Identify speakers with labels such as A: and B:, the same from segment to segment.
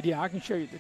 A: Yeah, I can show you the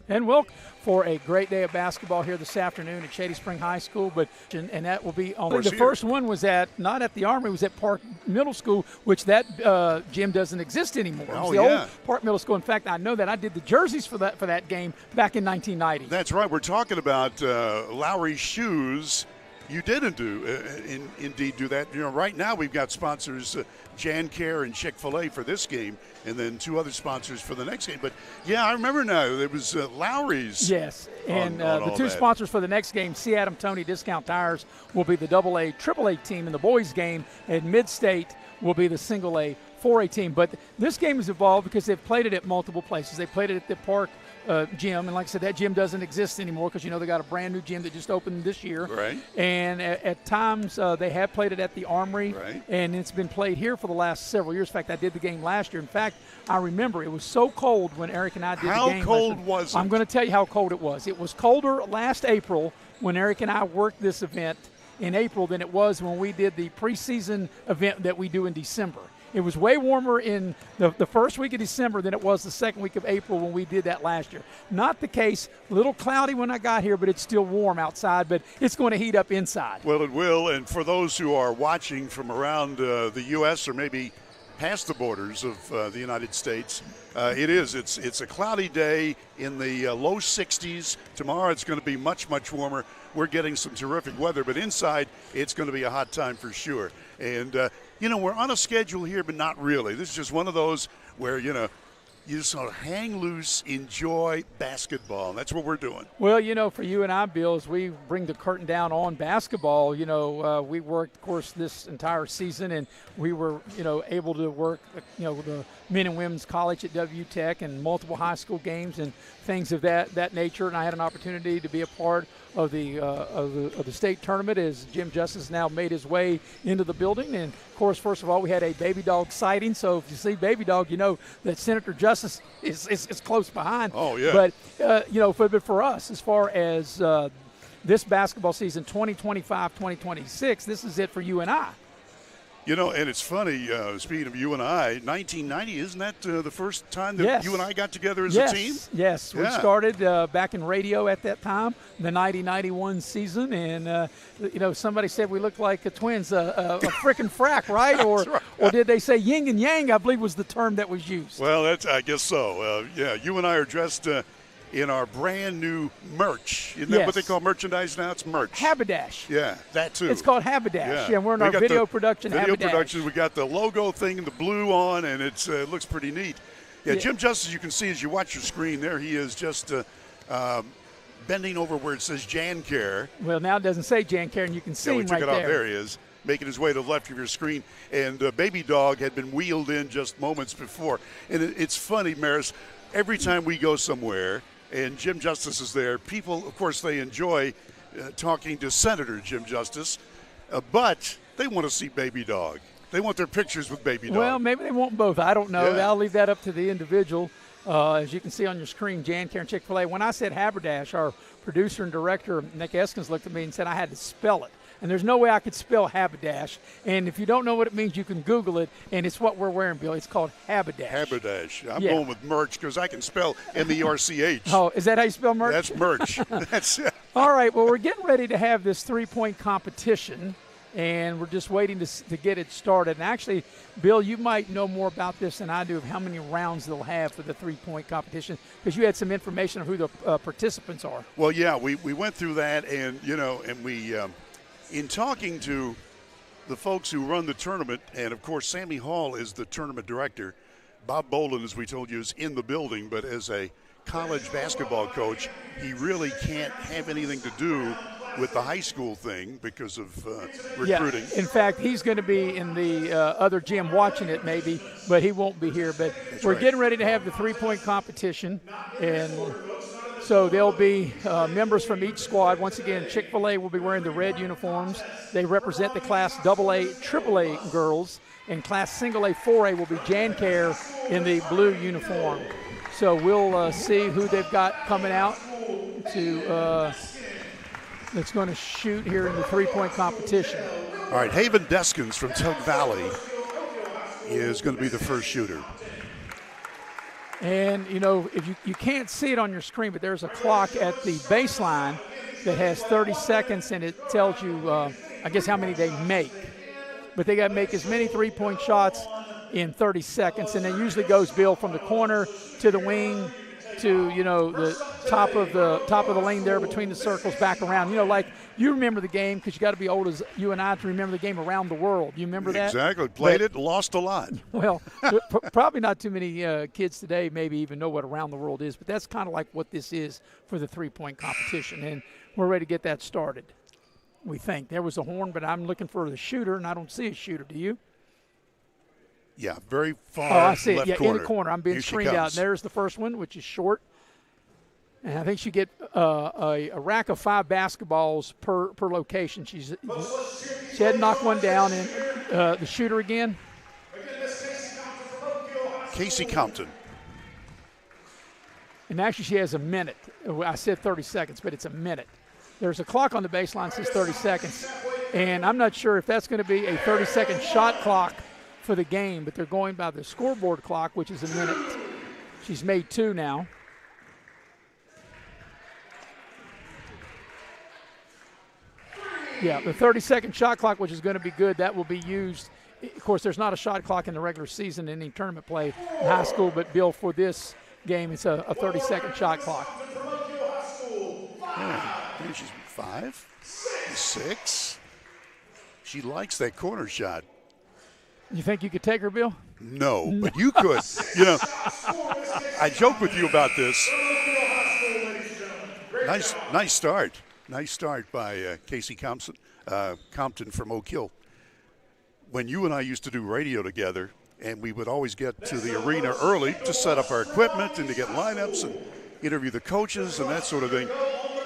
A: And welcome for a great day of basketball here this afternoon at Shady Spring High School. And that will be only the first one was not at the Armory, was at Park Middle School, which that gym doesn't exist anymore. It's the old Park Middle School. In fact, I know that I did the jerseys for that game back in 1990.
B: That's right. We're talking about Lowry Shoes. You didn't indeed do that. You know, right now we've got sponsors, Jan Care and Chick-fil-A for this game, and then two other sponsors for the next game. But, yeah, I remember now. It was Lowry's.
A: Yes, and the two sponsors for the next game, C. Adam Tony Discount Tires, will be the AA, AAA team in the boys' game, and Mid-State will be the single A, 4A team. But this game has evolved because they've played it at multiple places. They played it at the Park gym, and like I said, that gym doesn't exist anymore because, you know, they got a brand new gym that just opened this year.
B: Right.
A: And at times they have played it at the Armory,
B: right,
A: and it's been played here for the last several years. In fact, I did the game last year. In fact, I remember it was so cold when Eric and I did the game.
B: How cold was it?
A: I'm going to tell you how cold it was. It was colder last April when Eric and I worked this event in April than it was when we did the preseason event that we do in December. It was way warmer in the first week of December than it was the second week of April when we did that last year. Not the case. A little cloudy when I got here, but it's still warm outside, but it's going to heat up inside.
B: Well, it will. And for those who are watching from around the U.S. or maybe past the borders of the United States, it's a cloudy day in the low 60s. Tomorrow it's going to be much, much warmer. We're getting some terrific weather, but inside it's going to be a hot time for sure. And, you know, we're on a schedule here, but not really. This is just one of those where, you know, you just sort of hang loose, enjoy basketball. And that's what we're doing.
A: Well, you know, for you and I, Bill, as we bring the curtain down on basketball, you know, we worked, of course, this entire season, and we were, you know, able to work, you know, the men and women's college at WTech and multiple high school games and things of that nature. And I had an opportunity to be a part of the state tournament as Jim Justice now made his way into the building. And, of course, first of all, we had a Baby Dog sighting. So if you see Baby Dog, you know that Senator Justice is close behind.
B: Oh, yeah.
A: But, you know, for us, as far as this basketball season, 2025-2026, this is it for you and I.
B: You know, and it's funny, speaking of you and I, 1990, isn't that the first time that you and I got together as a team?
A: Yes, we started back in radio at that time, the 90-91 season, and, you know, somebody said we looked like the twins, a frickin' frack, right? Or did they say yin and yang, I believe was the term that was used.
B: Well, I guess so. Yeah, you and I are dressed in our brand new merch. Isn't that what they call merchandise now? It's merch.
A: Haberdash.
B: Yeah, that too.
A: It's called Haberdash. Yeah, we're in our video production
B: Video
A: Haberdash.
B: production. We got the logo thing and the blue on, and it looks pretty neat. Yeah, Jim Justice, you can see as you watch your screen there, he is just bending over where it says Jan Care.
A: Well, now it doesn't say Jan Care, and you can see him right there.
B: We took it off. There he is, making his way to the left of your screen. And Baby Dog had been wheeled in just moments before. And it's funny, Maris, every time we go somewhere and Jim Justice is there, people, of course, they enjoy talking to Senator Jim Justice, but they want to see Baby Dog. They want their pictures with Baby Dog.
A: Well, maybe they want both. I don't know.
B: Yeah.
A: I'll leave that up to the individual. As you can see on your screen, Jan Care and Chick-fil-A. When I said Haberdash, our producer and director, Nick Eskins, looked at me and said I had to spell it. And there's no way I could spell Haberdash. And if you don't know what it means, you can Google it, and it's what we're wearing, Bill. It's called Haberdash.
B: Haberdash. I'm going with merch because I can spell M-E-R-C-H.
A: Oh, is that how you spell merch?
B: That's merch. That's it.
A: All right, well, we're getting ready to have this three-point competition. and we're just waiting to get it started. And actually, Bill, you might know more about this than I do of how many rounds they'll have for the three-point competition, because you had some information of who the participants are.
B: Well, yeah, we went through that, and we in talking to the folks who run the tournament, and of course Sammy Hall is the tournament director. Bob Bolin, as we told you, is in the building, but as a college basketball coach, he really can't have anything to do with the high school thing because of recruiting.
A: Yeah. In fact, he's going to be in the other gym watching it maybe, but he won't be here. But we're getting ready to have the three-point competition, and so there'll be members from each squad. Once again, Chick-fil-A will be wearing the red uniforms. They represent the Class AA, AAA girls, and Class Single A, 4A will be Jan Care in the blue uniform. So we'll see who they've got coming out to that's going to shoot here in the three-point competition.
B: All right, Haven Deskins from Tug Valley is going to be the first shooter.
A: And, if you can't see it on your screen, but there's a clock at the baseline that has 30 seconds, and it tells you, I guess, how many they make. But they got to make as many three-point shots in 30 seconds, and it usually goes, Bill, from the corner to the wing to the top of the lane there between the circles back around. Like you remember the game, because you got to be old as you and I to remember the game Around the World. You remember that?
B: Exactly. Played it, lost a lot.
A: Well, probably not too many kids today maybe even know what Around the World is, but that's kind of like what this is for the three-point competition, and we're ready to get that started. We think there was a horn, but I'm looking for the shooter, and I don't see a shooter. Do you?
B: Yeah, very far.
A: Oh, I see it.
B: Left
A: Yeah,
B: corner.
A: in the corner. I'm being screened out. And there's the first one, which is short. And I think she get a rack of 5 basketballs per location. She had knocked one down. And the shooter again.
B: Casey Compton.
A: And actually, she has a minute. I said 30 seconds, but it's a minute. There's a clock on the baseline that says 30 seconds. And I'm not sure if that's going to be a 30-second shot clock for the game, but they're going by the scoreboard clock, which is a minute. She's made 2 now. Yeah, the 30-second shot clock, which is going to be good, that will be used. Of course, there's not a shot clock in the regular season in any tournament play in high school, but Bill, for this game, it's a 30-second shot clock.
B: Yeah, she's 5, 6. She likes that corner shot.
A: You think you could take her, Bill?
B: No, but you could. I joke with you about this. Nice start. Nice start by Casey Compton from Oak Hill. When you and I used to do radio together, and we would always get to the arena early to set up our equipment and to get lineups and interview the coaches and that sort of thing.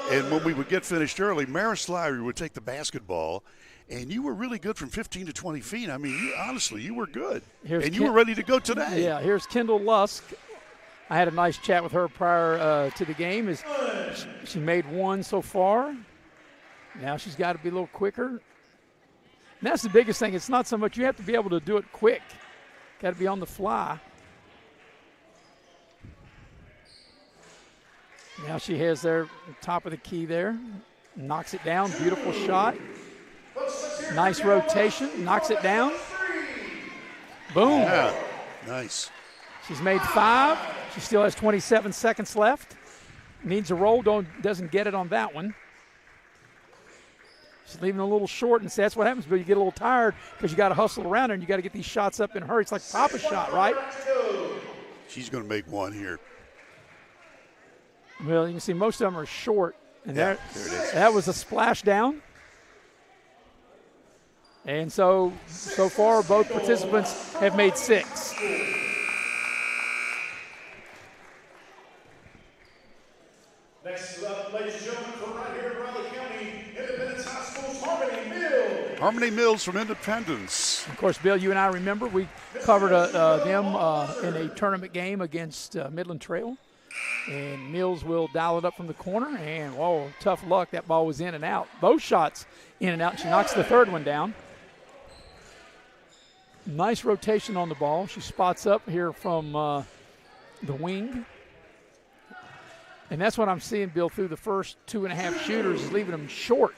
B: And when we would get finished early, Maris Lowry would take the basketball, and you were really good from 15 to 20 feet. I mean, honestly, you were good. You were ready to go today.
A: Yeah, here's Kendall Lusk. I had a nice chat with her prior to the game. She made 1 so far. Now she's got to be a little quicker. And that's the biggest thing. It's not so much you have to be able to do it quick. Got to be on the fly. Now she has their top of the key there. Knocks it down. Beautiful shot. Nice rotation. Knocks it down. Boom.
B: Yeah, nice.
A: She's made 5. She still has 27 seconds left. Needs a roll. Doesn't get it on that one. She's leaving a little short, and that's what happens, but you get a little tired because you got to hustle around her, and you got to get these shots up in a hurry. It's like Papa's shot, right?
B: She's going to make 1 here.
A: Well, you can see most of them are short. And
B: there it is.
A: That was a splash down. And so far, both participants have made 6.
C: Next up, ladies and gentlemen, from right here in Raleigh County, Independence High School's Harmony Mills.
B: Harmony Mills from Independence.
A: Of course, Bill, you and I remember we covered them in a tournament game against Midland Trail. And Mills will dial it up from the corner, and, whoa, tough luck. That ball was in and out. Both shots in and out. She knocks the third one down. Nice rotation on the ball. She spots up here from the wing. And that's what I'm seeing, Bill, through the first 2.5 shooters is leaving them short.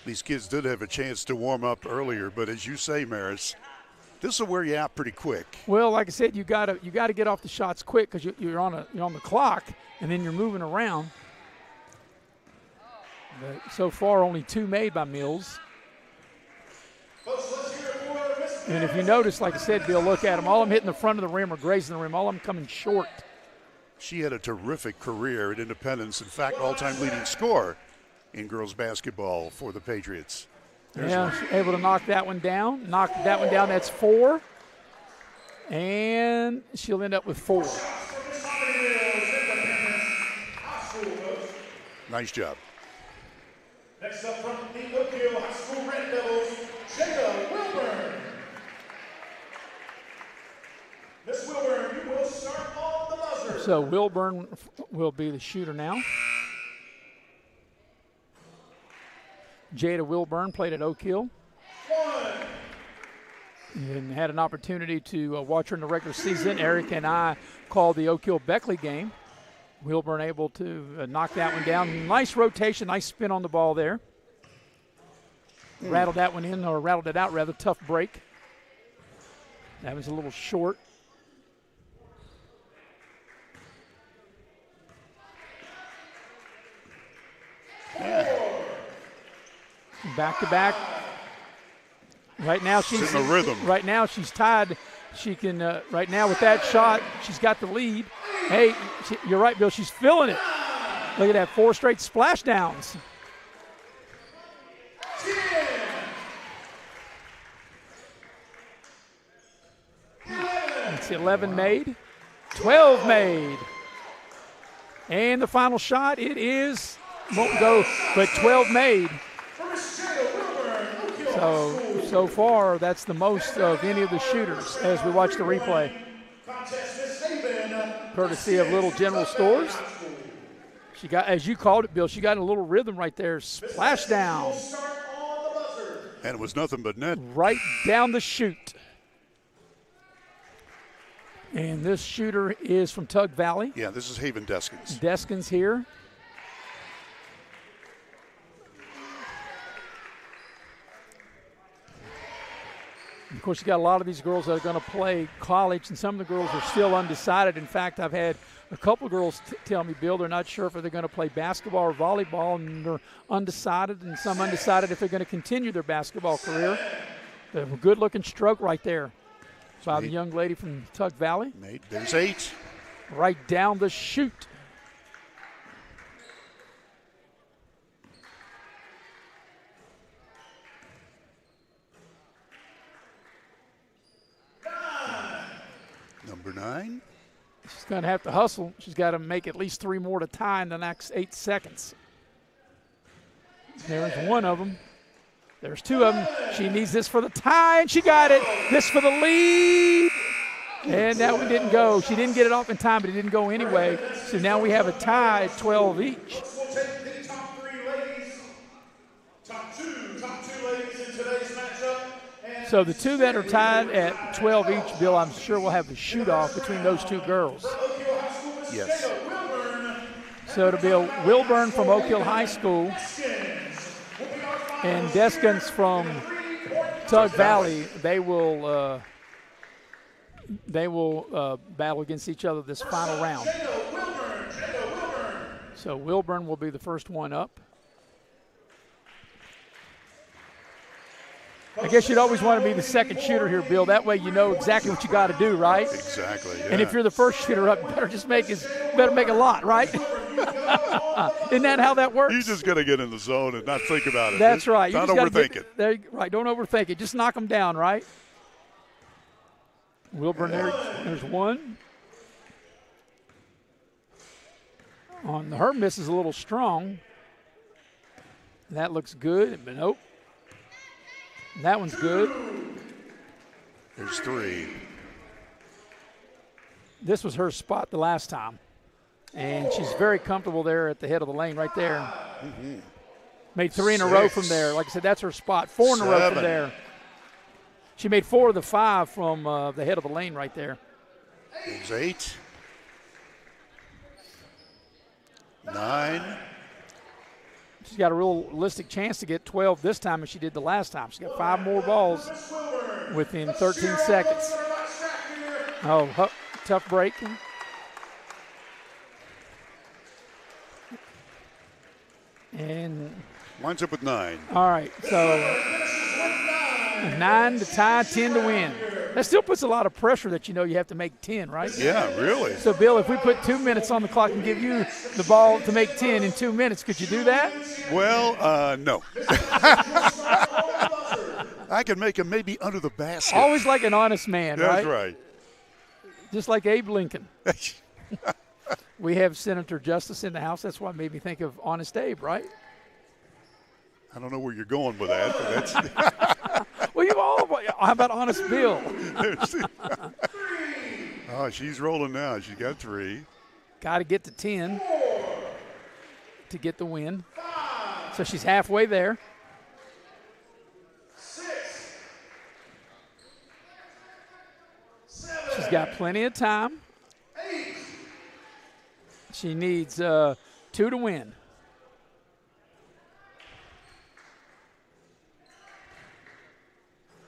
B: These kids did have a chance to warm up earlier, but as you say, Maris, this will wear you out pretty quick.
A: Well, like I said, you gotta get off the shots quick because you're on the clock, and then you're moving around. But so far, only 2 made by Mills. And if you notice, like I said, Bill, look at them. All of them hitting the front of the rim or grazing the rim. All of them coming short.
B: She had a terrific career at Independence. In fact, all-time leading scorer in girls basketball for the Patriots. There's
A: She's able to knock that one down. Knock that one down. That's 4. And she'll end up with 4.
B: Nice job.
C: Next up from the Oak Hill High School Red Devils, Jada Wilburn. Miss Wilburn, you will start on the buzzer.
A: So Wilburn will be the shooter now. Jada Wilburn played at Oak Hill. And had an opportunity to watch her in the regular season. Eric and I called the Oak Hill Beckley game. Wilburn able to knock that one down. Nice rotation, nice spin on the ball there. Rattled that one in, or rattled it out rather. Tough break. That was a little short. Back to back. Right now she's
B: in the rhythm.
A: Right now she's tied. She can. Right now with that shot, she's got the lead. Hey, you're right, Bill. She's feeling it. Look at that, 4 straight splashdowns. It's 11 made, 12 made, and the final shot. It is won't go, but 12 made. So far, that's the most of any of the shooters as we watch the replay. Courtesy of Little General Stores. She got, as you called it, Bill, she got a little rhythm right there. Splash down.
B: And it was nothing but net.
A: Right down the chute. And this shooter is from Tug Valley.
B: Yeah, this is Haven Deskins.
A: Deskins here. Of course, you got a lot of these girls that are going to play college, and some of the girls are still undecided. In fact, I've had a couple of girls tell me, Bill, they're not sure if they're going to play basketball or volleyball, and they're undecided, and some undecided if they're going to continue their basketball career. A good-looking stroke right there by the young lady from Tug Valley.
B: There's 8.
A: Right down the chute.
B: Number 9.
A: She's going to have to hustle. She's got to make at least 3 more to tie in the next 8 seconds. There's one of them. There's 2 of them. She needs this for the tie, and she got it. This for the lead. And that one didn't go. She didn't get it off in time, but it didn't go anyway. So now we have a tie at 12 each.
C: We'll take the top 3 ladies. Top two ladies in today's matchup.
A: So the 2 that are tied at 12 each, Bill, I'm sure we'll have the shoot-off between those 2 girls.
B: Yes.
A: So it'll be a Wilburn from Oak Hill High School and Deskins from Tug Valley. They will battle against each other this final round. So Wilburn will be the first one up. I guess you'd always want to be the second shooter here, Bill. That way you know exactly what you got to do, right?
B: Exactly, yeah.
A: And if you're the first shooter up, you better make a lot, right? Isn't that how that works?
B: You just got to get in the zone and not think about it.
A: That's right.
B: Not overthink it.
A: Right, don't overthink it. Just knock them down, right? Wilburn, there's one. Her miss is a little strong. That looks good, but nope. That one's good.
B: There's 3.
A: This was her spot the last time. And she's very comfortable there at the head of the lane right there.
B: Mm-hmm.
A: Made 3 in a row from there. Like I said, that's her spot. 4 in a row from there. She made 4 of the 5 from the head of the lane right there.
B: There's 8. 9.
A: she's got a realistic chance to get 12 this time as she did the last time. She's got 5 more balls within 13 seconds. Oh, tough break. And
B: winds up with 9.
A: All right, so 9 to tie, 10 to win. That still puts a lot of pressure that you have to make 10, right?
B: Yeah, really.
A: So, Bill, if we put 2 minutes on the clock and give you the ball to make 10 in 2 minutes, could you do that?
B: Well, no. I can make him maybe under the basket.
A: Always like an honest man, right?
B: That's right.
A: Just like Abe Lincoln. We have Senator Justice in the house. That's what made me think of Honest Abe, right?
B: I don't know where you're going with that, but that's
A: Well, how about Honest Bill?
B: Oh, she's rolling now. She's got 3.
A: Got to get to 10 to get the win. So she's halfway there. She's got plenty of time. She needs 2 to win.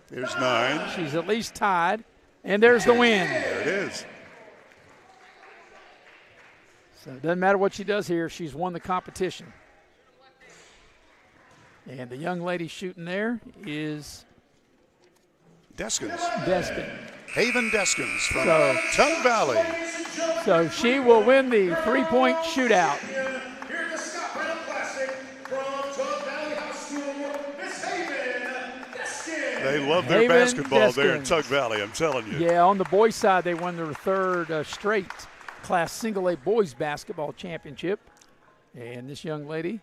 B: There's 9.
A: She's at least tied. And there's the win.
B: There it is.
A: So it doesn't matter what she does here. She's won the competition. And the young lady shooting there is
B: Deskins.
A: Deskin.
B: Haven Deskins from
A: So-
B: Tug Valley.
A: So she will win the 3-point shootout.
C: Here at the Scott Brown Classic from Tug Valley High School, Miss Haven Deskin.
B: They love their
A: Haven
B: basketball there in
A: Deskins.
B: Tug Valley, I'm telling you.
A: Yeah, on the boys' side, they won their 3rd straight Class Single A boys basketball championship. And this young lady,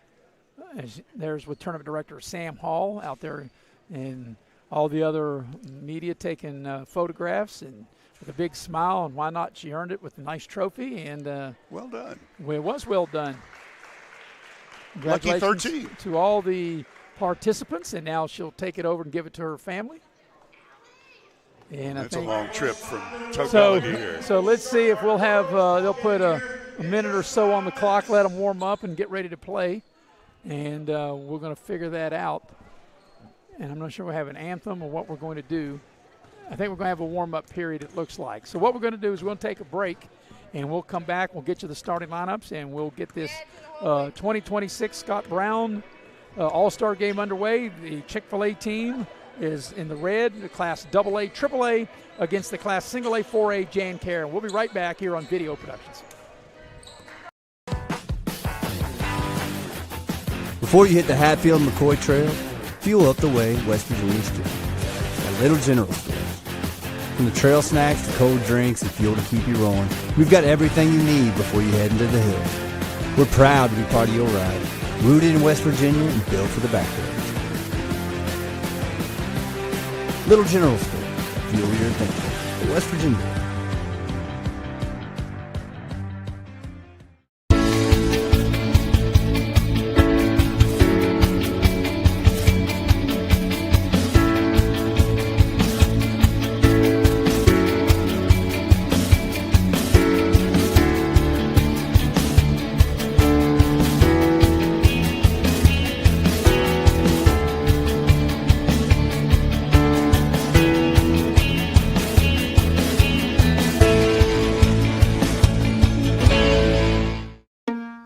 A: there's with tournament director Sam Hall out there, and all the other media taking photographs and with a big smile. And why not? She earned it with a nice trophy, and
B: Well done.
A: it was well done.
B: Lucky
A: Congratulations
B: 13.
A: to all the participants, and now she'll take it over and give it to her family. And
B: That's
A: I
B: a
A: think
B: long trip from Tug Valley to here.
A: so let's see if we'll have they'll put a minute or so on the clock, let them warm up and get ready to play, and we're going to figure that out. And I'm not sure we'll have an anthem or what we're going to do. I think we're going to have a warm-up period, it looks like. So what we're going to do is we're going to take a break, and we'll come back. We'll get you the starting lineups, and we'll get this 2026 Scott Brown All-Star game underway. The Chick-fil-A team is in the red, the Class AA, AAA against the Class Single A, 4A, Jan Karen. We'll be right back here on Video Productions.
D: Before you hit the Hatfield McCoy Trail, fuel up the way West Virginia Street at Little General Stores. From the trail snacks to cold drinks and fuel to keep you rolling, we've got everything you need before you head into the hills. We're proud to be part of your ride, rooted in West Virginia and built for the backwoods. Little General Store, fuel your adventure. West Virginia.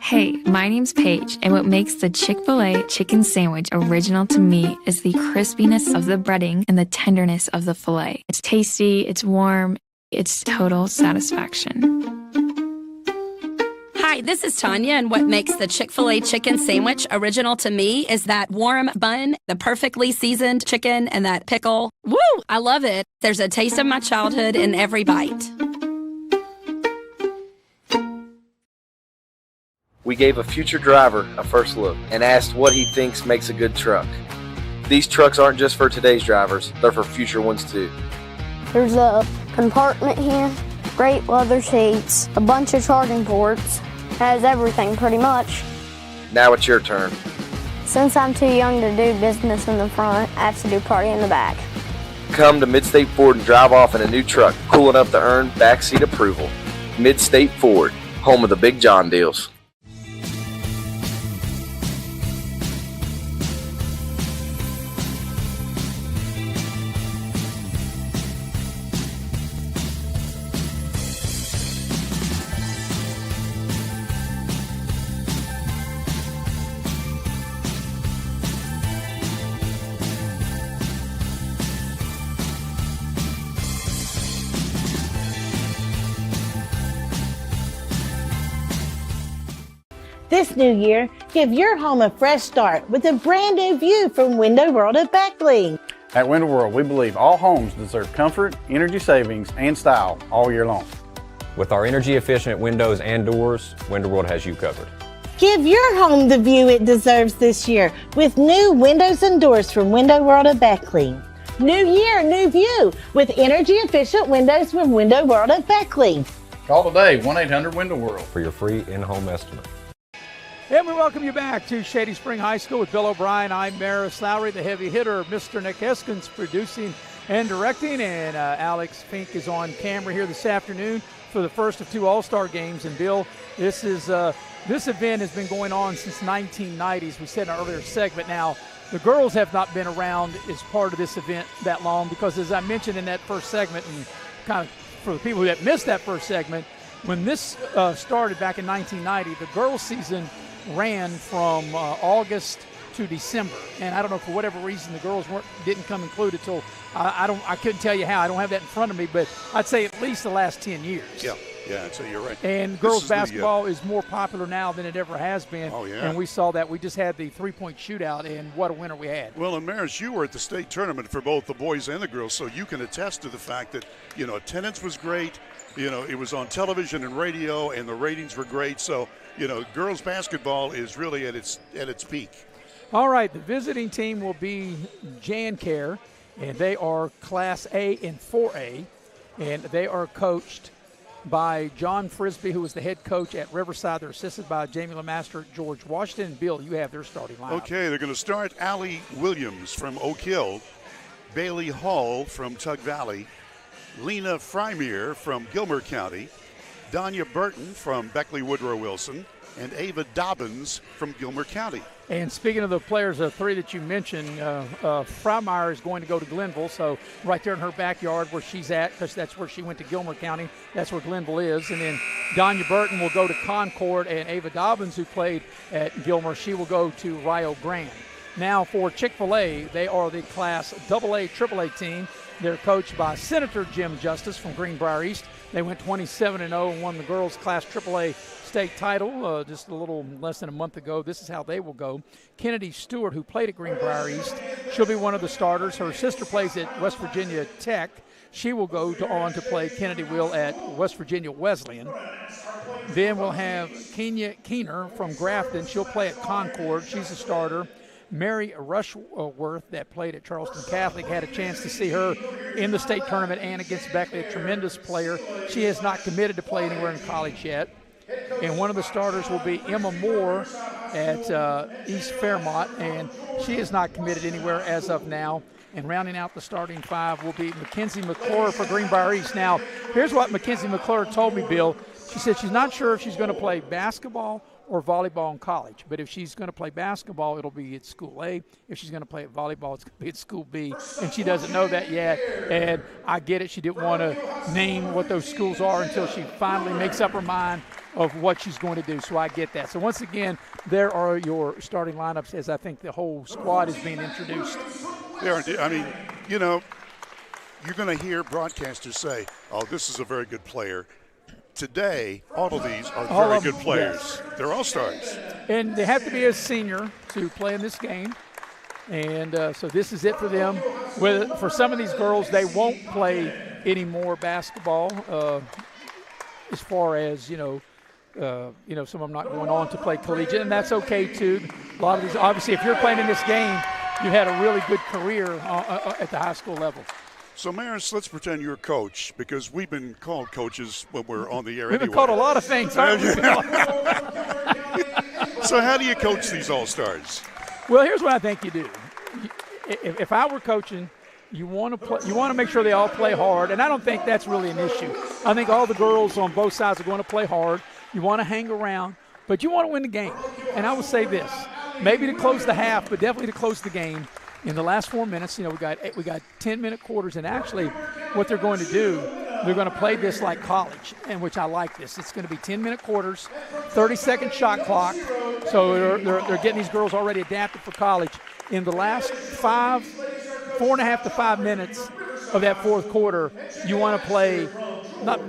E: Hey, my name's Paige, and what makes the Chick-fil-A chicken sandwich original to me is the crispiness of the breading and the tenderness of the filet. It's tasty, it's warm, it's total satisfaction.
F: Hi, this is Tanya, and what makes the Chick-fil-A chicken sandwich original to me is that warm bun, the perfectly seasoned chicken, and that pickle. Woo! I love it. There's a taste of my childhood in every bite.
G: We gave a future driver a first look and asked what he thinks makes a good truck. These trucks aren't just for today's drivers, they're for future ones too.
H: There's a compartment here, great leather seats, a bunch of charging ports, has everything pretty much.
G: Now it's your turn.
H: Since I'm too young to do business in the front, I have to do party in the back.
G: Come to Midstate Ford and drive off in a new truck, cool enough to earn backseat approval. Midstate Ford, home of the Big John deals.
I: This new year, give your home a fresh start with a brand new view from Window World of Beckley.
J: At Window World, we believe all homes deserve comfort, energy savings, and style all year long.
K: With our energy-efficient windows and doors, Window World has you covered.
I: Give your home the view it deserves this year with new windows and doors from Window World of Beckley. New year, new view with energy-efficient windows from Window World of Beckley.
J: Call today, 1-800-WINDOW WORLD.
K: For your free in-home estimate.
A: And we welcome you back to Shady Spring High School with Bill O'Brien. I'm Maris Lowry, the heavy hitter. Mr. Nick Heskins producing and directing. And Alex Fink is on camera here this afternoon for the first of two All-Star games. And Bill, this event has been going on since 1990, as we said in our earlier segment. Now, the girls have not been around as part of this event that long because, as I mentioned in that first segment, and kind of for the people that missed that first segment, when this started back in 1990, the girls' season ran from August to December, and I don't know, for whatever reason, the girls didn't come included until I couldn't tell you how. I don't have that in front of me, but I'd say at least the last 10 years.
B: Yeah, so you're right.
A: And girls basketball is more popular now than it ever has been.
B: Oh, yeah.
A: And we saw that. We just had the three-point shootout, and what a winner we had.
B: Well, and Maris, you were at the state tournament for both the boys and the girls, so you can attest to the fact that, attendance was great. It was on television and radio, and the ratings were great. So, girls basketball is really at its peak.
A: All right, the visiting team will be JanCare, and they are Class A and 4A, and they are coached by John Frisbee, who was the head coach at Riverside. They're assisted by Jamie LeMaster, George Washington. And Bill, you have their starting lineup.
B: Okay, they're going to start Allie Williams from Oak Hill, Bailey Hall from Tug Valley, Lena Frymere from Gilmer County, Danya Burton from Beckley Woodrow Wilson, and Ava Dobbins from Gilmer County.
A: And speaking of the players, the three that you mentioned, Frymere is going to go to Glenville, so right there in her backyard where she's at, because that's where she went to Gilmer County. That's where Glenville is. And then Danya Burton will go to Concord, and Ava Dobbins, who played at Gilmer, she will go to Rio Grande. Now for Chick-fil-A, they are the Class AA, AAA team. They're coached by Senator Jim Justice from Greenbrier East. They went 27-0 and won the girls' Class AAA state title just a little less than a month ago. This is how they will go. Kennedy Stewart, who played at Greenbrier East, she'll be one of the starters. Her sister plays at West Virginia Tech. She will go on to play Kennedy will at West Virginia Wesleyan. Then we'll have Kenya Keener from Grafton. She'll play at Concord. She's a starter. Mary Rushworth, that played at Charleston Catholic, had a chance to see her in the state tournament and against Beckley, a tremendous player. She has not committed to play anywhere in college yet. And one of the starters will be Emma Moore at East Fairmont, and she is not committed anywhere as of now. And rounding out the starting five will be Mackenzie McClure for Greenbrier East. Now, here's what Mackenzie McClure told me, Bill. She said she's not sure if she's going to play basketball or volleyball in college. But if she's going to play basketball, it'll be at School A. If she's going to play at volleyball, it's going to be at School B. And she doesn't know that yet. And I get it. She didn't want to name what those schools are until she finally makes up her mind of what she's going to do. So I get that. So once again, there are your starting lineups as I think the whole squad is being introduced.
B: I mean, you're going to hear broadcasters say, oh, this is a very good player. Today, all of these are very good players.
A: Yes.
B: They're all stars.
A: And they have to be a senior to play in this game. And so this is it for them. For some of these girls, they won't play any more basketball as far as, some of them not going on to play collegiate, and that's okay too. A lot of these, obviously, if you're playing in this game, you had a really good career at the high school level.
B: So, Maris, let's pretend you're a coach, because we've been called coaches when we're on the air
A: We've
B: anyway.
A: been called a lot of things, aren't we?
B: So how do you coach these all-stars?
A: Well, here's what I think you do. If I were coaching, you want to make sure they all play hard, and I don't think that's really an issue. I think all the girls on both sides are going to play hard. You want to hang around, but you want to win the game. And I would say this, maybe to close the half, but definitely to close the game. In the last 4 minutes, we got 10-minute quarters, and actually what they're going to do, they're going to play this like college, and which I like this. It's going to be 10-minute quarters, 30-second shot clock. So they're getting these girls already adapted for college. In the last 4.5 to 5 minutes of that fourth quarter, you want to play not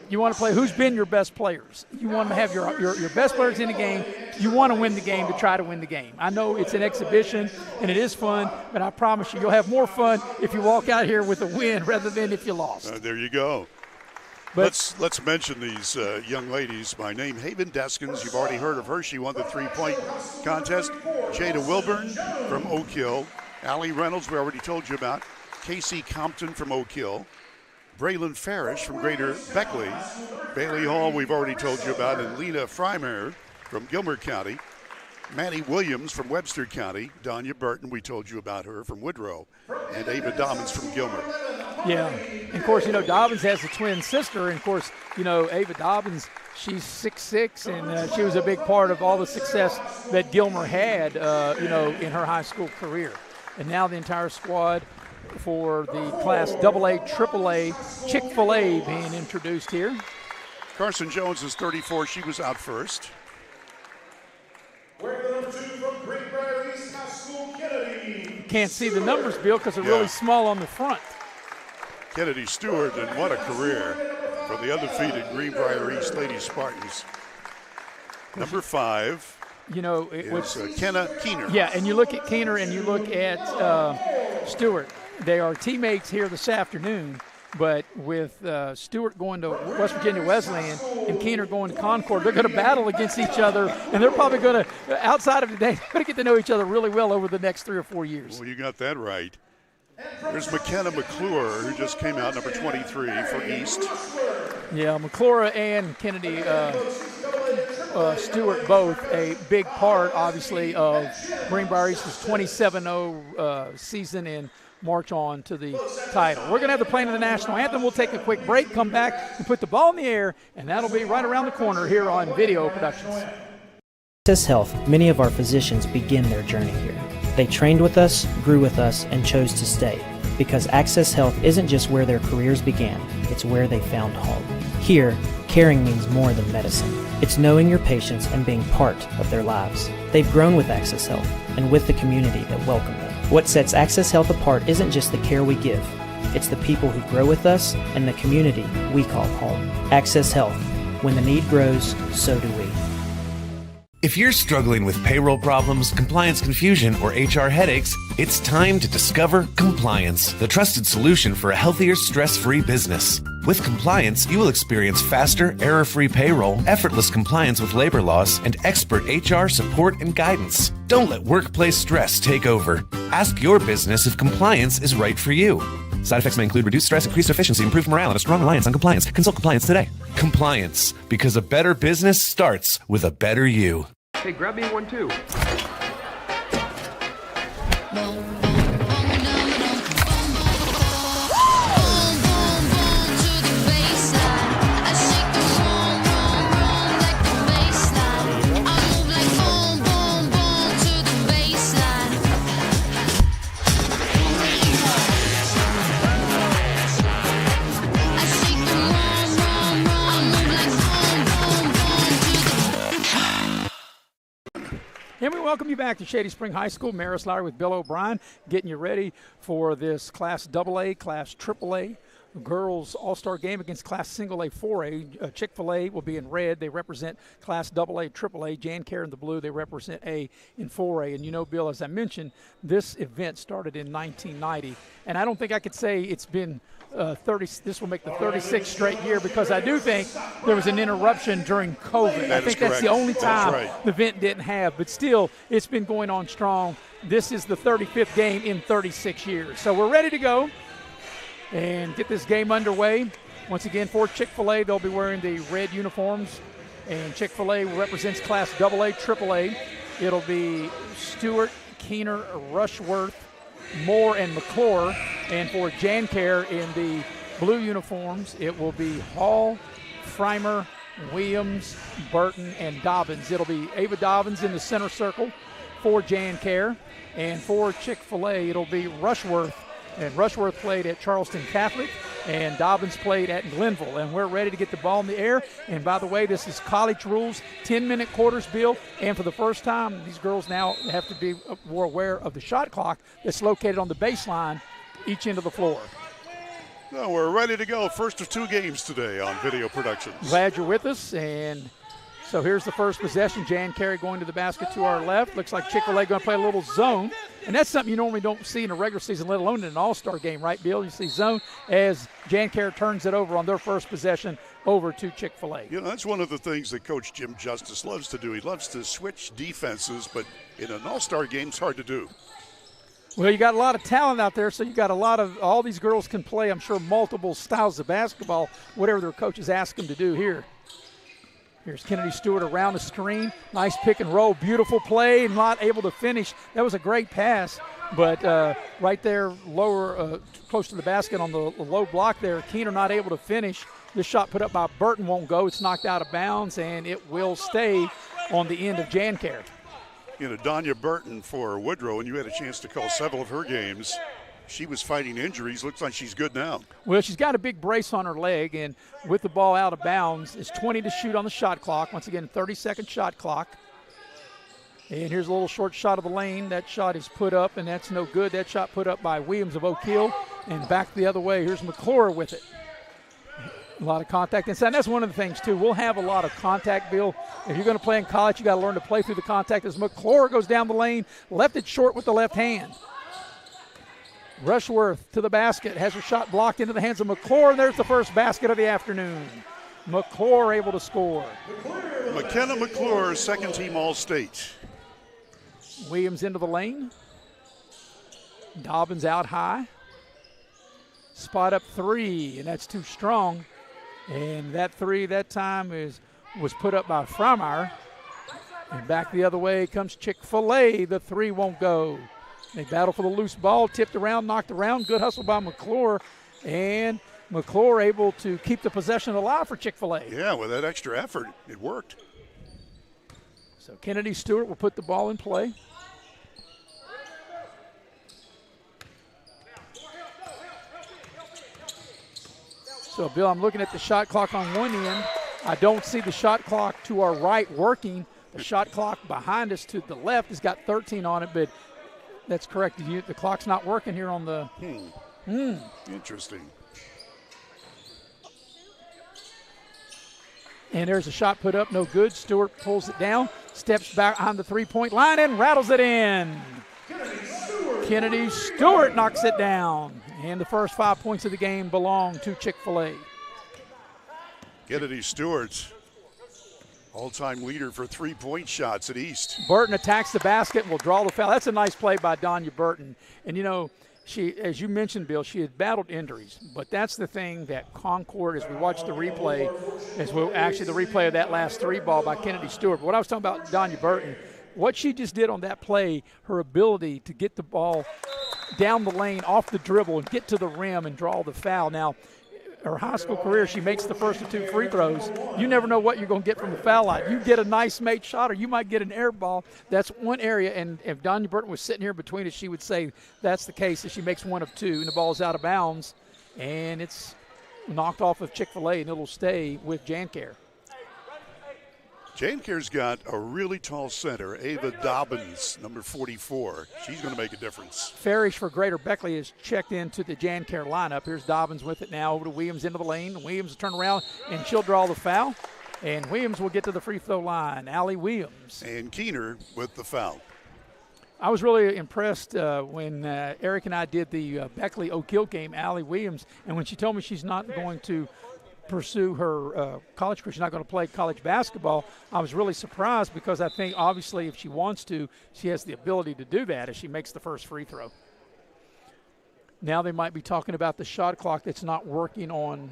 A: You want to play who's been your best players. You want to have your best players in the game. You want to win the game to try to win the game. I know it's an exhibition and it is fun, but I promise you'll have more fun if you walk out here with a win rather than if you lost.
B: There you go. But let's mention these young ladies by name. Haven Deskins, you've already heard of her. She won the three-point contest. Jada Wilburn from Oak Hill. Allie Reynolds, we already told you about. Casey Compton from Oak Hill. Braylon Farish from Greater Beckley. Bailey Hall, we've already told you about. And Lena Freimeyer from Gilmer County. Maddie Williams from Webster County. Donya Burton, we told you about her from Woodrow. And Ava Dobbins from Gilmer.
A: Yeah, and of course, Dobbins has a twin sister, and of course, Ava Dobbins, she's 6'6", and she was a big part of all the success that Gilmer had, in her high school career. And now the entire squad for the Class AA, AAA, Chick-fil-A being introduced here.
B: Carson Jones is 34. She was out first.
C: Wearing the number 2 from Greenbrier East High School, Kennedy.
A: Can't see the numbers, Bill, because they're really small on the front.
B: Kennedy Stewart, and what a career for the undefeated Greenbrier East Lady Spartans. Number 5 is Kenna Keener.
A: Yeah, and you look at Keener and you look at Stewart. They are teammates here this afternoon, but with Stewart going to West Virginia Wesleyan and Keener going to Concord, they're going to battle against each other, and they're probably going to, outside of today, they're going to get to know each other really well over the next 3 or 4 years.
B: Well, you got that right. There's McKenna McClure, who just came out, number 23 for East.
A: Yeah, McClure and Kennedy Stewart both a big part, obviously, of Greenbrier East's 27-0 season and march on to the title. We're going to have the playing of the national anthem. We'll take a quick break, come back, and put the ball in the air, and that'll be right around the corner here on Video Productions.
L: Access Health, many of our physicians begin their journey here. They trained with us, grew with us, and chose to stay, because Access Health isn't just where their careers began, it's where they found home. Here, caring means more than medicine. It's knowing your patients and being part of their lives. They've grown with Access Health and with the community that welcomed them. What sets Access Health apart isn't just the care we give, it's the people who grow with us and the community we call home. Access Health. When the need grows, so do we.
M: If you're struggling with payroll problems, compliance confusion, or HR headaches, it's time to discover Compliance, the trusted solution for a healthier, stress-free business. With Compliance, you will experience faster, error-free payroll, effortless compliance with labor laws, and expert HR support and guidance. Don't let workplace stress take over. Ask your business if Compliance is right for you. Side effects may include reduced stress, increased efficiency, improved morale, and a strong reliance on compliance. Consult Compliance today. Compliance, because a better business starts with a better you.
N: Hey, grab me one too.
A: And we welcome you back to Shady Spring High School. Maris Lowry with Bill O'Brien, getting you ready for this Class AA, Class AAA girls all-star game against Class Single A 4A. Chick-fil-A will be in red. They represent Class AA, AAA. Jan Care in the blue. They represent A in 4A. And Bill, as I mentioned, this event started in 1990. And I don't think I could say it's been 30. This will make the 36th straight year, because I do think there was an interruption during COVID. I think that's the only time the event didn't have. But still, it's been going on strong. This is the 35th game in 36 years. So we're ready to go and get this game underway. Once again, for Chick-fil-A, they'll be wearing the red uniforms, and Chick-fil-A represents Class AA, AAA. It'll be Stewart, Keener, Rushworth, Moore, and McClure. And for Jan Care in the blue uniforms, it will be Hall, Freimer, Williams, Burton, and Dobbins. It'll be Ava Dobbins in the center circle for Jan Care. And for Chick-fil-A, it'll be Rushworth. And Rushworth played at Charleston Catholic, and Dobbins played at Glenville. And we're ready to get the ball in the air. And by the way, this is college rules, 10-minute quarters, Bill. And for the first time, these girls now have to be more aware of the shot clock that's located on the baseline each end of the floor.
B: No, we're ready to go. First of 2 games today on Video Productions.
A: Glad you're with us. And so here's the first possession. Jan Carey going to the basket to our left. Looks like Chick-fil-A going to play a little zone. And that's something you normally don't see in a regular season, let alone in an all-star game, right, Bill? You see zone as Jan Carey turns it over on their first possession over to Chick-fil-A.
B: You know, that's one of the things that Coach Jim Justice loves to do. He loves to switch defenses, but in an all-star game, it's hard to do.
A: Well, you got a lot of talent out there, so you got all these girls can play, I'm sure, multiple styles of basketball, whatever their coaches ask them to do here. Here's Kennedy Stewart around the screen. Nice pick and roll. Beautiful play. Not able to finish. That was a great pass. But right there, lower, close to the basket on the low block there, Keener not able to finish. This shot put up by Burton won't go. It's knocked out of bounds, and it will stay on the end of Jan Carey.
B: You know, Donya Burton for Woodrow, and you had a chance to call several of her games. She was fighting injuries. Looks like she's good now.
A: Well, she's got a big brace on her leg, and with the ball out of bounds, it's 20 to shoot on the shot clock. Once again, 30-second shot clock. And here's a little short shot of the lane. That shot is put up, and that's no good. That shot put up by Williams of Oak Hill, and back the other way. Here's McClure with it. A lot of contact inside. And that's one of the things, too. We'll have a lot of contact, Bill. If you're going to play in college, you got to learn to play through the contact. As McClure goes down the lane, left it short with the left hand. Rushworth to the basket, has her shot blocked into the hands of McClure, and there's the first basket of the afternoon. McClure able to score.
B: McKenna McClure, second-team All-State.
A: Williams into the lane. Dobbins out high. Spot up 3, and that's too strong. And that 3 that time was put up by Freimeyer. And back the other way comes Chick-fil-A. The 3 won't go. They battle for the loose ball, tipped around, knocked around. Good hustle by McClure. And McClure able to keep the possession alive for Chick-fil-A.
B: Yeah, with that extra effort, it worked.
A: So Kennedy Stewart will put the ball in play. So, Bill, I'm looking at the shot clock on one end. I don't see the shot clock to our right working. The shot clock behind us to the left has got 13 on it, but that's correct. The clock's not working here on the
B: Interesting.
A: And there's a shot put up, no good. Stewart pulls it down, steps back behind the three-point line, and rattles it in. Kennedy Stewart knocks it down. And the first 5 points of the game belong to Chick-fil-A.
B: Kennedy Stewart, all-time leader for three-point shots at East.
A: Burton attacks the basket and will draw the foul. That's a nice play by Donya Burton. And, you know, she, as you mentioned, Bill, she had battled injuries. But that's the thing that Concord, as we watch the replay, actually the replay of that last three ball by Kennedy Stewart. But what I was talking about Donya Burton, what she just did on that play, her ability to get the ball down the lane off the dribble and get to the rim and draw the foul. Now, her high school career, she makes the first of 2 free throws. You never know what you're going to get from the foul line. You get a nice made shot or you might get an air ball. That's one area, and if Donya Burton was sitting here between us, she would say that's the case, that she makes 1 of 2, and the ball's out of bounds, and it's knocked off of Chick-fil-A, and it'll stay with Jancaire.
B: Jancare's got a really tall center, Ava Dobbins, number 44. She's going to make a difference.
A: Farish for Greater Beckley has checked into the Jancaire lineup. Here's Dobbins with it now over to Williams into the lane. Williams will turn around, and she'll draw the foul. And Williams will get to the free throw line. Allie Williams.
B: And Keener with the foul.
A: I was really impressed when Eric and I did the Beckley-Oak Hill game, Allie Williams, and when she told me she's not going to pursue her college career, she's not going to play college basketball, I was really surprised because I think obviously if she wants to, she has the ability to do that as she makes the first free throw. Now they might be talking about the shot clock that's not working on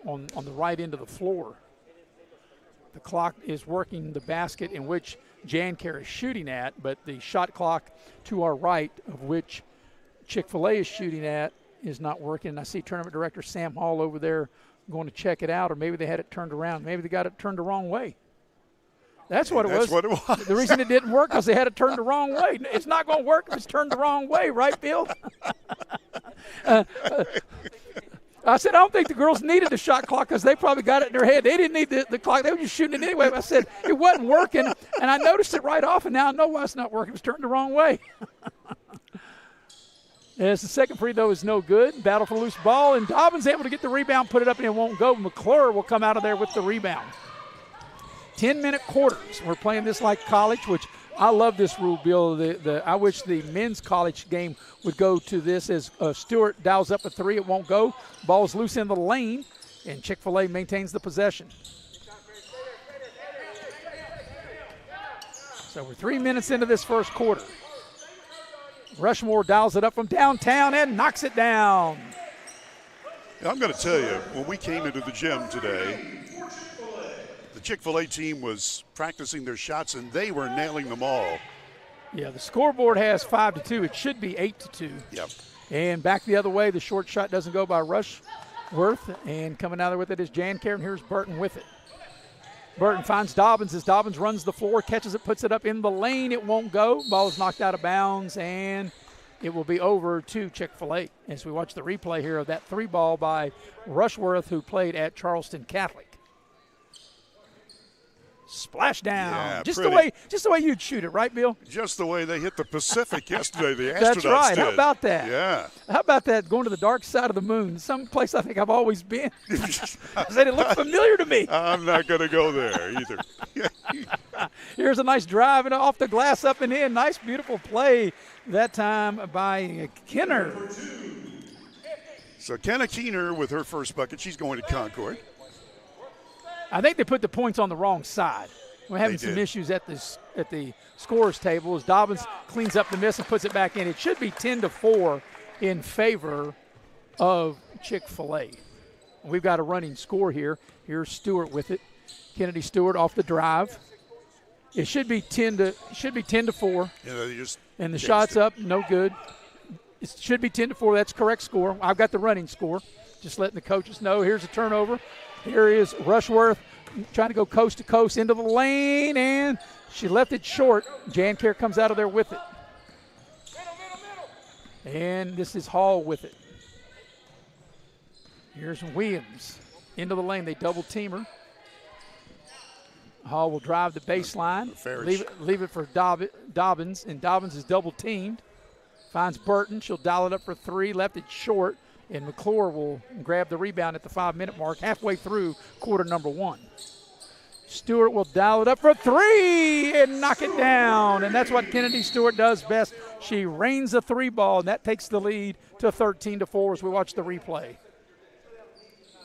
A: the right end of the floor. The clock is working the basket in which Jancaire is shooting at, but the shot clock to our right, of which Chick-fil-A is shooting at, is not working. I see tournament director Sam Hall over there going to check it out, or maybe they had it turned around. Maybe they got it turned the wrong way. That's what it was.
B: That's what it was.
A: The reason it didn't work because they had it turned the wrong way. It's not going to work if it's turned the wrong way, right, Bill? I said, I don't think the girls needed the shot clock because they probably got it in their head. They didn't need the clock. They were just shooting it anyway. But I said, it wasn't working, and I noticed it right off, and now I know why it's not working. It was turned the wrong way. As the second free throw is no good. Battle for the loose ball, and Dobbins able to get the rebound, put it up, and it won't go. McClure will come out of there with the rebound. 10-minute quarters. We're playing this like college, which I love this rule, Bill. I wish the men's college game would go to this as Stewart dials up a three. It won't go. Ball's loose in the lane, and Chick-fil-A maintains the possession. So we're 3 minutes into this first quarter. Rushmore dials it up from downtown and knocks it down.
B: I'm going to tell you, when we came into the gym today, the Chick-fil-A team was practicing their shots, and they were nailing them all.
A: Yeah, the scoreboard has 5-2. It should be 8-2.
B: Yep.
A: And back the other way, the short shot doesn't go by Rushworth, and coming out there with it is Janker, and here's Burton with it. Burton finds Dobbins as Dobbins runs the floor, catches it, puts it up in the lane. It won't go. Ball is knocked out of bounds, and it will be over to Chick-fil-A as we watch the replay here of that three ball by Rushworth, who played at Charleston Catholic. Splash down.
B: Yeah,
A: just
B: pretty.
A: the way you'd shoot it, right, Bill?
B: Just the way they hit the Pacific yesterday, the astronauts
A: That's right.
B: did.
A: How about that?
B: Yeah.
A: How about that, going to the dark side of the moon? Some place I think I've always been. I said it looked familiar to me.
B: I'm not going to go there either.
A: Here's a nice drive and off the glass, up and in. Nice, beautiful play that time by Kenner.
B: So Kenna Keener with her first bucket. She's going to Concord.
A: I think they put the points on the wrong side. We're having some
B: did.
A: issues at the scorer's table as Dobbins cleans up the miss and puts it back in. It should be 10-4 in favor of Chick-fil-A. We've got a running score here. Here's Stewart with it. Kennedy Stewart off the drive. It should be 10-4.
B: Yeah,
A: And the shot's up, no good. It should be 10-4. That's correct score. I've got the running score. Just letting the coaches know. Here's a turnover. Here is Rushworth trying to go coast to coast into the lane, and she left it short. Janker comes out of there with it. And this is Hall with it. Here's Williams into the lane. They double team her. Hall will drive the baseline, leave it for Dobbins, and Dobbins is double teamed. Finds Burton. She'll dial it up for three, left it short. And McClure will grab the rebound at the 5-minute mark, halfway through quarter number one. Stewart will dial it up for three and knock it down. And that's what Kennedy Stewart does best. She rains a three ball, and that takes the lead to 13-4 as we watch the replay.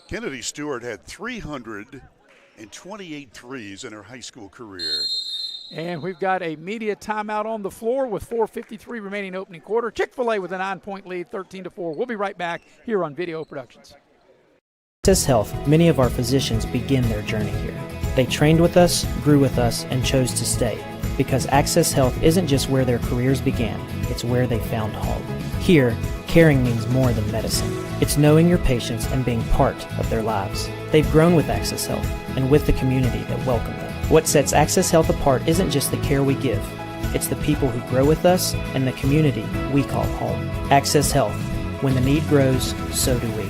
B: Kennedy Stewart had 328 threes in her high school career.
A: And we've got a media timeout on the floor with 4:53 remaining opening quarter. Chick-fil-A with a 9-point lead, 13-4. We'll be right back here on Video Productions.
L: Access Health, many of our physicians begin their journey here. They trained with us, grew with us, and chose to stay. Because Access Health isn't just where their careers began, it's where they found home. Here, caring means more than medicine. It's knowing your patients and being part of their lives. They've grown with Access Health and with the community that welcomed them. What sets Access Health apart isn't just the care we give, it's the people who grow with us and the community we call home. Access Health. When the need grows, so do we.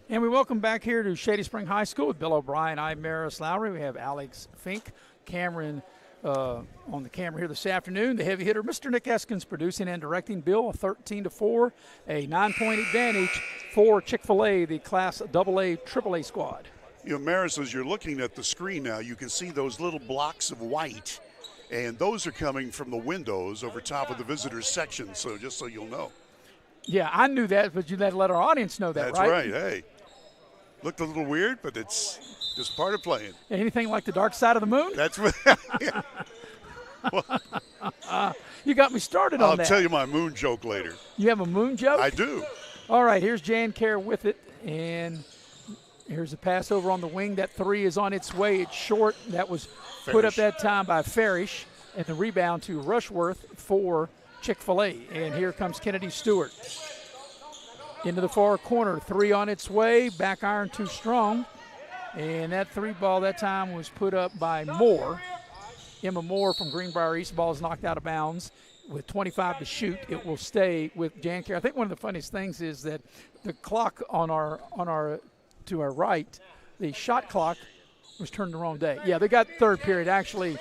A: And we welcome back here to Shady Spring High School with Bill O'Brien. I'm Maris Lowry. We have Alex Fink, Cameron on the camera here this afternoon. The heavy hitter, Mr. Nick Eskins, producing and directing. Bill, a 13-4, a 9-point advantage for Chick-fil-A, the Class AA, AAA squad.
B: You know, Maris, as you're looking at the screen now, you can see those little blocks of white, and those are coming from the windows over top of the visitors section, so just so you'll know.
A: Yeah, I knew that, but you had to let our audience know that,
B: That's
A: right?
B: That's right, hey. Looked a little weird, but it's just part of playing.
A: Anything like the dark side of the moon?
B: That's what.
A: You got me started on that.
B: I'll tell you my moon joke later.
A: You have a moon joke?
B: I do.
A: All right, here's Janker with it, and here's a pass over on the wing. That three is on its way. It's short. That was put up that time by Farish, and the rebound to Rushworth for Chick-fil-A. And here comes Kennedy Stewart. Into the far corner, 3 on its way, back iron too strong. And that 3 ball that time was put up by Moore. Emma Moore from Greenbrier East. Ball is knocked out of bounds. With 25 to shoot, it will stay with Jan Kerr. I think one of the funniest things is that the clock on our to our right, the shot clock was turned the wrong day. Yeah, they got third period. Actually,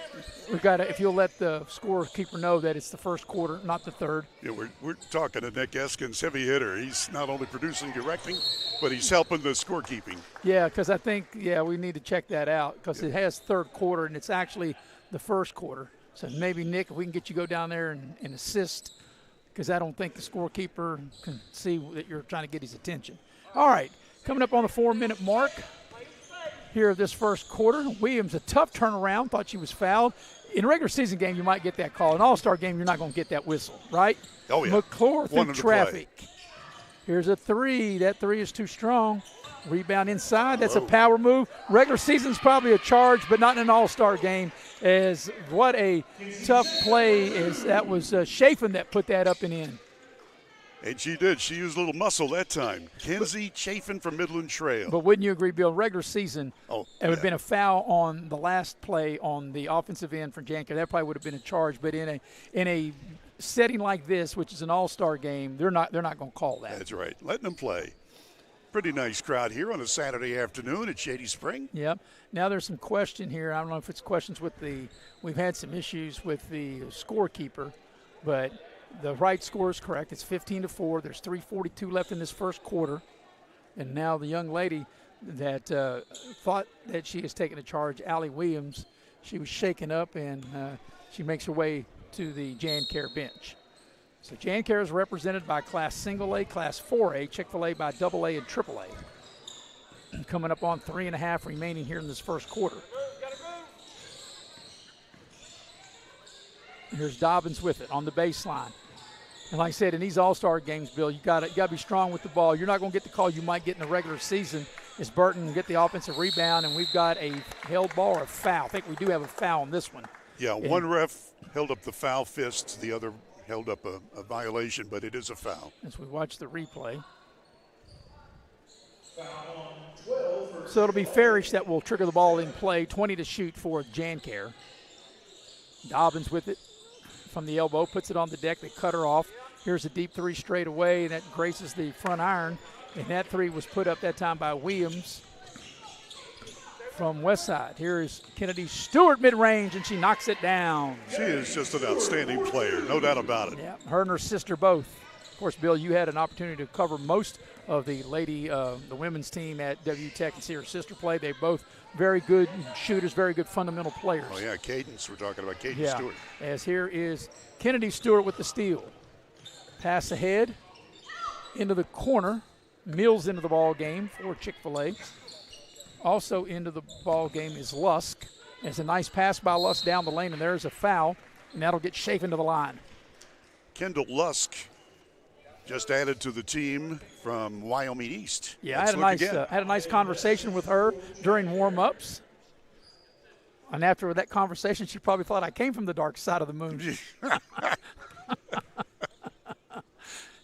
A: we've got to, if you'll let the scorekeeper know that it's the first quarter, not the third.
B: Yeah, we're talking to Nick Eskins, heavy hitter. He's not only producing, directing, but he's helping the scorekeeping.
A: Yeah, because I think, we need to check that out because it has third quarter, and it's actually the first quarter. So maybe, Nick, if we can get you go down there and assist, because I don't think the scorekeeper can see that you're trying to get his attention. All right, coming up on the 4-minute mark here of this first quarter. Williams, a tough turnaround, thought she was fouled. In a regular season game, you might get that call. In an all-star game, you're not going to get that whistle, right?
B: Oh, yeah.
A: McClure through traffic. Here's a 3. That 3 is too strong. Rebound inside. That's a power move. Regular season's probably a charge, but not in an all-star game. As what a tough play. As that was Chafin that put that up and in.
B: And she did. She used a little muscle that time. Kenzie Chafin from Midland Trail.
A: But wouldn't you agree, Bill, regular season, it would have been a foul on the last play on the offensive end for Janker. That probably would have been a charge. But in a setting like this, which is an all-star game, they're not going to call that.
B: That's right. Letting them play. Pretty nice crowd here on a Saturday afternoon at Shady Spring.
A: Yep. Now there's some question here. I don't know if it's questions with we've had some issues with the scorekeeper, but the right score is correct. It's 15-4. There's 3:42 left in this first quarter. And now the young lady that thought that she has taken a charge, Allie Williams, she was shaken up, and she makes her way to the Jan Kerr bench. So Jan Kerr is represented by Class Single A, Class 4A, Chick-fil-A by AA and AAA. Coming up on 3.5 remaining here in this first quarter. Here's Dobbins with it on the baseline. And like I said, in these all-star games, Bill, you got to be strong with the ball. You're not going to get the call you might get in the regular season. As Burton get the offensive rebound, and we've got a held ball or a foul. I think we do have a foul on this one.
B: Yeah, one ref held up the foul fist. The other held up a violation, but it is a foul.
A: As we watch the replay. So it'll be Farish that will trigger the ball in play. 20 to shoot for Jan Kerr. Dobbins with it from the elbow, puts it on the deck. They cut her off. Here's a deep 3 straight away, and that graces the front iron. And that 3 was put up that time by Williams from Westside. Here is Kennedy Stewart mid-range, and she knocks it down.
B: She is just an outstanding player, no doubt about it.
A: Yeah, her and her sister both. Of course, Bill, you had an opportunity to cover most of the the women's team at WU Tech and see her sister play. They both very good shooters, very good fundamental players.
B: Oh, yeah, Cadence. We're talking about Cadence Stewart.
A: As here is Kennedy Stewart with the steal. Pass ahead into the corner. Mills into the ball game for Chick-fil-A. Also into the ball game is Lusk. There's a nice pass by Lusk down the lane, and there's a foul, and that'll get Chafin to the line.
B: Kendall Lusk just added to the team from Wyoming East.
A: Yeah, I had a nice conversation with her during warm-ups. And after that conversation, she probably thought I came from the dark side of the moon.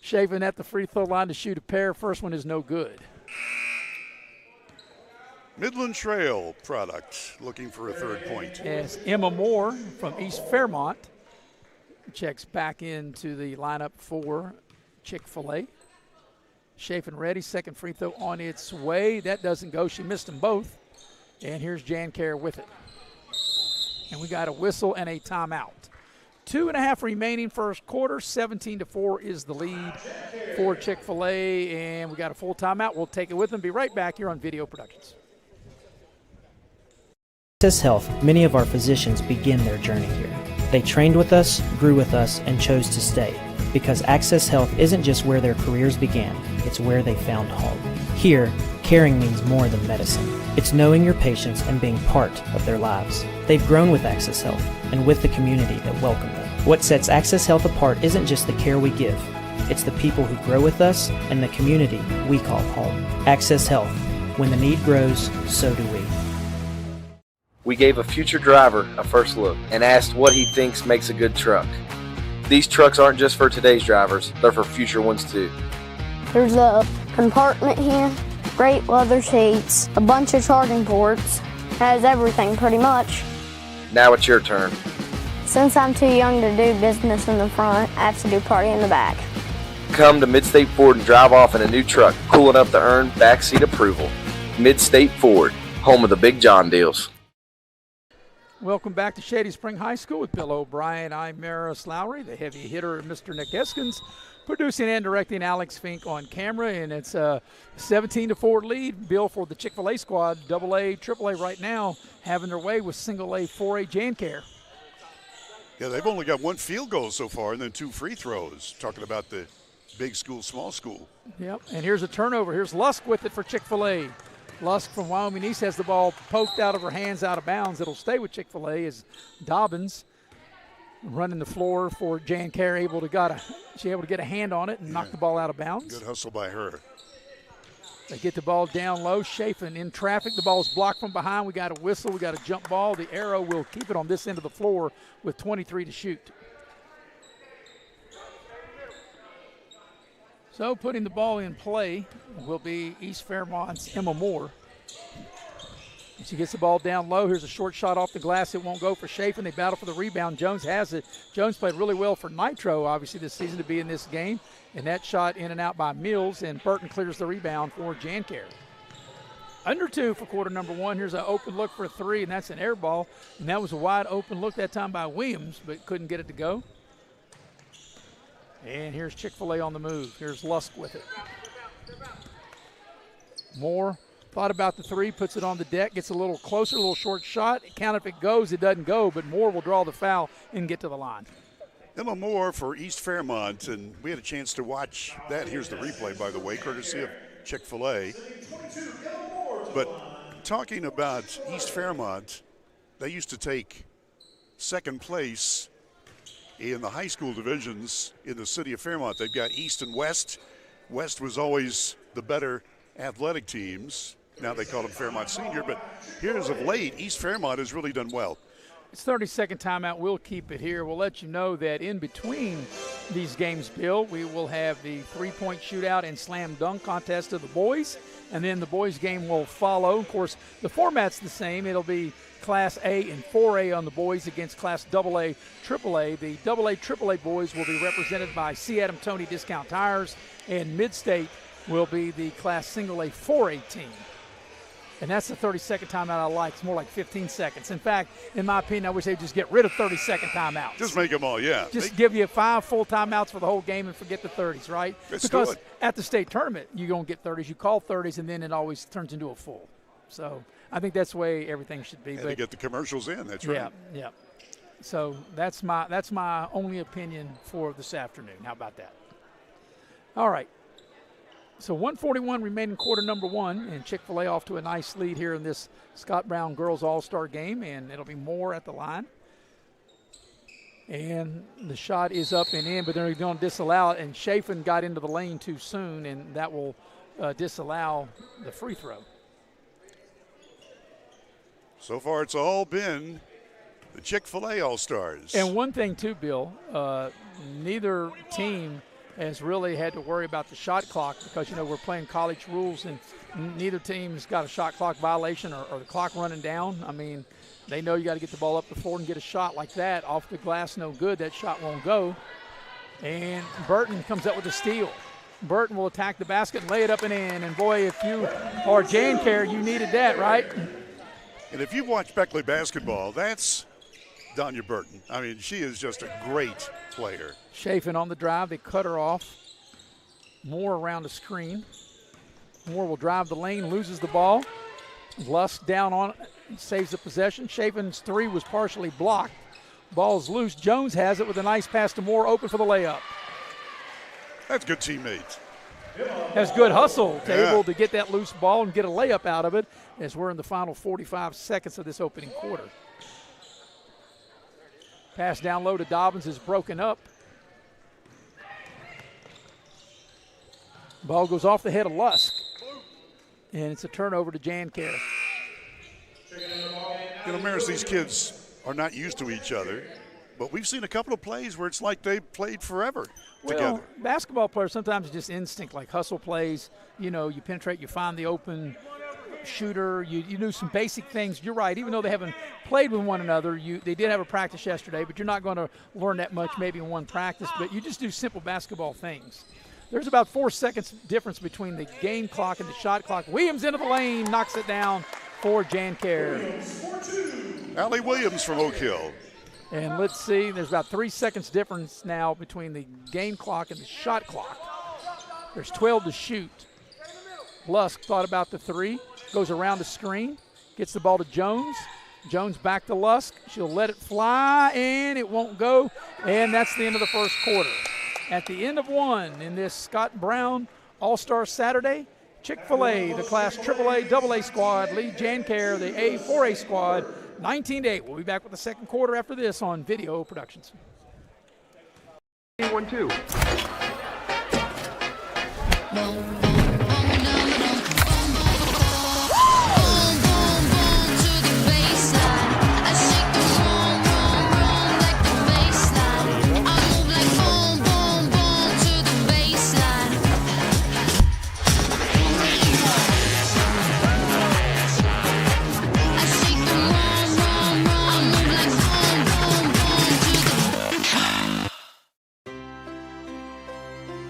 A: Chafin at the free throw line to shoot a pair. First one is no good.
B: Midland Trail product looking for a third point.
A: As Emma Moore from East Fairmont checks back into the lineup for Chick-fil-A. Chafin ready, second free throw on its way. That doesn't go. She missed them both. And here's Jan Kerr with it. And we got a whistle and a timeout. 2.5 remaining first quarter. 17-4 is the lead for Chick-fil-A. And we got a full timeout. We'll take it with them. Be right back here on Video Productions.
L: Access Health, many of our physicians begin their journey here. They trained with us, grew with us, and chose to stay. Because Access Health isn't just where their careers began, it's where they found home. Here, caring means more than medicine. It's knowing your patients and being part of their lives. They've grown with Access Health and with the community that welcomed them. What sets Access Health apart isn't just the care we give, it's the people who grow with us and the community we call home. Access Health. When the need grows, so do we.
G: We gave a future driver a first look and asked what he thinks makes a good truck. These trucks aren't just for today's drivers, they're for future ones too.
H: There's a compartment here, great leather seats, a bunch of charging ports, has everything pretty much.
G: Now it's your turn.
H: Since I'm too young to do business in the front, I have to do party in the back.
G: Come to Midstate Ford and drive off in a new truck, cool enough to earn backseat approval. Midstate Ford, home of the Big John deals.
A: Welcome back to Shady Spring High School with Bill O'Brien. I'm Maris Lowry, the heavy hitter, Mr. Nick Eskins, producing and directing Alex Fink on camera, and it's a 17-4 lead, Bill, for the Chick-fil-A squad. AA, AAA right now having their way with single A, 4A JanCare.
B: Yeah, they've only got one field goal so far and then 2 free throws, talking about the big school, small school.
A: Yep, and here's a turnover. Here's Lusk with it for Chick-fil-A. Lusk from Wyoming East has the ball poked out of her hands, out of bounds. It'll stay with Chick-fil-A as Dobbins running the floor for JanCare, able to get a hand on it and knock the ball out of bounds.
B: Good hustle by her.
A: They get the ball down low. Chafin in traffic. The ball is blocked from behind. We got a whistle. We got a jump ball. The arrow will keep it on this end of the floor with 23 to shoot. So putting the ball in play will be East Fairmont's Emma Moore. She gets the ball down low. Here's a short shot off the glass. It won't go for Chafin. They battle for the rebound. Jones has it. Jones played really well for Nitro, obviously, this season to be in this game. And that shot in and out by Mills, and Burton clears the rebound for JanCare. Under 2 for quarter number 1. Here's an open look for a 3, and that's an air ball. And that was a wide open look that time by Williams, but couldn't get it to go. And here's Chick-fil-A on the move. Here's Lusk with it. Moore thought about the 3, puts it on the deck, gets a little closer, a little short shot. Count if it goes, it doesn't go, but Moore will draw the foul and get to the line.
B: Emma Moore for East Fairmont, and we had a chance to watch that. Here's the replay, by the way, courtesy of Chick-fil-A. But talking about East Fairmont, they used to take second place in the high school divisions in the city of Fairmont. They've got East and West. West was always the better athletic teams. Now they call them Fairmont Senior, but here's of late, East Fairmont has really done well.
A: It's 30-second timeout. We'll keep it here. We'll let you know that in between these games, Bill, we will have the three-point shootout and slam dunk contest of the boys, and then the boys game will follow. Of course, the format's the same. It'll be Class A and 4A on the boys against Class AA, AAA. The AA, AAA boys will be represented by C. Adam Toney Discount Tires, and Midstate will be the Class Single A 4A team. And that's the 30-second timeout I like. It's more like 15 seconds. In fact, in my opinion, I wish they'd just get rid of 30-second timeouts.
B: Just make them all, yeah.
A: Just give you 5 full timeouts for the whole game and forget the 30s, right? Because at the state tournament, you're going to get 30s. You call 30s, and then it always turns into a full. So I think that's the way everything should be.
B: And to get the commercials in, that's right.
A: Yeah. So that's my only opinion for this afternoon. How about that? All right. So 1:41 remaining quarter number 1, and Chick-fil-A off to a nice lead here in this Scott Brown Girls All-Star game, and it'll be Moore at the line. And the shot is up and in, but they're going to disallow it, and Chafin got into the lane too soon, and that will disallow the free throw.
B: So far it's all been the Chick-fil-A All-Stars.
A: And one thing too, Bill, neither team has really had to worry about the shot clock because, we're playing college rules and neither team's got a shot clock violation or the clock running down. I mean, they know you got to get the ball up the floor and get a shot like that. Off the glass, no good. That shot won't go. And Burton comes up with a steal. Burton will attack the basket and lay it up and in. And, boy, if you are JanCare, you needed that, right?
B: And if you've watched Beckley basketball, that's Donya Burton. I mean, she is just a great player.
A: Chafin on the drive. They cut her off. Moore around the screen. Moore will drive the lane, loses the ball. Lusk down on it, saves the possession. Chafin's 3 was partially blocked. Ball's loose. Jones has it with a nice pass to Moore, open for the layup.
B: That's good teammates.
A: Has good hustle able to get that loose ball and get a layup out of it as we're in the final 45 seconds of this opening quarter. Pass down low to Dobbins is broken up. Ball goes off the head of Lusk. And it's a turnover to JanCare.
B: Maris, these kids are not used to each other. but we've seen a couple of plays where it's like they played forever together.
A: Well, basketball players sometimes it's just instinct, like hustle plays. You know, you penetrate, you find the open shooter, you do some basic things. You're right, even though they haven't played with one another, they did have a practice yesterday, but you're not going to learn that much maybe in one practice, but you just do simple basketball things. There's about 4 seconds difference between the game clock and the shot clock. Williams into the lane, knocks it down for Jancaire.
B: Allie Williams from Oak Hill.
A: And let's see, there's about 3 seconds difference now between the game clock and the shot clock. There's 12 to shoot. Lusk thought about the three, goes around the screen, gets the ball to Jones. Jones back to Lusk. She'll let it fly, and it won't go. And that's the end of the first quarter. At the end of one in this Scott Brown All-Star Saturday, Chick-fil-A, the Class AAA, AA squad, lead Jancaire, the A4A squad, 19-8. We'll be back with the second quarter after this on Video Productions.
N: 1-2.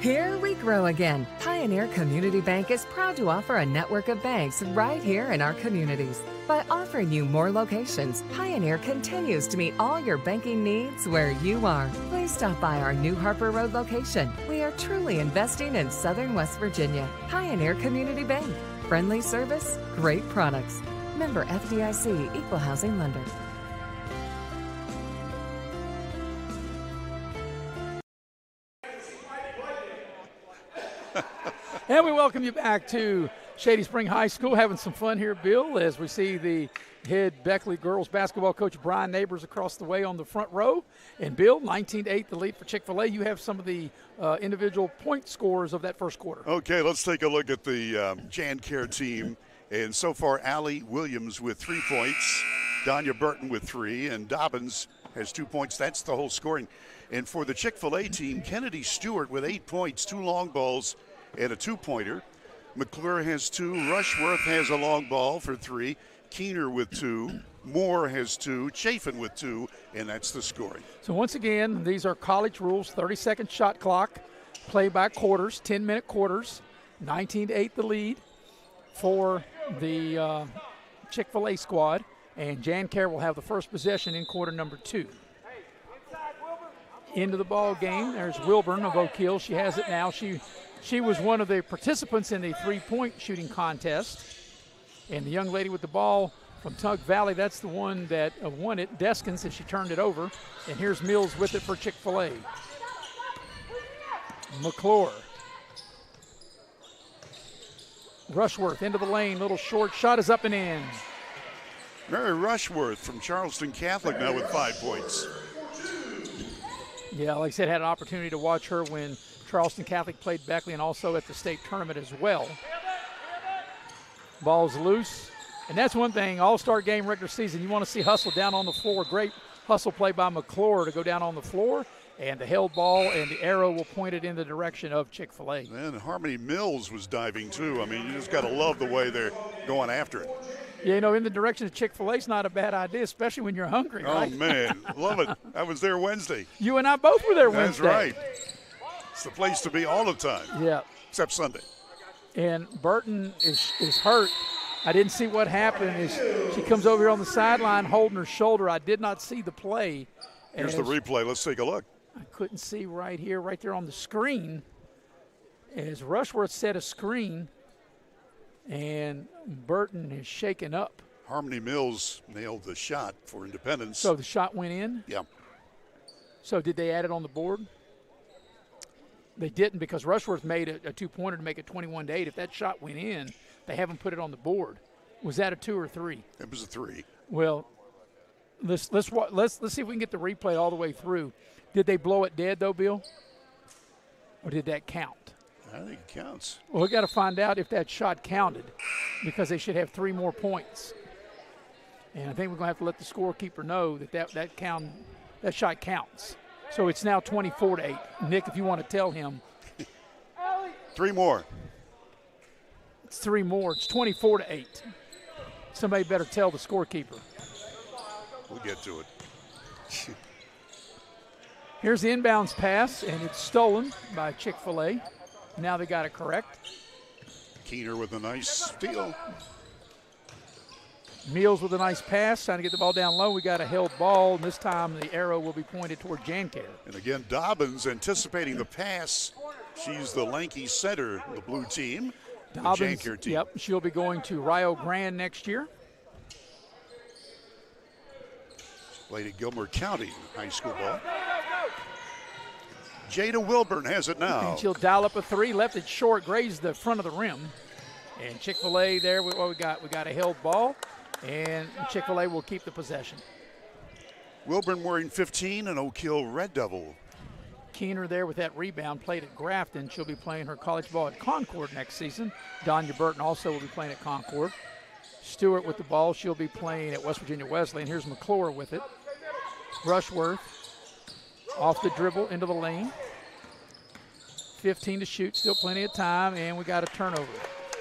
O: Here we grow again. Pioneer Community Bank is proud to offer a network of banks right here in our communities. By offering you more locations, Pioneer continues to meet all your banking needs where you are. Please stop by our new Harper Road location. We are truly investing in Southern West Virginia. Pioneer Community Bank. Friendly service, great products. Member FDIC, Equal Housing Lender.
A: And we welcome you back to Shady Spring High School, having some fun here, Bill, as we see the head Beckley girls basketball coach Brian Neighbors across the way on the front row. And Bill, 19-8, the lead for Chick-fil-A. You have some of the individual point scores of that first quarter.
B: Okay, let's take a look at the Jancaire team. And so far, Allie Williams with 3 points, Danya Burton with 3, and Dobbins has 2 points. That's the whole scoring. And for the Chick-fil-A team, Kennedy Stewart with 8 points, 2 long balls, and a 2-pointer. McClure has 2. Rushworth has a long ball for 3. Keener with 2. Moore has 2. Chafin with 2. And that's the scoring.
A: So once again, these are college rules. 30-second shot clock, play by quarters, 10-minute quarters. 19-8 the lead for the Chick-fil-A squad. And Jancaire will have the first possession in quarter number 2. Into the ball game, there's Wilburn of Oak Hill. She has it now. She was one of the participants in the three-point shooting contest. And the young lady with the ball from Tug Valley, that's the one that won it, Deskins, as she turned it over. And here's Mills with it for Chick-fil-A. McClure. Rushworth into the lane, little short shot is up and in.
B: Mary Rushworth from Charleston Catholic now with 5 points.
A: Yeah, like I said, had an opportunity to watch her when Charleston Catholic played Beckley and also at the state tournament as well. Ball's loose. And that's one thing, all-star game, regular season, you want to see hustle down on the floor. Great hustle play by McClure to go down on the floor. And the held ball and the arrow will point it in the direction of Chick-fil-A.
B: And Harmony Mills was diving too. I mean, you just got to love the way they're going after it.
A: Yeah, you know, in the direction of Chick-fil-A is not a bad idea, especially when you're hungry, right?
B: Oh, man, love it. I was there Wednesday.
A: You and I both were there Wednesday.
B: That's right. It's the place to be all the time.
A: Yeah.
B: Except Sunday.
A: And Burton is hurt. I didn't see what happened. She comes over here on the sideline holding her shoulder. I did not see the play.
B: Here's the replay. Let's take a look.
A: I couldn't see right there on the screen. As Rushworth set a screen, and Burton is shaken up.
B: Harmony Mills nailed the shot for Independence.
A: So the shot went in?
B: Yeah.
A: So did they add it on the board? They didn't, because Rushworth made a two-pointer to make it 21-8. If that shot went in, they haven't put it on the board. Was that a 2 or 3?
B: It was a 3.
A: Well, let's see if we can get the replay all the way through. Did they blow it dead though, Bill? Or did that count?
B: I think it counts.
A: Well, we got to find out if that shot counted, because they should have 3 more points. And I think we're going to have to let the scorekeeper know that count that shot counts. So it's now 24-8. Nick, if you want to tell him.
B: 3 more.
A: It's 3 more. It's 24-8. Somebody better tell the scorekeeper.
B: We'll get to it.
A: Here's the inbounds pass, and it's stolen by Chick-fil-A. Now they got it correct.
B: Keener with a nice steal.
A: Meals with a nice pass, trying to get the ball down low. We got a held ball, and this time the arrow will be pointed toward Jancare.
B: And again, Dobbins anticipating the pass. She's the lanky center of the blue team.
A: Dobbins,
B: the Jancare team.
A: Yep, she'll be going to Rio Grande next year.
B: Played at Gilmer County high school ball. Jada Wilburn has it now.
A: And she'll dial up a 3, left it short, grazed the front of the rim. And Chick-fil-A there, what we got? We got a held ball, and Chick-fil-A will keep the possession.
B: Wilburn wearing 15, an Oak Hill Red Devil.
A: Keener there with that rebound, played at Grafton. She'll be playing her college ball at Concord next season. Donya Burton also will be playing at Concord. Stewart with the ball. She'll be playing at West Virginia Wesleyan. Here's McClure with it. Rushworth off the dribble into the lane. 15 to shoot, still plenty of time, and we got a turnover.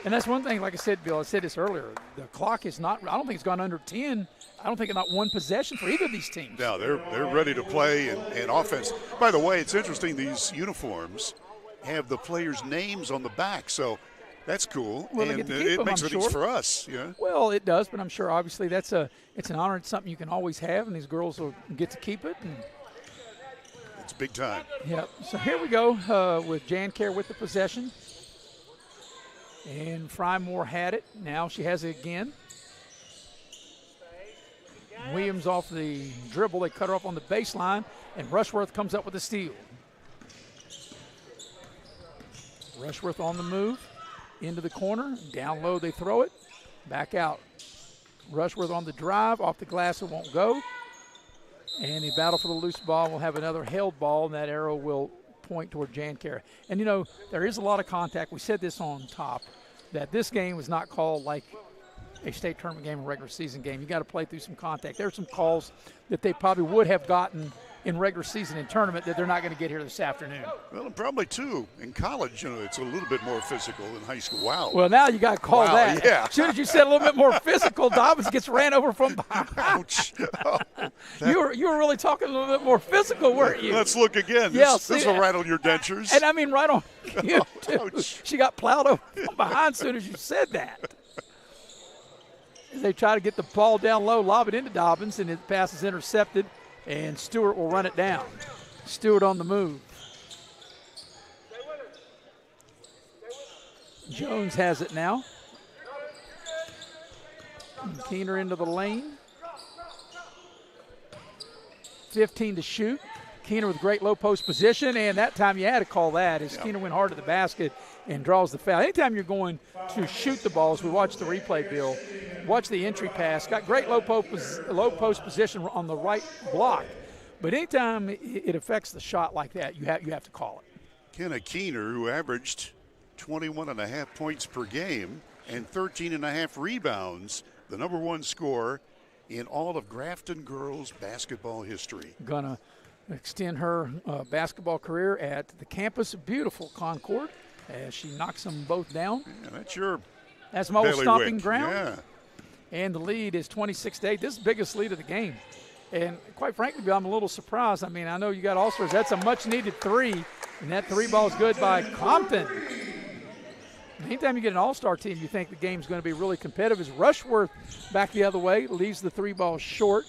A: And that's one thing, like I said, Bill, I said this earlier, the clock is not, I don't think it's gone under 10. I don't think it's not one possession for either of these teams.
B: No, they're ready to play and offense. By the way, it's interesting, these uniforms have the players' names on the back, so that's cool.
A: Well,
B: and
A: it
B: makes it easy for us. Yeah.
A: Well, it does, but I'm sure obviously it's an honor. It's something you can always have, and these girls will get to keep it. And
B: it's big time.
A: Yep. So here we go with Jancare with the possession. And Frymore had it. Now she has it again. Williams off the dribble. They cut her off on the baseline, and Rushworth comes up with a steal. Rushworth on the move. Into the corner. Down low they throw it. Back out. Rushworth on the drive. Off the glass it won't go. And the battle for the loose ball will have another held ball, and that arrow will point toward Jancare. And, you know, there is a lot of contact. We said this on top, that this game was not called like a state tournament game or regular season game. You got to play through some contact. There are some calls that they probably would have gotten in regular season and tournament that they're not going to get here this afternoon.
B: Well, and probably, too, in college, you know, it's a little bit more physical than high school. Wow.
A: Well, now you got to call that.
B: Yeah.
A: As soon as you said a little bit more physical, Dobbins gets ran over from behind.
B: Ouch. Oh,
A: you were really talking a little bit more physical, weren't you?
B: Let's look again. This will rattle your dentures.
A: And I mean, right on you, too. She got plowed over from behind as soon as you said that. They try to get the ball down low, lob it into Dobbins, and the pass is intercepted, and Stewart will run it down. Stewart on the move. Jones has it now. And Keener into the lane. 15 to shoot. Keener with great low post position, and that time you had to call that as Keener went hard to the basket and draws the foul. Anytime you're going to shoot the balls, we watched the replay, Bill, watch the entry pass, got great low post position on the right block. But anytime it affects the shot like that, you have to call it.
B: Kenna Keener, who averaged 21.5 points per game and 13.5 rebounds, the number one scorer in all of Grafton girls basketball history.
A: Gonna extend her basketball career at the campus of beautiful Concord as she knocks them both down.
B: Yeah,
A: that's my old stomping
B: wick.
A: ground.
B: Yeah.
A: And the lead is 26-8. This is the biggest lead of the game. And quite frankly, I'm a little surprised. I mean, I know you got All-Stars. That's a much-needed 3, and that 3 ball is good by Compton. Anytime you get an All-Star team, you think the game's going to be really competitive. As Rushworth back the other way, leaves the 3 ball short.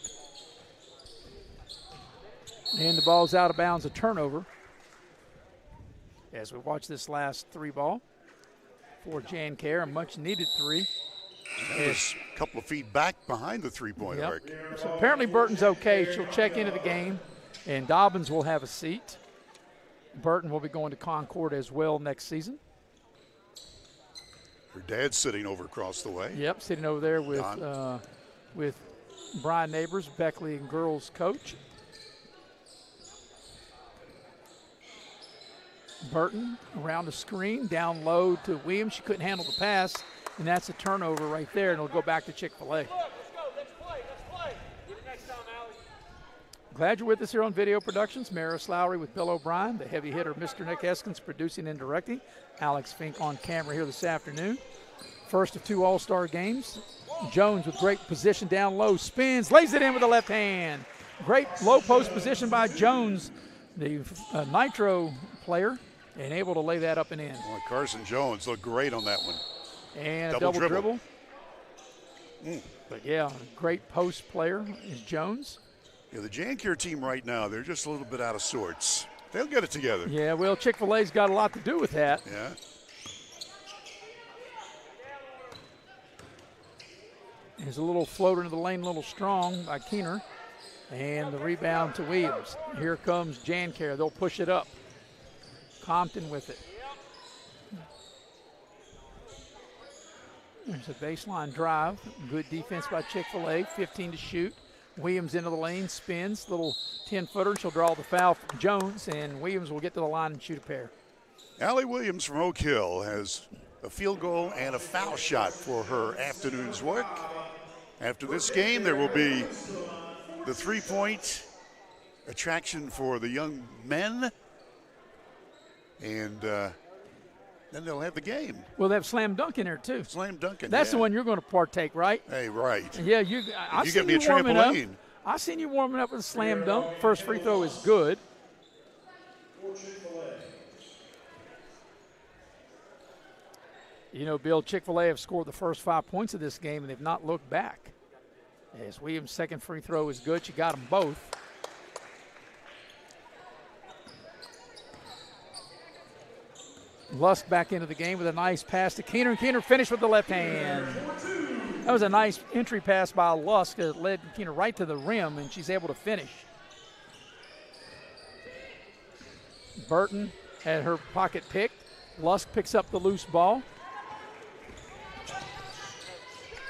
A: And the ball's out of bounds, a turnover. As we watch this last 3 ball for Jancare, a much-needed 3.
B: That was a couple of feet back behind the three-point arc.
A: So apparently Burton's okay. She'll check into the game, and Dobbins will have a seat. Burton will be going to Concord as well next season.
B: Her dad's sitting over across the way.
A: Yep, sitting over there with Brian Neighbors, Beckley and girls coach. Burton around the screen, down low to Williams. She couldn't handle the pass, and that's a turnover right there, and it'll go back to Chick-fil-A. Glad you're with us here on Video Productions. Maris Lowry with Bill O'Brien, the heavy hitter, Mr. Nick Eskins, producing and directing. Alex Fink on camera here this afternoon. First of 2 All-Star games. Jones with great position down low, spins, lays it in with the left hand. Great low post position by Jones, the Nitro player, and able to lay that up and in.
B: Boy, Carson Jones looked great on that one.
A: And a double dribble. But yeah, great post player is Jones.
B: Yeah, the Jancure team right now, they're just a little bit out of sorts. They'll get it together.
A: Yeah, well, Chick-fil-A's got a lot to do with that.
B: Yeah.
A: There's a little floater into the lane, a little strong by Keener. And the rebound to Williams. Here comes Jancare. They'll push it up. Compton with it. There's a baseline drive. Good defense by Chick-fil-A. 15 to shoot. Williams into the lane, spins. Little 10-footer. She'll draw the foul from Jones, and Williams will get to the line and shoot a pair.
B: Allie Williams from Oak Hill has a field goal and a foul shot for her afternoon's work. After this game, there will be the three-point attraction for the young men, and then they'll have the game.
A: Well, they have slam dunk in there too.
B: Slam dunking.
A: That's the one you're going to partake, right?
B: Hey, right.
A: Yeah,
B: you get me a trampoline.
A: I seen you warming up with a slam dunk. First free throw is good. You know, Bill, Chick-fil-A have scored the first 5 points of this game, and they've not looked back. As Williams' second free throw is good. She got them both. Lusk back into the game with a nice pass to Keener. And Keener finished with the left hand. That was a nice entry pass by Lusk that led Keener right to the rim, and she's able to finish. Burton had her pocket picked. Lusk picks up the loose ball.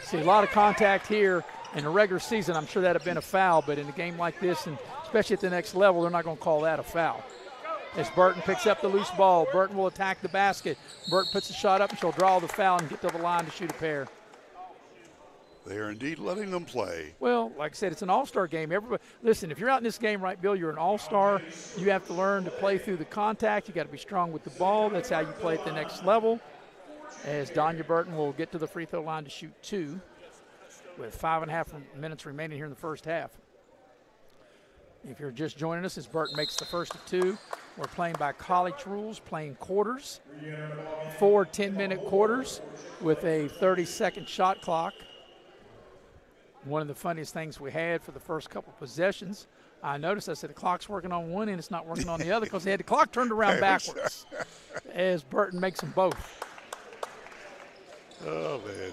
A: See a lot of contact here in the regular season. I'm sure that would have been a foul, but in a game like this, and especially at the next level, they're not going to call that a foul. As Burton picks up the loose ball, Burton will attack the basket. Burton puts the shot up, and she'll draw the foul and get to the line to shoot a pair.
B: They are indeed letting them play.
A: Well, like I said, it's an all-star game. Everybody, listen, if you're out in this game, right, Bill, you're an all-star. You have to learn to play through the contact. You got to be strong with the ball. That's how you play at the next level. As Donya Burton will get to the free throw line to shoot 2 with 5.5 minutes remaining here in the first half. If you're just joining us, as Burton makes the first of 2, we're playing by college rules, playing quarters, 4 10-minute quarters with a 30-second shot clock. One of the funniest things we had for the first couple possessions, I noticed, I said, the clock's working on one end, it's not working on the other, because they had the clock turned around backwards as Burton makes them both.
B: Oh, man.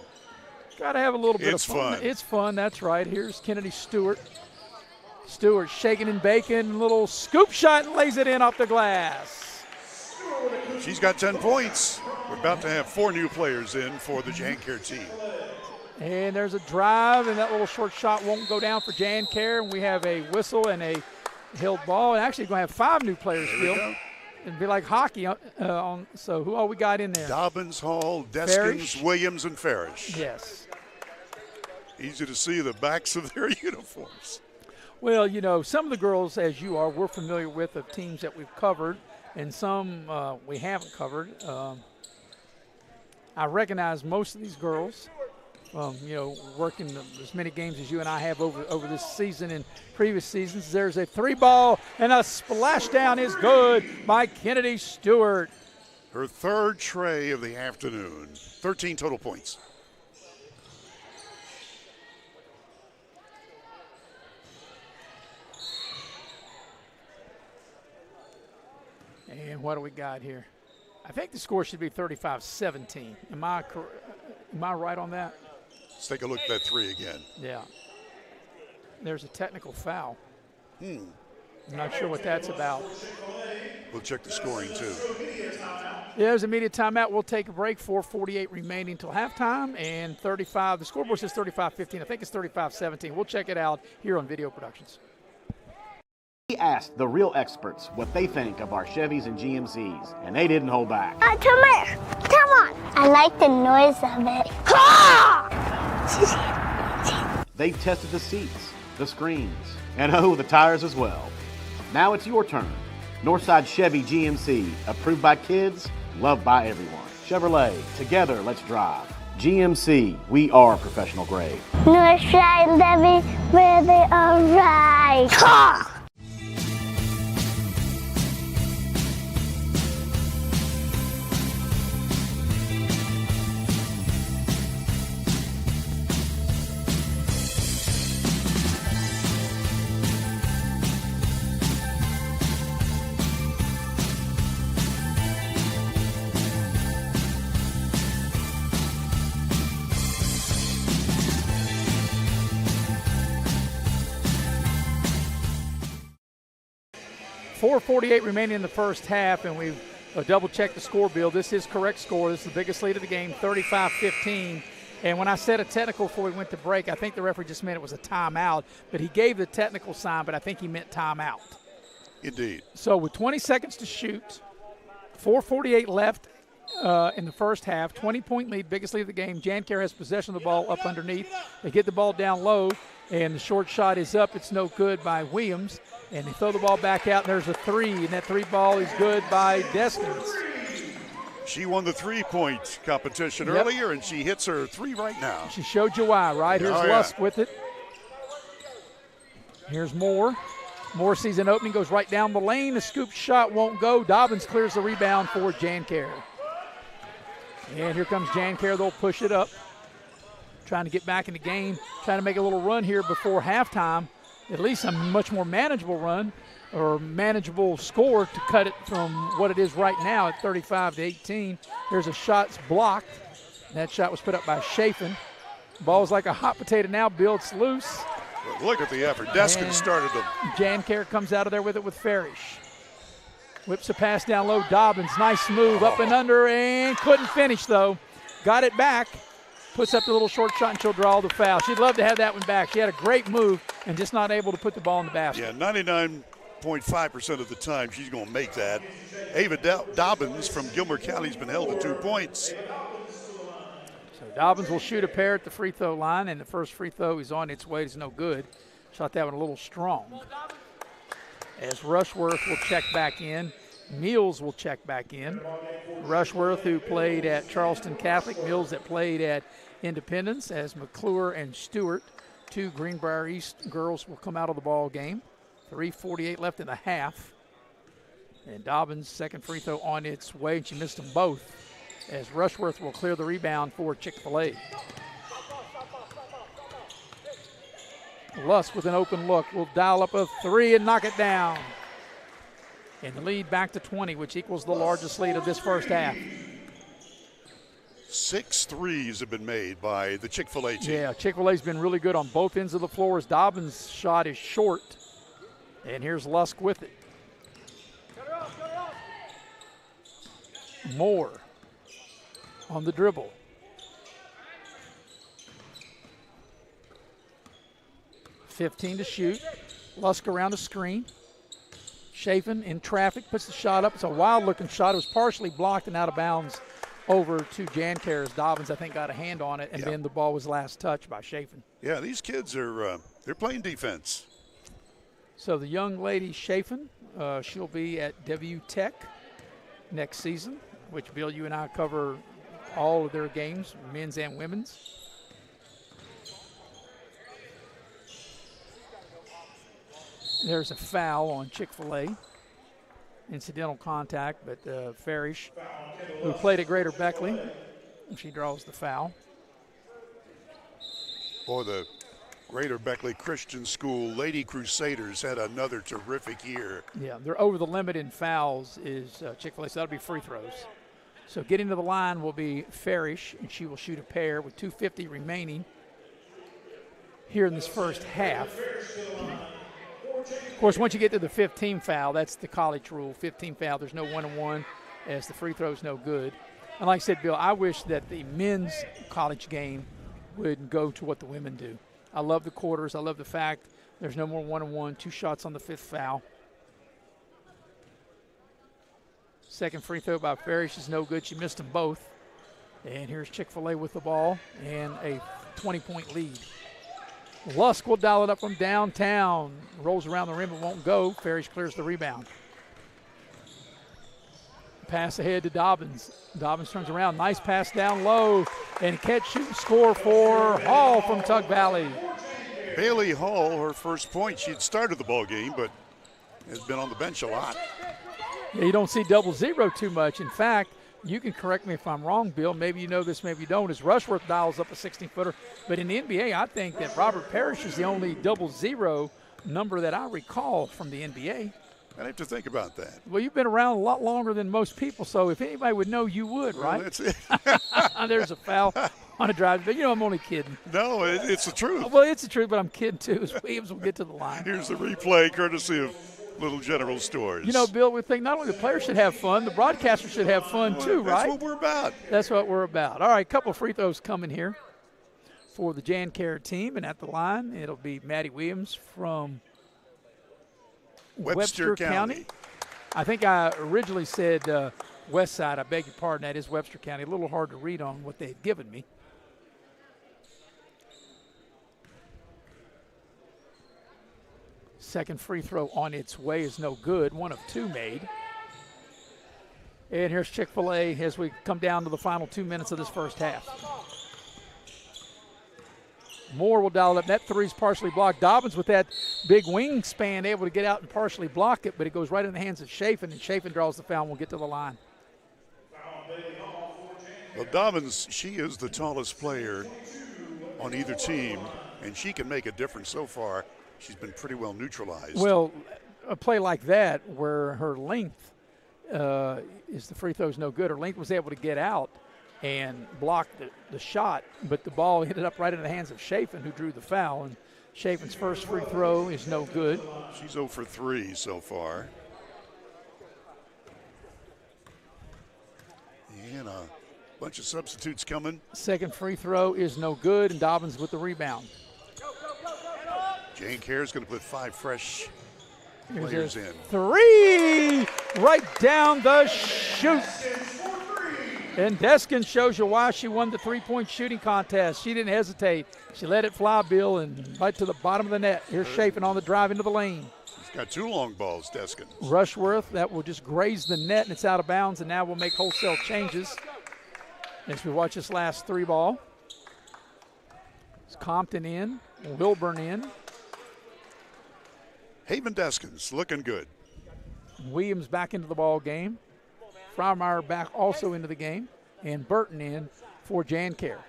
A: Got to have a little bit of fun. It's fun, that's right. Here's Kennedy Stewart. Stewart shaking and baking, little scoop shot and lays it in off the glass.
B: She's got 10 points. We're about to have 4 new players in for the Jancare team.
A: And there's a drive, and that little short shot won't go down for Jancare. And we have a whistle and a held ball. And actually, going to have 5 new players, Bill. It'd be like hockey. So who all we got in there?
B: Dobbins, Hall, Deskins,
A: Farish.
B: Williams, and Farish.
A: Yes.
B: Easy to see the backs of their uniforms.
A: Well, you know, some of the girls, as you are, we're familiar with of teams that we've covered, and some we haven't covered. I recognize most of these girls. You know, working as many games as you and I have over this season and previous seasons. There's a 3-ball, and a splashdown is good by Kennedy Stewart.
B: Her 3rd tray of the afternoon. 13 total points.
A: And what do we got here? I think the score should be 35-17. Am I right on that?
B: Let's take a look at that 3 again.
A: Yeah. There's a technical foul.
B: I'm
A: not sure what that's about.
B: We'll check the scoring, too.
A: Yeah, there's a immediate timeout. We'll take a break. 4:48 remaining until halftime. And 35. The scoreboard says 35-15. I think it's 35-17. We'll check it out here on Video Productions.
N: We asked the real experts what they think of our Chevys and GMCs, and they didn't hold back.
H: Come here. Come on. I like the noise of it.
N: They've tested the seats, the screens, and the tires as well. Now it's your turn. Northside Chevy GMC, approved by kids, loved by everyone. Chevrolet, together let's drive. GMC, we are professional grade.
H: Northside Chevy, where they are right. Ha!
A: .448 remaining in the first half, and we've double-checked the score, Bill. This is correct score. This is the biggest lead of the game, 35-15. And when I said a technical before we went to break, I think the referee just meant it was a timeout, but he gave the technical sign, but I think he meant timeout.
B: Indeed.
A: So with 20 seconds to shoot, 4:48 left in the first half, 20-point lead, biggest lead of the game. Jancaire has possession of the ball up underneath. They get the ball down low, and the short shot is up. It's no good by Williams. And they throw the ball back out, and there's a three, and that three ball is good by Deskins.
B: She won the three-point competition earlier, and she hits her three right now.
A: She showed you why, right? Here's Lusk with it. Here's Moore. Moore sees an opening, goes right down the lane. The scoop shot won't go. Dobbins clears the rebound for Jancaire. And here comes Jancaire. They'll push it up. Trying to get back in the game, trying to make a little run here before halftime. At least a much more manageable run or manageable score to cut it from what it is right now at 35-18. There's a shot's blocked. That shot was put up by Chafin. Ball's like a hot potato now. Bill, it's loose.
B: But look at the effort. Deskins started them.
A: Jancaire comes out of there with it with Farish. Whips a pass down low. Dobbins, nice move up and under, and couldn't finish though. Got it back. Puts up the little short shot, and she'll draw the foul. She'd love to have that one back. She had a great move and just not able to put the ball in the basket.
B: Yeah, 99.5% of the time she's going to make that. Ava Dobbins from Gilmer County has been held to 2 points.
A: So Dobbins will shoot a pair at the free throw line, and the first free throw is on its way. It's no good. Shot that one a little strong. As Rushworth will check back in. Mills will check back in. Rushworth, who played at Charleston Catholic. Mills that played at Independence, as McClure and Stewart, two Greenbrier East girls, will come out of the ball game. 3:48 left in the half. And Dobbins' second free throw on its way, and she missed them both, as Rushworth will clear the rebound for Chick-fil-A. Lusk with an open look will dial up a three and knock it down. And the lead back to 20, which equals the largest lead of this first half.
B: 6 threes have been made by the Chick-fil-A team.
A: Yeah, Chick-fil-A's been really good on both ends of the floor, as Dobbins' shot is short. And here's Lusk with it. Moore on the dribble. .15 to shoot. Lusk around the screen. Chafin in traffic, puts the shot up. It's a wild-looking shot. It was partially blocked and out of bounds over to Jancaire. Dobbins, I think, got a hand on it, and then the ball was last touched by Chafin.
B: Yeah, these kids are they're playing defense.
A: So the young lady Chafin, she'll be at WU Tech next season, which, Bill, you and I cover all of their games, men's and women's. There's a foul on Chick-fil-A. Incidental contact, but Farish, who played at Greater Beckley, she draws the foul.
B: Boy, the Greater Beckley Christian School Lady Crusaders had another terrific year.
A: Yeah, they're over the limit in fouls is Chick-fil-A, so that'll be free throws. So getting to the line will be Farish, and she will shoot a pair with 2:50 remaining here in this first half. Of course, once you get to the 15 foul, that's the college rule. 15 foul, there's no one-on-one, as the free throw's no good. And like I said, Bill, I wish that the men's college game would go to what the women do. I love the quarters. I love the fact there's no more one-on-one, 2 shots on the 5th foul. Second free throw by Farish is no good. She missed them both. And here's Chick-fil-A with the ball and a 20-point lead. Lusk will dial it up from downtown. Rolls around the rim, but won't go. Farish clears the rebound. Pass ahead to Dobbins. Dobbins turns around. Nice pass down low. And catch, shoot, score for Hall from Tug Valley.
B: Bailey Hall, her first point. She'd started the ball game, but has been on the bench a lot.
A: Yeah, you don't see 0 too much. In fact, you can correct me if I'm wrong, Bill. Maybe you know this, maybe you don't. As Rushworth dials up a 16-footer. But in the NBA, I think that Robert Parrish is the only 0 number that I recall from the NBA.
B: I'd have to think about that.
A: Well, you've been around a lot longer than most people, so if anybody would know, you would, right?
B: Well, that's it.
A: There's a foul on a drive. But, I'm only kidding.
B: No, it's the truth.
A: Well, it's the truth, but I'm kidding, too, as Williams will get to the line.
B: Here's the replay, courtesy of Little General Stores.
A: Bill, we think not only the players should have fun, the broadcasters should have fun, too, right?
B: That's what we're about.
A: That's what we're about. All right, a couple of free throws coming here for the Jan Care team, and at the line, it'll be Maddie Williams from Webster County. I think I originally said West Side. I beg your pardon. That is Webster County. A little hard to read on what they had given me. Second free throw on its way is no good. 1 of 2 made. And here's Chick-fil-A as we come down to the final 2 minutes of this first half. Moore will dial it up. That three's partially blocked. Dobbins with that big wingspan able to get out and partially block it, but it goes right in the hands of Chafin, and Chafin draws the foul and will get to the line.
B: Well, Dobbins, she is the tallest player on either team, and she can make a difference so far. She's been pretty well neutralized.
A: Well, a play like that where her length is the free throw's no good. Her length was able to get out and block the shot, but the ball ended up right in the hands of Chafin, who drew the foul. And Chafin's first free throw is no good.
B: She's 0 for 3 so far. And a bunch of substitutes coming.
A: Second free throw is no good, and Dobbins with the rebound.
B: Jan Care is going to put 5 fresh players in.
A: 3 right down the chute. And Deskin shows you why she won the three-point shooting contest. She didn't hesitate. She let it fly, Bill, and right to the bottom of the net. Here's Chafin on the drive into the lane.
B: He's got 2 long balls, Deskin.
A: Rushworth, that will just graze the net, and it's out of bounds, and now we'll make wholesale changes as we watch this last 3 ball. It's Compton in, Wilburn in.
B: Haven Deskins looking good.
A: Williams back into the ball game. Frymeyer back also into the game, and Burton in for Jan Care.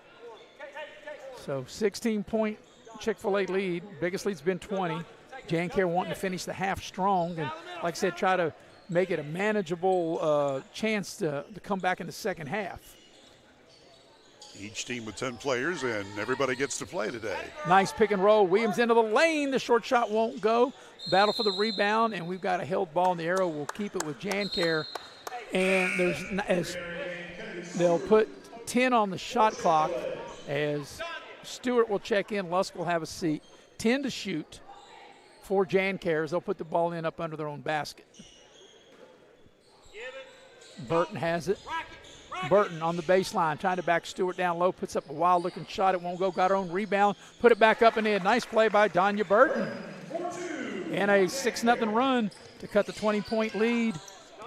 A: So 16-point Chick-fil-A lead. Biggest lead's been 20. Jan Care wanting to finish the half strong, and like I said, try to make it a manageable chance to come back in the second half.
B: Each team with 10 players, and everybody gets to play today.
A: Nice pick and roll. Williams into the lane. The short shot won't go. Battle for the rebound, and we've got a held ball in the arrow. We'll keep it with Jan Care. And they'll put 10 on the shot clock as Stewart will check in. Lusk will have a seat. 10 to shoot for Jan Care as they'll put the ball in up under their own basket. Burton has it. Burton on the baseline, trying to back Stewart down low, puts up a wild-looking shot. It won't go. Got her own rebound. Put it back up and in. Nice play by Donya Burton. And a 6-0 run to cut the 20-point lead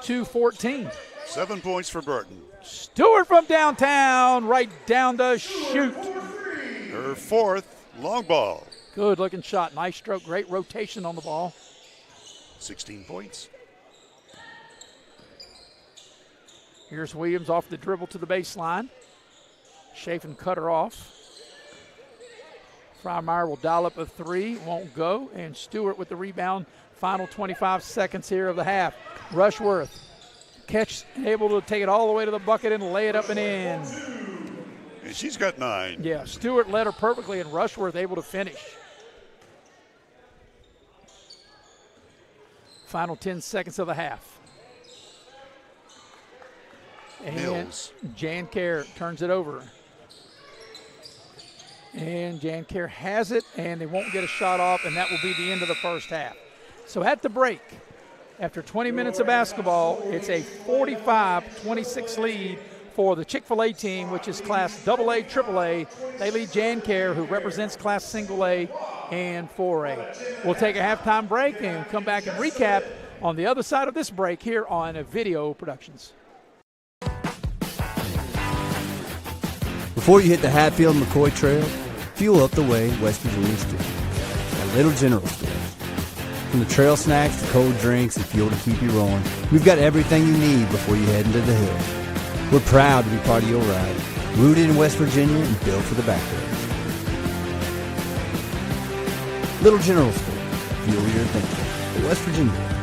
A: to 14.
B: 7 points for Burton.
A: Stewart from downtown, right down the chute.
B: Her 4th long ball.
A: Good-looking shot. Nice stroke. Great rotation on the ball.
B: 16 points.
A: Here's Williams off the dribble to the baseline. Chafin cut her off. Frymeyer will dial up a 3. Won't go. And Stewart with the rebound. Final 25 seconds here of the half. Rushworth catch, able to take it all the way to the bucket and lay it up and in.
B: And she's got 9.
A: Yeah, Stewart led her perfectly, and Rushworth able to finish. Final 10 seconds of the half. And
B: Mills.
A: Jan Care turns it over. And Jan Care has it, and they won't get a shot off, and that will be the end of the first half. So at the break, after 20 minutes of basketball, it's a 45-26 lead for the Chick-fil-A team, which is Class AA, AAA. They lead Jan Care, who represents Class Single A and 4A. We'll take a halftime break and come back and recap on the other side of this break here on Video Productions.
D: Before you hit the Hatfield-McCoy Trail, fuel up the way West Virginia Street at Little General Stores. From the trail snacks to cold drinks and fuel to keep you rolling, we've got everything you need before you head into the hills. We're proud to be part of your ride, rooted in West Virginia and built for the backwoods. Little General Store, fuel your thinking. West Virginia.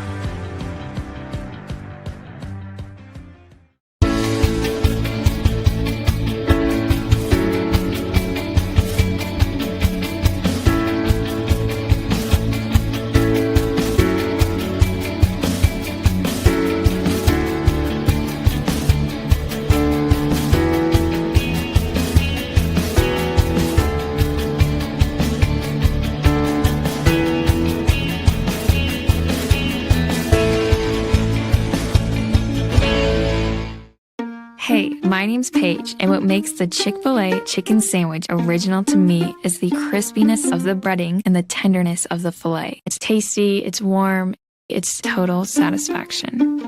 E: Hey, my name's Paige, and what makes the Chick-fil-A chicken sandwich original to me is the crispiness of the breading and the tenderness of the filet. It's tasty, it's warm, it's total satisfaction.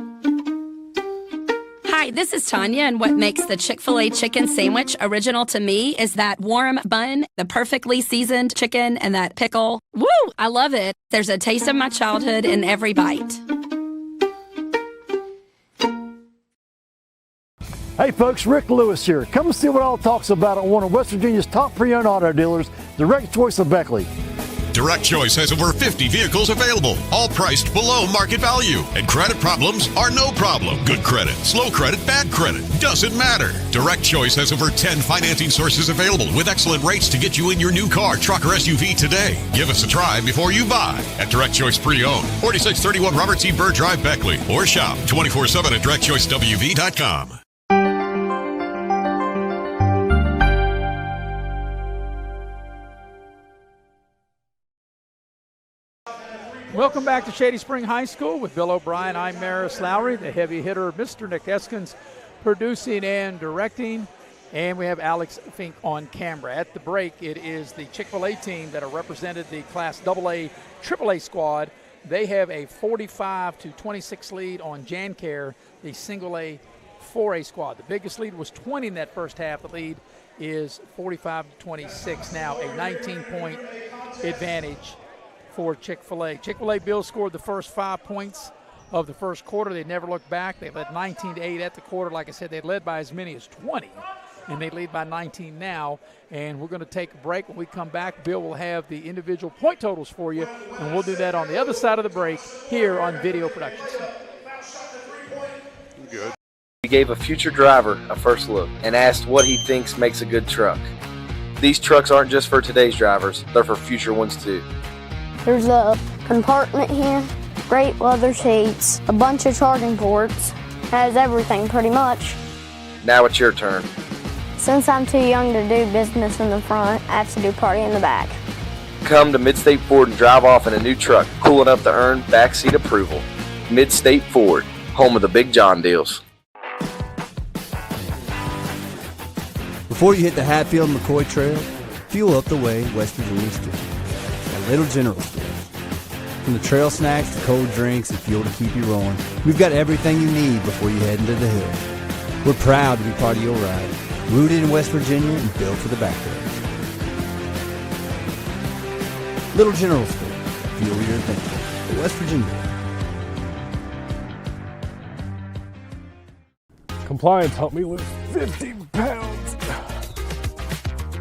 F: Hi, this is Tanya, and what makes the Chick-fil-A chicken sandwich original to me is that warm bun, the perfectly seasoned chicken, and that pickle. Woo! I love it. There's a taste of my childhood in every bite.
P: Hey folks, Rick Lewis here. Come and see what all talks about at one of West Virginia's top pre-owned auto dealers, Direct Choice of Beckley.
Q: Direct Choice has over 50 vehicles available, all priced below market value. And credit problems are no problem. Good credit, slow credit, bad credit, doesn't matter. Direct Choice has over 10 financing sources available with excellent rates to get you in your new car, truck, or SUV today. Give us a try before you buy at Direct Choice Pre-Owned, 4631 Robert C. Byrd Drive, Beckley, or shop 24/7 at directchoicewv.com.
A: Welcome back to Shady Spring High School with Bill O'Brien. I'm Maris Lowry, the heavy hitter, Mr. Nick Eskins, producing and directing. And we have Alex Fink on camera. At the break, it is the Chick-fil-A team that are represented the Class AA, AAA squad. They have a 45-26 lead on Jan Care, the Single A 4A squad. The biggest lead was 20 in that first half. The lead is 45-26 now, a 19-point advantage for Chick-fil-A. Chick-fil-A, Bill scored the first 5 points of the first quarter. They never looked back. They led 19-8 at the quarter. Like I said, they led by as many as 20, and they lead by 19 now. And we're going to take a break. When we come back, Bill will have the individual point totals for you, and we'll do that on the other side of the break here on Video Productions.
B: Good.
G: We gave a future driver a first look and asked what he thinks makes a good truck. These trucks aren't just for today's drivers, they're for future ones too.
H: There's a compartment here, great leather seats, a bunch of charging ports, has everything pretty much.
G: Now it's your turn.
H: Since I'm too young to do business in the front, I have to do party in the back.
G: Come to Midstate Ford and drive off in a new truck, cool enough to earn backseat approval. Midstate Ford, home of the Big John deals.
D: Before you hit the Hatfield-McCoy Trail, fuel up the way West Virginia Street at Little General Stores. From the trail snacks to cold drinks and fuel to keep you rolling, we've got everything you need before you head into the hills. We're proud to be part of your ride, rooted in West Virginia and built for the backwoods. Little General Store, fuel your thinking. West Virginia.
R: Compliance helped me lose 50 pounds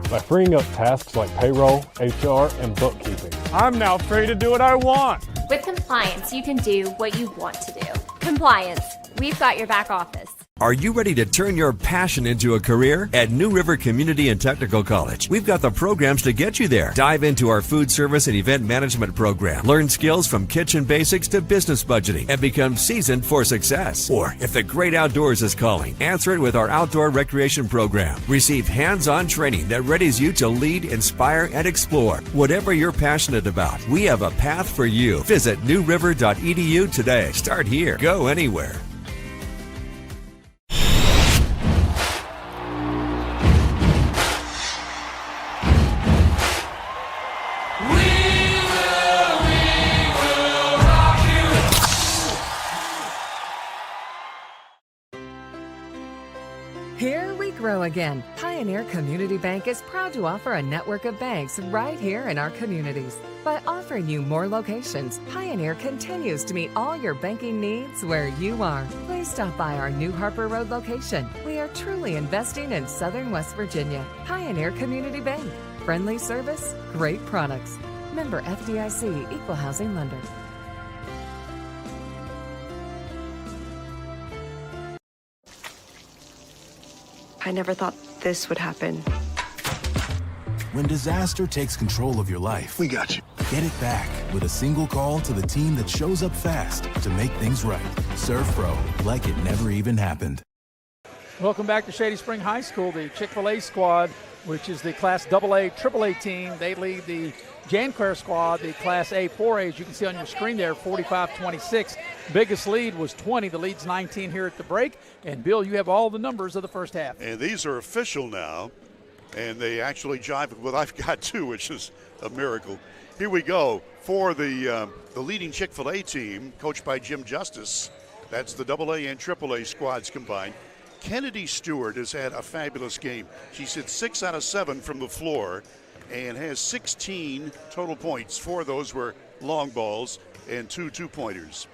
R: by freeing up tasks like payroll, HR, and bookkeeping. I'm now free to do what I want.
S: With Compliance, you can do what you want to do. Compliance, we've got your back office.
T: Are you ready to turn your passion into a career? At New River Community and Technical College, we've got the programs to get you there. Dive into our food service and event management program. Learn skills from kitchen basics to business budgeting and become seasoned for success. Or if the great outdoors is calling, answer it with our outdoor recreation program. Receive hands-on training that readies you to lead, inspire, and explore. Whatever you're passionate about, we have a path for you. Visit newriver.edu today. Start here. Go anywhere.
O: Here we grow again. Pioneer Community Bank is proud to offer a network of banks right here in our communities. By offering you more locations, Pioneer continues to meet all your banking needs where you are. Please stop by our new Harper Road location. We are truly investing in Southern West Virginia. Pioneer Community Bank. Friendly service, great products. Member FDIC, Equal Housing Lender.
U: I never thought this would happen.
V: When disaster takes control of your life, we got you. Get it back with a single call to the team that shows up fast to make things right. ServPro, like it never even happened.
A: Welcome back to Shady Spring High School. The Chick-fil-A squad, which is the Class AA, AAA team, they lead the Jan-Clair squad, the Class A, 4A, as you can see on your screen there, 45-26. Biggest lead was 20. The lead's 19 here at the break. And, Bill, you have all the numbers of the first half.
B: And these are official now, and they actually jive with what I've got, too, which is a miracle. Here we go for the leading Chick-fil-A team, coached by Jim Justice. That's the AA and AAA squads combined. Kennedy Stewart has had a fabulous game. She's hit 6 out of 7 from the floor and has 16 total points. 4 of those were long balls and 2 two-pointers.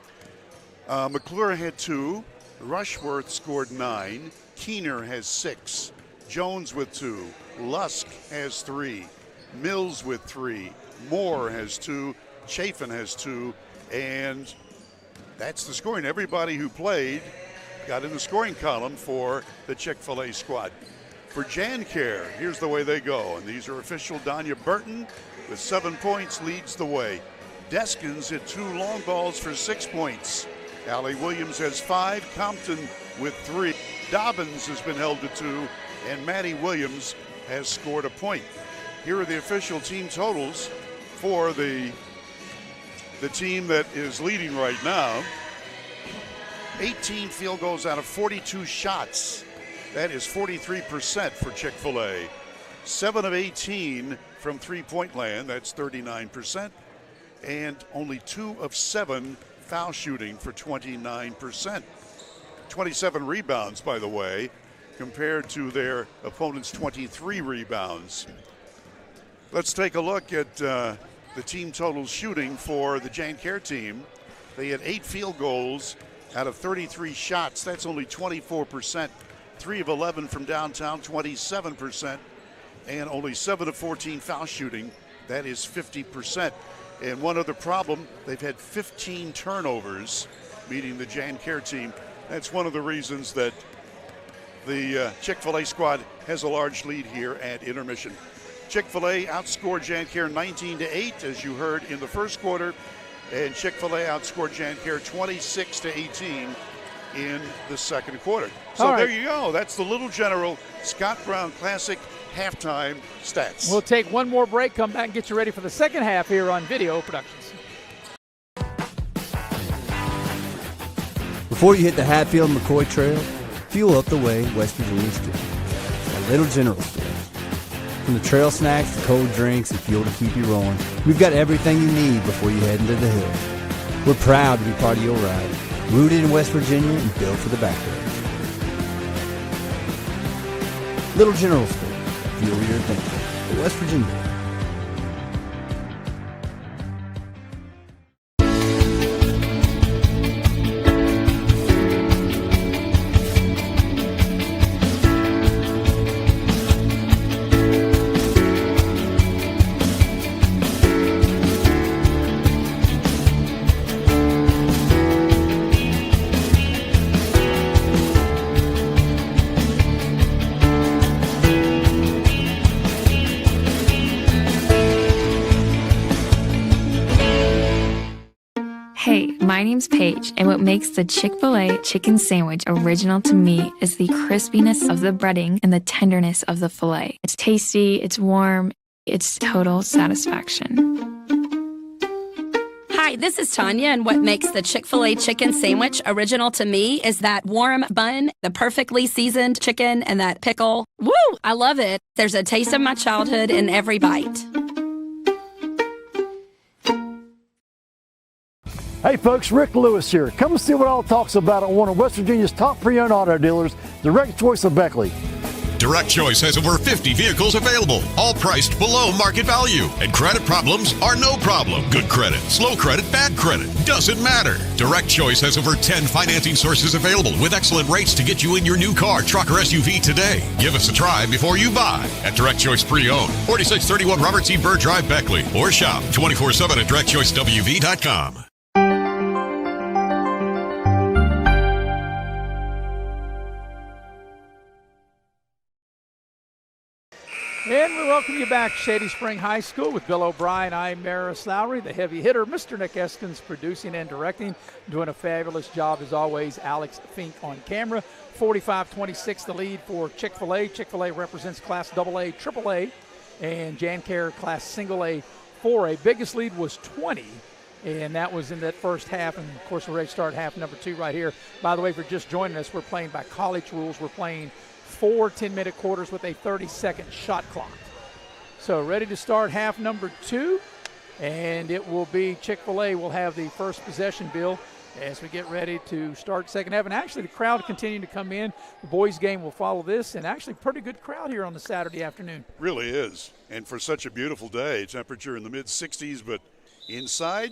B: McClure had 2. Rushworth scored 9. Keener has 6. Jones with 2. Lusk has 3. Mills with 3. Moore has 2. Chafin has 2. And that's the scoring. Everybody who played got in the scoring column for the Chick-fil-A squad. For Jan-Clair, here's the way they go. And these are official. Danya Burton with 7 points leads the way. Deskins hit 2 long balls for 6 points. Allie Williams has 5. Compton with 3. Dobbins has been held to 2. And Maddie Williams has scored a point. Here are the official team totals for the team that is leading right now. 18 field goals out of 42 shots. That is 43% for Chick-fil-A. 7 of 18 from three-point land. That's 39%. And only 2 of 7 foul shooting for 29%. 27 rebounds, by the way, compared to their opponent's 23 rebounds. Let's take a look at the team total shooting for the Jan-Clair team. They had 8 field goals out of 33 shots. That's only 24%. 3 of 11 from downtown, 27%. And only 7 of 14 foul shooting. That is 50%. And one other problem, they've had 15 turnovers, meeting the Jan-Clair team. That's one of the reasons that the Chick-fil-A squad has a large lead here at intermission. Chick-fil-A outscored Jan-Clair 19-8, as you heard in the first quarter. And Chick-fil-A outscored Jan-Clair 26-18 in the second quarter. So
A: right.
B: There you go. That's the Little General Scott Brown Classic halftime stats.
A: We'll take one more break, come back and get you ready for the second half here on Video Productions.
D: Before you hit the Hatfield-McCoy Trail, fuel up the way West Virginians do. At Little General Stores. From the trail snacks to cold drinks and fuel to keep you rolling, we've got everything you need before you head into the hills. We're proud to be part of your ride, rooted in West Virginia and built for the backwoods. Little General Store, fuel your adventure. West Virginia.
E: Hey, my name's Paige, and what makes the Chick-fil-A chicken sandwich original to me is the crispiness of the breading and the tenderness of the filet. It's tasty, it's warm, it's total satisfaction.
F: Hi, this is Tanya, and what makes the Chick-fil-A chicken sandwich original to me is that warm bun, the perfectly seasoned chicken, and that pickle. Woo! I love it. There's a taste of my childhood in every bite.
P: Hey folks, Rick Lewis here. Come and see what all talks about at one of West Virginia's top pre-owned auto dealers, Direct Choice of Beckley.
Q: Direct Choice has over 50 vehicles available, all priced below market value. And credit problems are no problem. Good credit, slow credit, bad credit, doesn't matter. Direct Choice has over 10 financing sources available with excellent rates to get you in your new car, truck, or SUV today. Give us a try before you buy at Direct Choice Pre-Owned, 4631 Robert C. Byrd Drive, Beckley, or shop 24/7 at directchoicewv.com.
A: And we welcome you back, Shady Spring High School with Bill O'Brien. I'm Maris Lowry, the heavy hitter. Mr. Nick Eskins producing and directing, doing a fabulous job as always. Alex Fink on camera. 45-26 the lead for Chick-fil-A. Chick-fil-A represents Class AA, AAA, and JanCare Class Single A, 4A. Biggest lead was 20, and that was in that first half. And of course, we're ready to start half number 2 right here. By the way, for just joining us, we're playing by college rules. We're playing 4 10-minute quarters with a 30-second shot clock. So ready to start half number 2, and it will be Chick-fil-A will have the first possession, Bill, as we get ready to start second half. And actually the crowd continuing to come in. The boys game will follow this, and actually pretty good crowd here on the Saturday afternoon.
B: Really is. And for such a beautiful day, temperature in the mid-60s, but inside,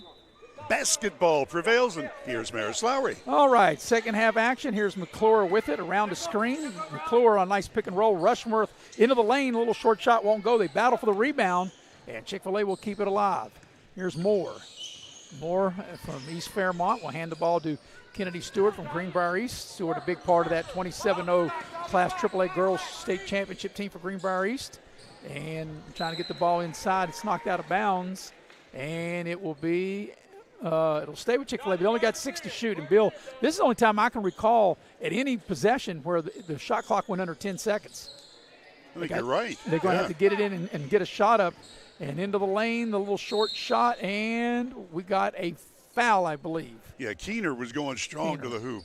B: basketball prevails, and here's Maris Lowry.
A: All right, second half action. Here's McClure with it around the screen. McClure on a nice pick and roll. Rushworth into the lane. A little short shot won't go. They battle for the rebound, and Chick-fil-A will keep it alive. Here's Moore. Moore from East Fairmont will hand the ball to Kennedy Stewart from Greenbrier East. Stewart, a big part of that 27-0 Class AAA Girls State Championship team for Greenbrier East. And trying to get the ball inside. It's knocked out of bounds, and it will be it'll stay with Chick-fil-A. They only got 6 to shoot. And, Bill, this is the only time I can recall at any possession where the shot clock went under 10 seconds.
B: I think you're right.
A: They're going to have to get it in and get a shot up and into the lane, the little short shot, and we got a foul, I believe.
B: Yeah, Keener was going strong to the hoop.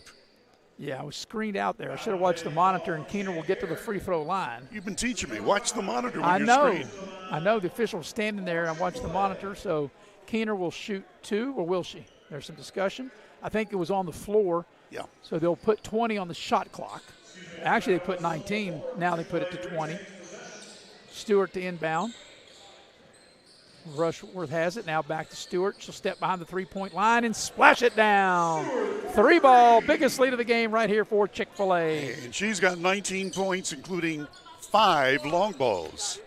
A: Yeah, I was screened out there. I should have watched the monitor, and Keener will get to the free throw line.
B: You've been teaching me. Watch the monitor when you're screened.
A: I know. The official was standing there, and I watched the monitor, so Keener will shoot 2, or will she? There's some discussion. I think it was on the floor.
B: Yeah.
A: So they'll put 20 on the shot clock. Actually, they put 19. Now they put it to 20. Stewart to inbound. Rushworth has it. Now back to Stewart. She'll step behind the three-point line and splash it down. 3 ball. Biggest lead of the game right here for Chick-fil-A.
B: And she's got 19 points, including 5 long balls.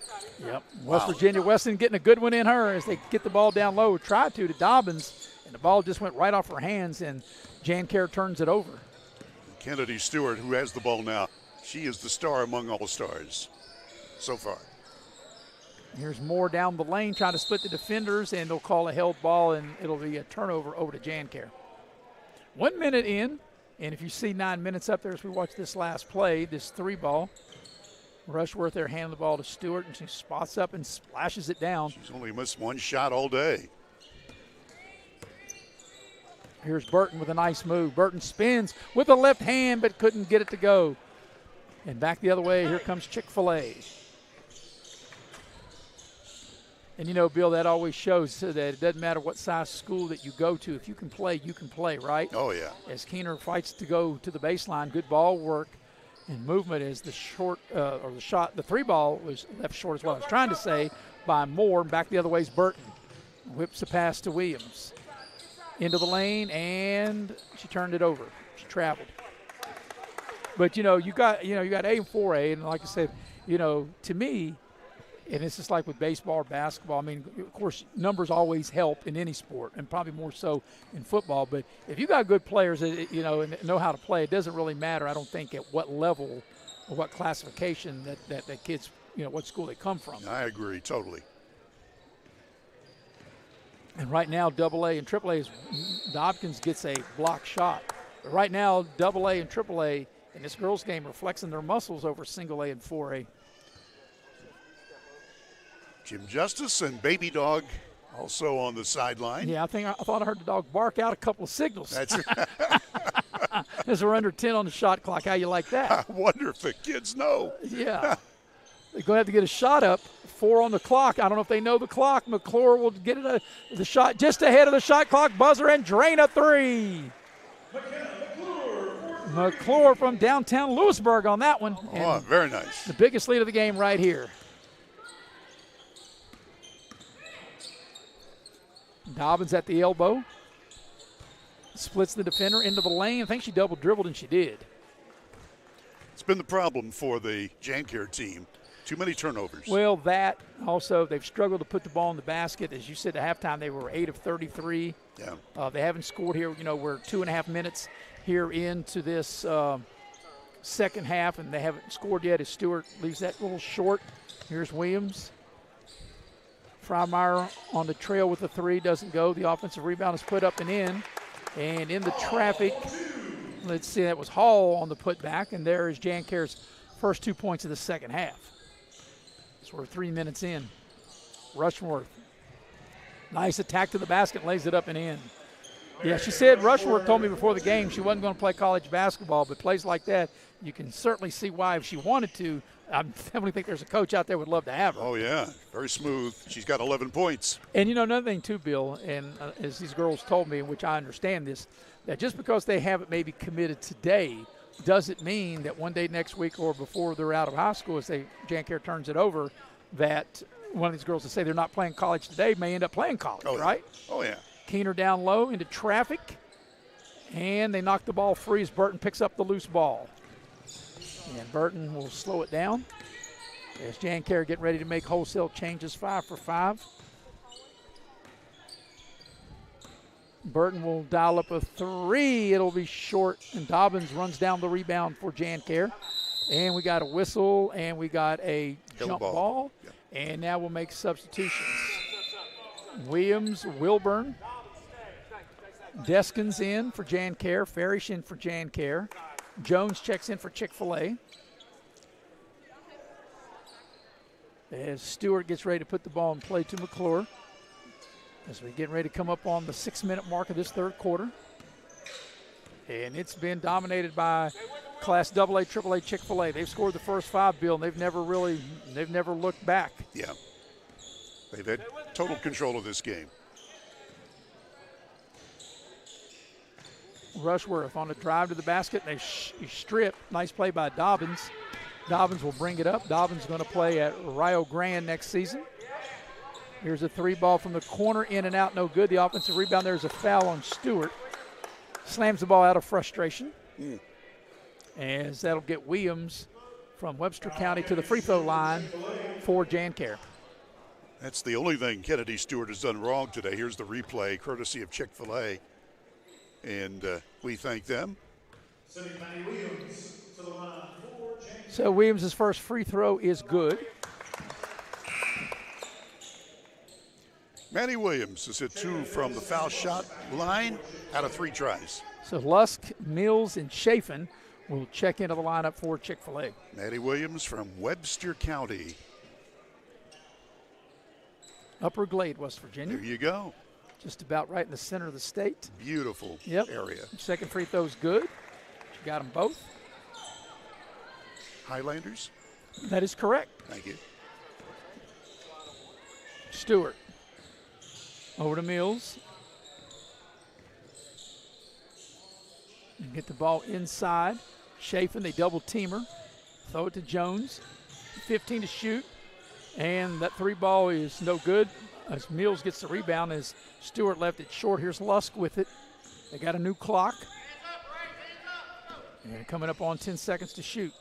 A: Yep. West Virginia Weston getting a good one in her as they get the ball down low. Tried to Dobbins, and the ball just went right off her hands, and JanCare turns it over.
B: Kennedy Stewart, who has the ball now, she is the star among all stars so far.
A: Here's Moore down the lane trying to split the defenders, and they'll call a held ball, and it'll be a turnover over to JanCare. 1 minute in, and if you see 9 minutes up there as we watch this last play, this 3 ball, Rushworth there handing the ball to Stewart, and she spots up and splashes it down.
B: She's only missed 1 shot all day.
A: Here's Burton with a nice move. Burton spins with the left hand but couldn't get it to go. And back the other way, here comes Chick-fil-A. And, you know, Bill, that always shows that it doesn't matter what size school that you go to. If you can play, right?
B: Oh, yeah.
A: As Keener fights to go to the baseline, good ball work and movement as the short or the shot. The 3 ball was left short is what I was trying to say by Moore. Back the other way is Burton. Whips the pass to Williams. Into the lane, and she turned it over. She traveled. But, you got A and 4A, and like I said, to me, and it's just like with baseball or basketball. I mean, of course, numbers always help in any sport, and probably more so in football. But if you got good players, and know how to play, it doesn't really matter, I don't think, at what level or what classification that kids, what school they come from.
B: I agree totally.
A: And right now, AA and AAA Dobkins gets a block shot. But right now, AA and AAA in this girls' game are flexing their muscles over single A and 4A.
B: Jim Justice and Baby Dog also on the sideline.
A: Yeah, I thought I heard the dog bark out a couple of signals.
B: That's
A: As we're under 10 on the shot clock. How you like that?
B: I wonder if the kids know.
A: Yeah. They're going to have to get a shot up. 4 on the clock. I don't know if they know the clock. McClure will get it the shot just ahead of the shot clock buzzer and drain a 3. McClure from downtown Lewisburg on that one.
B: Oh, very nice.
A: The biggest lead of the game right here. Dobbins at the elbow. Splits the defender into the lane. I think she double dribbled, and she did.
B: It's been the problem for the Jancare team. Too many turnovers.
A: Well, that also, they've struggled to put the ball in the basket. As you said at halftime, they were 8 of 33.
B: Yeah.
A: They haven't scored here. We're 2.5 minutes here into this second half, and they haven't scored yet as Stewart leaves that little short. Here's Williams. Freimeyer on the trail with the 3, doesn't go. The offensive rebound is put up and in. And in the traffic, let's see, that was Hall on the putback, and there is Jancare's first 2 points of the second half. So we're 3 minutes in. Rushworth. Nice attack to the basket, lays it up and in. Yeah, she said, Rushworth told me before the game she wasn't going to play college basketball, but plays like that, you can certainly see why if she wanted to. I definitely think there's a coach out there who would love to have her.
B: Oh, yeah. Very smooth. She's got 11 points.
A: And, another thing, too, Bill, and as these girls told me, which I understand this, that just because they haven't maybe committed today doesn't mean that one day next week or before they're out of high school, as Jancare turns it over, that one of these girls that say they're not playing college today may end up playing college, right?
B: Oh, yeah.
A: Keener down low into traffic, and they knock the ball free as Burton picks up the loose ball. And Burton will slow it down as Jancare getting ready to make wholesale changes 5 for 5. Burton will dial up a 3. It'll be short, and Dobbins runs down the rebound for Jancare. And we got a whistle, and we got a jump ball.
B: Yep.
A: And now we'll make substitutions. Williams, Wilburn, Deskins in for Jancare, Farish in for Jancare. Jones checks in for Chick-fil-A. As Stewart gets ready to put the ball in play to McClure. As we get ready to come up on the 6-minute mark of this third quarter. And it's been dominated by Class AA, AAA Chick-fil-A. They've scored the first 5, Bill, and they've never looked back.
B: Yeah. They've had total control of this game.
A: Rushworth on a drive to the basket. They strip. Nice play by Dobbins. Dobbins will bring it up. Dobbins going to play at Rio Grande next season. Here's a 3 ball from the corner, in and out, no good. The offensive rebound, there's a foul on Stewart. Slams the ball out of frustration. As that'll get Williams from Webster County to the free throw line for Jancare.
B: That's the only thing Kennedy Stewart has done wrong today. Here's the replay, courtesy of Chick-fil-A. And we thank them.
A: So Williams' first free throw is good.
B: Manny Williams has hit 2 from the foul shot line out of 3 tries.
A: So Lusk, Mills, and Chafin will check into the lineup for Chick-fil-A.
B: Manny Williams from Webster County.
A: Upper Glade, West Virginia.
B: There you go.
A: Just about right in the center of the state.
B: Beautiful area.
A: Second free throw's good. She got them both.
B: Highlanders?
A: That is correct.
B: Thank you.
A: Stewart. Over to Mills. And get the ball inside. Chafin, they double team her. Throw it to Jones. 15 to shoot. And that 3 ball is no good as Mills gets the rebound as Stewart left it short. Here's Lusk with it. They got a new clock. And coming up on 10 seconds to shoot.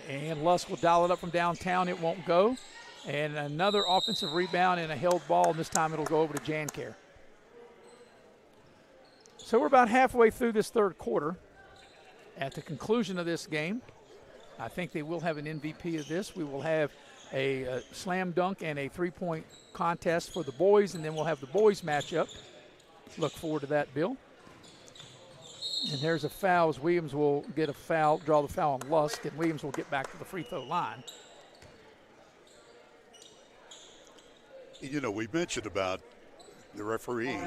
A: And Lusk will dial it up from downtown. It won't go. And another offensive rebound and a held ball, and this time it'll go over to Jancare. So we're about halfway through this third quarter. At the conclusion of this game, I think they will have an MVP of this. We will have a slam dunk and a 3-point contest for the boys, and then we'll have the boys matchup. Look forward to that, Bill. And there's a foul as Williams will get a foul, draw the foul on Lusk, and Williams will get back to the free throw line.
B: You know, we mentioned about the refereeing.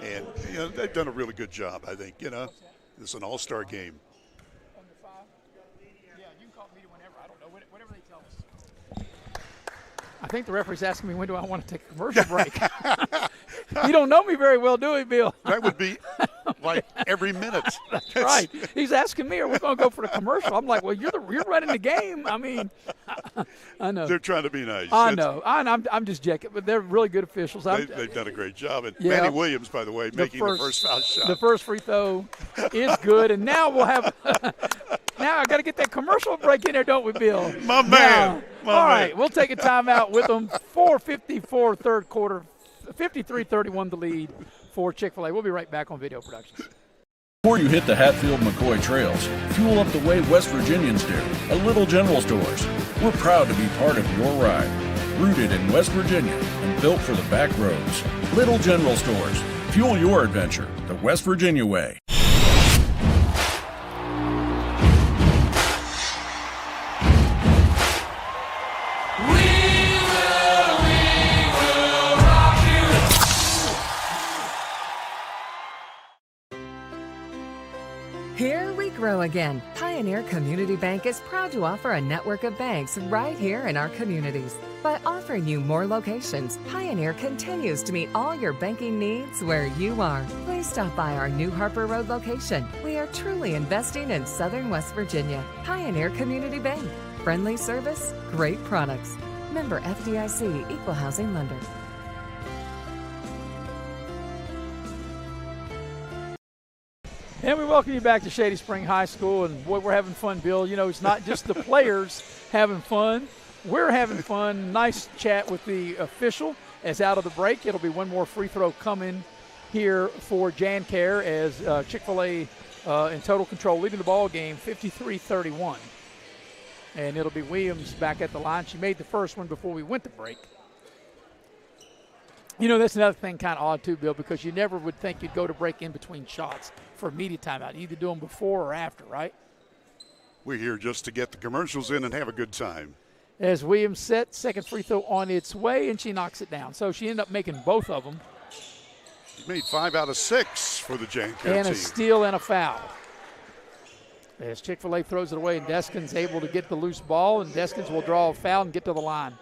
B: And, you know, they've done a really good job, I think. You know, this is an all-star game.
A: I think the referee's asking me when do I want to take a commercial break. You don't know me very well, do you, Bill?
B: That would be like every minute.
A: That's right. He's asking me, are we going to go for the commercial? I'm like, well, you're running the game. I mean, I know.
B: They're trying to be nice.
A: I know. I'm just checking, but they're really good officials.
B: They've done a great job. And Manny Williams, by the way, making the first foul shot.
A: The first free throw is good, and now we'll have now I got to get that commercial break in there, don't we, Bill?
B: My man.
A: All right, we'll take a timeout with them. 4:54 third quarter, 53-31 the lead for Chick-fil-A. We'll be right back on Video Productions.
I: Before you hit the Hatfield-McCoy trails, fuel up the way West Virginians do at Little General Stores. We're proud to be part of your ride. Rooted in West Virginia and built for the back roads. Little General Stores. Fuel your adventure the West Virginia way.
O: Here we grow again. Pioneer Community Bank is proud to offer a network of banks right here in our communities. By offering you more locations, Pioneer continues to meet all your banking needs where you are. Please stop by our new Harper Road location. We are truly investing in Southern West Virginia. Pioneer Community Bank. Friendly service, great products. Member FDIC, Equal Housing Lender.
A: And we welcome you back to Shady Spring High School. And boy, we're having fun, Bill. You know, it's not just the players having fun. We're having fun. Nice chat with the official as out of the break. It'll be one more free throw coming here for Jancaire as Chick-fil-A in total control, leading the ball game 53-31. And it'll be Williams back at the line. She made the first one before we went to break. You know, that's another thing kind of odd too, Bill, because you never would think you'd go to break in between shots for immediate timeout. You either do them before or after, right?
B: We're here just to get the commercials in and have a good time.
A: As Williams set, second free throw on its way, and she knocks it down. So she ended up making both of them.
B: She made 5 out of 6 for the Jancaire team.
A: And a steal and a foul. As Chick-fil-A throws it away, and Deskins able to get the loose ball, and Deskins will draw a foul and get to the line.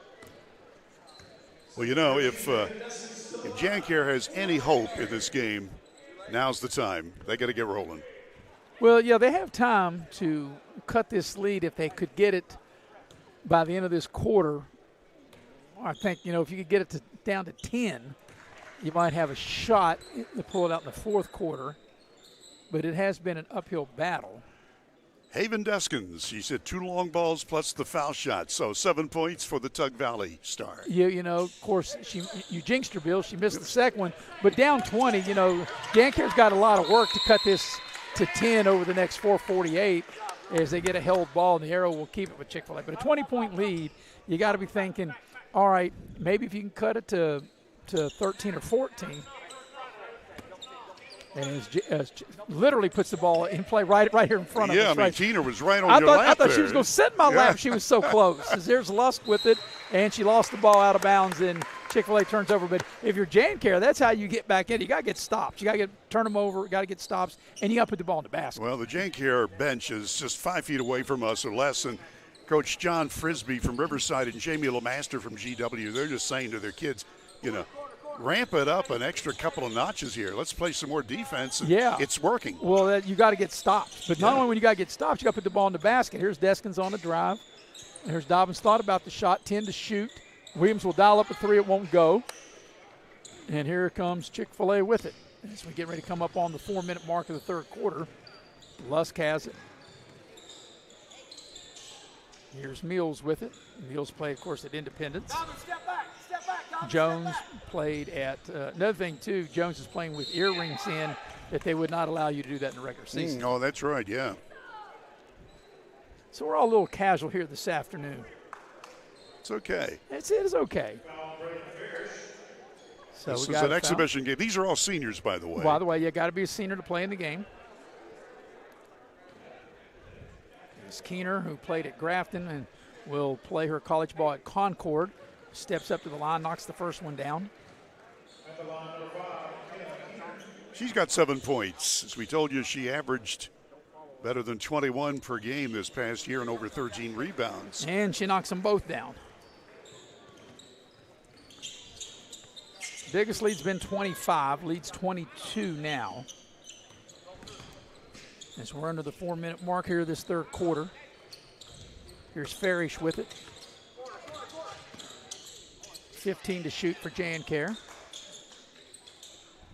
B: Well, you know, if Jancaire has any hope in this game, now's the time. They got to get rolling.
A: Well, yeah, they have time to cut this lead if they could get it by the end of this quarter. I think, you know, if you could get it down to 10, you might have a shot to pull it out in the fourth quarter. But it has been an uphill battle.
B: Haven Deskins, she said 2 long balls plus the foul shot. So 7 points for the Tug Valley Star.
A: You know, of course, you jinxed her, Bill. She missed the second one. But down 20, you know, Jancaire's got a lot of work to cut this to 10 over the next 4:48 as they get a held ball, and the arrow will keep it with Chick-fil-A. But a 20-point lead, you got to be thinking, all right, maybe if you can cut it to 13 or 14. And as literally puts the ball in play right here in front of us.
B: Yeah, I mean,
A: right.
B: Tina was right on your lap
A: I thought
B: there.
A: she was going to sit in my lap. She was so close. As there's Lusk with it, and she lost the ball out of bounds, and Chick-fil-A turns over. But if you're Jancaire, that's how you get back in. You got to get stops. You got to turn them over. You got to get stops, and you got to put the ball in the basket.
B: Well, the Jancaire bench is just 5 feet away from us or less, and Coach John Frisbee from Riverside and Jamie LeMaster from GW, they're just saying to their kids, you know, ramp it up an extra couple of notches here. Let's play some more defense. And
A: yeah.
B: It's working.
A: Well, you got to get stops. But not only when you got to get stops, you got to put the ball in the basket. Here's Deskins on the drive. And here's Dobbins thought about the shot, 10 to shoot. Williams will dial up a 3. It won't go. And here comes Chick-fil-A with it. As we get ready to come up on the 4-minute mark of the third quarter. Lusk has it. Here's Mills with it. Mills played, of course, at Independence. Jones played at another thing, too, Jones is playing with earrings in that they would not allow you to do that in the regular season.
B: Oh, that's right, yeah.
A: So we're all a little casual here this afternoon.
B: It's okay.
A: It is okay. So
B: this is an exhibition game. These are all seniors, by the way.
A: By the way, you got to be a senior to play in the game. It's Keener, who played at Grafton and will play her college ball at Concord. Steps up to the line, knocks the first one down.
B: She's got 7 points. As we told you, she averaged better than 21 per game this past year and over 13 rebounds.
A: And she knocks them both down. Biggest lead's been 25, leads 22 now. As we're under the 4-minute mark here this third quarter. Here's Farish with it. 15 to shoot for Jan-Care.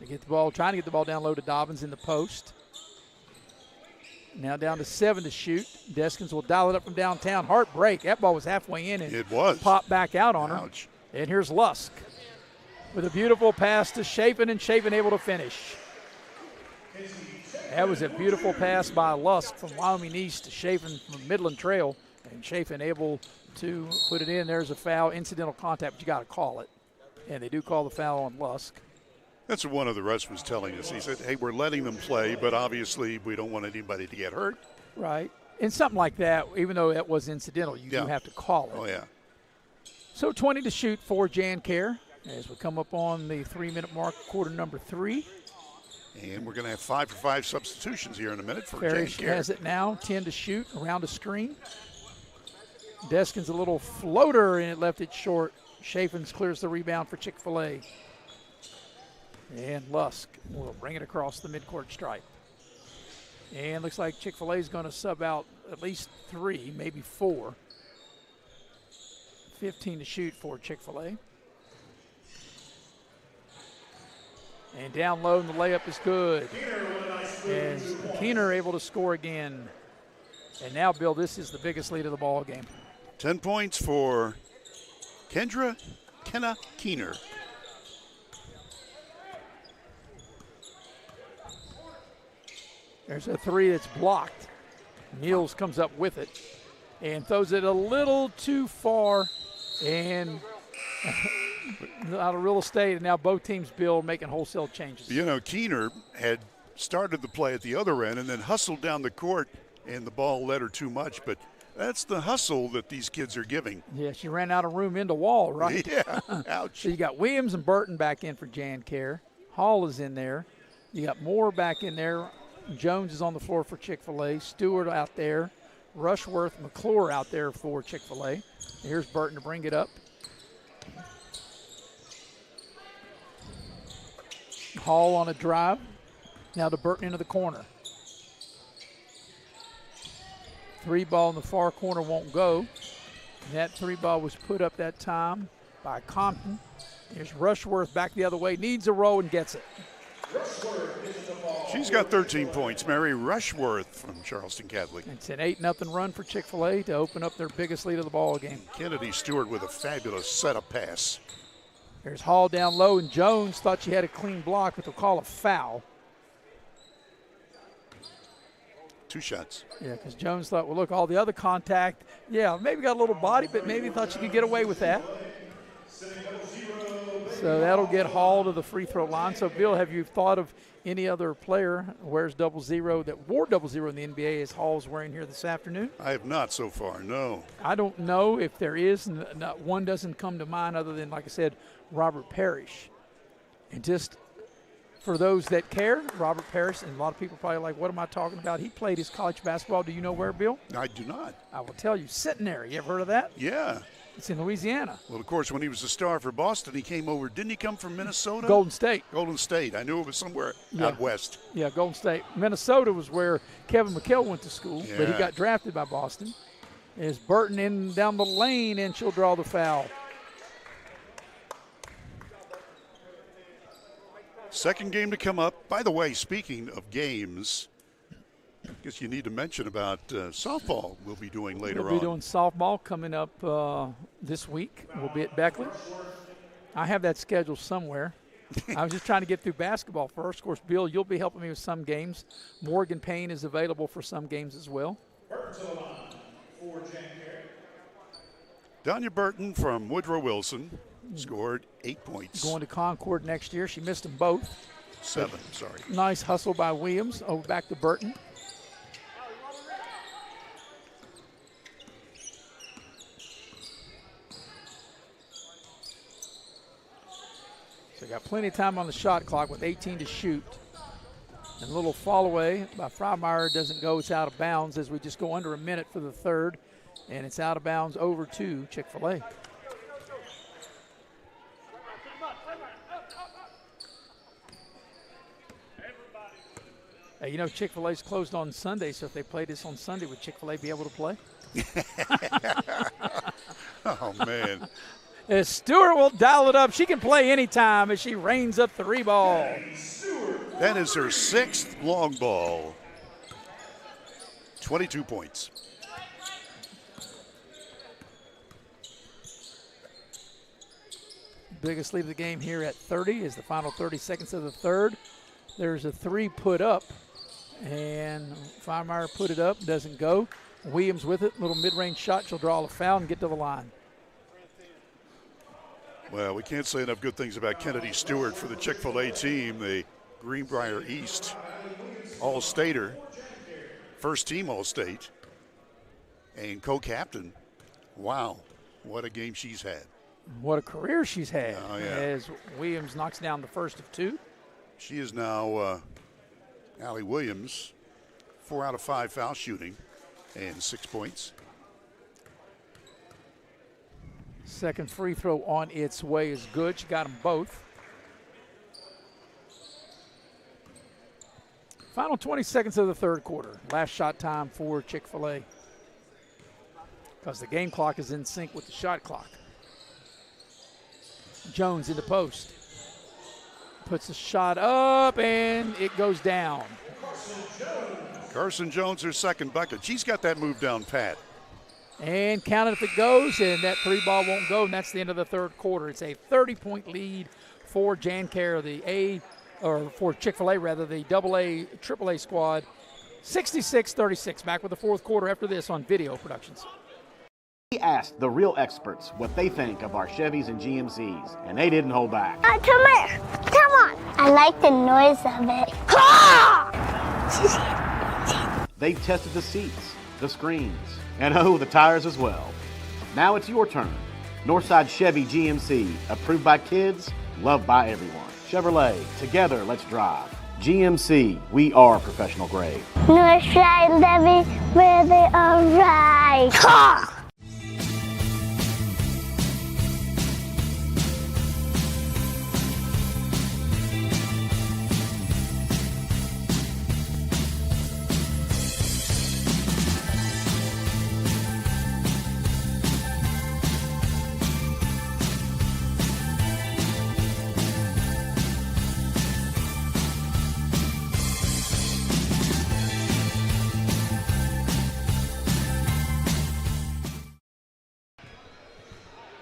A: They get the ball, trying to get the ball down low to Dobbins in the post. Now down to 7 to shoot. Deskins will dial it up from downtown. Heartbreak. That ball was halfway in and
B: it was.
A: Popped back out on her.
B: Ouch.
A: And here's Lusk with a beautiful pass to Chafin, and Chafin able to finish. That was a beautiful pass by Lusk from Wyoming East to Chafin from Midland Trail, and Chafin able to put it in. There's a foul, incidental contact, but you got to call it. And they do call the foul on Lusk.
B: That's what one of the refs was telling us. He said, hey, we're letting them play, but obviously we don't want anybody to get hurt.
A: Right. And something like that, even though that was incidental, you do have to call it.
B: Oh, yeah.
A: So 20 to shoot for Jan-Care as we come up on the 3-minute mark, quarter number 3.
B: And we're going to have 5-for-5 substitutions here in a minute for
A: Farish
B: Jan-Care.
A: has it now, 10 to shoot, around a screen. Deskins a little floater, and it left it short. Chafins clears the rebound for Chick-fil-A. And Lusk will bring it across the midcourt stripe. And looks like Chick-fil-A is going to sub out at least 3, maybe 4. 15 to shoot for Chick-fil-A. And down low, and the layup is good. And Keener able to score again. And now, Bill, this is the biggest lead of the ball game.
B: 10 points for Kenna Keener.
A: There's a 3 that's blocked. Niels comes up with it and throws it a little too far and out of real estate. And now both teams, Bill, making wholesale changes.
B: You know, Keener had started the play at the other end and then hustled down the court, and the ball led her too much. But that's the hustle that these kids are giving.
A: Yeah, she ran out of room into wall, right?
B: Yeah, ouch.
A: So you got Williams and Burton back in for Jan-Care. Hall is in there. You got Moore back in there. Jones is on the floor for Chick-fil-A. Stewart out there. Rushworth, McClure out there for Chick-fil-A. Here's Burton to bring it up. Hall on a drive. Now to Burton into the corner. 3 ball in the far corner won't go. And that 3 ball was put up that time by Compton. Here's Rushworth back the other way. Needs a roll and gets it.
B: She's got 13 points. Mary Rushworth from Charleston Catholic.
A: It's an 8-0 run for Chick-fil-A to open up their biggest lead of the ball game.
B: Kennedy Stewart with a fabulous setup pass.
A: There's Hall down low, and Jones thought she had a clean block, but they'll call a foul.
B: 2 shots.
A: Yeah, because Jones thought, well, look, all the other contact, yeah, maybe got a little body, but maybe thought she could get away with that. So that'll get Hall to the free throw line. So, Bill, have you thought of any other player wears 00 that wore 00 in the NBA as Hall's wearing here this afternoon?
B: I have not so far, no.
A: I don't know if there is. One doesn't come to mind other than, like I said, Robert Parrish. And just for those that care, Robert Parrish, and a lot of people probably like, what am I talking about? He played his college basketball. Do you know where, Bill?
B: I do not.
A: I will tell you. Centenary. You ever heard of that?
B: Yeah.
A: It's in Louisiana.
B: Well, of course, when he was a star for Boston, he came over. Didn't he come from Minnesota?
A: Golden State.
B: Golden State. I knew it was somewhere out west.
A: Yeah, Golden State. Minnesota was where Kevin McHale went to school, but he got drafted by Boston. Is Burton in down the lane, and she'll draw the foul.
B: Second game to come up. By the way, speaking of games, I guess you need to mention about softball we'll be doing later on.
A: We'll be doing softball coming up this week. We'll be at Beckley. I have that scheduled somewhere. I was just trying to get through basketball first. Of course, Bill, you'll be helping me with some games. Morgan Payne is available for some games as well.
B: Donya Burton from Woodrow Wilson scored 8 points.
A: Going to Concord next year. She missed them both.
B: 7, sorry.
A: Nice hustle by Williams. Over back to Burton. So got plenty of time on the shot clock with 18 to shoot. And a little fall away by Freimeyer doesn't go. It's out of bounds as we just go under a minute for the third. And it's out of bounds over to Chick-fil-A. Hey, you know, Chick-fil-A's closed on Sunday, so if they play this on Sunday, would Chick-fil-A be able to play?
B: Oh, man.
A: As Stewart will dial it up. She can play anytime as she reins up the ball.
B: That is her 6th long ball. 22 points.
A: Biggest lead of the game here at 30 is the final 30 seconds of the third. There's a 3 put up, and Feiermeyer put it up, doesn't go. Williams with it, little mid-range shot. She'll draw a foul and get to the line.
B: Well, we can't say enough good things about Kennedy Stewart for the Chick-fil-A team, the Greenbrier East All-Stater, first-team All-State, and co-captain. Wow, what a game she's had.
A: What a career she's had.
B: Oh, yeah.
A: As Williams knocks down the first of 2.
B: She is now Allie Williams, 4 out of 5 foul shooting and 6 points.
A: Second free throw on its way is good. She got them both. Final 20 seconds of the third quarter. Last shot time for Chick-fil-A, because the game clock is in sync with the shot clock. Jones in the post. Puts the shot up, and it goes down.
B: Carson Jones, her second bucket. She's got that move down pat.
A: And count it if it goes, and that 3 ball won't go, and that's the end of the third quarter. It's a 30-point lead for JanCare, for Chick-fil-A rather, the AA, AAA squad. 66-36. Back with the fourth quarter after this on Video Productions.
N: We asked the real experts what they think of our Chevys and GMCs, and they didn't hold back.
H: Come here. Come on. I like the noise of it.
N: They tested the seats, the screens, and the tires as well. Now it's your turn. Northside Chevy GMC, approved by kids, loved by everyone. Chevrolet, together let's drive. GMC, we are professional grade.
H: Northside Chevy, where they are right.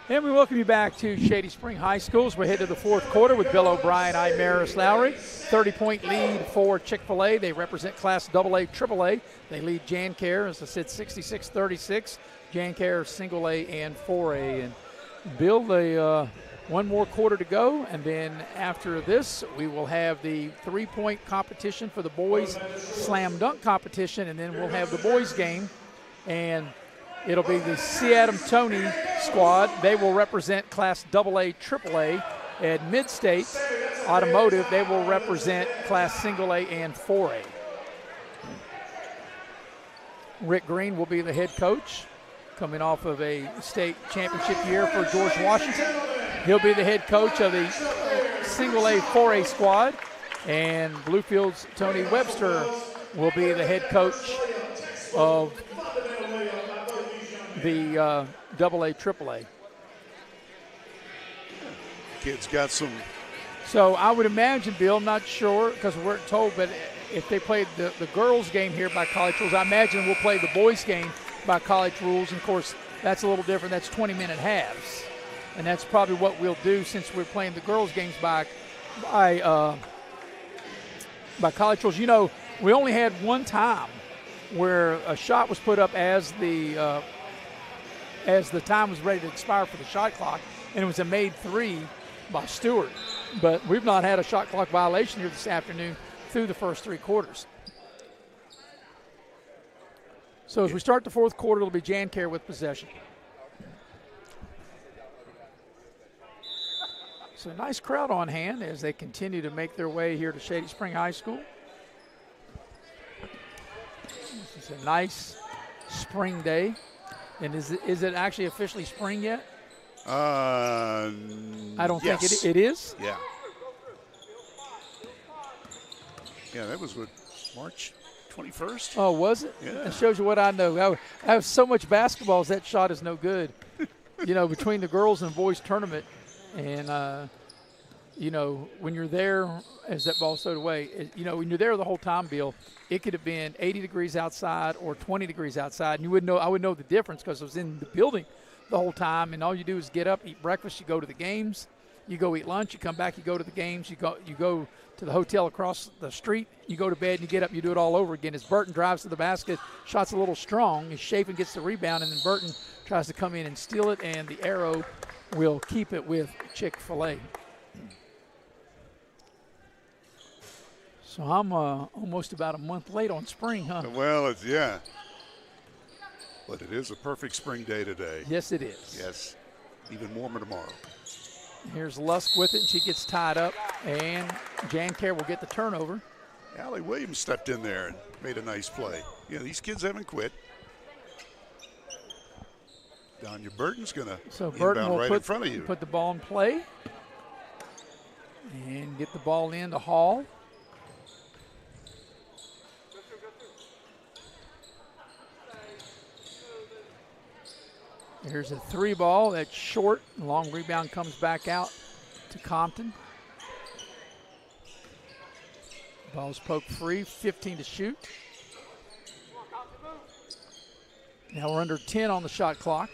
A: And we welcome you back to Shady Spring High School. We're headed to the fourth quarter with Bill O'Brien. I'm Maris Lowry. 30-point lead for Chick-fil-A. They represent Class AA, AAA. They lead JanCare, as I said, 66-36. JanCare single A and 4A. And Bill, one more quarter to go, and then after this, we will have the 3-point competition for the boys, slam dunk competition, and then we'll have the boys game. And it'll be the C. Adam Tony squad. They will represent Class AA, AAA. At Mid-State Automotive, they will represent Class Single A and 4A. Rick Green will be the head coach, coming off of a state championship year for George Washington. He'll be the head coach of the Single A, 4A squad. And Bluefield's Tony Webster will be the head coach of the AA, AAA.
B: Kids got some.
A: So I would imagine, Bill, not sure because we weren't told, but if they played the girls' game here by college rules, I imagine we'll play the boys' game by college rules. And, of course, that's a little different. That's 20-minute halves. And that's probably what we'll do since we're playing the girls' games by college rules. You know, we only had one time where a shot was put up as the time was ready to expire for the shot clock, and it was a made 3 by Stewart. But we've not had a shot clock violation here this afternoon through the first 3 quarters. So as we start the fourth quarter, it'll be JanCare with possession. So nice crowd on hand as they continue to make their way here to Shady Spring High School. This is a nice spring day. And is it actually officially spring yet? I don't think it is.
B: Yeah. Yeah, that was what, March 21st?
A: Oh, was it?
B: Yeah.
A: That shows you what I know. I have so much basketballs, that shot is no good. Between the girls and boys tournament, and when you're there, as that ball stowed away, when you're there the whole time, Bill, it could have been 80 degrees outside or 20 degrees outside, and you would know. I would know the difference because I was in the building the whole time, and all you do is get up, eat breakfast, you go to the games, you go eat lunch, you come back, you go to the games, you go to the hotel across the street, you go to bed, and you get up, you do it all over again. As Burton drives to the basket, shot's a little strong, as Chafin gets the rebound, and then Burton tries to come in and steal it, and the arrow will keep it with Chick-fil-A. So I'm almost about a month late on spring, huh?
B: Well, yeah. But it is a perfect spring day today.
A: Yes, it is.
B: Yes. Even warmer tomorrow.
A: Here's Lusk with it, and she gets tied up, and Jan Kerr will get the turnover.
B: Allie Williams stepped in there and made a nice play. These kids haven't quit. Donya Burton's going to inbound right in front of you.
A: Put the ball in play and get the ball in to Hall. Here's a 3 ball that's short. Long rebound comes back out to Compton. Ball's poked free, 15 to shoot. Now we're under 10 on the shot clock.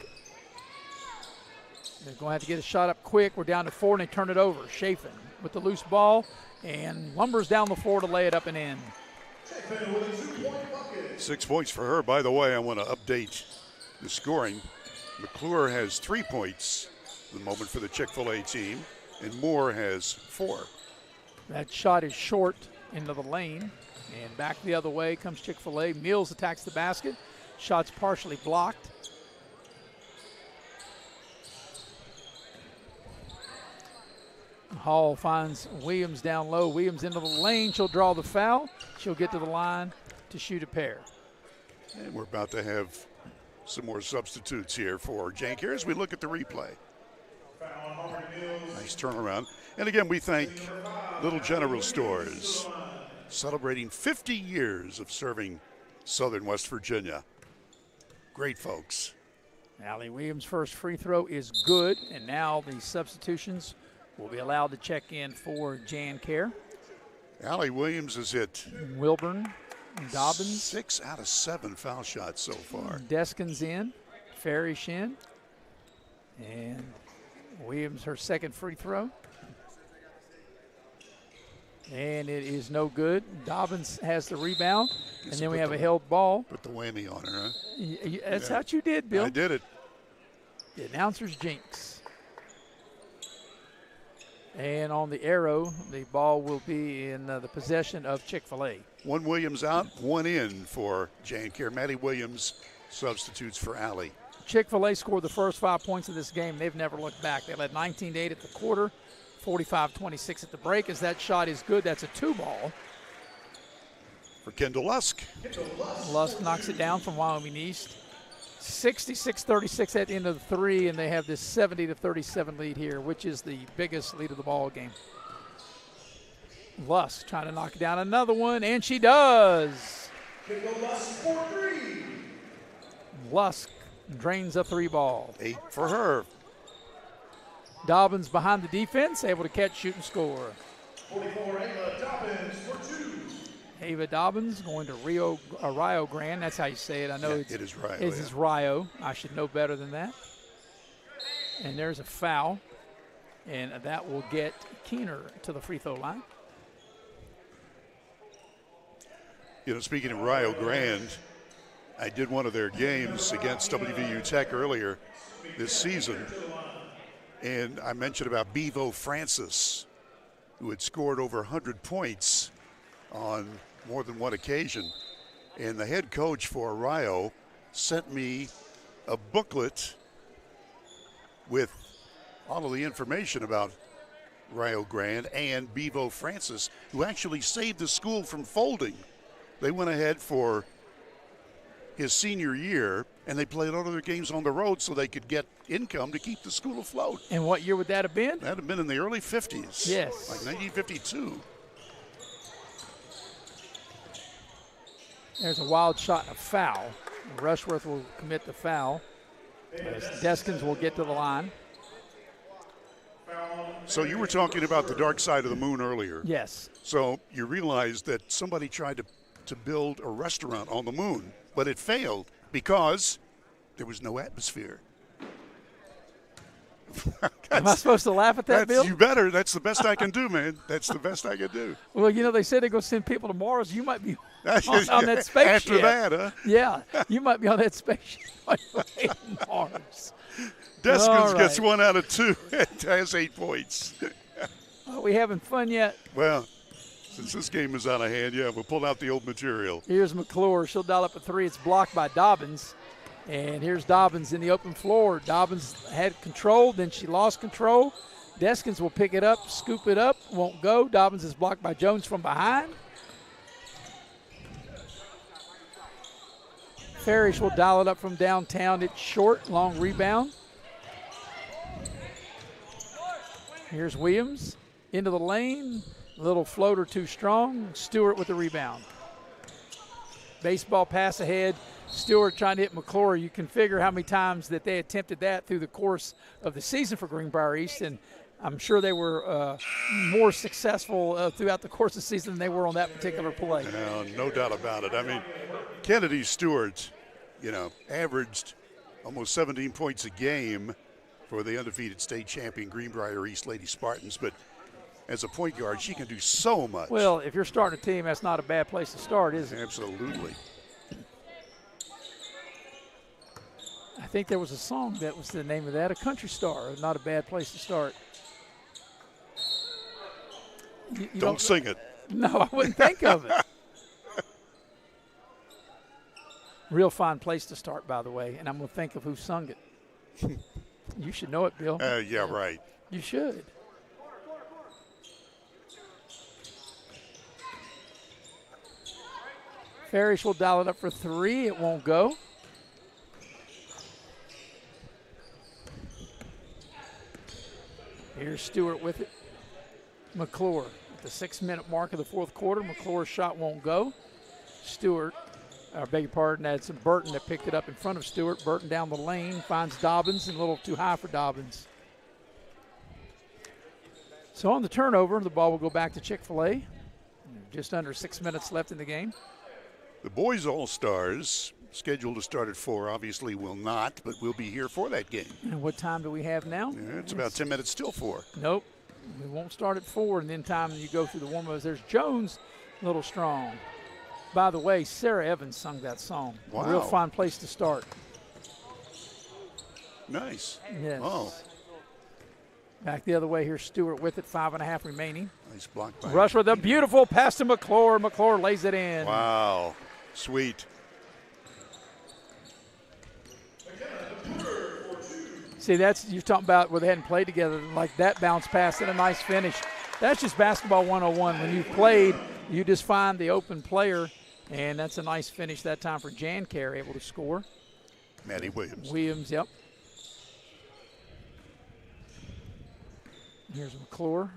A: They're going to have to get a shot up quick. We're down to 4, and they turn it over. Chafin with the loose ball, and lumbers down the floor to lay it up and in.
B: 6 points for her. By the way, I want to update the scoring. McClure has 3 points at the moment for the Chick-fil-A team, and Moore has 4.
A: That shot is short into the lane, and back the other way comes Chick-fil-A. Mills attacks the basket. Shot's partially blocked. Hall finds Williams down low. Williams into the lane. She'll draw the foul. She'll get to the line to shoot a pair.
B: And we're about to have some more substitutes here for Jan Kerr as we look at the replay. Nice turnaround. And again, we thank Little General Stores, celebrating 50 years of serving Southern West Virginia. Great folks.
A: Allie Williams' first free throw is good, and now the substitutions will be allowed to check in for Jan Kerr.
B: Allie Williams has hit
A: Wilburn, Dobbins.
B: 6 out of 7 foul shots so far.
A: Deskins in, Farish in, and Williams her second free throw. And it is no good. Dobbins has the rebound, and then we have a held ball.
B: Put the whammy on her, huh?
A: That's what you did, Bill.
B: I did it.
A: The announcer's jinx. And on the arrow, the ball will be in the possession of Chick-fil-A.
B: 1 Williams out, 1 in for Jan Kerr. Maddie Williams substitutes for Allie.
A: Chick-fil-A scored the first 5 points of this game. They've never looked back. They led 19-8 at the quarter, 45-26 at the break. As that shot is good, that's a 2 ball.
B: For Kendall Lusk.
A: Lusk knocks it down from Wyoming East. 66-36 at the end of the 3, and they have this 70-37 lead here, which is the biggest lead of the ball game. Lusk trying to knock down another one, and she does. Lusk drains a 3 ball.
B: 8 for her.
A: Dobbins behind the defense, able to catch, shoot, and score.
C: 44, Ava Dobbins for 2.
A: Ava Dobbins going to Rio Grande. That's how you say it. I know it
B: is Rio.
A: It is Rio. I should know better than that. And there's a foul, and that will get Keener to the free throw line.
B: Speaking of Rio Grande, I did one of their games against WVU Tech earlier this season, and I mentioned about Bevo Francis, who had scored over 100 points on more than one occasion. And the head coach for Rio sent me a booklet with all of the information about Rio Grande and Bevo Francis, who actually saved the school from folding. They went ahead for his senior year, and they played all of their games on the road so they could get income to keep the school afloat.
A: And what year would that have been?
B: That would have been in the early 50s.
A: Yes.
B: Like 1952.
A: There's a wild shot and a foul. Rushworth will commit the foul. Deskins will get to the line.
B: So you were talking about the dark side of the moon earlier.
A: Yes.
B: So you realized that somebody tried to build a restaurant on the moon, but it failed because there was no atmosphere.
A: Am I supposed to laugh at that, Bill?
B: You better. That's the best I can do, man. That's the best I can do.
A: Well, they said they're going to send people to Mars. You might be on that spaceship.
B: After that, huh?
A: Yeah, you might be on that spaceship on your way to Mars.
B: Deskins gets 1 out of 2 and has 8 points.
A: Are we having fun yet?
B: Well, since this game is out of hand, yeah, we'll pull out the old material.
A: Here's McClure. She'll dial up a 3. It's blocked by Dobbins. And here's Dobbins in the open floor. Dobbins had control, then she lost control. Deskins will pick it up, scoop it up, won't go. Dobbins is blocked by Jones from behind. Farish will dial it up from downtown. It's short, long rebound. Here's Williams into the lane. Little floater too strong. Stewart with the rebound. Baseball pass ahead. Stewart trying to hit McClure. You can figure how many times that they attempted that through the course of the season for Greenbrier East, and I'm sure they were more successful throughout the course of the season than they were on that particular play.
B: No doubt about it. I mean, Kennedy Stewart, averaged almost 17 points a game for the undefeated state champion Greenbrier East Lady Spartans, but as a point guard, she can do so much.
A: Well, if you're starting a team, that's not a bad place to start, is it?
B: Absolutely.
A: I think there was a song that was the name of that, A Country Star. Not a bad place to start. You
B: don't sing it.
A: No, I wouldn't think of it. Real fine place to start, by the way, and I'm going to think of who sung it. You should know it, Bill.
B: Yeah, right.
A: You should. Farish will dial it up for 3. It won't go. Here's Stewart with it. McClure at the 6-minute mark of the fourth quarter. McClure's shot won't go. Stewart, beg your pardon, that's Burton that picked it up in front of Stewart. Burton down the lane, finds Dobbins, and a little too high for Dobbins. So on the turnover, the ball will go back to Chick-fil-A. Just under 6 minutes left in the game.
B: The boys All-Stars, scheduled to start at 4, obviously will not, but we'll be here for that game.
A: And what time do we have now?
B: Yeah, it's about 10 minutes till 4.
A: Nope. We won't start at 4, and then time you go through the warm-ups. There's Jones, a little strong. By the way, Sarah Evans sung that song.
B: Wow.
A: A real fine place to start.
B: Nice.
A: Yes.
B: Oh.
A: Back the other way here, Stewart with it, 5.5 remaining.
B: Nice block by
A: Rush with a beautiful pass to McClure. McClure lays it in.
B: Wow. Sweet.
A: See, that's you're talking about where they hadn't played together, like that bounce pass and a nice finish. That's just basketball 101. When you've played, you just find the open player, and that's a nice finish that time for Jan Kerr, able to score.
B: Maddie Williams.
A: Williams, yep. Here's McClure.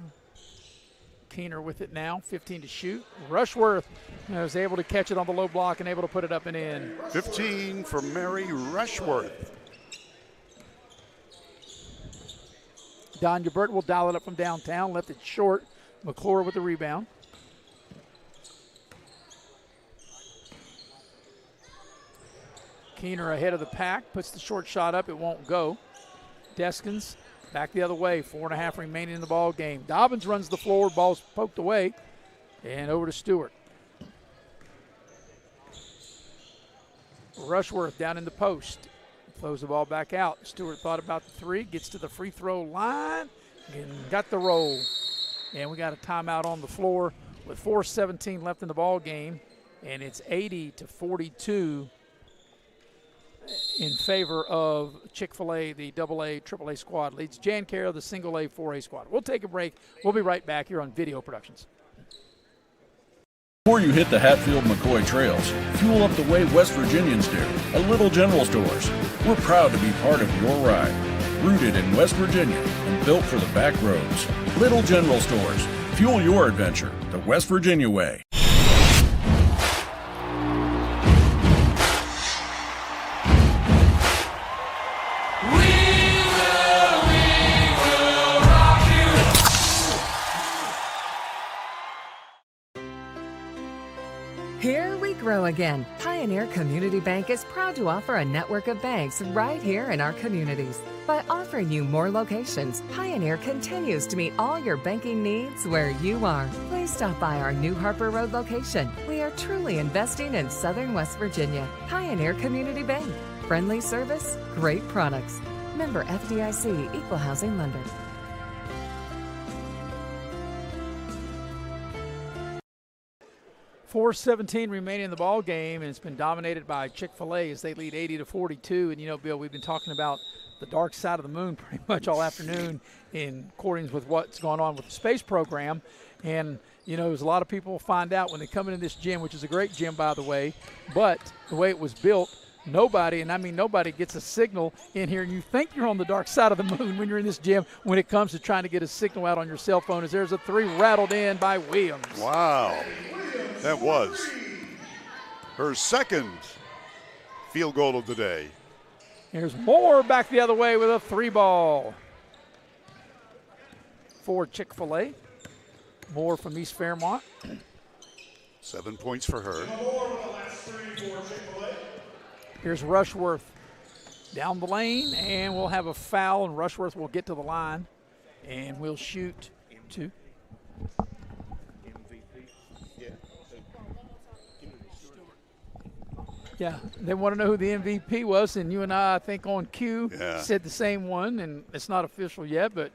A: Keener with it now, 15 to shoot. Rushworth was able to catch it on the low block and able to put it up and in.
B: 15 for Mary Rushworth.
A: Donya Burton will dial it up from downtown, left it short. McClure with the rebound. Keener ahead of the pack, puts the short shot up, it won't go. Deskins back the other way, 4.5 remaining in the ball game. Dobbins runs the floor, ball's poked away, and over to Stewart. Rushworth down in the post. Throws the ball back out. Stewart thought about the 3, gets to the free throw line, and got the roll. And we got a timeout on the floor with 4:17 left in the ball game, and it's 80-42 in favor of Chick-fil-A, the AA, AAA squad. Leads Jan Kerr, the single A, 4A squad. We'll take a break. We'll be right back here on Video Productions.
I: Before you hit the Hatfield-McCoy trails, fuel up the way West Virginians do at Little General Stores. We're proud to be part of your ride. Rooted in West Virginia and built for the back roads. Little General Stores. Fuel your adventure the West Virginia way.
O: we grow again. Pioneer Community Bank is proud to offer a network of banks right here in our communities. By offering you more locations, Pioneer continues to meet all your banking needs where you are. Please stop by our new Harper Road location. We are truly investing in Southern West Virginia. Pioneer Community Bank. Friendly service, great products. Member FDIC, Equal Housing Lender.
A: .4:17 remaining in the ball game, and it's been dominated by Chick-fil-A as they lead 80-42. And, you know, Bill, we've been talking about the dark side of the moon pretty much all afternoon in accordance with what's going on with the space program. And, you know, there's a lot of people find out when they come into this gym, which is a great gym, by the way, but the way it was built, nobody, and I mean nobody, gets a signal in here, and you think you're on the dark side of the moon when you're in this gym when it comes to trying to get a signal out on your cell phone, as there's a 3 rattled in by Williams.
B: Wow. That was her second field goal of the day.
A: Here's Moore back the other way with a 3 ball for Chick-fil-A. Moore from East Fairmont.
B: 7 points for her.
A: Here's Rushworth down the lane, and we'll have a foul, and Rushworth will get to the line, and we'll shoot 2. Yeah, they want to know who the MVP was, and you and I think on cue said the same one, and it's not official yet, but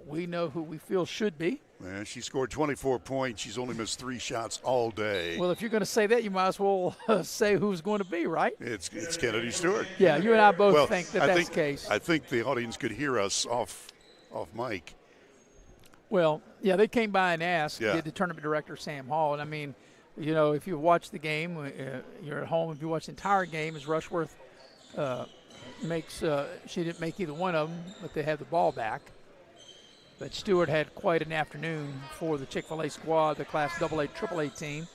A: we know who we feel should be.
B: Man, she scored 24 points. She's only missed 3 shots all day.
A: Well, if you're going to say that, you might as well say who's going to be, right?
B: It's Kennedy Stewart.
A: Yeah, you and I both think that's the case.
B: I think the audience could hear us off mic.
A: Well, yeah, they came by and asked,
B: did
A: the tournament director, Sam Hall, and I mean, you know, if you watch the game, you're at home, if you watch the entire game, as Rushworth makes, she didn't make either one of them, but they had the ball back. But Stewart had quite an afternoon for the Chick-fil-A squad, the Class AA, AAA team.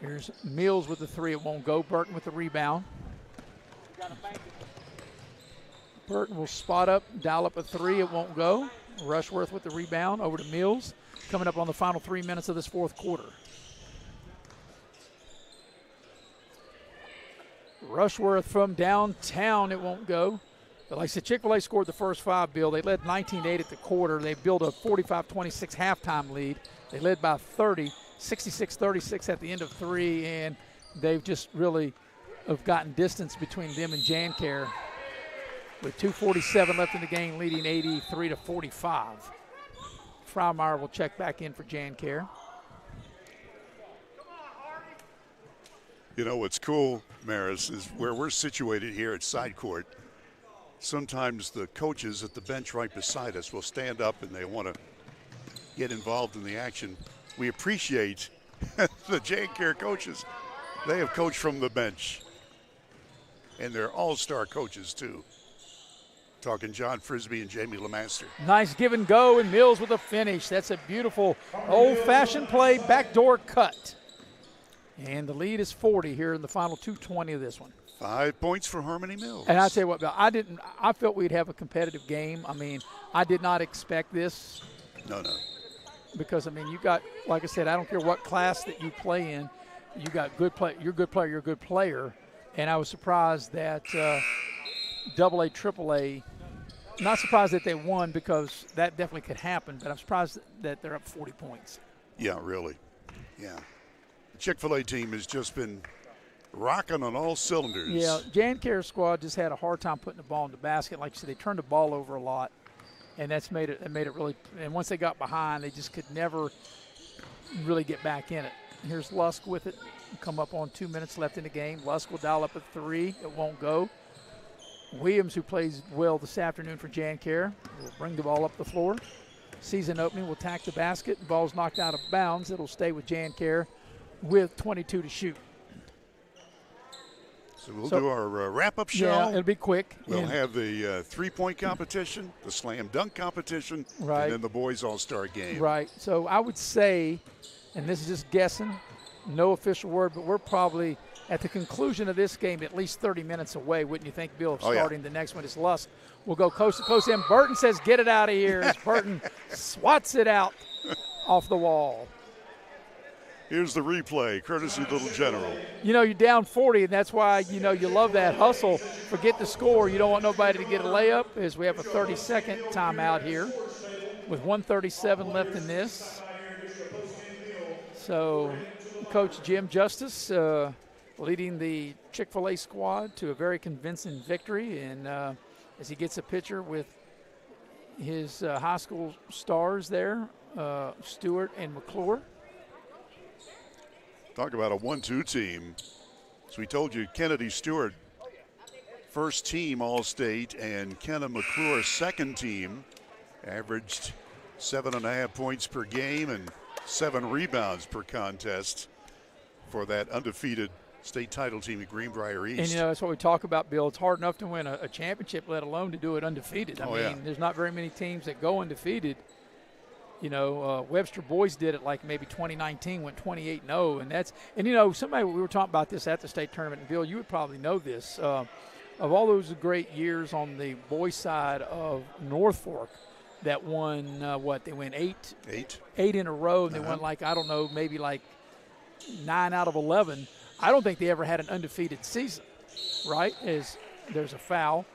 A: Here's Mills with the 3. It won't go. Burton with the rebound. Burton will spot up, dial up a 3. It won't go. Rushworth with the rebound over to Mills. Coming up on the final 3 minutes of this fourth quarter. Rushworth from downtown. It won't go. But like I said, Chick-fil-A scored the first 5, Bill. They led 19-8 at the quarter. They built a 45-26 halftime lead. They led by 30, 66-36 at the end of 3, and they've just really have gotten distance between them and Jancare with 2:47 left in the game, leading 83-45. Frymire will check back in for Jancare.
B: You know what's cool, Maris, is where we're situated here at side court. Sometimes the coaches at the bench right beside us will stand up and they want to get involved in the action. We appreciate the Jancare coaches. They have coached from the bench, and they're all-star coaches too. Talking John Frisbee and Jamie LeMaster.
A: Nice give and go, and Mills with a finish. That's a beautiful old-fashioned play, backdoor cut. And the lead is 40 here in the final 2:20 of this one.
B: 5 points for Harmony Mills.
A: And I'll tell you what, Bill, I felt we'd have a competitive game. I mean, I did not expect this.
B: No.
A: Because, I mean, you got, like I said, I don't care what class that you play in, you got good play. You're a good player. You're a good player. And I was surprised that AA, AAA, not surprised that they won because that definitely could happen, but I'm surprised that they're up 40 points.
B: Yeah, really. Yeah. The Chick-fil-A team has just been rocking on all cylinders.
A: Yeah, Jancare's squad just had a hard time putting the ball in the basket. Like you said, they turned the ball over a lot, and that's made it really. And once they got behind, they just could never really get back in it. Here's Lusk with it. Come up on 2 minutes left in the game. Lusk will dial up a 3. It won't go. Williams, who plays well this afternoon for Jancare, will bring the ball up the floor. Season opening will attack the basket. The ball's knocked out of bounds. It'll stay with Jancare with 22 to shoot.
B: So we'll do our wrap-up show.
A: Yeah, it'll be quick.
B: We'll have the three-point competition, the slam dunk competition,
A: right,
B: and then the boys all-star game.
A: Right. So I would say, and this is just guessing, no official word, but we're probably at the conclusion of this game at least 30 minutes away, wouldn't you think, Bill, of starting the next one? Is Lusk. We'll go coast to coast. And Burton says, get it out of here, as Burton swats it out off the wall.
B: Here's the replay, courtesy Little General.
A: You know, you're down 40, and that's why, you know, you love that hustle. Forget the score. You don't want nobody to get a layup, as we have a 30-second timeout here with 1:37 left in this. So Coach Jim Justice leading the Chick-fil-A squad to a very convincing victory, and as he gets a picture with his high school stars there, Stewart and McClure.
B: Talk about a 1-2 team. So we told you Kennedy Stewart, first team All-State, and Kenna McClure, second team, averaged 7.5 points per game and 7 rebounds per contest for that undefeated state title team at Greenbrier East.
A: And, you know, that's what we talk about, Bill. It's hard enough to win a championship, let alone to do it undefeated. I mean, there's not very many teams that go undefeated. You know, Webster Boys did it like maybe 2019, went 28-0, and that's – and, you know, we were talking about this at the state tournament, and, Bill, you would probably know this. Of all those great years on the boys' side of North Fork that won, they went eight in a row, and they won like, I don't know, maybe like 9 out of 11. I don't think they ever had an undefeated season, right, as there's a foul.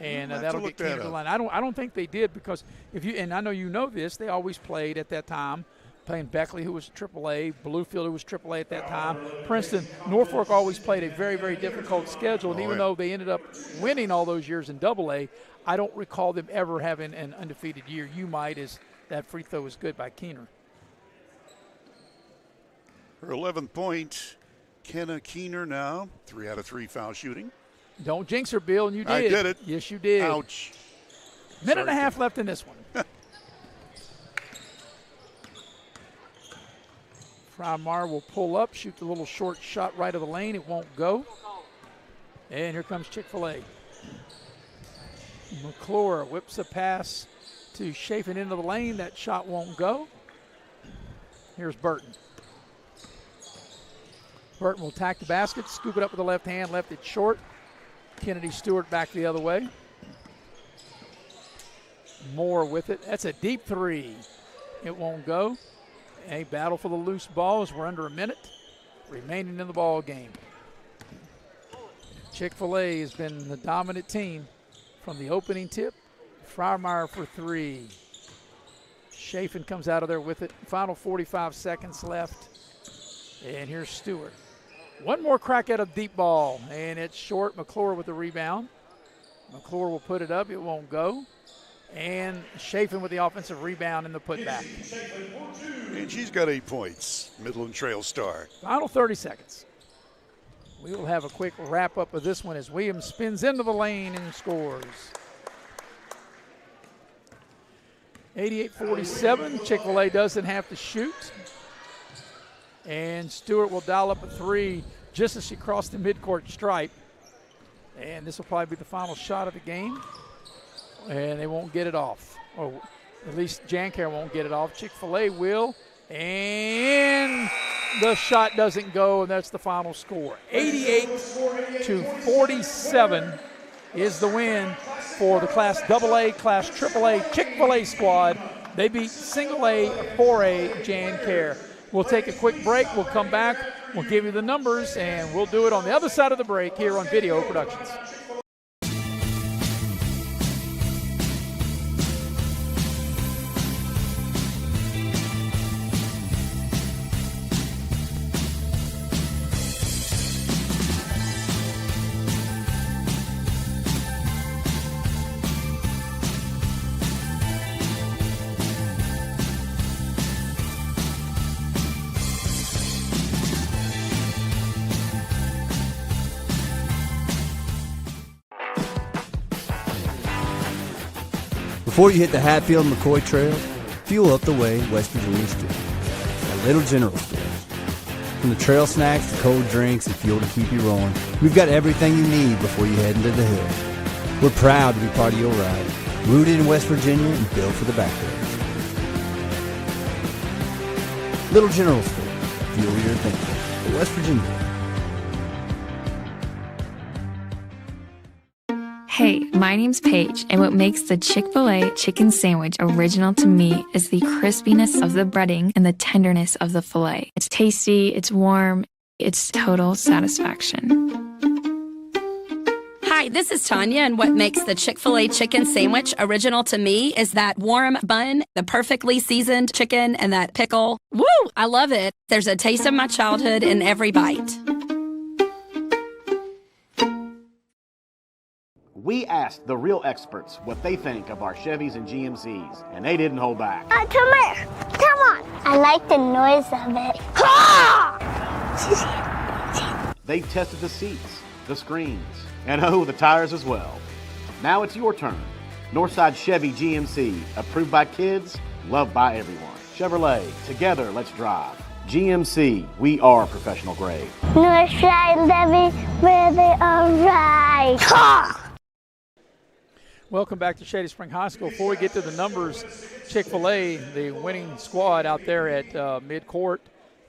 A: And that'll get cleared to the line. I don't think they did, because and I know you know this, they always played at that time, playing Beckley, who was AAA, Bluefield, who was AAA at that time, Princeton. Norfolk always played a very, very difficult schedule, and even though they ended up winning all those years in AA, I don't recall them ever having an undefeated year. You might, as that free throw was good by Keener.
B: Her 11th point, Kenna Keener now, 3 out of 3 foul shooting.
A: Don't jinx her, Bill, and you did.
B: I did it.
A: Yes, you did.
B: Ouch.
A: Minute and a half left in this one. Frymar will pull up, shoot the little short shot right of the lane. It won't go. And here comes Chick-fil-A. McClure whips a pass to Chafin into the lane. That shot won't go. Here's Burton. Burton will attack the basket, scoop it up with the left hand, left it short. Kennedy Stewart back the other way. Moore with it. That's a deep three. It won't go. A battle for the loose ball as we're under a minute remaining in the ball game. Chick-fil-A has been the dominant team from the opening tip. Frymar for 3. Chafin comes out of there with it. Final 45 seconds left. And here's Stewart. One more crack at a deep ball, and it's short. McClure with the rebound. McClure will put it up. It won't go. And Chafin with the offensive rebound and the putback.
B: And she's got 8 points, Midland Trail star.
A: Final 30 seconds. We will have a quick wrap-up of this one as Williams spins into the lane and scores. 88-47. Chick-fil-A doesn't have to shoot. And Stewart will dial up a 3 just as she crossed the midcourt stripe. And this will probably be the final shot of the game. And they won't get it off. Or at least Jancare won't get it off. Chick-fil-A will. And the shot doesn't go, and that's the final score. 88-47 is the win for the Class AA, Class AAA Chick-fil-A squad. They beat Single A, 4A Jancare. We'll take a quick break. We'll come back. We'll give you the numbers, and we'll do it on the other side of the break here on Video Productions.
D: Before you hit the Hatfield-McCoy Trail, fuel up the way West Virginia Street at Little General Stores. From the trail snacks to cold drinks and fuel to keep you rolling, we've got everything you need before you head into the hills. We're proud to be part of your ride, rooted in West Virginia and built for the back roads. Little General Store, fuel your adventure for West Virginia.
E: Hey, my name's Paige, and what makes the Chick-fil-A chicken sandwich original to me is the crispiness of the breading and the tenderness of the filet. It's tasty, it's warm, it's total satisfaction.
F: Hi, this is Tanya, and what makes the Chick-fil-A chicken sandwich original to me is that warm bun, the perfectly seasoned chicken, and that pickle. Woo! I love it. There's a taste of my childhood in every bite.
N: We asked the real experts what they think of our Chevys and GMCs, and they didn't hold back.
H: Come here. Come on. I like the noise of it.
N: They tested the seats, the screens, and the tires as well. Now it's your turn. Northside Chevy GMC, approved by kids, loved by everyone. Chevrolet, together let's drive. GMC, we are professional grade.
H: Northside Levy, where they are right.
A: Welcome back to Shady Spring High School. Before we get to the numbers, Chick-fil-A, the winning squad out there at midcourt,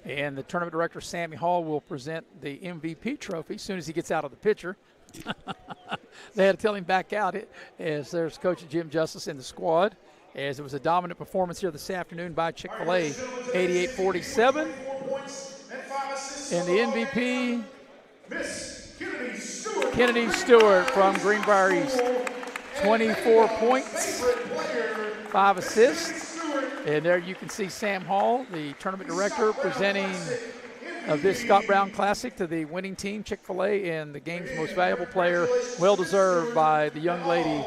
A: and the tournament director, Sammy Hall, will present the MVP trophy as soon as he gets out of the picture. They had to tell him back out as there's Coach Jim Justice in the squad, as it was a dominant performance here this afternoon by Chick-fil-A, 88-47. And the MVP, Kennedy Stewart from Greenbrier East. 24 points, 5 assists. And there you can see Sam Hall, the tournament director, presenting this Scott Brown Classic to the winning team, Chick-fil-A, and the game's most valuable player, well-deserved by the young lady,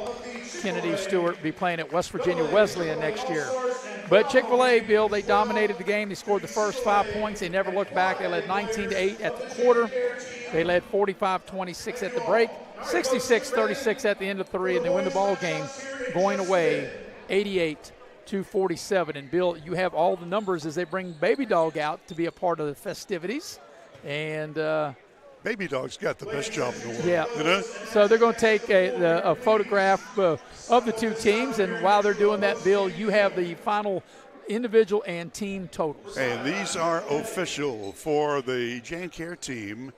A: Kennedy Stewart, be playing at West Virginia Wesleyan next year. But Chick-fil-A, Bill, they dominated the game. They scored the first 5 points. They never looked back. They led 19-8 at the quarter. They led 45-26 at the break. 66-36 at the end of 3, and they win the ball game going away 88-47. And Bill, you have all the numbers as they bring Baby Dog out to be a part of the festivities. And
B: Baby Dog's got the best job in the world.
A: Yeah.
B: You know?
A: So they're going to take a photograph of the two teams, and while they're doing that, Bill, you have the final individual and team totals.
B: And these are official for the Jancare team.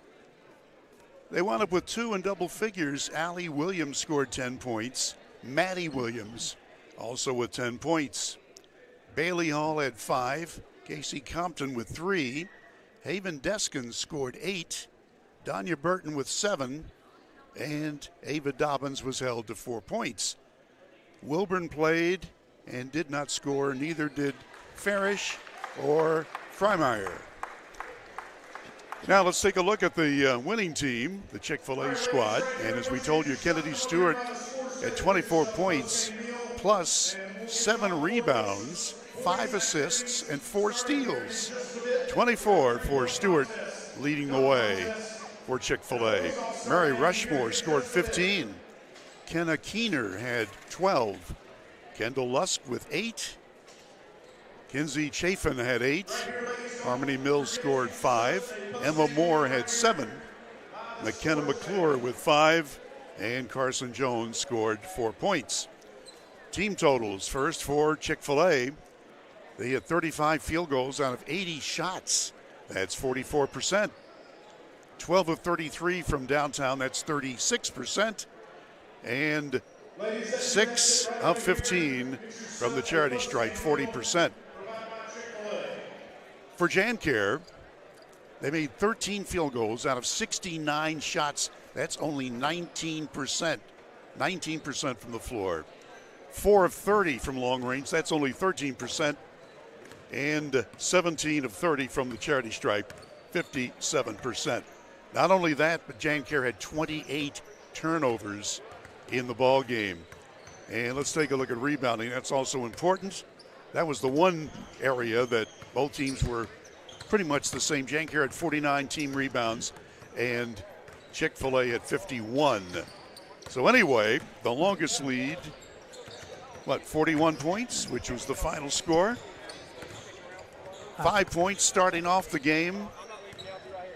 B: They wound up with 2 in double figures. Allie Williams scored 10 points. Maddie Williams also with 10 points. Bailey Hall had 5. Casey Compton with 3. Haven Deskins scored 8. Danya Burton with 7. And Ava Dobbins was held to 4 points. Wilburn played and did not score. Neither did Farish or Freimeyer. Now let's take a look at the winning team, the Chick-fil-A squad. And as we told you, Kennedy Stewart at 24 points plus 7 rebounds, 5 assists, and 4 steals. 24 for Stewart, leading the way for Chick-fil-A. Mary Rushmore scored 15. Kenna Keener had 12. Kendall Lusk with 8. Kinsey Chafin had 8. Harmony Mills scored 5. Emma Moore had 7. McKenna McClure with 5. And Carson Jones scored 4 points. Team totals first for Chick-fil-A. They had 35 field goals out of 80 shots. That's 44%. 12 of 33 from downtown. That's 36%. And 6 of 15 from the charity stripe, 40%. For Jancare, they made 13 field goals out of 69 shots. That's only 19%. 19% from the floor. 4 of 30 from long range. That's only 13%. And 17 of 30 from the charity stripe, 57%. Not only that, but Jancare had 28 turnovers in the ball game. And let's take a look at rebounding. That's also important. That was the one area that both teams were pretty much the same. Jancare had 49 team rebounds and Chick-fil-A had 51. So anyway, the longest lead, 41 points, which was the final score. 5 points starting off the game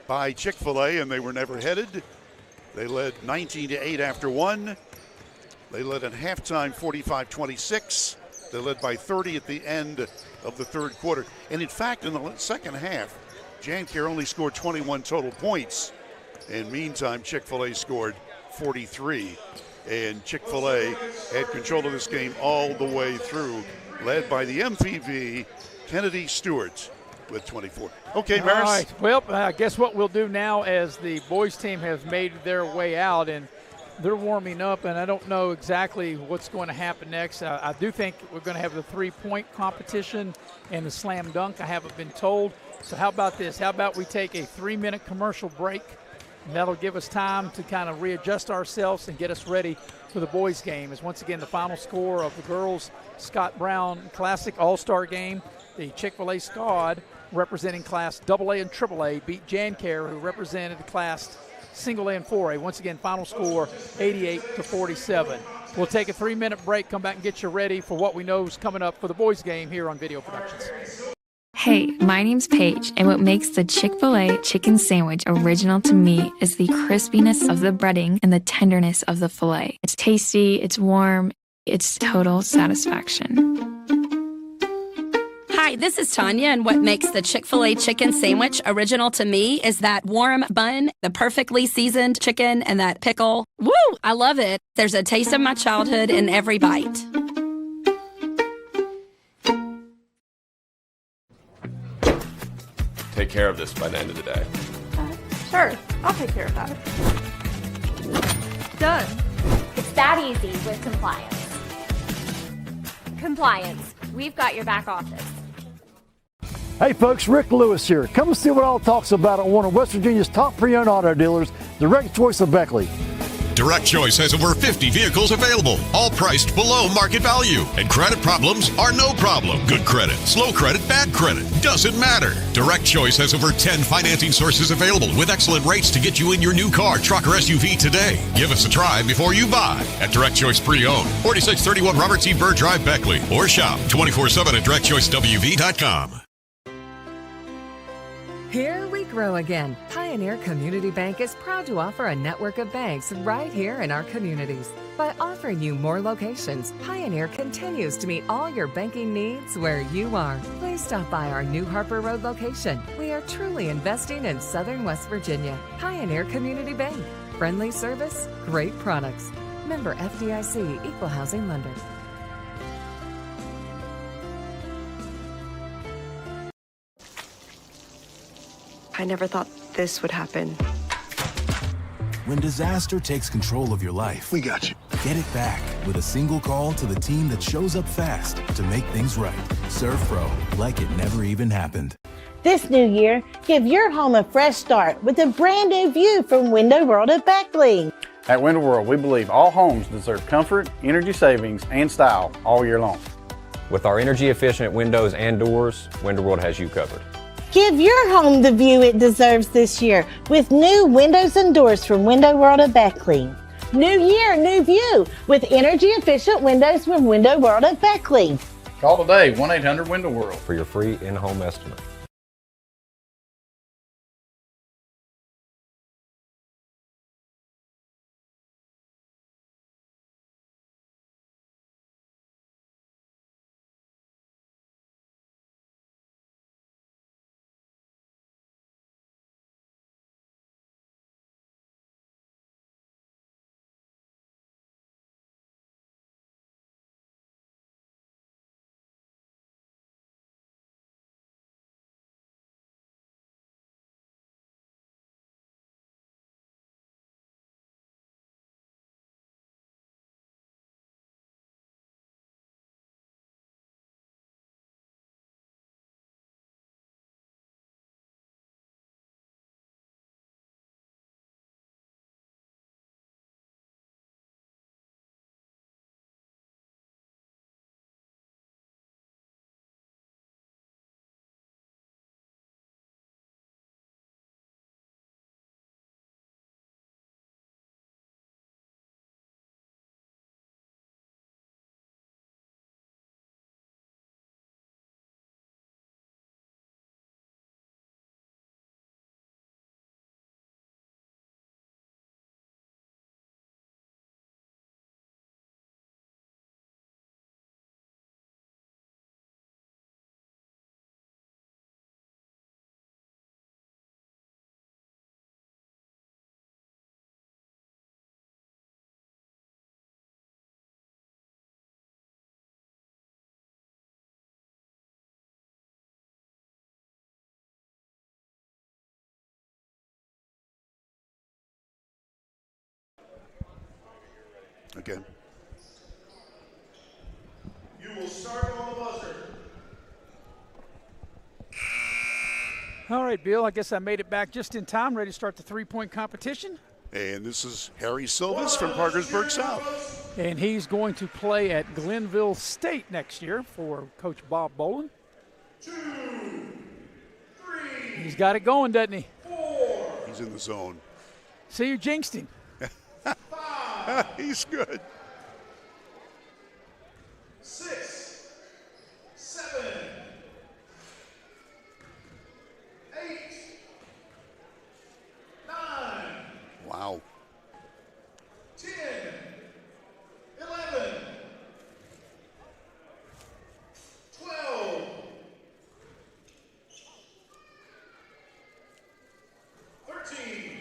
B: by Chick-fil-A, and they were never headed. They led 19-8 after 1. They led at halftime 45-26. They led by 30 at the end of the third quarter. And in fact, in the second half, Jancare only scored 21 total points. And meantime, Chick-fil-A scored 43. and Chick-fil-A had control of this game all the way through, led by the MPV Kennedy Stewart with 24. Okay, Maris.
A: All right. Well, I guess what we'll do now as the boys team has made their way out and they're warming up, and I don't know exactly what's going to happen next. I do think we're going to have the three-point competition and the slam dunk. I haven't been told. So how about this? How about we take a 3-minute commercial break, and that'll give us time to kind of readjust ourselves and get us ready for the boys' game. As once again, the final score of the girls' Scott Brown Classic All-Star Game, the Chick-fil-A squad representing Class AA and AAA beat JanCare, who represented the Class Single A and 4A. Once again, final score 88-47. We'll take a 3-minute break, come back and get you ready for what we know is coming up for the boys' game here on Video Productions.
E: Hey, my name's Paige, and what makes the Chick-fil-A chicken sandwich original to me is the crispiness of the breading and the tenderness of the filet. It's tasty, it's warm, it's total satisfaction.
F: Hi, this is Tanya, and what makes the Chick-fil-A chicken sandwich original to me is that warm bun, the perfectly seasoned chicken, and that pickle. Woo! I love it. There's a taste of my childhood in every bite.
J: Take care of this by the end of the day.
S: Sure, I'll take care of that. Done. It's that easy with compliance. Compliance. We've got your back office.
P: Hey folks, Rick Lewis here. Come see what all talks about at one of West Virginia's top pre-owned auto dealers, Direct Choice of Beckley.
Q: Direct Choice has over 50 vehicles available, all priced below market value. And credit problems are no problem. Good credit, slow credit, bad credit, doesn't matter. Direct Choice has over 10 financing sources available with excellent rates to get you in your new car, truck, or SUV today. Give us a try before you buy at Direct Choice Pre-Owned, 4631 Robert C. Byrd Drive, Beckley, or shop 24/7 at directchoicewv.com.
O: Here we grow again. Pioneer Community Bank is proud to offer a network of banks right here in our communities. By offering you more locations, Pioneer continues to meet all your banking needs where you are. Please stop by our new Harper Road location. We are truly investing in Southern West Virginia. Pioneer Community Bank. Friendly service, great products. Member FDIC, Equal Housing Lender.
U: I never thought this would happen.
V: When disaster takes control of your life, we got you. Get it back with a single call to the team that shows up fast to make things right. ServPro, like it never even happened.
K: This new year, give your home a fresh start with a brand new view from Window World at Beckley.
W: At Window World, we believe all homes deserve comfort, energy savings, and style all year long.
X: With our energy-efficient windows and doors, Window World has you covered.
K: Give your home the view it deserves this year with new windows and doors from Window World at Beckley. New year, new view with energy-efficient windows from Window World at Beckley.
W: Call today, 1-800-WINDOW WORLD
X: for your free in-home estimate.
B: Okay.
C: You will start on the buzzer.
A: All right, Bill, I guess I made it back just in time, ready to start the three-point competition.
B: And this is Harry Silvas from Parkersburg South.
A: And he's going to play at Glenville State next year for Coach Bob Bolin.
C: 2, 3.
A: He's got it going, doesn't he?
C: 4.
B: He's in the zone.
A: See, you jinxed him.
C: 5.
B: He's good.
C: 6, 7, 8, 9.
B: Wow.
C: 10, 11, 12, 13,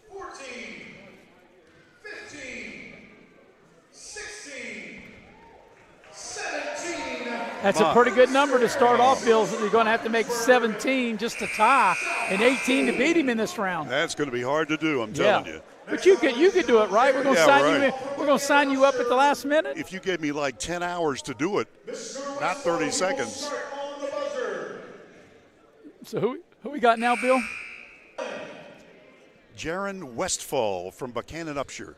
C: 14, 15, 16, 17.
A: That's a pretty good number to start off, Bill. You're going to have to make 17 just to tie and 18 to beat him in this round.
B: That's going to be hard to do, I'm telling you.
A: But you could do it, right? We're going to sign you
B: right.
A: in. We're going to sign you up at the last minute.
B: If you gave me like 10 hours to do it, not 30 seconds.
A: So who we got now, Bill?
B: Jaron Westfall from Buchanan Upshur.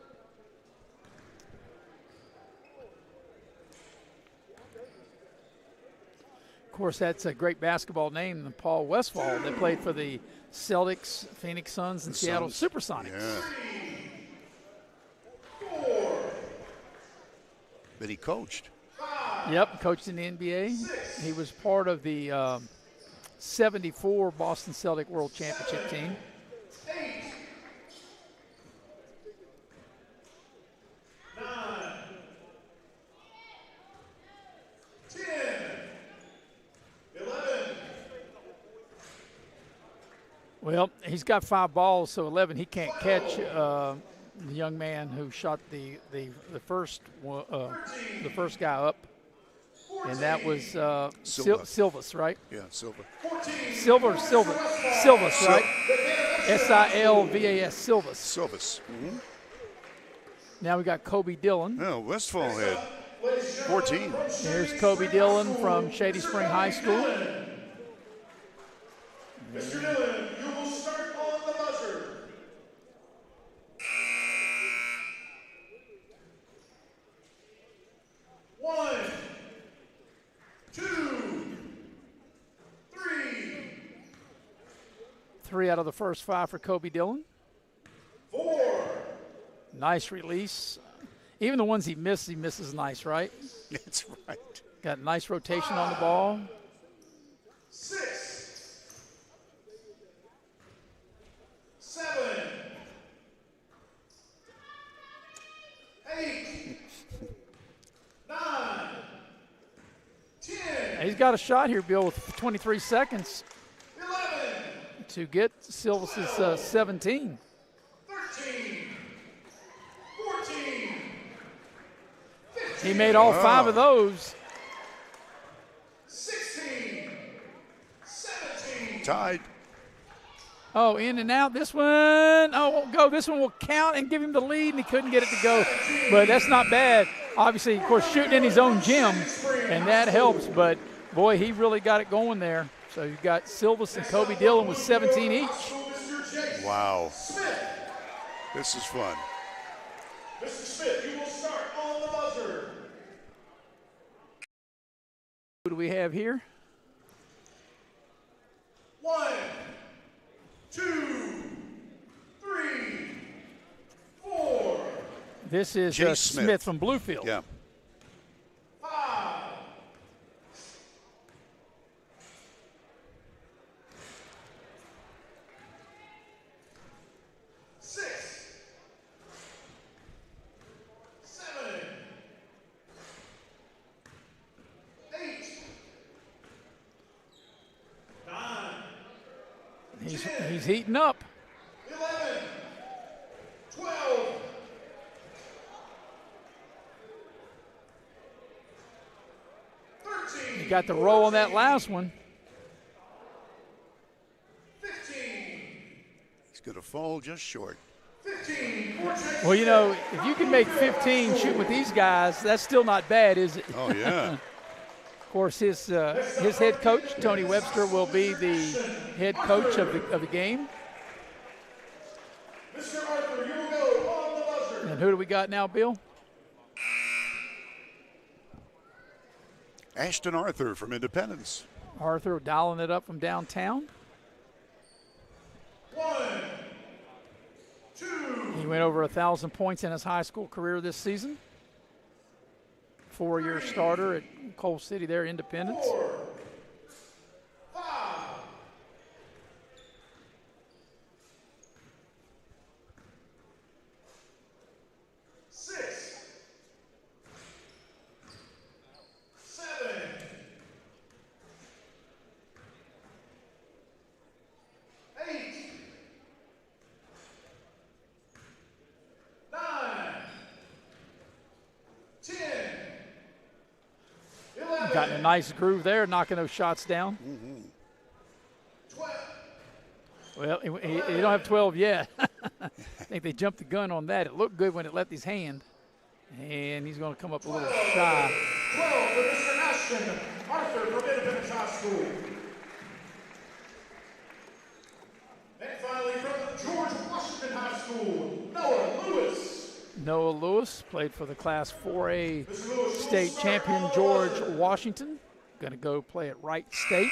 A: Of course, that's a great basketball name, Paul Westfall. They played for the Celtics, Phoenix Suns, and Seattle Supersonics.
B: Yeah. That he coached.
A: Yep, coached in the NBA. He was part of the 74 Boston Celtic World Championship team.
C: 8, 9, 10, 11.
A: Well, he's got 5 balls, so 11 he can't catch. The young man who shot the first guy up, and that was Silvas, right?
B: Yeah, Silva.
A: Silvas, right? Silvas, Silvas.
B: Silvas. Mm-hmm.
A: Now we got Kobe Dillon.
B: No, Westfall had 14.
A: Here's Kobe Dillon from Shady Spring High School.
C: Mr. Dillon, you will start on the buzzer. One, 2, 3.
A: 3 out of the first 5 for Kobe Dillon.
C: 4.
A: Nice release. Even the ones he misses nice, right?
B: That's right.
A: Got nice rotation on the ball.
C: 6, 7, 8, 9, 10.
A: He's got a shot here, Bill, with 23 seconds
C: 11,
A: to get Silvas' 17.
C: 13, 14, 15.
A: He made all 5 of those.
C: 16, 17.
B: Tied.
A: Oh, in and out. This one, won't go. This one will count and give him the lead, and he couldn't get it to go. But that's not bad. Obviously, of course, shooting in his own gym, and that helps. But, boy, he really got it going there. So you've got Silvas and Kobe Dillon with 17 each.
B: Wow. This is fun.
C: Mr. Smith, you will start on the buzzer.
A: Who do we have here?
C: 1, 2, 3, 4.
A: This is
B: Jay
A: Smith from Bluefield.
B: Yeah.
C: 5, 6, 7, 8, 9.
A: He's heating up.
C: 11, 12, 13.
A: He got the roll on that last one.
C: 15,
B: He's going to fall just short.
C: 15,
A: Well, you know, if you can make 15 shooting with these guys, that's still not bad, is it?
B: Oh, yeah.
A: Of course, his head coach, Tony Webster, will be the head coach of the game.
C: Mr. Arthur, you will go on the buzzer.
A: And who do we got now, Bill?
B: Ashton Arthur from Independence.
A: Arthur dialing it up from downtown.
C: 1, 2.
A: He went over 1,000 points in his high school career this season. 4-year starter at Coal City there, Independence.
C: 4, 5. 6, 7. 8, 9, 10.
A: Got in a nice groove there, knocking those shots down.
C: 12.
A: Well, he don't have 12 yet. I think they jumped the gun on that. It looked good when it left his hand. And he's going to come up a little shy.
C: 12 for Mr. Ashton Arthur from Independence High School. And finally from George Washington High School, Noah Lewis.
A: Noah Lewis played for the Class 4A state champion George Washington. Going to go play at Wright State.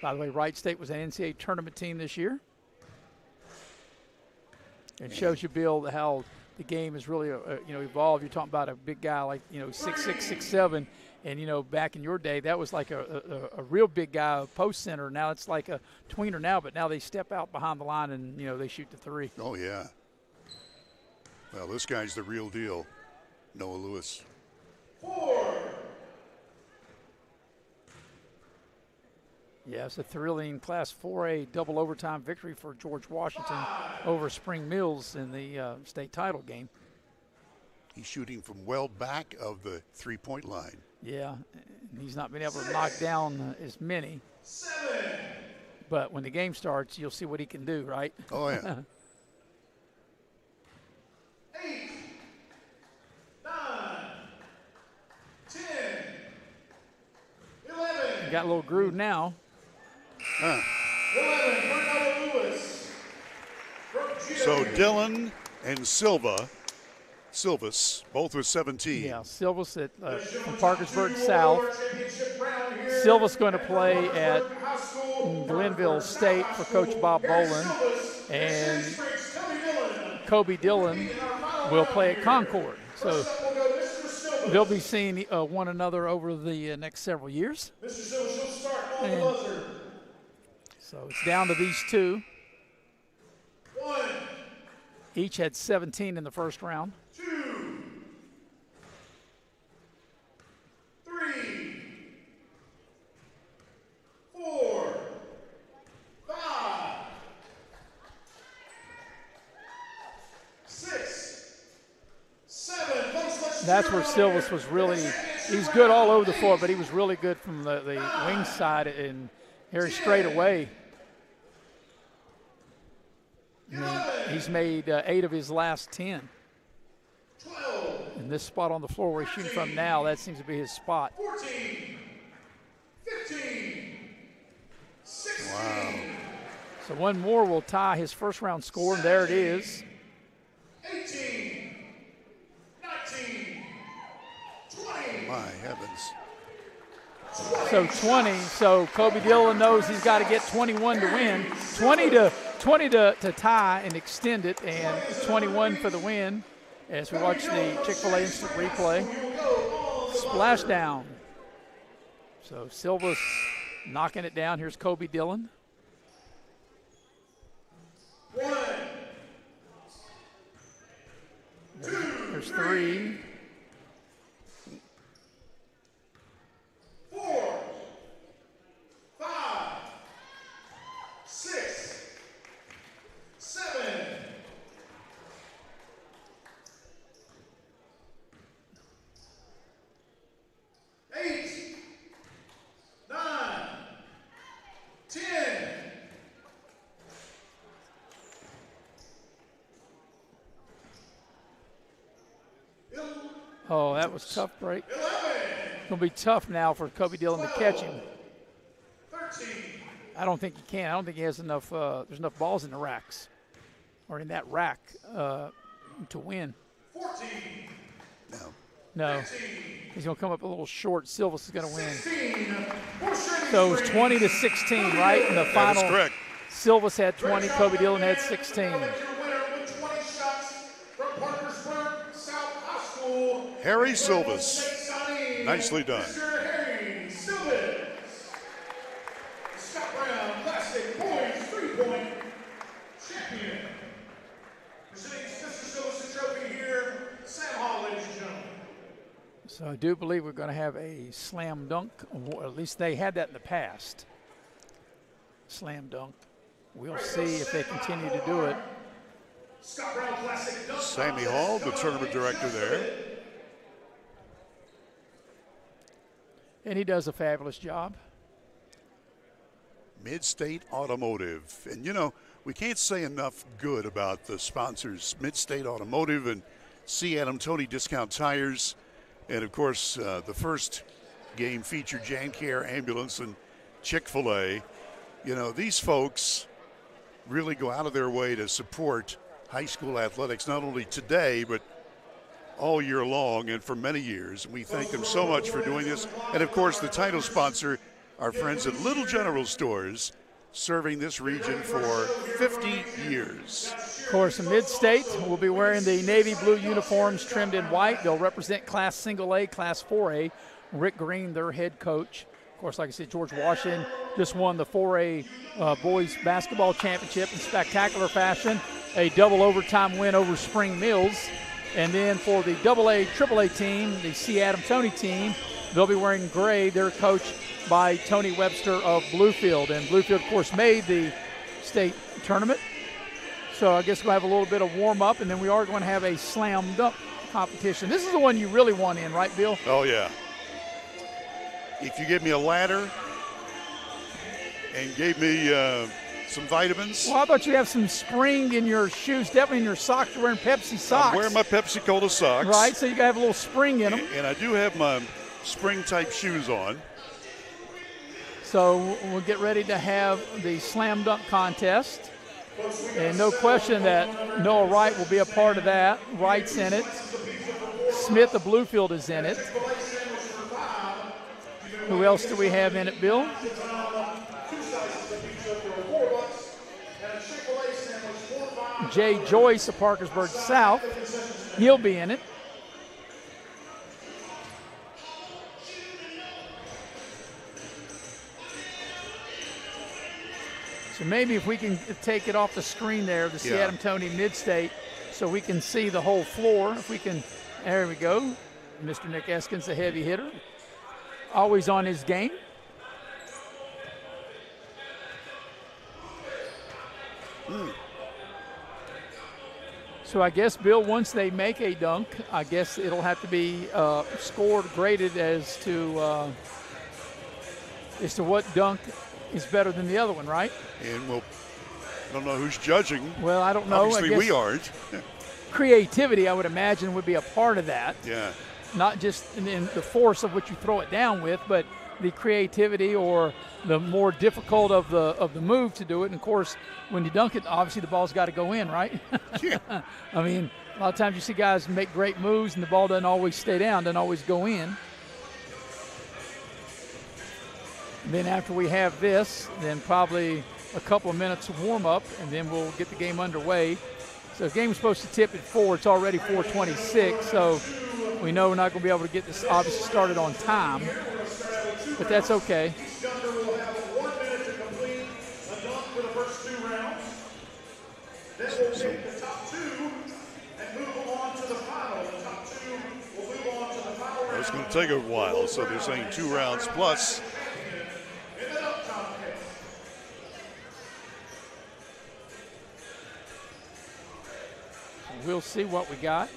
A: By the way, Wright State was an NCAA tournament team this year. It shows you, Bill, how the game has really evolved. You're talking about a big guy like 6'6", 6'7", and back in your day that was like a real big guy, a post center. Now it's like a tweener now, but now they step out behind the line and they shoot the three.
B: Oh yeah. Well, this guy's the real deal, Noah Lewis.
C: 4.
A: Yeah, it's a thrilling Class 4A double overtime victory for George Washington over Spring Mills in the state title game.
B: He's shooting from well back of the three-point line.
A: Yeah, he's not been able to knock down as many.
C: 7.
A: But when the game starts, you'll see what he can do, right?
B: Oh, yeah.
C: 8, 9, 10, 11.
A: Got a little groove now.
C: 11 for Noah Lewis.
B: So Dylan and Silvas, both with 17.
A: Yeah, Silvas from Parkersburg South. Silvas going to play at Glenville State for Coach Bob Boland. And Kobe Dillon will play at Concord. So they'll be seeing one another over the next several years. And so it's down to these two.
C: 1,
A: Each had 17 in the first round.
C: 2, 3, 4, 5, 6, 7.
A: That's where Silvas was really, he's good all over the floor, but he was really good from the wing side and very straight away. He's made 8 of his last 10.
C: 12.
A: And this spot on the floor where he's shooting from now, that seems to be his spot.
C: 14, 15, 16.
B: Wow.
A: So one more will tie his first round score, and there it is.
C: 18, 19, 20.
B: My heavens.
A: So 20. So Kobe Dillon knows he's got to get 21 to win. 20 to tie and extend it, and 21 for the win as we watch the Chick-fil-A instant replay. Splashdown. So Silvas knocking it down. Here's Kobe Dillon.
C: 1, 2,
A: There's 3.
C: 4, 5, 6, 7, 8, 9, 10.
A: Oh, that was tough break. It's going to be tough now for Kobe Dillon to catch him.
C: 13.
A: I don't think he can. I don't think he has enough. There's enough balls in the racks, or in that rack, to win.
C: 14.
A: No. He's going to come up a little short. Silvas is going to win.
C: 16.
A: So it's 20-16, right? In the final.
B: That is correct.
A: Silvas had 20. Kobe Dillon had 16.
B: Harry Silvas. Nicely done.
C: Harry Silvas. Scott Brown Classic Boys 3-point champion. Presenting Mr. Silvas trophy here, Sam Hall, ladies and gentlemen.
A: So I do believe we're going to have a slam dunk, or at least they had that in the past. Slam dunk. We'll see if they continue to do it.
C: Scott Brown Classic dunk.
B: Sammy Hall, the tournament director there.
A: And he does a fabulous job.
B: Midstate Automotive. And, you know, we can't say enough good about the sponsors, Midstate Automotive and C. Adam Tony Discount Tires. And, of course, the first game featured Jan Care Ambulance and Chick-fil-A. You know, these folks really go out of their way to support high school athletics, not only today, but all year long and for many years. And we thank them so much for doing this. And, of course, the title sponsor, our friends at Little General Stores, serving this region for 50 years.
A: Of course, in Mid-State will be wearing the navy blue uniforms trimmed in white. They'll represent Class Single A, Class 4A. Rick Green, their head coach. Of course, like I said, George Washington just won the 4A boys basketball championship in spectacular fashion. A double overtime win over Spring Mills. And then for the AA, AAA team, the C. Adam Tony team, they'll be wearing gray. They're coached by Tony Webster of Bluefield. And Bluefield, of course, made the state tournament. So I guess we'll have a little bit of warm-up, and then we are going to have a slam dunk competition. This is the one you really want in, right, Bill?
B: Oh, yeah. If you give me a ladder and gave me some vitamins.
A: Well, I thought you'd have some spring in your shoes, definitely in your socks. You're wearing Pepsi socks.
B: I'm wearing my Pepsi-Cola socks.
A: Right, so you got to have a little spring in them.
B: And I do have my spring-type shoes on.
A: So we'll get ready to have the slam dunk contest. And no question that Noah Wright will be a part of that. Wright's in it. Smith of Bluefield is in it. Who else do we have in it, Bill? Jay Joyce of Parkersburg South. He'll be in it. So maybe if we can take it off the screen there, the C. Adam Tony Mid-State, so we can see the whole floor. If we can, there we go. Mr. Nick Eskins, the heavy hitter. Always on his game. So I guess, Bill, once they make a dunk, I guess it'll have to be scored, graded as to what dunk is better than the other one, right?
B: And I don't know who's judging.
A: Well, I don't know.
B: Obviously, we aren't.
A: Creativity, I would imagine, would be a part of that.
B: Yeah.
A: Not just in the force of what you throw it down with, but the creativity or the more difficult of the move to do it. And, of course, when you dunk it, obviously the ball's got to go in, right?
B: Yeah.
A: I mean, a lot of times you see guys make great moves and the ball doesn't always stay down, doesn't always go in. And then after we have this, then probably a couple of minutes of warm-up, and then we'll get the game underway. So the game was supposed to tip at 4. It's already 4:26, so we know we're not going to be able to get this obviously started on time, but that's okay.
B: It's going to take a while, so they're saying 2 rounds plus.
A: We'll see what we got.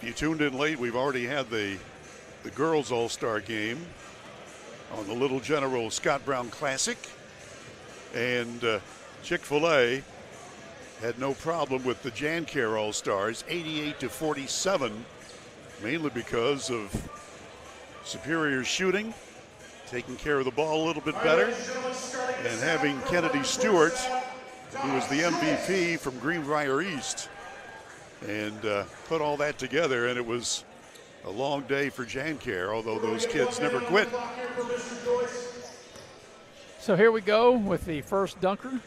B: If you tuned in late, we've already had the girls all-star game on the Little General Scott Brown Classic. And Chick-fil-A had no problem with the Jancare All-Stars, 88-47, mainly because of superior shooting, taking care of the ball a little bit better, and having Kennedy Stewart, who was the MVP from Greenbrier East, and put all that together, and it was a long day for Jancare, although those kids never quit.
A: So here we go with the first dunker.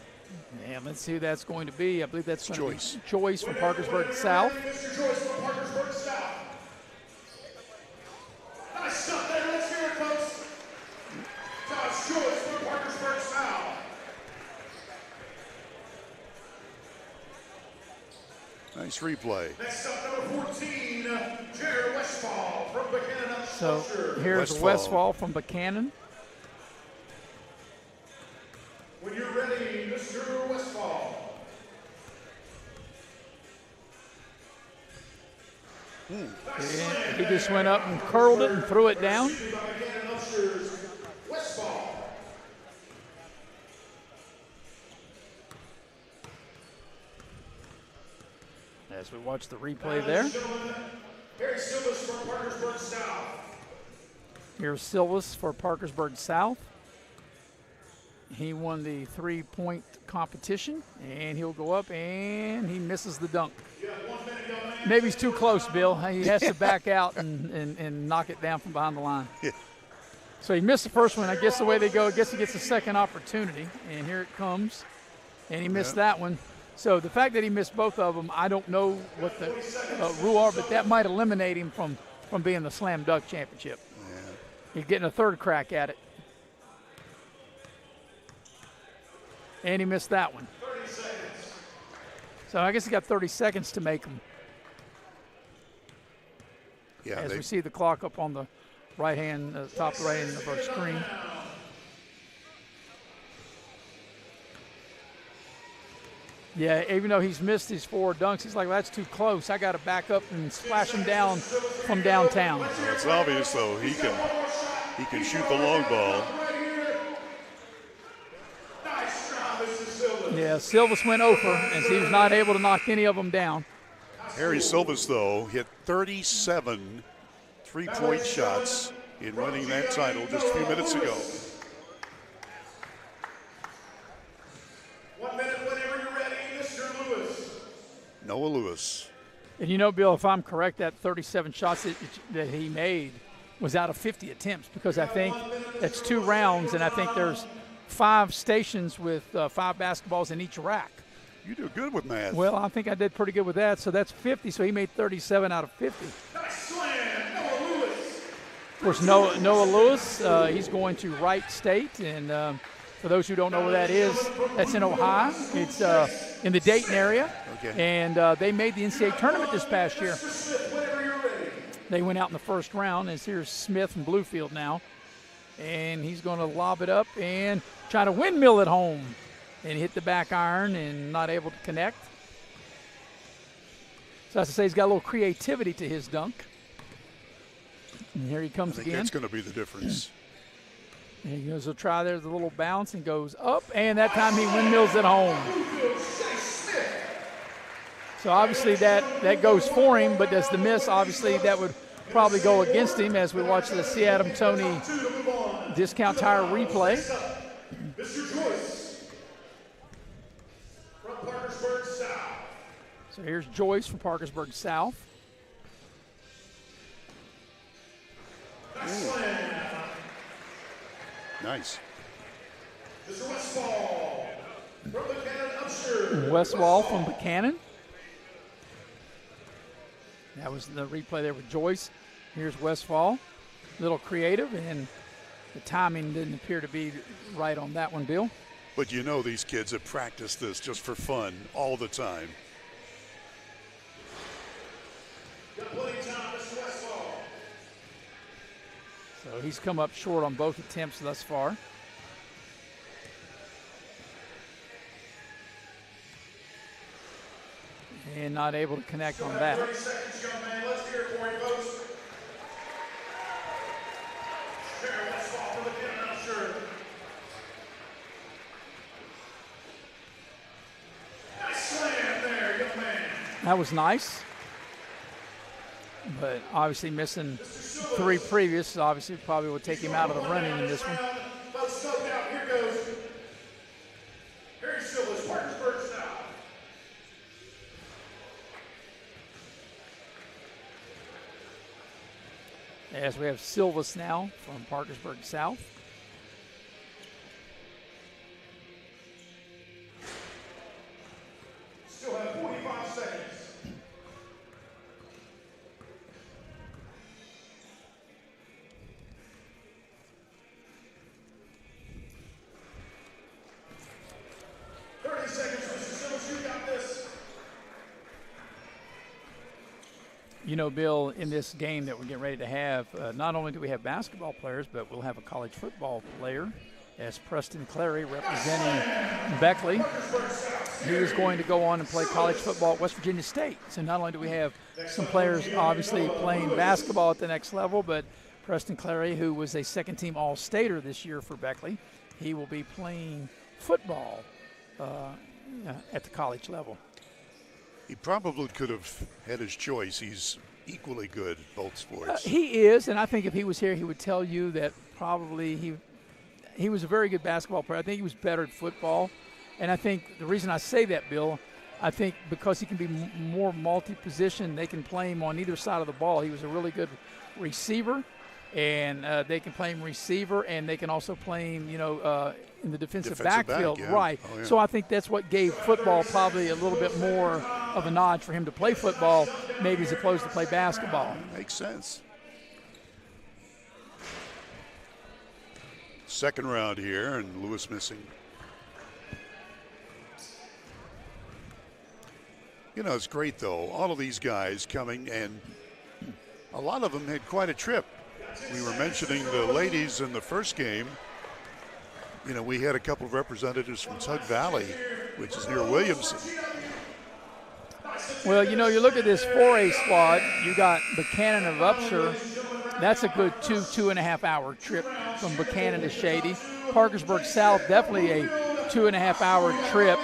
A: And let's see who that's going to be. I believe that's going to be Joyce from Parkersburg South.
C: Nice stuff there. Let's hear it, folks. Josh Joyce from Parkersburg South.
B: Nice replay.
C: Next up, number 14, Jared Westfall from Buchanan.
A: So here's Westfall from Buchanan.
C: When you're ready, Mr. Westfall.
A: And he just went up and curled it and threw it down. As we watch the replay there.
C: Harry Silvas from Parkersburg South.
A: Here's Silvas for Parkersburg South. He won the three-point competition, and he'll go up, and he misses the dunk. Maybe he's too close, Bill. He has to back out and knock it down from behind the line.
B: Yeah.
A: So he missed the first one. I guess the way they go, I guess he gets a second opportunity, and here it comes. And he missed that one. So the fact that he missed both of them, I don't know what the rule are, but that might eliminate him from being the slam dunk championship.
B: Yeah.
A: He's getting a third crack at it. And he missed that one.
C: 30 seconds.
A: So I guess he got 30 seconds to make them.
B: Yeah,
A: as we see the clock up on the right-hand, top right-hand of our screen. Yeah, even though he's missed his 4 dunks, he's like, well, that's too close. I got to back up and splash him down from downtown.
B: It's obvious, though, he can shoot the long ball.
A: Yeah, Silvas went over, and he was not able to knock any of them down.
B: Harry Silvas, though, hit 37 three-point shots in winning that title just a few minutes ago.
C: 1 minute whenever you're ready, Mr. Lewis.
B: Noah Lewis.
A: And you know, Bill, if I'm correct, that 37 shots that he made was out of 50 attempts, because I think that's 2 rounds, and I think there's 5 stations with 5 basketballs in each rack.
B: You do good with math.
A: Well, I think I did pretty good with that. So that's 50. So he made 37 out of 50. Of course, Noah Lewis, he's going to Wright State. And for those who don't know where that is, that's in Ohio. It's in the Dayton area.
B: Okay.
A: And they made the NCAA tournament this past year. They went out in the first round. And here's Smith from Bluefield now. And he's going to lob it up and try to windmill it home. And hit the back iron and not able to connect. So as I say, he's got a little creativity to his dunk. And here he comes again.
B: That's going to be the difference.
A: And he goes to try there, the little bounce, and goes up. And that time he windmills it home. So obviously that goes for him, but does the miss, obviously that would probably go against him as we watch the C. Adam Toney Discount Tire replay.
C: Mr. Joyce from Parkersburg South.
A: So here's Joyce from Parkersburg South.
B: Nice.
C: Mr. Westfall from Buchanan Upshur.
A: Westfall from Buchanan. That was the replay there with Joyce. Here's Westfall. A little creative, and the timing didn't appear to be right on that one, Bill.
B: But you know these kids have practiced this just for fun all the time.
C: Got plenty of time, Mr. Westfall.
A: So he's come up short on both attempts thus far. And not able to connect on that.
C: 30 seconds, young man. Let's hear it for you, folks. Jared Westfall from Buchanan Upshur.
A: That was nice. But obviously missing 3 previous, obviously probably would take him out of the running in this one.
C: Let's go now. Here goes. Harry Silva's Parkersburg South.
A: As we have Silvas now from Parkersburg South.
C: Still have 45 seconds.
A: You know, Bill, in this game that we're getting ready to have, not only do we have basketball players, but we'll have a college football player as Preston Clary representing Beckley. He is going to go on and play college football at West Virginia State. So not only do we have some players obviously playing basketball at the next level, but Preston Clary, who was a second-team All-Stater this year for Beckley, he will be playing football at the college level.
B: He probably could have had his choice. He's equally good at both sports.
A: He is, and I think if he was here, he would tell you that probably he was a very good basketball player. I think he was better at football. And I think the reason I say that, Bill, I think because he can be more multi-position, they can play him on either side of the ball. He was a really good receiver, and they can play him receiver, and they can also play him, in the defensive backfield.
B: Back, yeah.
A: Right.
B: Oh, yeah.
A: So I think that's what gave football probably a little bit more of a nod for him to play football, maybe as opposed to play basketball.
B: Makes sense. Second round here, and Lewis missing. You know, it's great, though. All of these guys coming, and a lot of them had quite a trip. We were mentioning the ladies in the first game. You know, we had a couple of representatives from Tug Valley, which is near Williamson.
A: Well, you know, you look at this 4A squad, you got Buchanan of Upshur. That's a good 2.5 hour trip from Buchanan to Shady. Parkersburg South, definitely a 2.5 hour trip.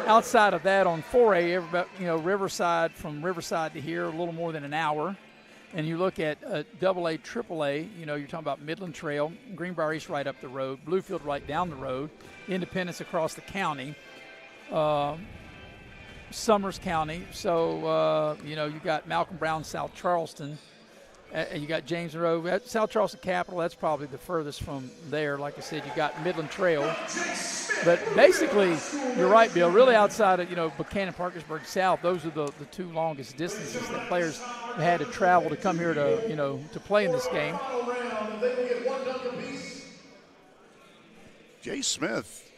A: Outside of that on 4A, Riverside, from Riverside to here, a little more than an hour. And you look at AA, AAA, you're talking about Midland Trail, Greenbrier East right up the road, Bluefield right down the road, Independence across the county, Summers County. So, you got Malcolm Brown, South Charleston. You got James Monroe. South Charleston Capital, that's probably the furthest from there. Like I said, you got Midland Trail. But basically, you're right, Bill, really outside of, Buchanan, Parkersburg South, those are the two longest distances that players had to travel to come here to, to play in this game.
B: Jay Smith,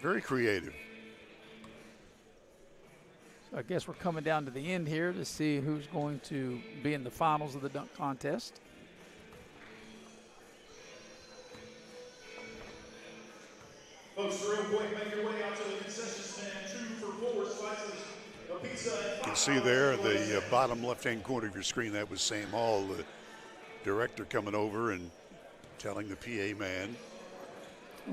B: very creative.
A: I guess we're coming down to the end here to see who's going to be in the finals of the dunk contest.
C: Folks, real quick, make your way out to the concession stand. 2 for $4 slices of pizza.
B: You can see there the bottom left-hand corner of your screen, that was Sam Hall, the director, coming over and telling the PA man.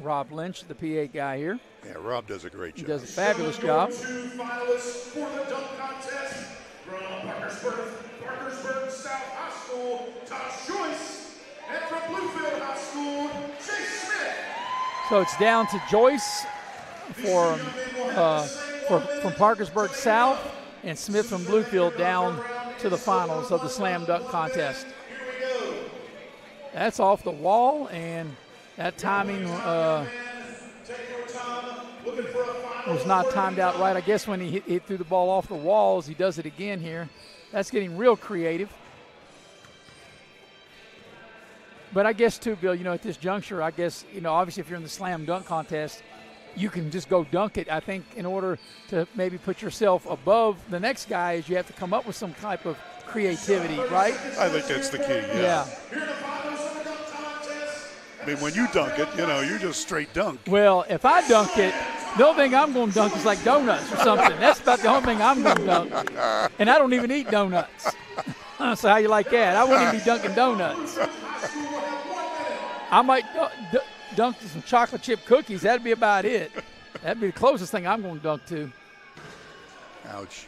A: Rob Lynch, the PA guy here.
B: Yeah, Rob does a great job.
A: He does a fabulous job.
C: 2 finalists for the dunk contest from Parkersburg South High School, Tosh Joyce, and from Bluefield High School, Jay Smith.
A: So it's down to Joyce from Parkersburg South and Smith from Bluefield down to the finals of the slam dunk contest. That's off the wall, and that timing was not timed out right. I guess when he threw the ball off the walls, he does it again here. That's getting real creative. But I guess, too, Bill, at this juncture, I guess, obviously if you're in the slam dunk contest, you can just go dunk it. I think in order to maybe put yourself above the next guy is you have to come up with some type of creativity, right?
B: I think that's the key, yeah. I mean, when you dunk it, you just straight dunk.
A: Well, if I dunk it, the only thing I'm going to dunk is like donuts or something. That's about the only thing I'm going to dunk. And I don't even eat donuts. So how you like that? I wouldn't even be dunking donuts. I might dunk some chocolate chip cookies. That'd be about it. That'd be the closest thing I'm going to dunk to.
B: Ouch.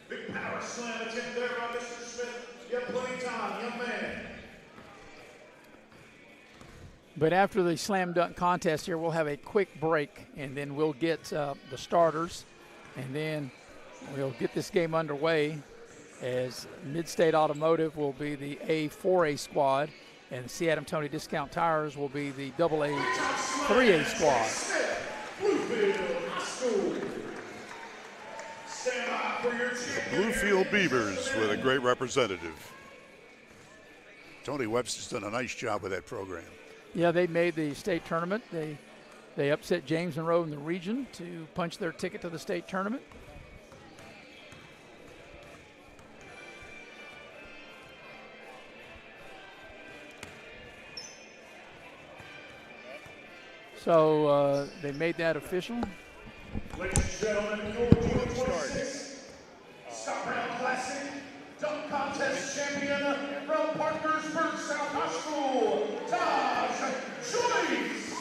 C: Big power slam attempt there by Mr. Smith. You have plenty of time, young man.
A: But after the slam dunk contest here, we'll have a quick break, and then we'll get the starters, and then we'll get this game underway as Mid-State Automotive will be the A4A squad, and C. Tony Discount Tires will be the AA 3A squad.
B: Bluefield Beavers with a great representative. Tony Webster's done a nice job with that program.
A: Yeah, they made the state tournament. They upset James Monroe in the region to punch their ticket to the state tournament. So they made that official.
C: Ladies and gentlemen, your 2026 Stop Round Classic Dunk Contest champion from Parkersburg South High School, Taj Joyce.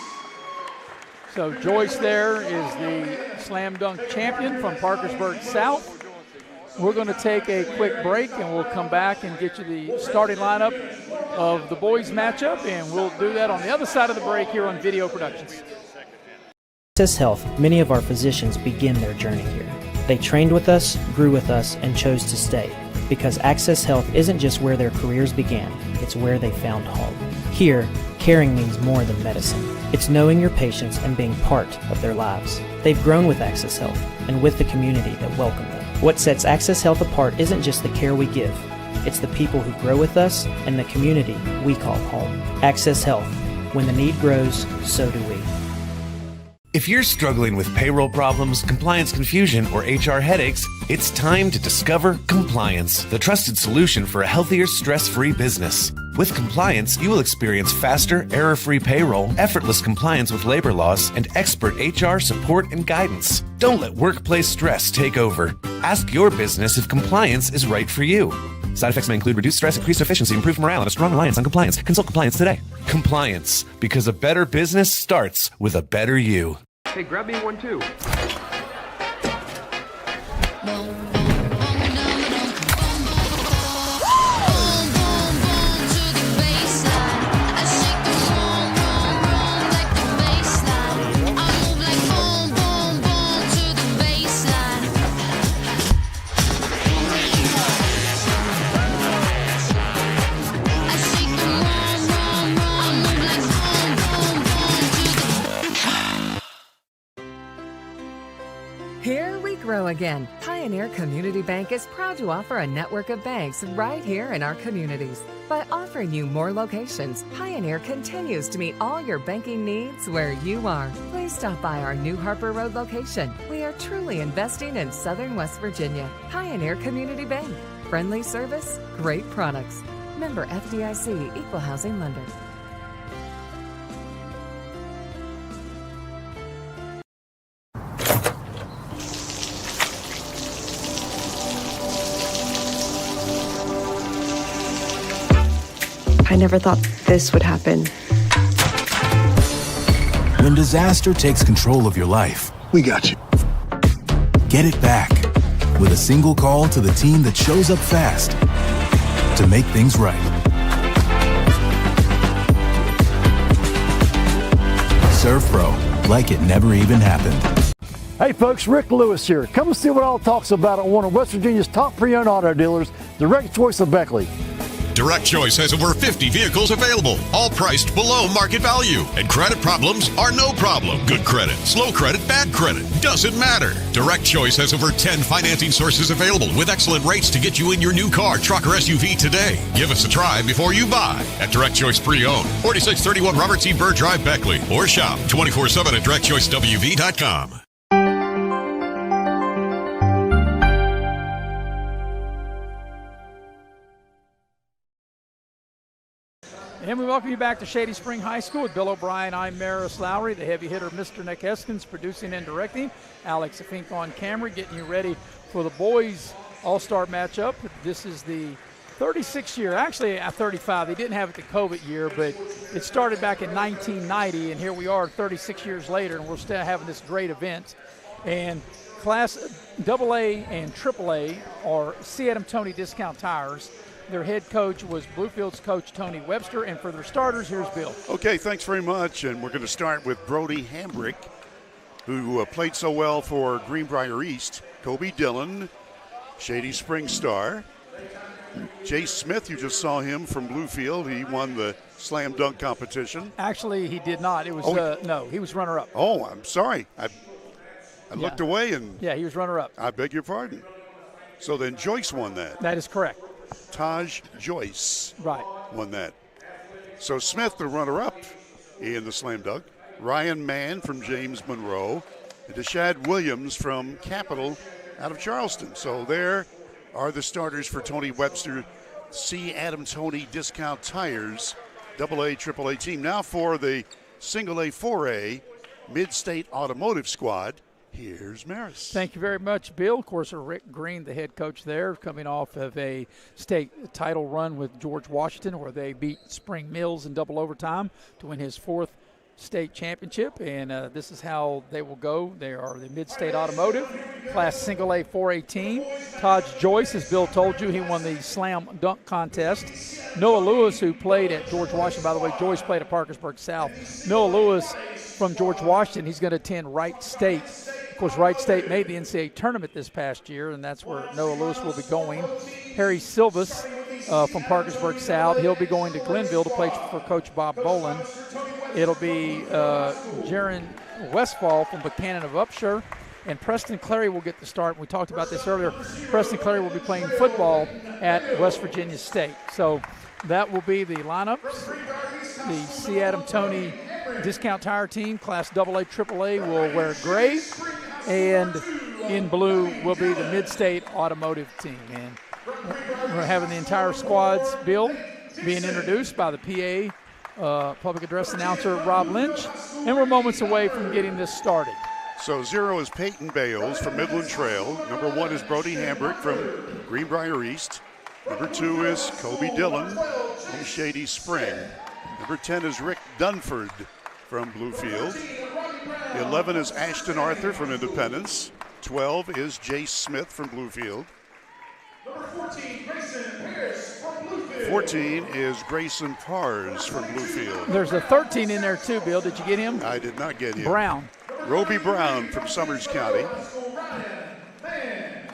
A: So Joyce there is the slam dunk champion from Parkersburg South. We're going to take a quick break, and we'll come back and get you the starting lineup of the boys matchup, and we'll do that on the other side of the break here on Video Productions.
G: Access Health, many of our physicians begin their journey here. They trained with us, grew with us, and chose to stay, because Access Health isn't just where their careers began, it's where they found home. Here, caring means more than medicine. It's knowing your patients and being part of their lives. They've grown with Access Health and with the community that welcomed them. What sets Access Health apart isn't just the care we give, it's the people who grow with us and the community we call home. Access Health. When the need grows, so do we.
L: If you're struggling with payroll problems, compliance confusion, or HR headaches, it's time to discover Compliance, the trusted solution for a healthier, stress-free business. With Compliance, you will experience faster, error-free payroll, effortless compliance with labor laws, and expert HR support and guidance. Don't let workplace stress take over. Ask your business if Compliance is right for you. Side effects may include reduced stress, increased efficiency, improved morale, and a strong reliance on compliance. Consult Compliance today. Compliance, because a better business starts with a better you.
M: Hey, grab me one too.
O: Here we grow again. Pioneer Community Bank is proud to offer a network of banks right here in our communities. By offering you more locations, Pioneer continues to meet all your banking needs where you are. Please stop by our new Harper Road location. We are truly investing in Southern West Virginia. Pioneer Community Bank. Friendly service, great products. Member FDIC, Equal Housing Lender.
U: I never thought this would happen.
V: When disaster takes control of your life, we got you. Get it back with a single call to the team that shows up fast to make things right. ServPro, like it never even happened.
P: Hey folks, Rick Lewis here. Come and see what all talks about at one of West Virginia's top pre-owned auto dealers, Direct Choice of Beckley.
Q: Direct Choice has over 50 vehicles available, all priced below market value. And credit problems are no problem. Good credit, slow credit, bad credit, doesn't matter. Direct Choice has over 10 financing sources available with excellent rates to get you in your new car, truck, or SUV today. Give us a try before you buy at Direct Choice Pre-Owned, 4631 Robert C. Byrd Drive, Beckley, or shop 24/7 at directchoicewv.com.
A: And we welcome you back to Shady Spring High School with Bill O'Brien. I'm Maris Lowry, the heavy hitter, Mr. Nick Eskins, producing and directing. Alex Fink on camera, getting you ready for the boys all-star matchup. This is the 36th year, actually 35. They didn't have it the COVID year, but it started back in 1990, and here we are 36 years later, and we're still having this great event. And Class AA and AAA are C. Adam Toney Discount Tires. Their head coach was Bluefield's coach Tony Webster, and for their starters, here's Bill.
B: Okay, thanks very much, and we're going to start with Brody Hambrick, who played so well for Greenbrier East. Kobe Dillon, Shady Springs star. Jay Smith, you just saw him from Bluefield. He won the slam dunk competition.
A: Actually, he did not. It was no, he was runner-up.
B: Oh, I'm sorry. I looked away and.
A: Yeah, he was runner-up.
B: I beg your pardon. So then Joyce won that.
A: That is correct.
B: Taj Joyce won that. So Smith, the runner-up in the slam dunk. Ryan Mann from James Monroe. And Deshad Williams from Capital out of Charleston. So there are the starters for Tony Webster, C. Adam Toney Discount Tires, AA, AAA team. Now for the single A, 4A Mid-State Automotive Squad. Here's Maris.
A: Thank you very much, Bill. Of course, Rick Green, the head coach there, coming off of a state title run with George Washington, where they beat Spring Mills in double overtime to win his 4th state championship. And this is how they will go. They are the Mid-State Automotive Class Single A 4A team. Taj Joyce, as Bill told you, he won the slam dunk contest. Noah Lewis, who played at George Washington, by the way, Joyce played at Parkersburg South. Noah Lewis from George Washington, he's going to attend Wright State. Of course, Wright State made the NCAA tournament this past year, and that's where Noah Lewis will be going. Harry Silvas from Parkersburg South, he'll be going to Glenville to play for Coach Bob Bolin. It'll be Jaron Westfall from Buchanan of Upshur, and Preston Clary will get the start. We talked about this earlier. Preston Clary will be playing football at West Virginia State. So that will be the lineups. The C. Adam Toney Discount Tire team, Class AA, AAA, will wear gray, and in blue will be the Mid-State Automotive team. And we're having the entire squads, Bill, being introduced by the PA public address announcer Rob Lynch, and we're moments away from getting this started.
B: So 0 is Peyton Bales from Midland Trail. Number 1 is Brody Hambrick from Greenbrier East. Number 2 is Kobe Dillon from Shady Spring. Number 10 is Rick Dunford from Bluefield. 11 is Ashton Arthur from Independence. 12 is Jay Smith from Bluefield. 14 is Grayson Pars from Bluefield.
A: There's a 13 in there too, Bill. Did you get him?
B: I did not get him.
A: Brown.
B: Roby Brown from Summers County.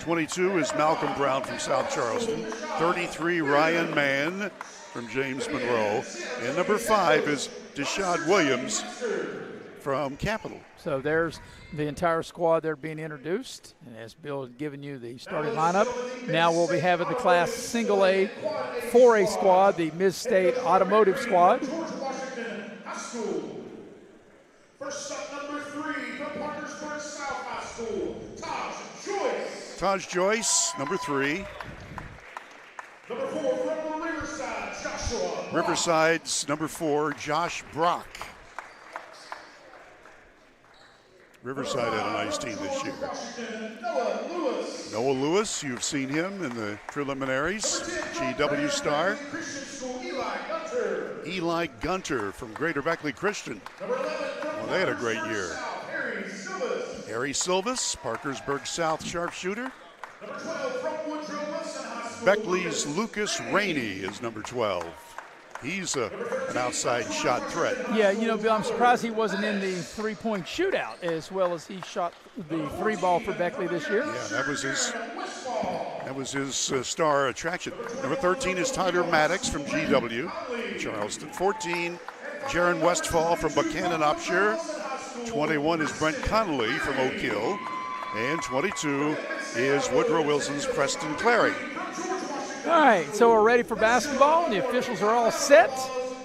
B: 22 is Malcolm Brown from South Charleston. 33, Ryan Mann from James Monroe. And number 5 is Deshad Williams from Capital.
A: So there's the entire squad there being introduced. And as Bill has given you the starting lineup, now we'll be having the Class Single A 4A squad, the Mid-State Automotive squad.
C: First up, number 3 from Parkersburg South High School, Taj Joyce.
B: Taj Joyce, number 3.
C: Number 4 from Riverside, Joshua.
B: Riverside's number 4, Josh Brock. Riverside had a nice team this year. Noah Lewis, you've seen him in the preliminaries. GW star. Eli Gunter from Greater Beckley Christian. Well, they had a great year. Harry Silvas, Parkersburg South sharpshooter. Beckley's Lucas Rainey is number 12. He's an outside shot threat.
A: Yeah, you know, Bill, I'm surprised he wasn't in the three-point shootout as well as he shot the 3 ball for Beckley this year.
B: Yeah, that was his star attraction. Number 13 is Tyler Maddox from GW, Charleston. 14, Jaron Westfall from Buchanan Upshur. 21 is Brent Connolly from Oak Hill. And 22 is Woodrow Wilson's Preston Clary.
A: All right, so we're ready for basketball. The officials are all set.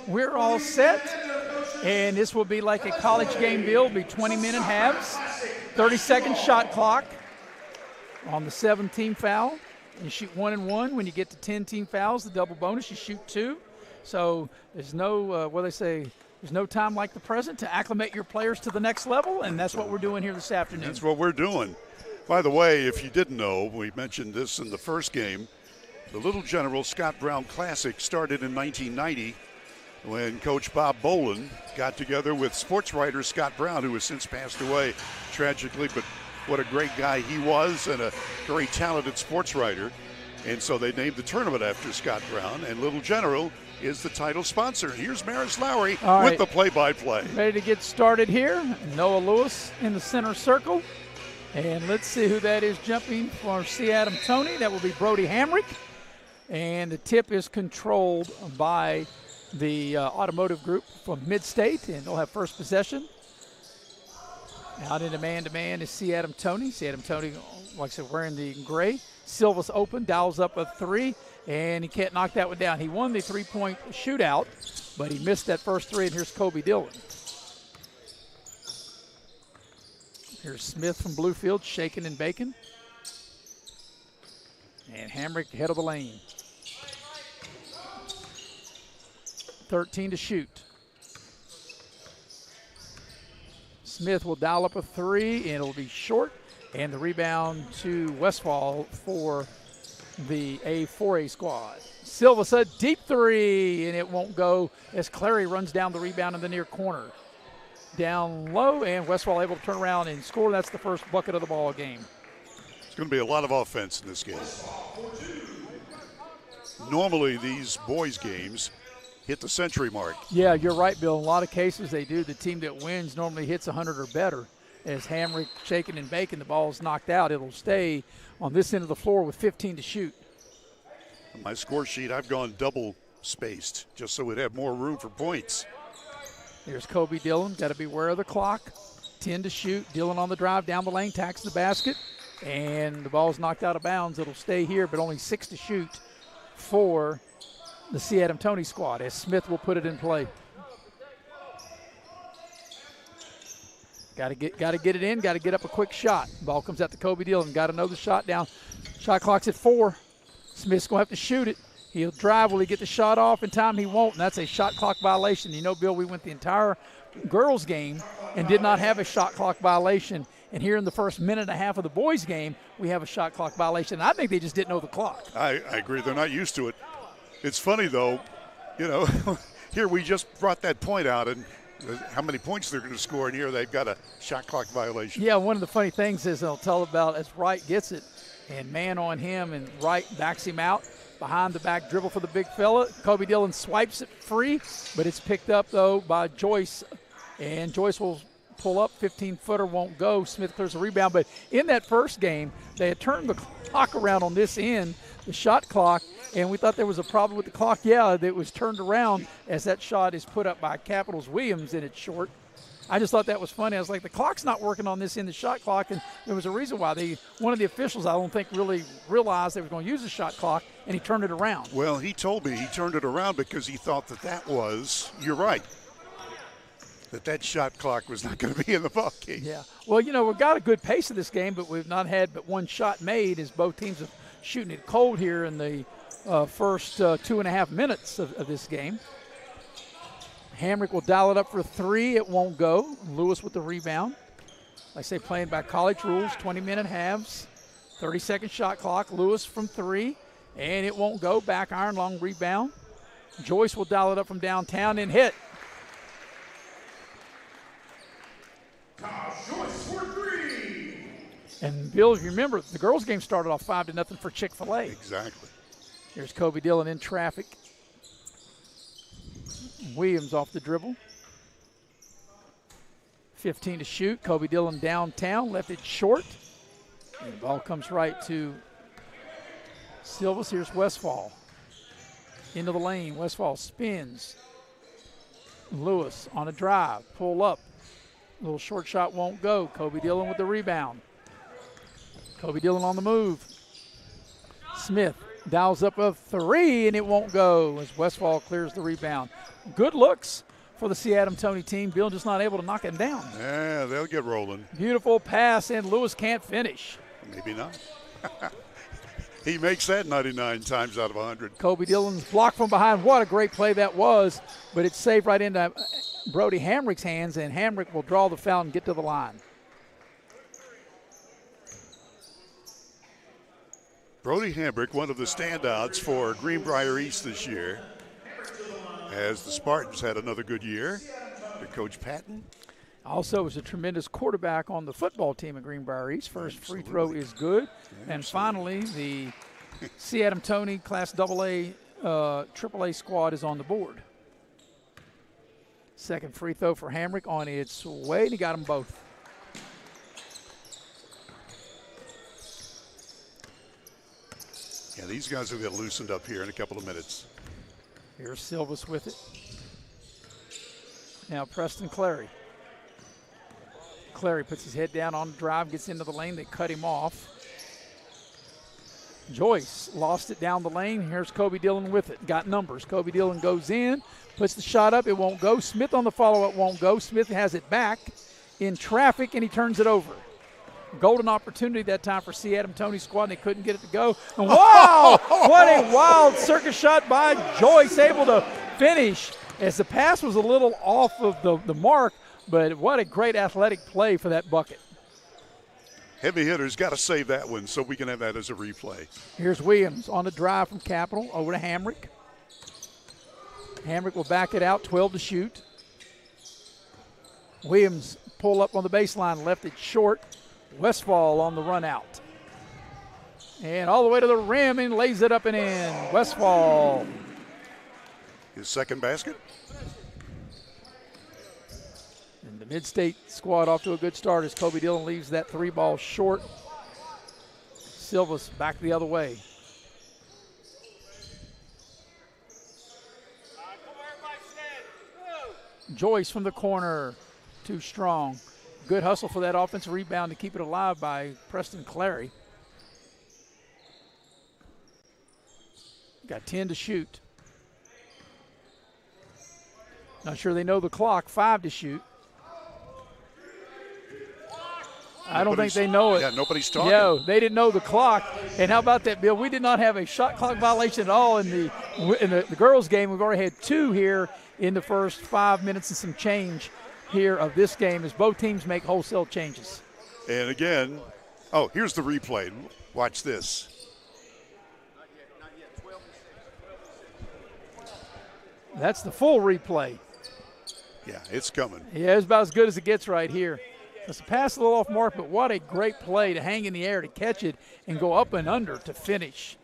A: We're all set. And this will be like a college game, Bill. It'll be 20-minute halves, 30-second shot clock. On the 7-team foul, you shoot 1 and 1. When you get to 10-team fouls, the double bonus, you shoot 2. So there's no, there's no time like the present to acclimate your players to the next level, and that's what we're doing here this afternoon.
B: That's what we're doing. By the way, if you didn't know, we mentioned this in the first game. The Little General Scott Brown Classic started in 1990 when Coach Bob Bolin got together with sports writer Scott Brown, who has since passed away tragically, but what a great guy he was and a very talented sports writer. And so they named the tournament after Scott Brown, and Little General is the title sponsor. Here's Maris Lowry with the play-by-play.
A: Ready to get started here. Noah Lewis in the center circle. And let's see who that is jumping for C. Adam Toney. That will be Brody Hamrick. And the tip is controlled by the automotive group from Mid-State, and they'll have first possession. Out into man-to-man is C. Adam Toney. C. Adam Toney, like I said, wearing the gray. Silva's open, dials up a three, and he can't knock that one down. He won the three-point shootout, but he missed that first three, and here's Kobe Dillon. Here's Smith from Bluefield, shaking and baking. And Hamrick head of the lane. 13 to shoot. Smith will dial up a three, and it'll be short. And the rebound to Westfall for the A4A squad. Silva's a deep three, and it won't go as Clary runs down the rebound in the near corner. Down low, and Westfall able to turn around and score. That's the first bucket of the ball game.
B: It's going to be a lot of offense in this game. Normally, these boys' games hit the century mark.
A: Yeah, you're right, Bill. In a lot of cases, they do. The team that wins normally hits 100 or better. As Hamrick shaking and baking, the ball is knocked out. It'll stay on this end of the floor with 15 to shoot.
B: On my score sheet, I've gone double spaced just so we'd have more room for points.
A: Here's Kobe Dillon. Got to be aware of the clock. 10 to shoot. Dillon on the drive down the lane, tacks the basket, and the ball's knocked out of bounds. It'll stay here, but only 6 to shoot for the C. Adam Toney squad as Smith will put it in play. Got to get it in. Got to get up a quick shot. Ball comes out to Kobe Dillon. Got another shot down. Shot clock's at 4. Smith's going to have to shoot it. He'll drive. Will he get the shot off in time? He won't, and that's a shot clock violation. You know, Bill, we went the entire girls' game and did not have a shot clock violation. And here in the first minute and a half of the boys' game, we have a shot clock violation. I think they just didn't know the clock.
B: I agree. They're not used to it. It's funny, though, you know, here we just brought that point out, and how many points they're going to score, and here they've got a shot clock violation.
A: Yeah, one of the funny things is they'll tell about as Wright gets it, and man on him, and Wright backs him out. Behind the back dribble for the big fella. Kobe Dillon swipes it free, but it's picked up, though, by Joyce, and Joyce will pull up. 15-footer won't go. Smith clears the rebound, but in that first game, they had turned the clock around on this end, the shot clock, and we thought there was a problem with the clock. Yeah, it was turned around as that shot is put up by Capitals Williams, and it's short. I just thought that was funny. I was like, the clock's not working on this end, the shot clock, and there was a reason why. One of the officials, I don't think, really realized they were going to use the shot clock, and he turned it around.
B: Well, he told me he turned it around because he thought that was, you're right, that shot clock was not going to be in the ball game.
A: Yeah. Well, you know, we've got a good pace of this game, but we've not had but one shot made as both teams are shooting it cold here in the first 2.5 minutes of this game. Hamrick will dial it up for 3. It won't go. Lewis with the rebound. Like I say, playing by college rules, 20-minute halves, 30-second shot clock. Lewis from 3, and it won't go. Back iron, long rebound. Joyce will dial it up from downtown and hit.
C: Joyce for 3.
A: And Bill, if you remember, the girls' game started off 5-0 for Chick-fil-A.
B: Exactly.
A: Here's Kobe Dillon in traffic. Williams off the dribble. 15 to shoot. Kobe Dillon downtown, left it short. And the ball comes right to Silvas. Here's Westfall. Into the lane. Westfall spins. Lewis on a drive. Pull up. Little short shot won't go. Kobe Dillon with the rebound. Kobe Dillon on the move. Smith dials up a 3, and it won't go as Westfall clears the rebound. Good looks for the C. Adam Toney team. Bill just not able to knock it down.
B: Yeah, they'll get rolling.
A: Beautiful pass, and Lewis can't finish.
B: Maybe not. He makes that 99 times out of 100.
A: Kobe Dillon's block from behind. What a great play that was, but it's saved right into Brody Hamrick's hands, and Hamrick will draw the foul and get to the line.
B: Brody Hamrick, one of the standouts for Greenbrier East this year, as the Spartans had another good year. Coach Patton.
A: Also was a tremendous quarterback on the football team at Greenbrier East. First free throw is good. And finally, the C. Adam Toney Class AA, AAA squad is on the board. Second free throw for Hamrick on its way, and he got them both.
B: Yeah, these guys will get loosened up here in a couple of minutes.
A: Here's Silvas with it. Now Preston Clary. Clary puts his head down on the drive, gets into the lane. They cut him off. Joyce lost it down the lane. Here's Kobe Dillon with it. Got numbers. Kobe Dillon goes in, puts the shot up. It won't go. Smith on the follow-up won't go. Smith has it back in traffic, and he turns it over. Golden opportunity that time for C. Adam Toney's squad, and they couldn't get it to go. And wow! What a wild circus shot by Joyce, able to finish as the pass was a little off of the mark, but what a great athletic play for that bucket.
B: Heavy hitters got to save that one so we can have that as a replay.
A: Here's Williams on the drive from Capital over to Hamrick. Hamrick will back it out, 12 to shoot. Williams pull up on the baseline, left it short. Westfall on the run out. And all the way to the rim and lays it up and in. Westfall.
B: His second basket.
A: And the Mid-State squad off to a good start as Kobe Dillon leaves that three ball short. Silvas back the other way. Joyce from the corner, too strong. Good hustle for that offensive rebound to keep it alive by Preston Clary. Got 10 to shoot. Not sure they know the clock, 5 to shoot. I don't think they know it.
B: Yeah, nobody's talking.
A: No, they didn't know the clock. And how about that, Bill? We did not have a shot clock violation at all in the girls' game. We've already had 2 here in the first 5 minutes and some change here of this game as both teams make wholesale changes.
B: And again, oh, here's the replay. Watch this.
A: That's the full replay.
B: Yeah, it's coming.
A: Yeah, it's about as good as it gets right here. It's a pass a little off mark, but what a great play to hang in the air, to catch it, and go up and under to finish.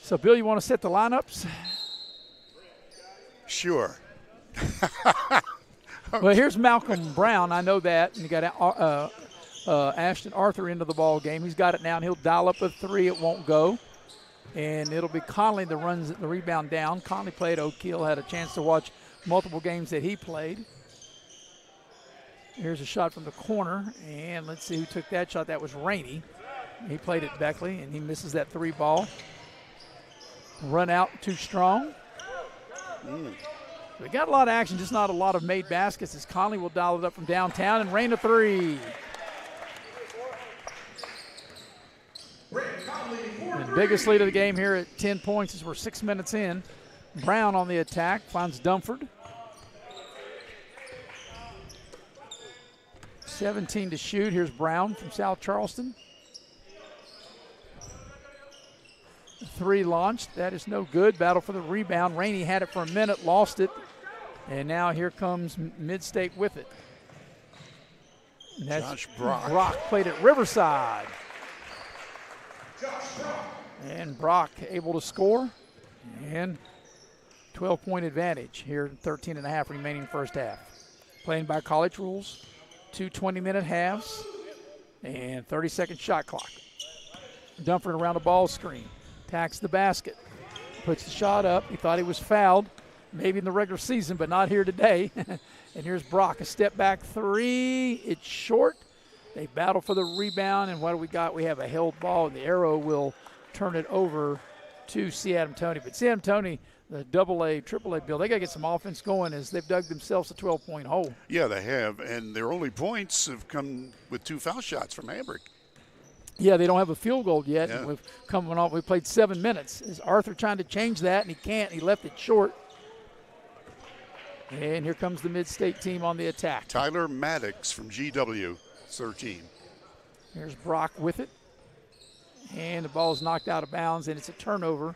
A: So, Bill, you want to set the lineups?
B: Sure.
A: Well, here's Malcolm Brown. I know that. And you got Ashton Arthur into the ball game. He's got it now, and he'll dial up a 3. It won't go. And it'll be Conley that runs the rebound down. Conley played Oak Hill, had a chance to watch multiple games that he played. Here's a shot from the corner, and let's see who took that shot. That was Rainey. He played it Beckley, and he misses that 3 ball. Run out too strong. We got a lot of action, just not a lot of made baskets as Conley will dial it up from downtown and rain a 3. And the biggest lead of the game here at 10 points as we're 6 minutes in. Brown on the attack, finds Dunford. 17 to shoot. Here's Brown from South Charleston. 3 launched. That is no good. Battle for the rebound. Rainey had it for a minute, lost it. And now here comes Mid-State with it. And that's
B: Josh Brock.
A: Brock played at Riverside. And Brock able to score. And 12-point advantage here, 13.5 remaining first half. Playing by college rules. 2 20-minute halves and 30-second shot clock. Dunford around the ball screen. Attacks the basket. Puts the shot up. He thought he was fouled. Maybe in the regular season, but not here today. And here's Brock, a step back 3. It's short. They battle for the rebound, and what do we got? We have a held ball, and the arrow will turn it over to C. Adam Toney. But C. Adam Toney, the AA, AAA Bill, they got to get some offense going as they've dug themselves a 12-point hole.
B: Yeah, they have, and their only points have come with 2 foul shots from Hamrick.
A: Yeah, they don't have a field goal yet.
B: Yeah.
A: We've coming off. We played 7 minutes. Is Arthur trying to change that, and he can't. He left it short. And here comes the Mid-State team on the attack.
B: Tyler Maddox from GW, 13.
A: Here's Brock with it. And the ball is knocked out of bounds, and it's a turnover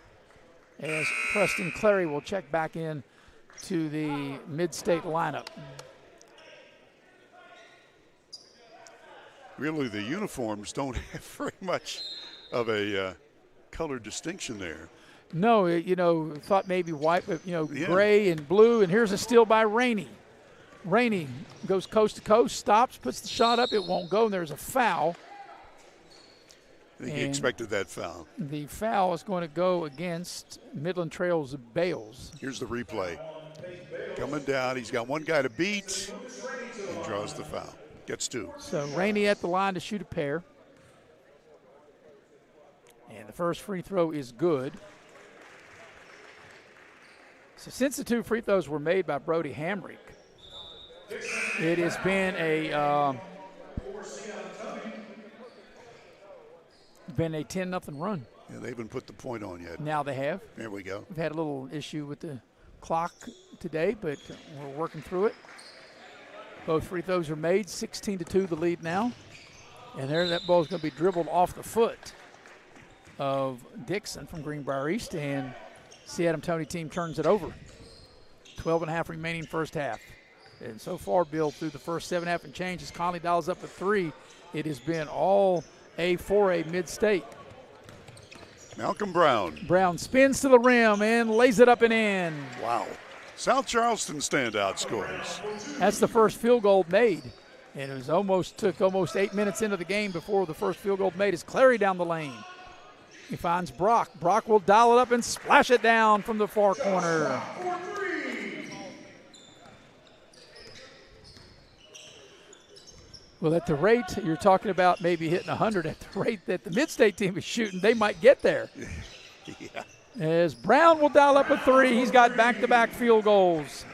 A: as Preston Clary will check back in to the Mid-State lineup.
B: Really, the uniforms don't have very much of a color distinction there.
A: No, thought maybe white, but, gray and blue. And here's a steal by Rainey. Rainey goes coast to coast, stops, puts the shot up. It won't go, and there's a foul.
B: I think he expected that foul.
A: The foul is going to go against Midland Trail's Bales.
B: Here's the replay. Coming down, he's got one guy to beat. He draws the foul. Gets two.
A: So Rainey at the line to shoot a pair. And the first free throw is good. So since the two free throws were made by Brody Hamrick, it has been a 10-0 run.
B: Yeah, they haven't put the point on yet.
A: Now they have.
B: There we go.
A: We've had a little issue with the clock today, but we're working through it. Both free throws are made, 16-2 the lead now. And there, that ball is going to be dribbled off the foot of Dixon from Greenbrier East, and C. Adam Toney team turns it over. 12.5 remaining first half. And so far, Bill, through the first 7.5 and change, as Conley dials up a three, it has been all A4A Mid-State.
B: Malcolm Brown.
A: Brown spins to the rim and lays it up and in.
B: Wow. South Charleston standout scores.
A: That's the first field goal made. And it was took almost 8 minutes into the game before the first field goal made as Clary down the lane. He finds Brock. Brock will dial it up and splash it down from the far corner. Well, at the rate you're talking about maybe hitting 100, at the rate that the Mid-State team is shooting, they might get there.
B: Yeah.
A: As Brown will dial up a three. He's got back-to-back field goals.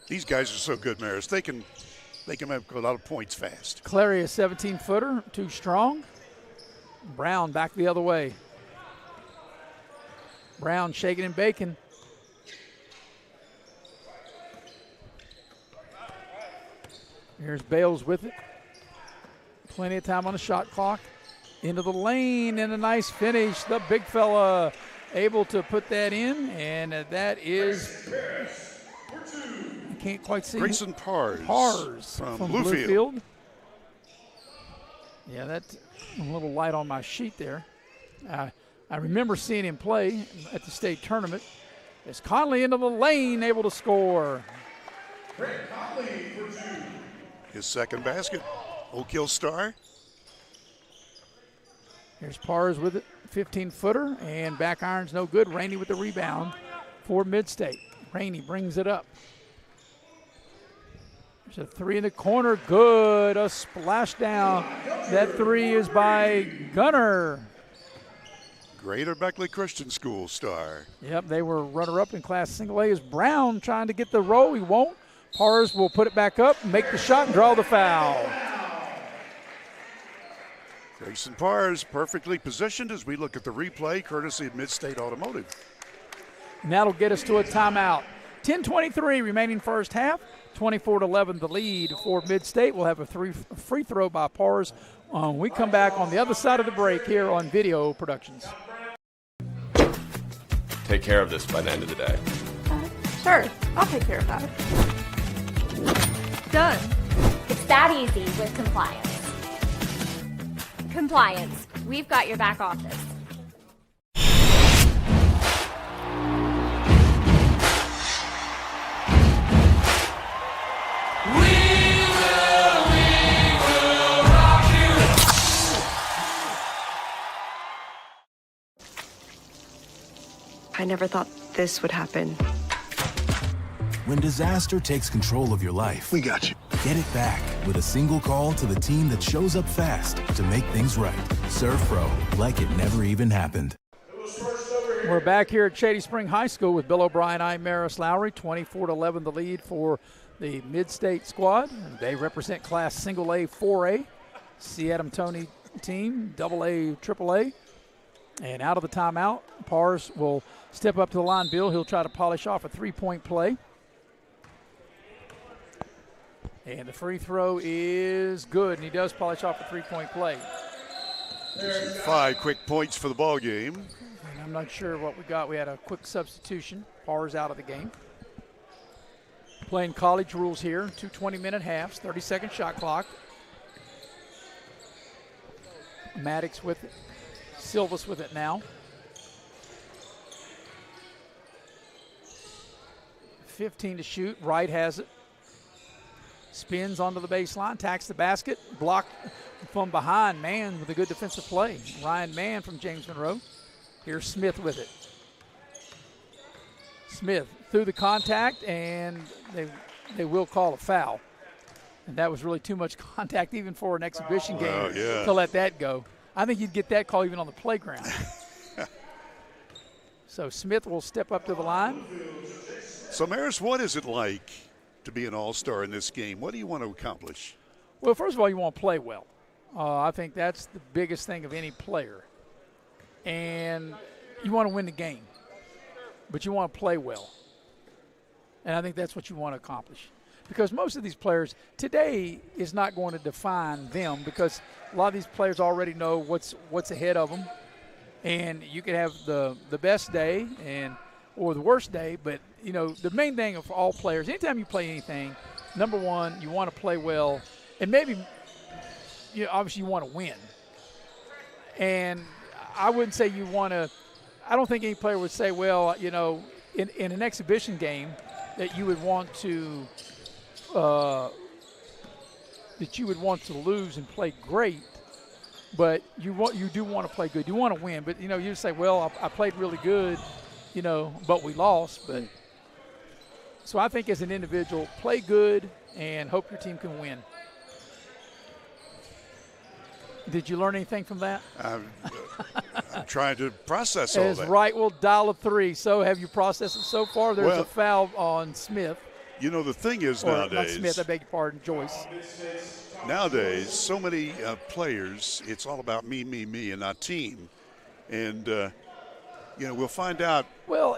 B: These guys are so good, Maris. They can make a lot of points fast.
A: Clary, a 17-footer, too strong. Brown back the other way. Brown shaking and baking. Here's Bales with it. Plenty of time on the shot clock. Into the lane and a nice finish. The big fella able to put that in, and that is, I can't quite see.
B: Grayson Pars
A: from Bluefield. Yeah, that's a little light on my sheet there. I remember seeing him play at the state tournament. It's Conley into the lane, able to score.
B: His second basket. Oak Hill star.
A: Here's Pars with it, 15-footer, and back iron's no good. Rainey with the rebound for Mid-State. Rainey brings it up. There's a three in the corner, good, a splash down. That three is by Gunner.
B: Greater Beckley Christian School star.
A: Yep, they were runner-up in Class Single A. Is Brown trying to get the roll? He won't. Pars will put it back up, make the shot, and draw the foul.
B: Grayson Pars perfectly positioned as we look at the replay, courtesy of Mid-State Automotive.
A: And that'll get us to a timeout. 10:23 remaining first half. 24-11 the lead for Mid-State. We'll have a free throw by Pars. We come back on the other side of the break here on Video Productions.
J: Take care of this by the end of the day.
S: Sure, I'll take care of that. Done. It's that easy with compliance. Compliance. We've got your back office.
U: I never thought this would happen.
V: When disaster takes control of your life, we got you. Get it back with a single call to the team that shows up fast to make things right. Serve Pro, like it never even happened.
A: We're back here at Shady Spring High School with Bill O'Brien. I'm Maris Lowry. 24-11 the lead for the Mid-State squad. They represent Class Single A, 4A. C. Adam Toney team, AA, AAA. And out of the timeout, Pars will step up to the line. Bill, he'll try to polish off a three-point play. And the free throw is good, and he does polish off a three-point play.
B: 5 quick points for the ball game.
A: And I'm not sure what we got. We had a quick substitution. Pars out of the game. Playing college rules here, 2 20-minute halves, 30-second shot clock. Maddox with it. Silvas with it now. 15 to shoot. Wright has it. Spins onto the baseline, tacks the basket, blocked from behind. Mann with a good defensive play. Ryan Mann from James Monroe. Here's Smith with it. Smith through the contact, and they will call a foul. And that was really too much contact even for an exhibition game to let that go. I think you'd get that call even on the playground. So Smith will step up to the line.
B: So, Maris, what is it like to be an all-star in this game? What do you want to accomplish?
A: Well, first of all, you want to play well. I think that's the biggest thing of any player. And you want to win the game, but you want to play well. And I think that's what you want to accomplish. Because most of these players, today is not going to define them, because a lot of these players already know what's ahead of them. And you can have the best day or the worst day, but, you know, the main thing of all players, anytime you play anything, number one, you want to play well. And maybe, you know, obviously you want to win. And I wouldn't say you want to – I don't think any player would say, well, you know, in an exhibition game that you would want to lose and play great, but you do want to play good. You want to win, but, you know, you say, well, I played really good, you know, but we lost. But so I think as an individual, play good and hope your team can win. Did you learn anything from that?
B: I'm trying to process all that.
A: Wright will dial a three. So have you processed it so far? There's a foul on Smith.
B: You know, the thing is
A: Not
B: nowadays.
A: Smith, I beg your pardon, Joyce.
B: Nowadays, so many players, it's all about me, and not team. And, you know, we'll find out. Well,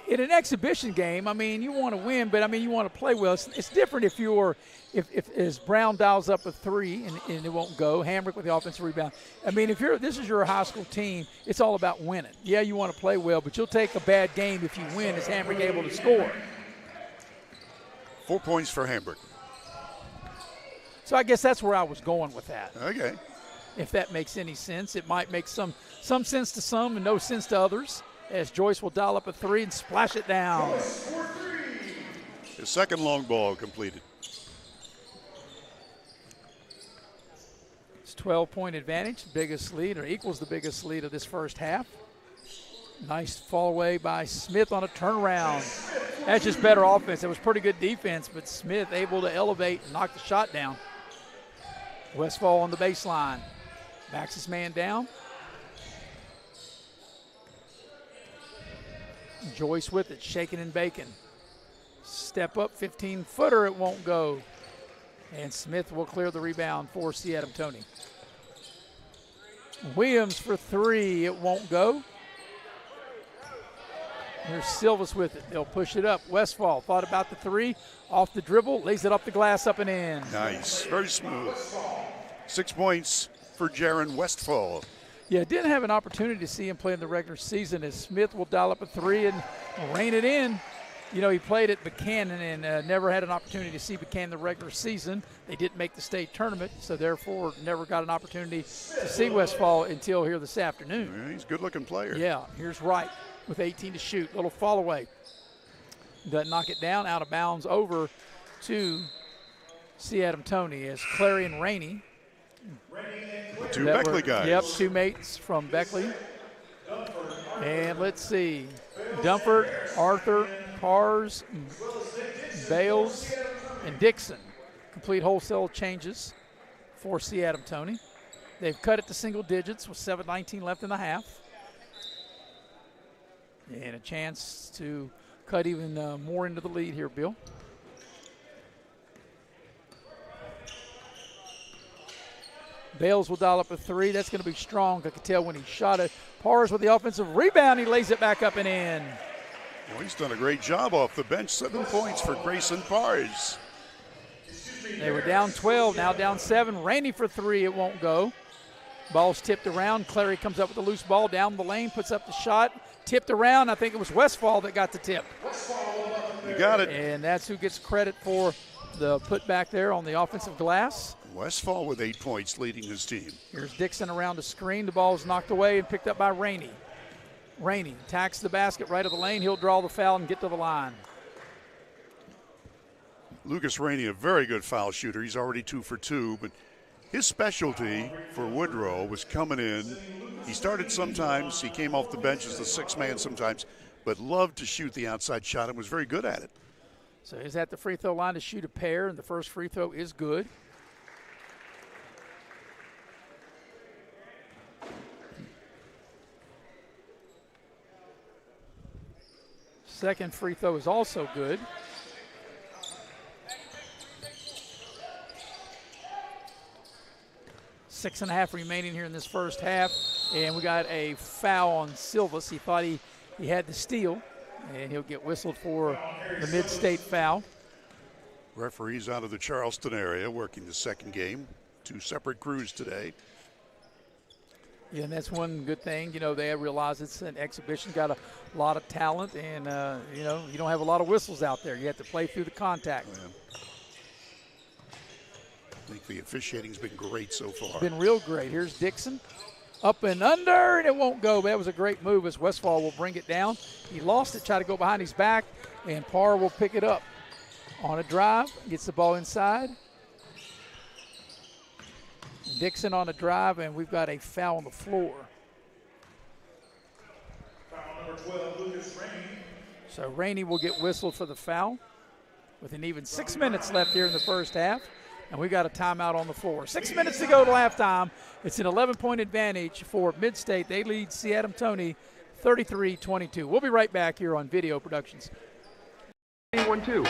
A: in an exhibition game, I mean, you want to win, but, I mean, you want to play well. It's different if as Brown dials up a three and it won't go, Hamrick with the offensive rebound. I mean, this is your high school team, it's all about winning. Yeah, you want to play well, but you'll take a bad game if you win. Is Hamrick able to score?
B: 4 points for Hamrick.
A: So I guess that's where I was going with that.
B: Okay.
A: If that makes any sense. It might make some sense to some and no sense to others, as Joyce will dial up a three and splash it down.
B: His second long ball completed.
A: It's 12-point advantage, biggest lead, or equals the biggest lead of this first half. Nice fall away by Smith on a turnaround. That's just better offense. It was pretty good defense, but Smith able to elevate and knock the shot down. Westfall on the baseline. Backs his man down. Joyce with it, shaking and baking. Step up, 15-footer, it won't go. And Smith will clear the rebound for C. Adam Toney. Williams for three, it won't go. Here's Silvas with it. They'll push it up. Westfall thought about the three. Off the dribble, lays it up the glass, up and in.
B: Nice, very smooth. 6 points for Jaron Westfall.
A: Yeah, didn't have an opportunity to see him play in the regular season, as Smith will dial up a three and rain it in. You know, he played at Buchanan and never had an opportunity to see Buchanan the regular season. They didn't make the state tournament, so therefore never got an opportunity to see Westfall until here this afternoon.
B: Yeah, he's a good-looking player.
A: Yeah, here's Wright with 18 to shoot. Little fall away. Doesn't knock it down, out of bounds over to C. Adam Toney as Clary and Rainey.
B: The two Beckley guys.
A: Yep, two mates from Beckley. And let's see. Dumford, Arthur, Pars, Bales, and Dixon. Complete wholesale changes for C. Adam Toney. They've cut it to single digits with 7:19 left in the half. And a chance to cut even more into the lead here, Bill. Bales will dial up a three. That's going to be strong. I could tell when he shot it. Pars with the offensive rebound. He lays it back up and in.
B: Well, he's done a great job off the bench. 7 points for Grayson Pars.
A: They were down 12, now down 7. Rainey for three. It won't go. Ball's tipped around. Clary comes up with the loose ball down the lane, puts up the shot. Tipped around. I think it was Westfall that got the tip.
B: got it.
A: And that's who gets credit for the putback there on the offensive glass.
B: Westfall with 8 points leading his team.
A: Here's Dixon around the screen. The ball's knocked away and picked up by Rainey. Rainey attacks the basket right of the lane. He'll draw the foul and get to the line.
B: Lucas Rainey, a very good foul shooter. He's already 2 for 2, but his specialty for Woodrow was coming in. He started sometimes. He came off the bench as the sixth man sometimes, but loved to shoot the outside shot and was very good at it.
A: So he's at the free throw line to shoot a pair, and the first free throw is good. Second free throw is also good. Six and a half remaining here in this first half, and we got a foul on Silvas. He thought he had the steal, and he'll get whistled for the mid-state foul.
B: Referees out of the Charleston area working the second game. 2 separate crews today.
A: Yeah, and that's one good thing. You know, they realize it's an exhibition, got a lot of talent, and, you know, you don't have a lot of whistles out there. You have to play through the contact.
B: Yeah. I think the officiating's been great so far.
A: Been real great. Here's Dixon. Up and under, and it won't go. But that was a great move as Westfall will bring it down. He lost it, tried to go behind his back, and Parr will pick it up. On a drive, gets the ball inside. Dixon on a drive, and we've got a foul on the floor.
C: Foul number 12, Lucas Rainey.
A: So Rainey will get whistled for the foul with an even 6 minutes left here in the first half. And we got a timeout on the floor. 6 minutes to go to halftime. It's an 11-point advantage for Mid-State. They lead Seattle Tony 33-22. We'll be right back here on Video Productions.
I: 1-2.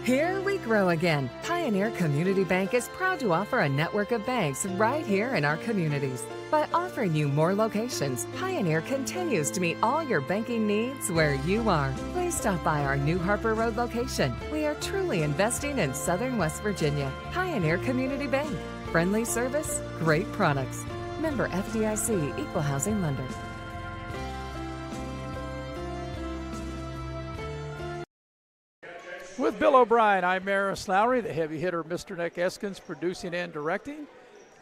O: Here we grow again. Pioneer Community Bank is proud to offer a network of banks right here in our communities. By offering you more locations, Pioneer continues to meet all your banking needs where you are. Please stop by our new Harper Road location. We are truly investing in Southern West Virginia. Pioneer Community Bank. Friendly service, great products. Member FDIC, Equal Housing Lender.
A: With Bill O'Brien, I'm Maris Lowry, the heavy hitter, Mr. Nick Eskins, producing and directing,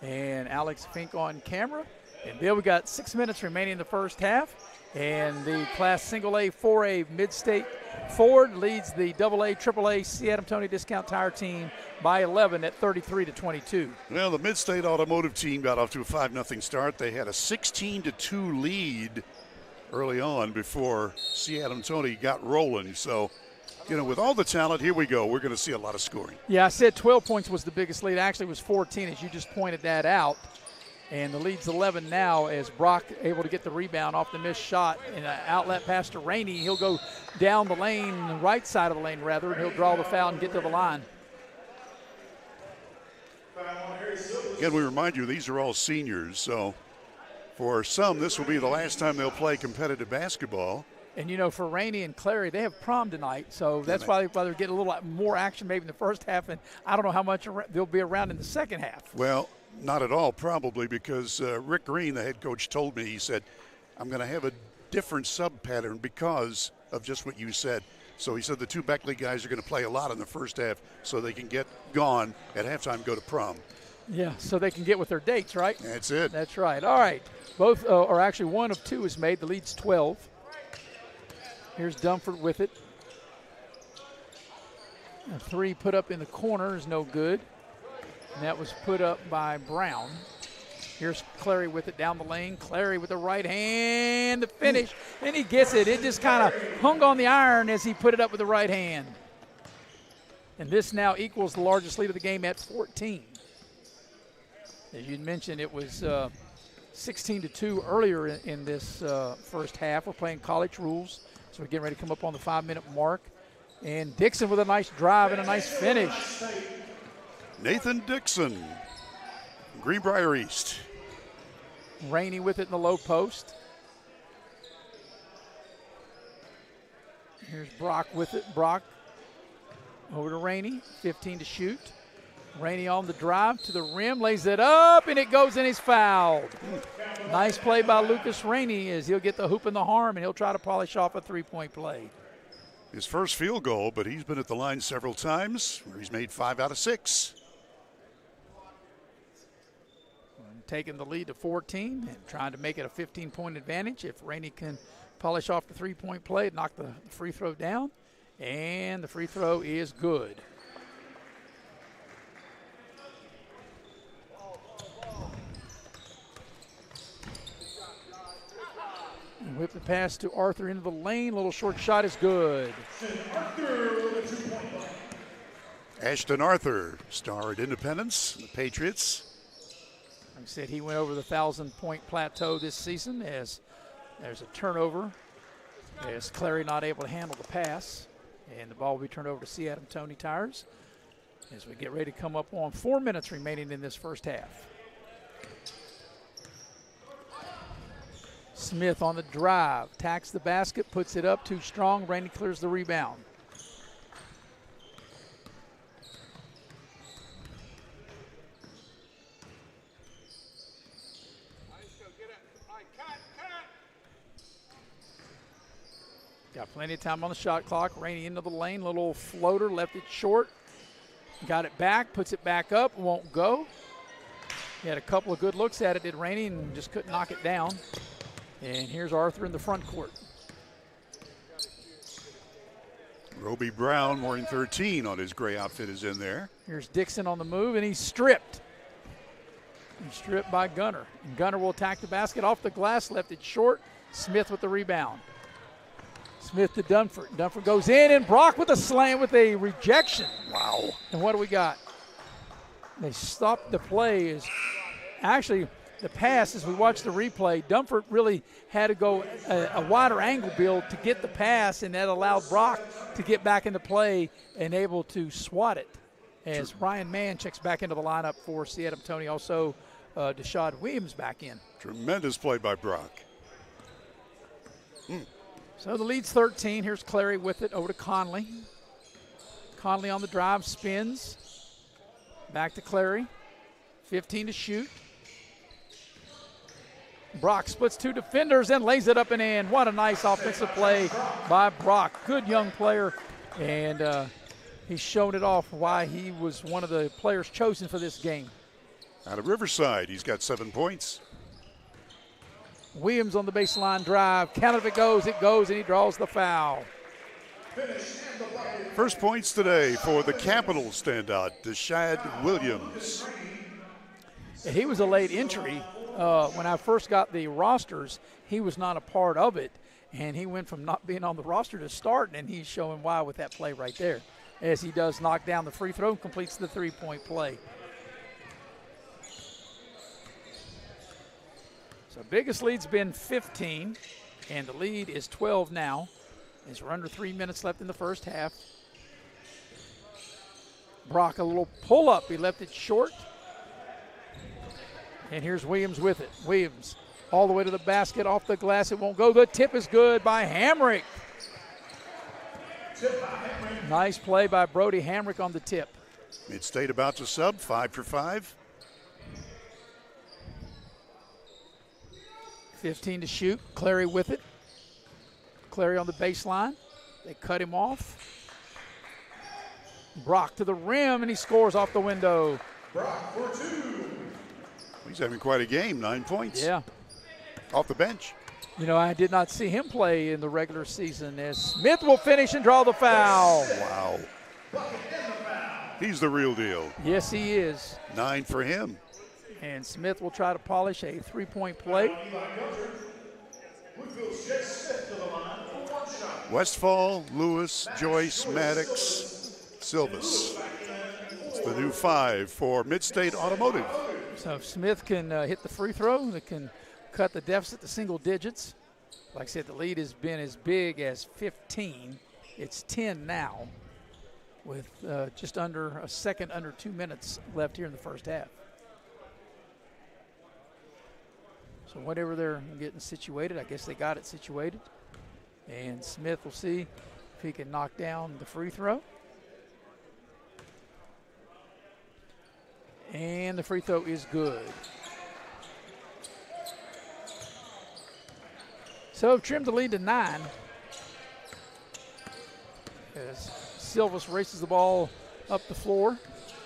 A: and Alex Fink on camera. And Bill, we got 6 minutes remaining in the first half, and the Class Single A 4A Mid-State Ford leads the AA, AAA Seattle Tony Discount Tire team by 11 at 33-22.
B: Well, the Mid-State Automotive team got off to a 5-0 start. They had a 16-2 lead early on before Seattle Tony got rolling. So, you know, with all the talent, here we go. We're going to see a lot of scoring.
A: Yeah, I said 12 points was the biggest lead. Actually, it was 14, as you just pointed that out. And the lead's 11 now as Brock able to get the rebound off the missed shot. And an outlet pass to Rainey. He'll go down the lane, the right side of the lane, rather, and he'll draw the foul and get to the line.
B: Again, we remind you, these are all seniors. So for some, this will be the last time they'll play competitive basketball.
A: And, you know, for Rainey and Clary, they have prom tonight, so that's why they're getting a little more action maybe in the first half, and I don't know how much they'll be around in the second half.
B: Well, not at all, probably, because Rick Green, the head coach, told me, he said, I'm going to have a different sub-pattern because of just what you said. So he said the 2 Beckley guys are going to play a lot in the first half so they can get gone at halftime and go to prom.
A: Yeah, so they can get with their dates, right?
B: That's it.
A: That's right. All right. Both, or actually one of 2 is made. The lead's 12. Here's Dunford with it. A 3 put up in the corner is no good. And that was put up by Brown. Here's Clary with it down the lane. Clary with the right hand, the finish, and he gets it. It just kind of hung on the iron as he put it up with the right hand. And this now equals the largest lead of the game at 14. As you mentioned, it was 16-2 earlier in this first half. We're playing college rules. So we're getting ready to come up on the 5-minute mark. And Dixon with a nice drive and a nice finish.
B: Nathan Dixon, Greenbrier East.
A: Rainey with it in the low post. Here's Brock with it. Brock over to Rainey, 15 to shoot. Rainey on the drive to the rim, lays it up, and it goes and he's fouled. Nice play by Lucas Rainey as he'll get the hoop and the harm, and he'll try to polish off a three-point play.
B: His first field goal, but he's been at the line several times where he's made 5 out of 6.
A: Taking the lead to 14 and trying to make it a 15-point advantage. If Rainey can polish off the three-point play, knock the free throw down, and the free throw is good. Whip the pass to Arthur into the lane. Little short shot is good.
B: Ashton Arthur, star at Independence, the Patriots.
A: Like I said, he went over the 1,000-point plateau this season as there's a turnover. As Clary not able to handle the pass. And the ball will be turned over to C. Adam Tony Tires as we get ready to come up on 4 minutes remaining in this first half. Smith on the drive, tacks the basket, puts it up too strong. Rainey clears the rebound. Got plenty of time on the shot clock. Rainey into the lane, little floater, left it short. Got it back, puts it back up, won't go. He had a couple of good looks at it, did Rainey, and just couldn't knock it down. And here's Arthur in the front court.
B: Roby Brown wearing 13 on his gray outfit is in there.
A: Here's Dixon on the move, and he's stripped. He's stripped by Gunner. And Gunner will attack the basket off the glass, left it short. Smith with the rebound. Smith to Dunford. Dunford goes in, and Brock with a slam with a rejection.
B: Wow.
A: And what do we got? They stopped the play. Is actually the pass, as we watch the replay, Dunford really had to go a wider angle build to get the pass, and that allowed Brock to get back into play and able to swat it. As Ryan Mann checks back into the lineup for C. Adam Tony, also Deshaun Williams back in.
B: Tremendous play by Brock.
A: So the lead's 13. Here's Clary with it over to Conley. Conley on the drive, spins. Back to Clary. 15 to shoot. Brock splits two defenders and lays it up and in. What a nice offensive play by Brock. Good young player, and he's shown it off why he was one of the players chosen for this game.
B: Out of Riverside, he's got 7 points.
A: Williams on the baseline drive. Count if it goes, and he draws the foul.
B: First points today for the Capital standout, Deshad Williams.
A: He was a late entry. When I first got the rosters, he was not a part of it, and he went from not being on the roster to starting, and he's showing why with that play right there, as he does knock down the free throw and completes the three-point play. So biggest lead's been 15, and the lead is 12 now, as we're under 3 minutes left in the first half. Brock a little pull-up. He left it short. And here's Williams with it. Williams all the way to the basket, off the glass. It won't go. The tip is good by Hamrick. Nice play by Brody Hamrick on the tip.
B: Mid-State about to sub, 5 for 5.
A: 15 to shoot. Clary with it. Clary on the baseline. They cut him off. Brock to the rim, and he scores off the window.
C: Brock for 2.
B: He's having quite a game, 9 points.
A: Yeah.
B: Off the bench.
A: You know, I did not see him play in the regular season, as Smith will finish and draw the foul.
B: Wow. He's the real deal.
A: Yes, he is.
B: 9 for him.
A: And Smith will try to polish a three-point play.
B: Westfall, Lewis, Joyce, Maddox, Silvas. It's the new 5 for Mid-State Automotive.
A: So if Smith can hit the free throw, that can cut the deficit to single digits. Like I said, the lead has been as big as 15. It's 10 now with just under a second, under 2 minutes left here in the first half. So whatever they're getting situated, I guess they got it situated. And Smith will see if he can knock down the free throw. And the free throw is good. So trimmed the lead to 9. As Silvas races the ball up the floor.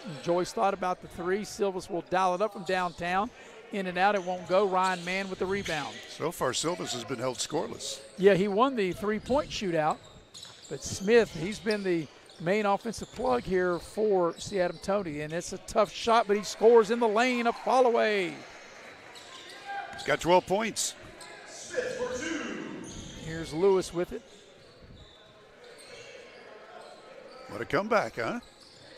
A: And Joyce thought about the three. Silvas will dial it up from downtown. In and out, it won't go. Ryan Mann with the rebound.
B: So far, Silvas has been held scoreless.
A: Yeah, he won the three-point shootout. But Smith, he's been the main offensive plug here for Seattle Tony. And it's a tough shot, but he scores in the lane, a fall away.
B: He's got 12 points.
A: Here's Lewis with it.
B: What a comeback, huh?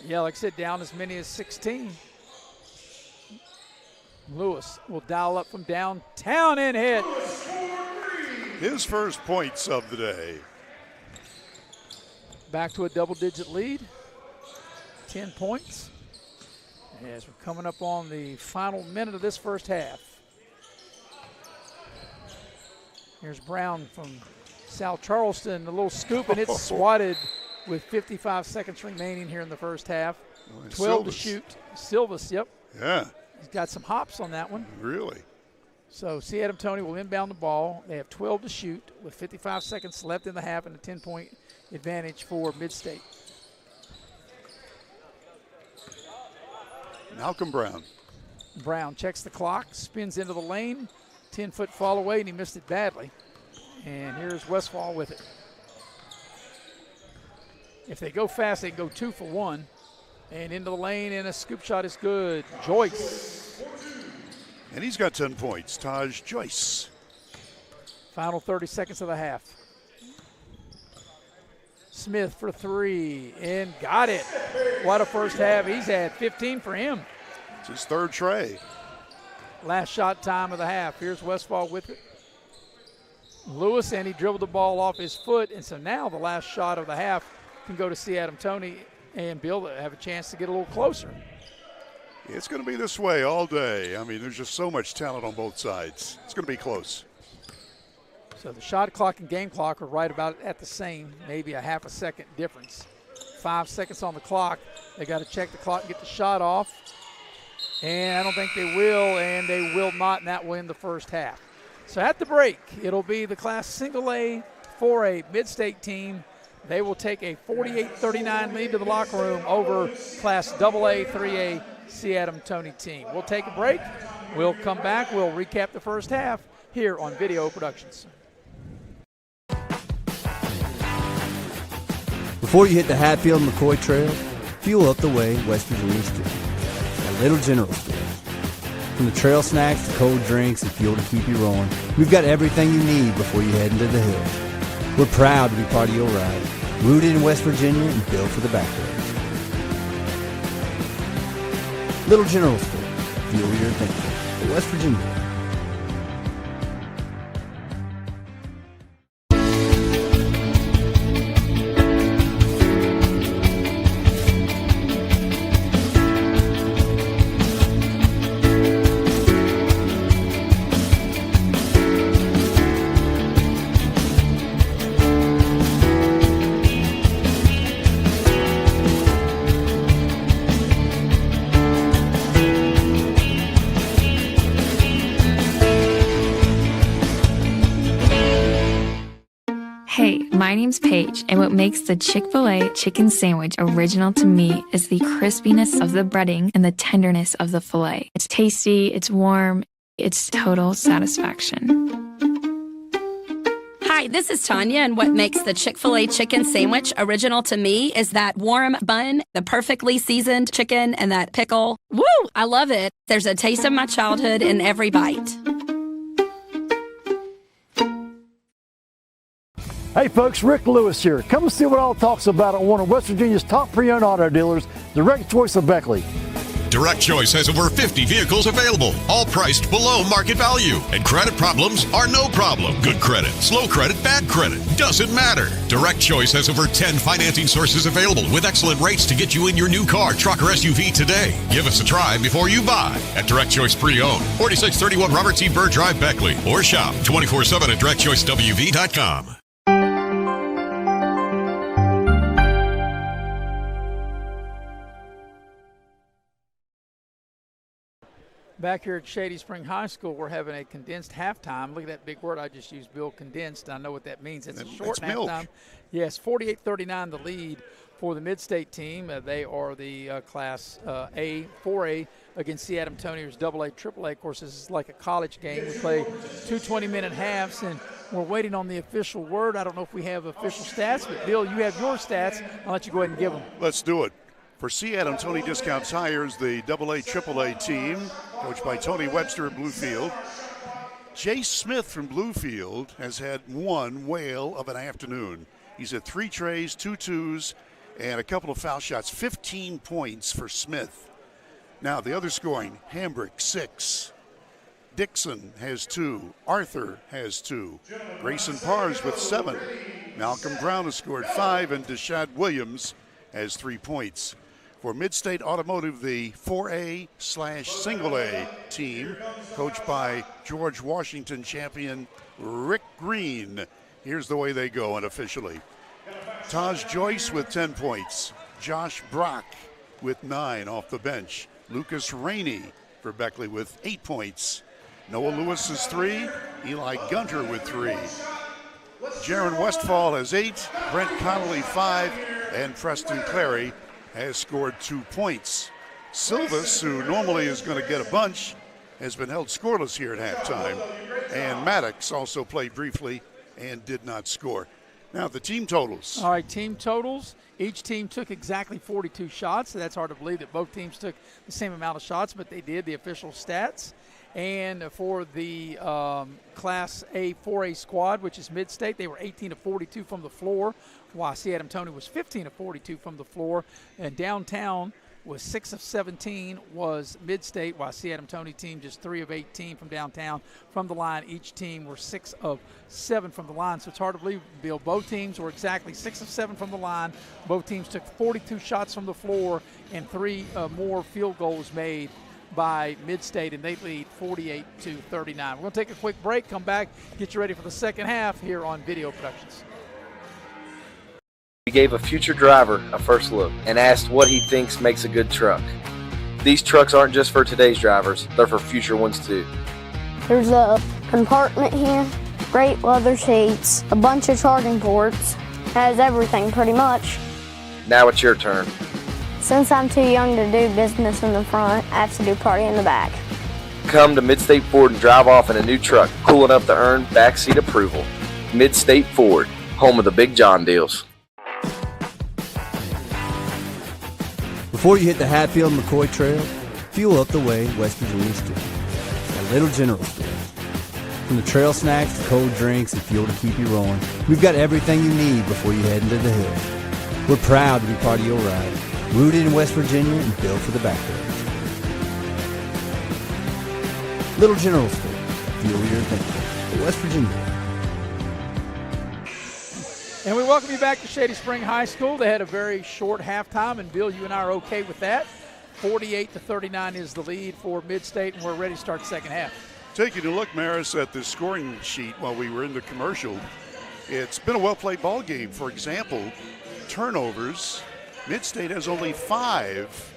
A: Yeah, like I said, down as many as 16. Lewis will dial up from downtown and hit.
B: His first points of the day.
A: Back to a double-digit lead. 10 points. As we're coming up on the final minute of this first half. Here's Brown from South Charleston, a little scoop, and it's swatted with 55 seconds remaining here in the first half. 12 to shoot. Silvas, yep.
B: Yeah.
A: He's got some hops on that one.
B: Really?
A: So Seattle Tony will inbound the ball. They have 12 to shoot with 55 seconds left in the half and a 10-point advantage for Mid-State.
B: Malcolm Brown.
A: Brown checks the clock, spins into the lane, 10-foot fall away, and he missed it badly. And here's Westfall with it. If they go fast, they can go 2 for 1. And into the lane, and a scoop shot is good. Joyce.
B: And he's got 10 points. Taj Joyce.
A: Final 30 seconds of the half. Smith for 3, and got it. What a first half. He's had 15 for him.
B: It's his third tray.
A: Last shot time of the half. Here's Westfall with it. Lewis, and he dribbled the ball off his foot, and so now the last shot of the half can go to Seattle Tony and Bill have a chance to get a little closer.
B: It's going to be this way all day. I mean, there's just so much talent on both sides. It's going to be close.
A: So the shot clock and game clock are right about at the same, maybe a half a second difference. 5 seconds on the clock. They got to check the clock and get the shot off. And I don't think they will, and they will not, and that will end the first half. So at the break, it'll be the Class Single A 4A Mid-State team. They will take a 48-39 lead to the locker room over Class AA 3A Seattle Tony team. We'll take a break. We'll come back. We'll recap the first half here on Video Productions.
D: Before you hit the Hatfield-McCoy Trail, fuel up the way West Virginia's do. At Little General Store. From the trail snacks to cold drinks and fuel to keep you rolling, we've got everything you need before you head into the hills. We're proud to be part of your ride, rooted in West Virginia and built for the backwoods. Little General Store, fuel your adventure for West Virginia.
E: Hey, my name's Paige, and what makes the Chick-fil-A chicken sandwich original to me is the crispiness of the breading and the tenderness of the filet. It's tasty, it's warm, it's total satisfaction.
F: Hi, this is Tanya, and what makes the Chick-fil-A chicken sandwich original to me is that warm bun, the perfectly seasoned chicken, and that pickle. Woo! I love it. There's a taste of my childhood in every bite.
P: Hey folks, Rick Lewis here. Come and see what all talks about at one of West Virginia's top pre-owned auto dealers, Direct Choice of Beckley.
Q: Direct Choice has over 50 vehicles available, all priced below market value. And credit problems are no problem. Good credit, slow credit, bad credit, doesn't matter. Direct Choice has over 10 financing sources available with excellent rates to get you in your new car, truck, or SUV today. Give us a try before you buy at Direct Choice Pre-Owned, 4631 Robert T. Byrd Drive, Beckley, or shop 24/7 at directchoicewv.com.
A: Back here at Shady Spring High School, we're having a condensed halftime. Look at that big word I just used, Bill, condensed. I know what that means. It's a short halftime.
B: Milk.
A: Yes, 48-39 the lead for the Mid-State team. They are the Class A, 4A against C. Adam Tonyers, AA, AAA. Of course, this is like a college game. We play 2 20-minute halves, and we're waiting on the official word. I don't know if we have official stats, but, Bill, you have your stats. I'll let you go ahead and give them.
B: Let's do it. For C. Adam Tony Discount Tires, the AA, AAA team, coached by Tony Webster at Bluefield. Jay Smith from Bluefield has had one whale of an afternoon. He's had 3 trays, 2 twos, and a couple of foul shots. 15 points for Smith. Now, the other scoring, Hambrick, 6. Dixon has 2. Arthur has 2. Grayson Pars with 7. Malcolm Brown has scored 5, and Deshad Williams has 3 points. For Mid-State Automotive, the 4A/single A team, coached by George Washington champion Rick Green. Here's the way they go unofficially. Taj Joyce with 10 points. Josh Brock with 9 off the bench. Lucas Rainey for Beckley with 8 points. Noah Lewis is 3. Eli Gunter with 3. Jaron Westfall has 8. Brent Connolly 5. And Preston Clary has scored 2 points. Silvas, who normally is going to get a bunch, has been held scoreless here at halftime. And Maddox also played briefly and did not score. Now the team totals.
A: All right, team totals. Each team took exactly 42 shots. So that's hard to believe that both teams took the same amount of shots, but they did, the official stats. And for the Class A 4A squad, which is Mid-State, they were 18 of 42 from the floor, while C. Adam Tony was 15 of 42 from the floor. And downtown was 6 of 17 was Mid-State, while C. Adam Tony team just 3 of 18 from downtown. From the line, each team were 6 of 7 from the line. So it's hard to believe, Bill. Both teams were exactly 6 of 7 from the line. Both teams took 42 shots from the floor and 3 more field goals made by Mid-State, and they lead 48-39. We're going to take a quick break, come back, get you ready for the second half here on Video Productions.
M: We gave a future driver a first look and asked what he thinks makes a good truck. These trucks aren't just for today's drivers, they're for future ones too.
H: There's a compartment here, great leather seats, a bunch of charging ports, has everything pretty much.
M: Now it's your turn.
H: Since I'm too young to do business in the front, I have to do party in the back.
M: Come to Mid-State Ford and drive off in a new truck, cool enough to earn backseat approval. Mid-State Ford, home of the Big John deals.
D: Before you hit the Hatfield McCoy Trail, fuel up the way West Virginia Street at Little General Store. From the trail snacks to cold drinks and fuel to keep you rolling, we've got everything you need before you head into the hills. We're proud to be part of your ride. Rooted in West Virginia and built for the backwoods. Little General Store. Fuel your thinking. West Virginia.
A: And we welcome you back to Shady Spring High School. They had a very short halftime, and Bill, you and I are okay with that. 48-39 is the lead for Mid-State, and we're ready to start the second half.
B: Taking a look, Maris, at the scoring sheet while we were in the commercial, it's been a well-played ball game. For example, turnovers. Mid-State has only 5,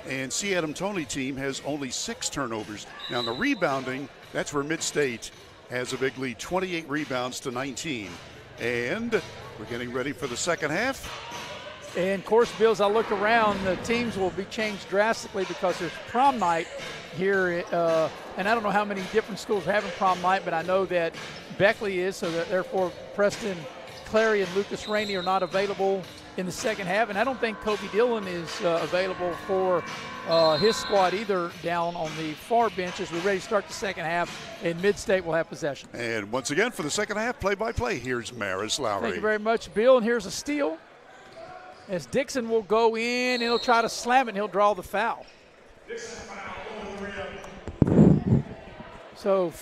B: and C. Adam Tony team has only 6 turnovers. Now, in the rebounding, that's where Mid-State has a big lead, 28 rebounds to 19. And we're getting ready for the second half.
A: And, of course, Bill, as I look around, the teams will be changed drastically because there's prom night here. And I don't know how many different schools are having prom night, but I know that Beckley is, so that therefore Preston Clary and Lucas Rainey are not available in the second half, and I don't think Kobe Dillon is available for his squad either down on the far bench as we're ready to start the second half, and Mid-State will have possession.
B: And once again, for the second half, play-by-play, here's Maris Lowry.
A: Thank you very much, Bill, and here's a steal as Dixon will go in, and he'll try to slam it, and he'll draw the foul. So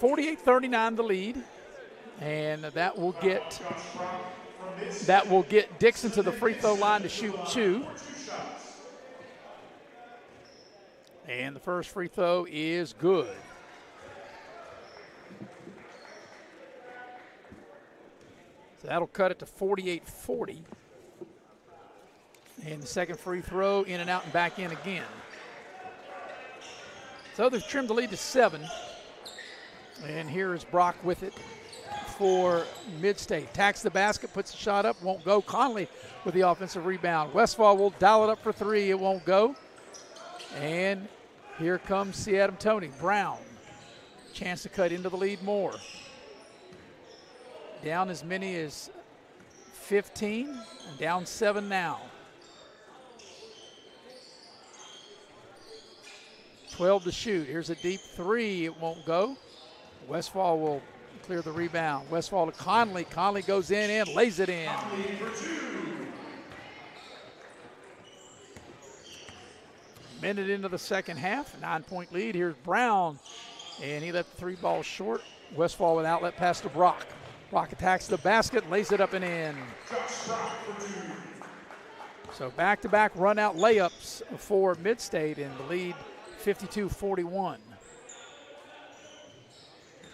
A: 48-39 the lead, and that will get Dixon to the free throw line to shoot 2. And the first free throw is good. So that'll cut it to 48-40. And the second free throw, in and out and back in again. So they've trimmed the lead to 7. And here is Brock with it for Mid-State. Tacks the basket, puts the shot up, won't go. Conley with the offensive rebound. Westfall will dial it up for 3. It won't go. And here comes C. Adam Toney. Brown, chance to cut into the lead more. Down as many as 15, and down 7 now. 12 to shoot. Here's a deep 3. It won't go. Westfall will clear the rebound. Westfall to Conley. Conley goes in and lays it in. Minute into the second half, 9-point lead. Here's Brown, and he let the 3 ball short. Westfall with outlet pass to Brock. Brock attacks the basket, lays it up and in. So back-to-back run-out layups for Mid-State in the lead, 52-41.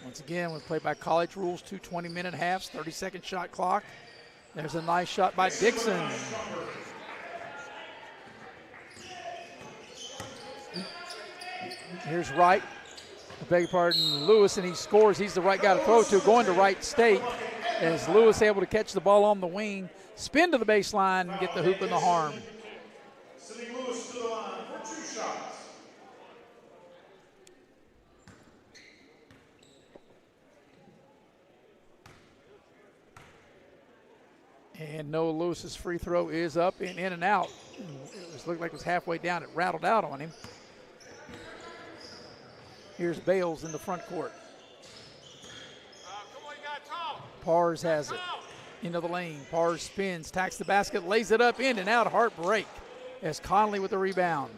A: Once again, we play by college rules, 2 20-minute halves, 30-second shot clock. There's a nice shot by Dixon. Here's Wright, I beg your pardon, Lewis, and he scores. He's the right guy to throw to, going to Wright State, as Lewis able to catch the ball on the wing, spin to the baseline, and get the hoop in the harm.
C: Sending Lewis to the line for 2 shots.
A: And Noah Lewis's free throw is up and in and out. It looked like it was halfway down. It rattled out on him. Here's Bales in the front court. Pars has it into the lane. Pars spins, tacks the basket, lays it up, in and out. Heartbreak as Conley with the rebound.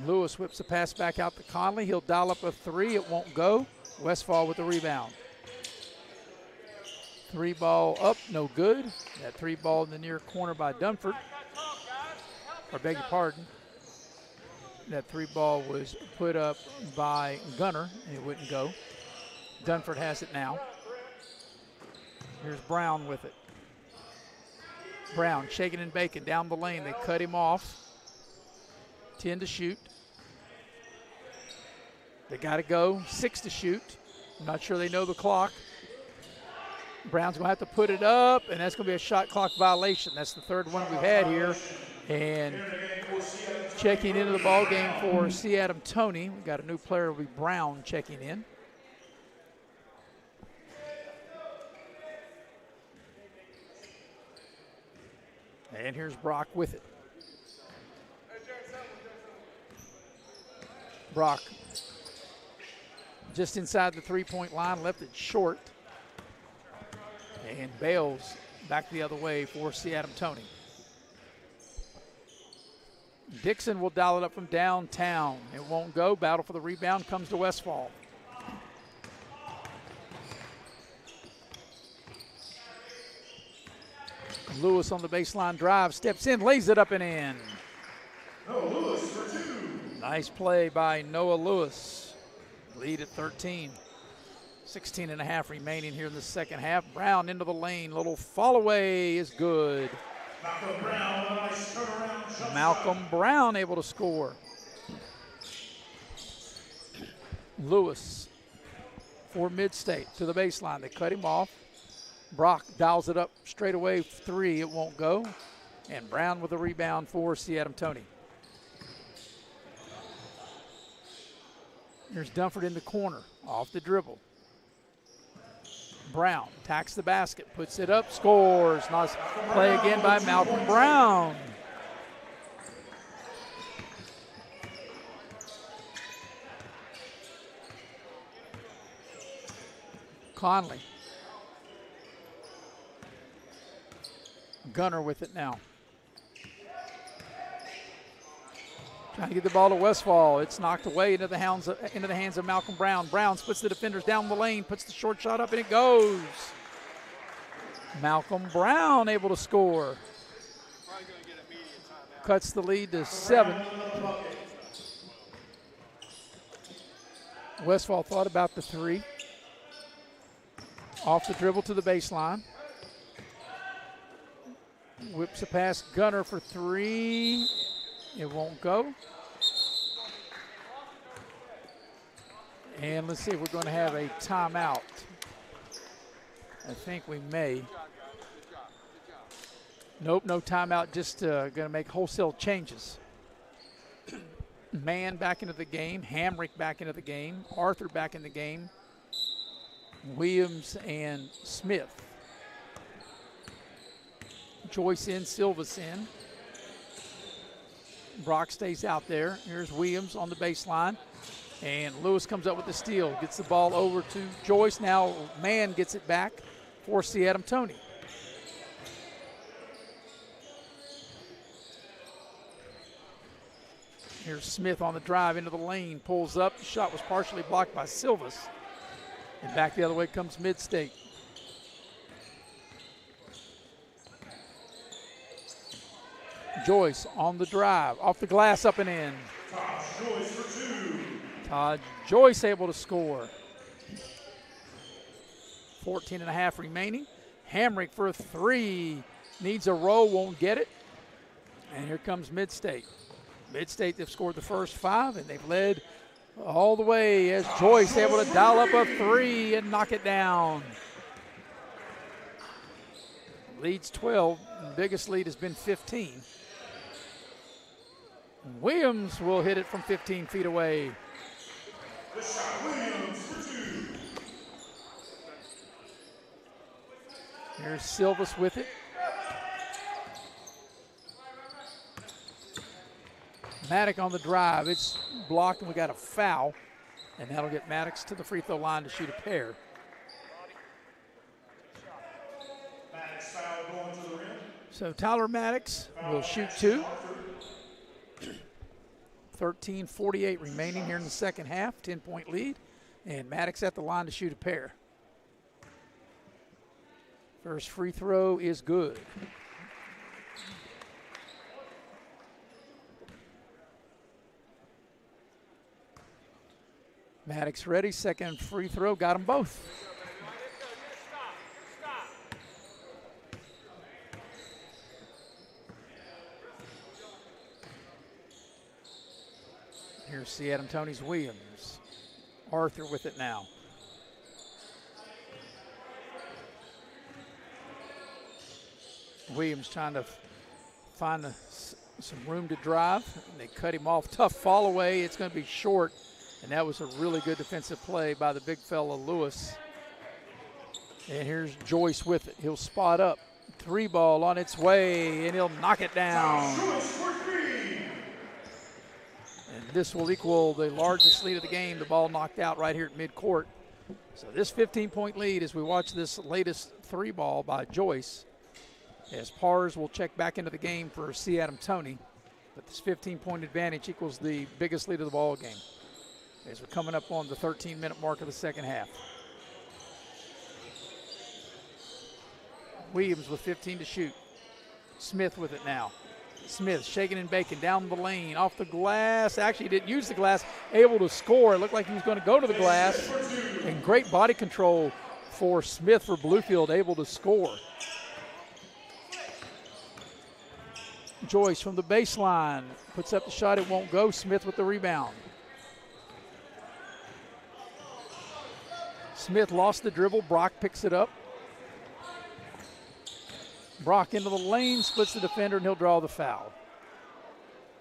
A: Lewis whips the pass back out to Conley. He'll dial up a 3. It won't go. Westfall with the rebound. 3 ball up, no good. That 3 ball in the near corner by Dunford. Or beg your pardon. That 3 ball was put up by Gunner, and it wouldn't go. Dunford has it now. Here's Brown with it. Brown shaking and baking down the lane. They cut him off. 10 to shoot. They got to go. 6 to shoot. I'm not sure they know the clock. Brown's going to have to put it up, and that's going to be a shot clock violation. That's the 3rd one we've had here. And checking into the ball game for C. Adam Toney. We've got a new player, will be Brown, checking in. And here's Brock with it. Brock just inside the 3-point line, left it short. And Bales back the other way for C. Adam Toney. Dixon will dial it up from downtown. It won't go. Battle for the rebound comes to Westfall. Lewis on the baseline drive, steps in, lays it up and in.
C: Noah Lewis for 2.
A: Nice play by Noah Lewis. Lead at 13. 16 and a half remaining here in the second half. Brown into the lane. Little fall away is good.
C: Malcolm Brown, nice turnaround.
A: Malcolm Brown able to score. Lewis for Mid-State to the baseline. They cut him off. Brock dials it up straight away. 3, it won't go. And Brown with the rebound for C. Adam Toney. Here's Dunford in the corner, off the dribble. Brown attacks the basket, puts it up, scores. Nice play again by Malcolm Brown. Conley Gunner with it now. Trying to get the ball to Westfall. It's knocked away into the hands of Malcolm Brown. Brown splits the defenders down the lane, puts the short shot up, and it goes. Malcolm Brown able to score. Cuts the lead to 7. Westfall thought about the 3. Off the dribble to the baseline. Whips a pass, Gunner for 3. It won't go. And let's see if we're going to have a timeout. I think we may. Nope, no timeout, just going to make wholesale changes. Mann back into the game, Hamrick back into the game, Arthur back in the game, Williams and Smith. Joyce in, Silvas in. Brock stays out there. Here's Williams on the baseline. And Lewis comes up with the steal. Gets the ball over to Joyce. Now Mann gets it back for Seatum Toney. Here's Smith on the drive into the lane. Pulls up. Shot was partially blocked by Silvas. And back the other way comes Mid-State. Joyce on the drive. Off the glass, up and in. Todd Joyce able to score. 14.5 remaining. Hamrick for 3. Needs a roll, won't get it. And here comes Mid-State. Mid-State, they've scored the first 5, and they've led all the way as Joyce able to dial up a 3 and knock it down. Leads 12. The biggest lead has been 15. Williams will hit it from 15 feet away. Here's Silvas with it. Maddox on the drive. It's blocked, and we got a foul. And that'll get Maddox to the free throw line to shoot a pair. So Tyler Maddox will shoot 2. 13:48 remaining here in the second half. 10-point lead. And Maddox at the line to shoot a pair. First free throw is good. Maddox ready, second free throw, got them both. Here's Seatum Toney's Williams. Arthur with it now. Williams trying to find some room to drive. And they cut him off. Tough fall away. It's going to be short. And that was a really good defensive play by the big fella, Lewis. And here's Joyce with it. He'll spot up. 3 ball on its way, and he'll knock it down. And this will equal the largest lead of the game. The ball knocked out right here at midcourt. So this 15-point lead as we watch this latest 3 ball by Joyce. As Pars will check back into the game for Seatum Toney. But this 15-point advantage equals the biggest lead of the ball game. As we're coming up on the 13-minute mark of the second half. Williams with 15 to shoot. Smith with it now. Smith shaking and baking down the lane, off the glass. Actually didn't use the glass, able to score. It looked like he was going to go to the glass. And great body control for Smith for Bluefield, able to score. Joyce from the baseline puts up the shot, it won't go. Smith with the rebound. Smith lost the dribble. Brock picks it up. Brock into the lane, splits the defender, and he'll draw the foul.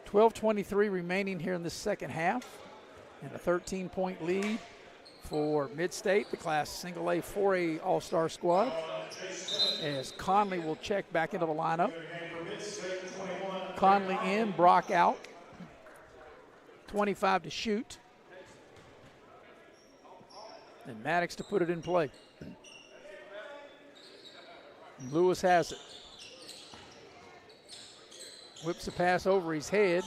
A: 12:23 remaining here in the second half. And a 13-point lead for Mid-State, the Class Single A 4A All-Star squad. As Conley will check back into the lineup. Conley in, Brock out. 25 to shoot. And Maddox to put it in play. Lewis has it. Whips a pass over his head.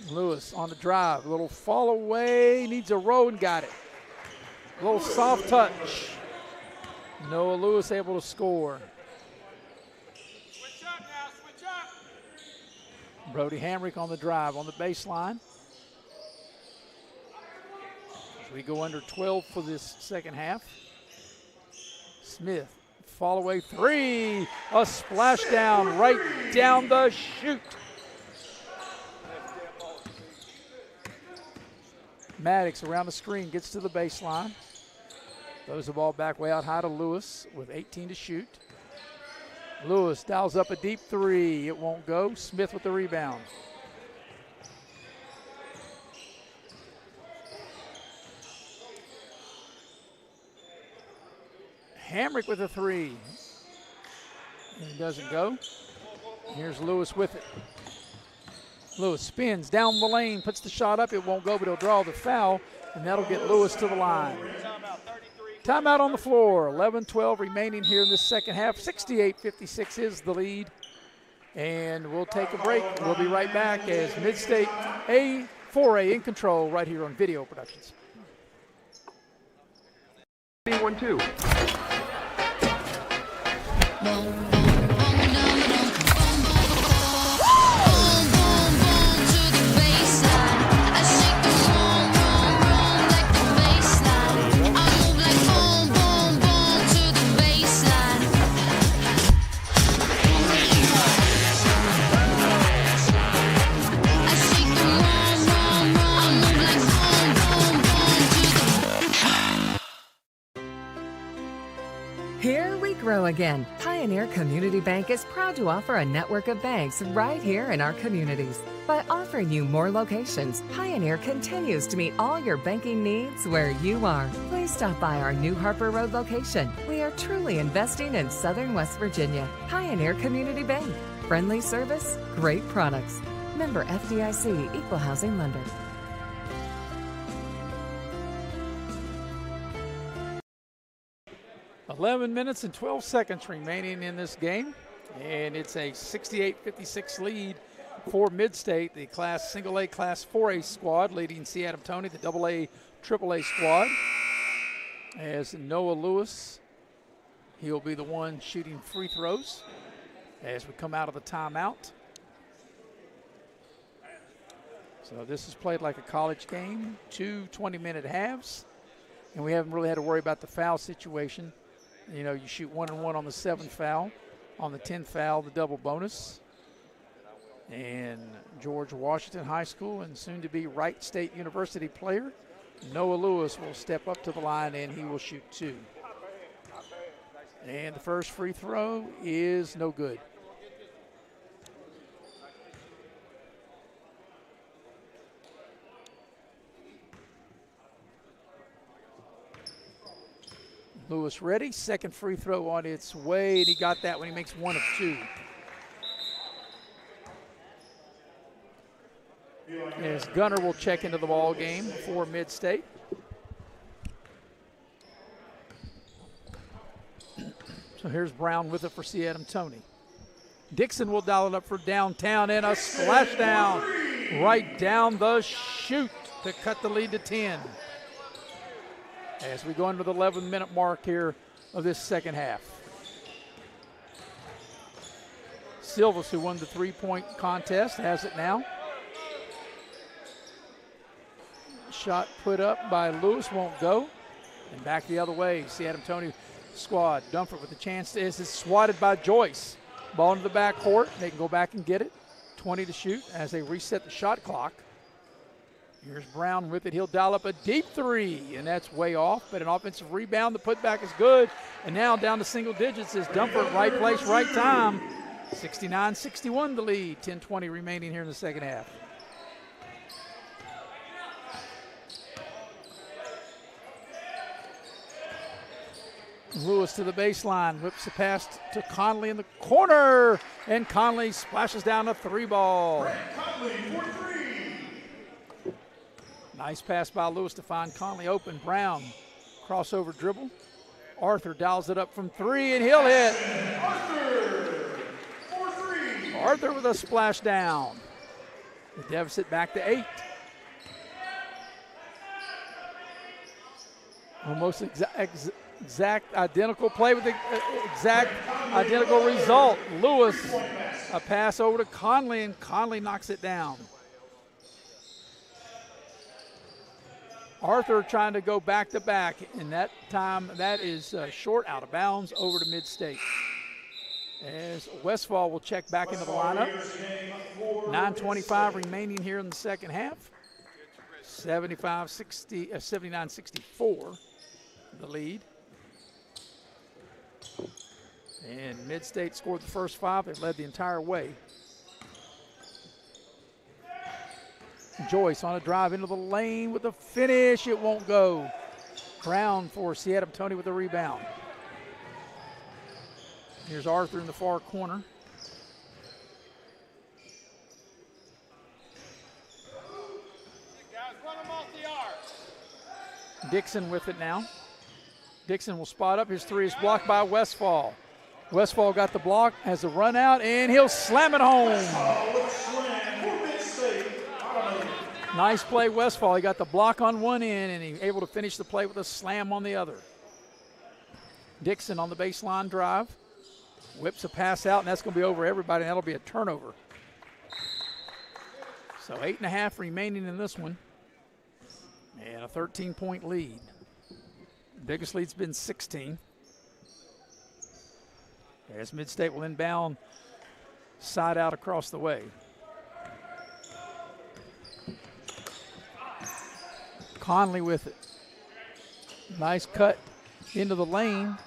A: Lewis on the drive. A little fall away. Needs a row and got it. A little soft touch. Noah Lewis able to score. Brody Hamrick on the drive on the baseline. As we go under 12 for this second half. Smith, fall away three. A splashdown right down the chute. Maddox around the screen, gets to the baseline. Throws the ball back way out high to Lewis with 18 to shoot. Lewis dials up a deep three. It won't go. Smith with the rebound. Hamrick with a three. And it doesn't go. Here's Lewis with it. Lewis spins down the lane, puts the shot up. It won't go, but he'll draw the foul, and that'll get Lewis to the line. Timeout on the floor. 11-12 remaining here in this second half. 68-56 is the lead. And we'll take a break. We'll be right back as Mid-State 4A in control right here on Video Productions.
I: 1-2.
O: Here we grow again. Pioneer Community Bank is proud to offer a network of banks right here in our communities. By offering you more locations, Pioneer continues to meet all your banking needs where you are. Please stop by our new Harper Road location. We are truly investing in Southern West Virginia. Pioneer Community Bank. Friendly service, great products. Member FDIC, Equal Housing Lender.
A: .11 minutes and 12 seconds remaining in this game, and it's a 68-56 lead for Mid-State, the single A Class 4A squad, leading C. Adam Toney, the AA, AAA squad. As Noah Lewis, he'll be the one shooting free throws as we come out of the timeout. So this is played like a college game, 2 20-minute halves, and we haven't really had to worry about the foul situation. You know, you shoot 1 and 1 on the 7th foul. On the 10th foul, the double bonus. And George Washington High School and soon to be Wright State University player, Noah Lewis, will step up to the line and he will shoot 2. And the first free throw is no good. Lewis ready, second free throw on its way, and he got that when he makes 1 of 2. As Gunner will check into the ball game for Mid-State. So here's Brown with it for C. Adam Toney. Dixon will dial it up for downtown, and a splashdown right down the chute to cut the lead to 10. As we go into the 11-minute mark here of this second half. Silvas, who won the three-point contest, has it now. Shot put up by Lewis, won't go. And back the other way, see Adam Toney squad. Dunford with a chance. This is swatted by Joyce. Ball into the backcourt. They can go back and get it. 20 to shoot as they reset the shot clock. Here's Brown with it. He'll dial up a deep three, and that's way off, but an offensive rebound. The putback is good, and now down to single digits is Dunford. Right place, right time. 69-61 the lead. 10:20 remaining here in the second half. Lewis to the baseline, whips the pass to Conley in the corner, and Conley splashes down a 3-ball. Nice pass by Lewis to find Conley open. Brown, crossover dribble. Arthur dials it up from 3, and he'll hit. Arthur with a splash down. The deficit back to 8. Almost exact identical play with the exact identical result. Lewis, a pass over to Conley, and Conley knocks it down. Arthur trying to go back to back, and that time that is short, out of bounds, over to Mid-State. As Westfall will check back into the lineup. 9:25 remaining here in the second half. 79-64, the lead. And Mid-State scored the first 5. They led the entire way. Joyce on a drive into the lane with a finish. It won't go. Brown for Seattle Tony with the rebound. Here's Arthur in the far corner. Dixon with it now. Dixon will spot up. His 3 is blocked by Westfall. Westfall got the block, has a run out, and he'll slam it home. Nice play, Westfall. He got the block on one end, and he's able to finish the play with a slam on the other. Dixon on the baseline drive. Whips a pass out, and that's going to be over everybody, and that'll be a turnover. So 8.5 remaining in this one, and a 13-point lead. Biggest lead's been 16. As Mid-State will inbound side out across the way. Conley with it. Nice cut into the lane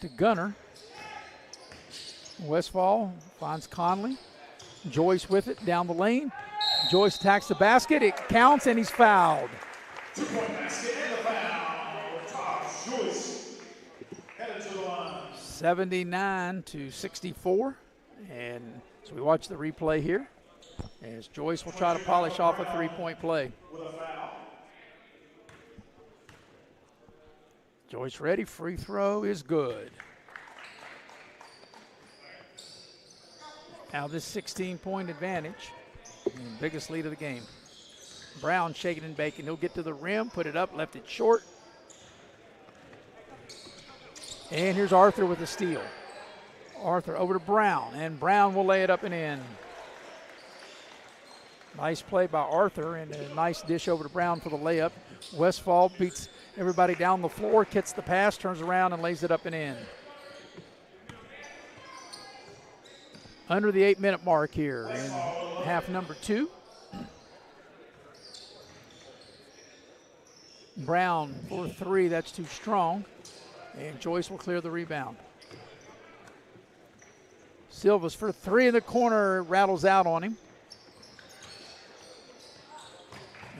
A: to Gunner. Westfall finds Conley. Joyce with it down the lane. Joyce attacks the basket. It counts, and he's fouled.
C: 2-point basket and the foul. Tosh Joyce headed to the line.
A: 79-64. And so we watch the replay here as Joyce will try to polish off a 3-point play. Joyce ready. Free throw is good. Now this 16-point advantage, biggest lead of the game. Brown shaking and baking. He'll get to the rim, put it up, left it short. And here's Arthur with a steal. Arthur over to Brown, and Brown will lay it up and in. Nice play by Arthur, and a nice dish over to Brown for the layup. Westfall beats everybody down the floor, gets the pass, turns around, and lays it up and in. Under the 8-minute mark here in half number 2. Brown for 3, that's too strong. And Joyce will clear the rebound. Silvas for 3 in the corner, rattles out on him.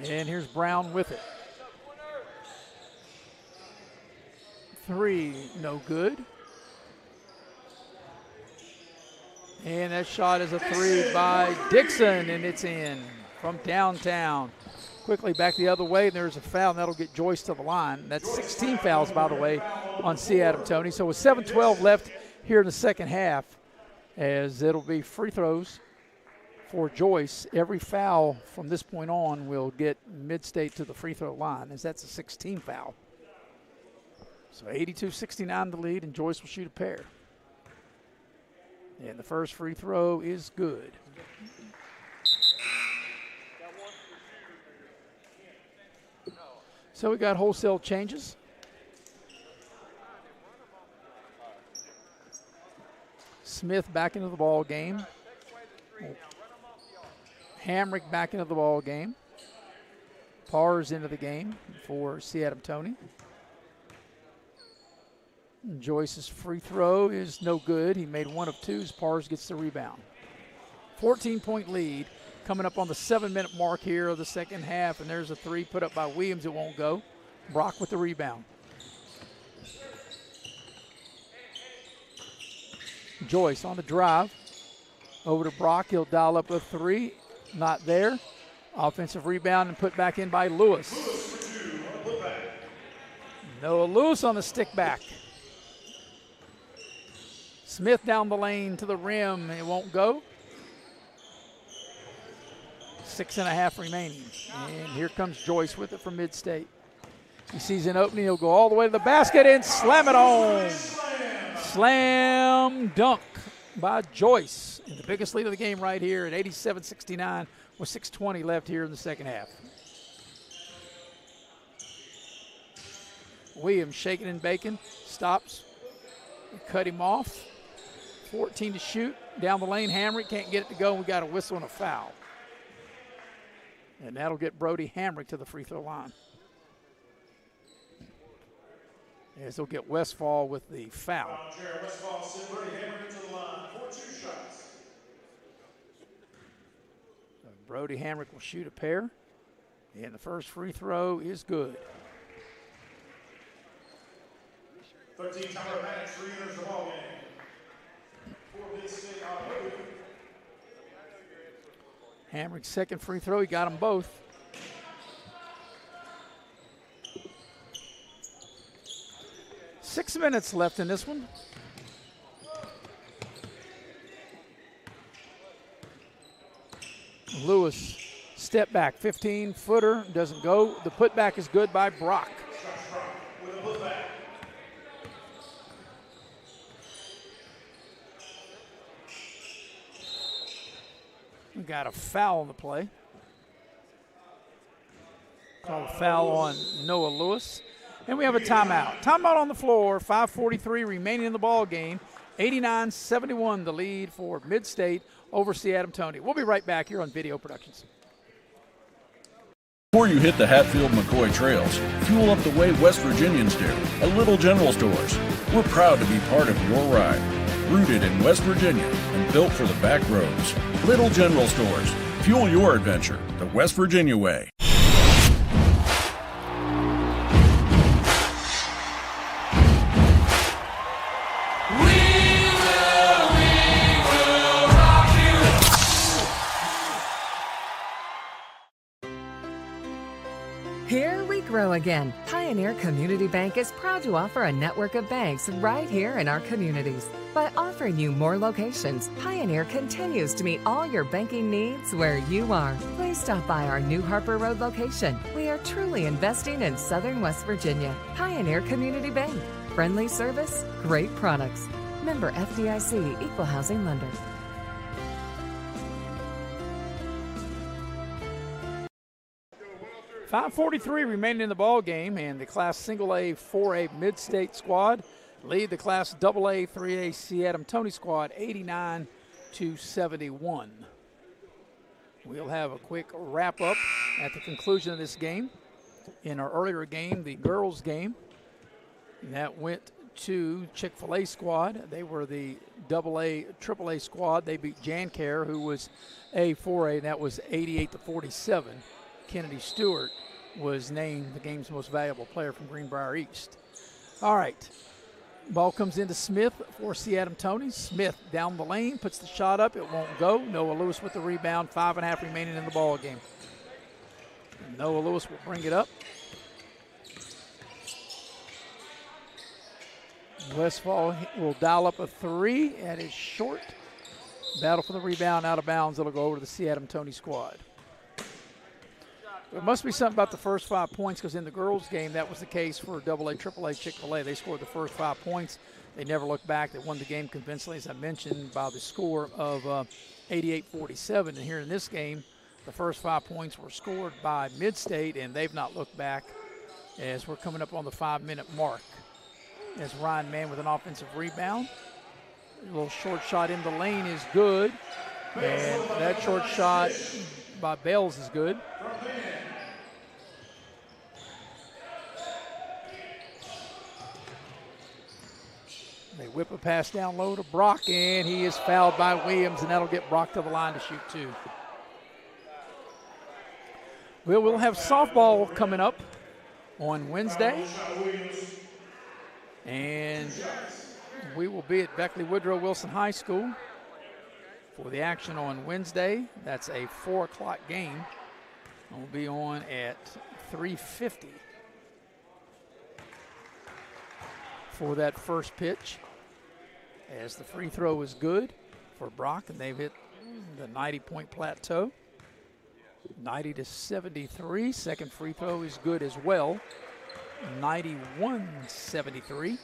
A: And here's Brown with it. 3, no good. And that shot is a 3 by Dixon, and it's in from downtown. Quickly back the other way, and there's a foul, and that'll get Joyce to the line. That's 16 fouls, by the way, on Seattle Tony. So with 7:12 left here in the second half, as it'll be free throws for Joyce. Every foul from this point on will get Mid-State to the free throw line, as that's a 16 foul. So 82-69 the lead, and Joyce will shoot a pair. And the first free throw is good. So we got wholesale changes. Smith back into the ball game. Hamrick back into the ball game. Pars into the game for Seattle Tony. Joyce's free throw is no good. He made 1 of 2. Pars gets the rebound. 14-point lead coming up on the 7-minute mark here of the second half, and there's a 3 put up by Williams. It won't go. Brock with the rebound. Joyce on the drive. Over to Brock. He'll dial up a 3. Not there. Offensive rebound and put back in by Lewis. Noah Lewis on the stick back. Smith down the lane to the rim. It won't go. 6.5 remaining. And here comes Joyce with it from Mid-State. He sees an opening. He'll go all the way to the basket and slam it home. Slam dunk by Joyce. And the biggest lead of the game right here at 87-69 with 6:20 left here in the second half. Williams shaking and baking. Stops. Cut him off. 14 to shoot. Down the lane, Hamrick can't get it to go. We got a whistle and a foul. And that'll get Brody Hamrick to the free throw line. As they'll get Westfall with the foul.
C: Westfall send Brody Hamrick to the line for 2 shots.
A: So Brody Hamrick will shoot a pair. And the first free throw is good.
C: 13 Tyler Maddox re-enters the ball game. For Mid-State Auto.
A: Hamrick's second free throw, he got them both. Six minutes left in this one. Lewis, step back, 15-footer, doesn't go. The putback is good by Brock. We got a foul on the play. Call a foul on Noah Lewis. And we have a timeout. Timeout on the floor, 5:43 remaining in the ball game. 89-71 the lead for Mid-State over Seattle Tony. We'll be right back here on Video Productions.
K: Before you hit the Hatfield-McCoy trails, fuel up the way West Virginians do at Little General Stores. We're proud to be part of your ride. Rooted in West Virginia and built for the back roads. Little General Stores. Fuel your adventure the West Virginia way.
O: Here we grow again. Pioneer Community Bank is proud to offer a network of banks right here in our communities. By offering you more locations, Pioneer continues to meet all your banking needs where you are. Please stop by our new Harper Road location. We are truly investing in Southern West Virginia. Pioneer Community Bank. Friendly service, great products. Member FDIC, Equal Housing Lender.
A: .543 remaining in the ball game, and the Class Single A 4A Mid-State squad lead the Class AA 3A Seattle Tony squad 89-71. We'll have a quick wrap up at the conclusion of this game. In our earlier game, the girls game, that went to Chick-fil-A squad. They were the AA AAA squad. They beat Jancare, who was a 4A, and that was 88-47. Kennedy Stewart was named the game's most valuable player from Greenbrier East. All right, ball comes into Smith for Seattle Tony. Smith down the lane, puts the shot up, it won't go. Noah Lewis with the rebound, 5.5 remaining in the ball game. Noah Lewis will bring it up. Westfall will dial up a three, and is short. Battle for the rebound, out of bounds. It'll go over to the Seattle Tony squad. There must be something about the first 5 points, because in the girls' game, that was the case for AA, AAA, Chick-fil-A. They scored the first 5 points. They never looked back. They won the game convincingly, as I mentioned, by the score of 88-47. And here in this game, the first 5 points were scored by Mid-State, and they've not looked back as we're coming up on the 5-minute mark. As Ryan Mann with an offensive rebound. A little short shot in the lane is good. And that short shot by Bales is good. They whip a pass down low to Brock, and he is fouled by Williams, and that'll get Brock to the line to shoot two. We'll have softball coming up on Wednesday. And we will be at Beckley Woodrow Wilson High School for the action on Wednesday. That's a 4 o'clock game. We'll be on at 3:50 for that first pitch. as the free throw is good for Brock, and they've hit the 90-point plateau. 90-73. Second free throw is good as well. 91-73.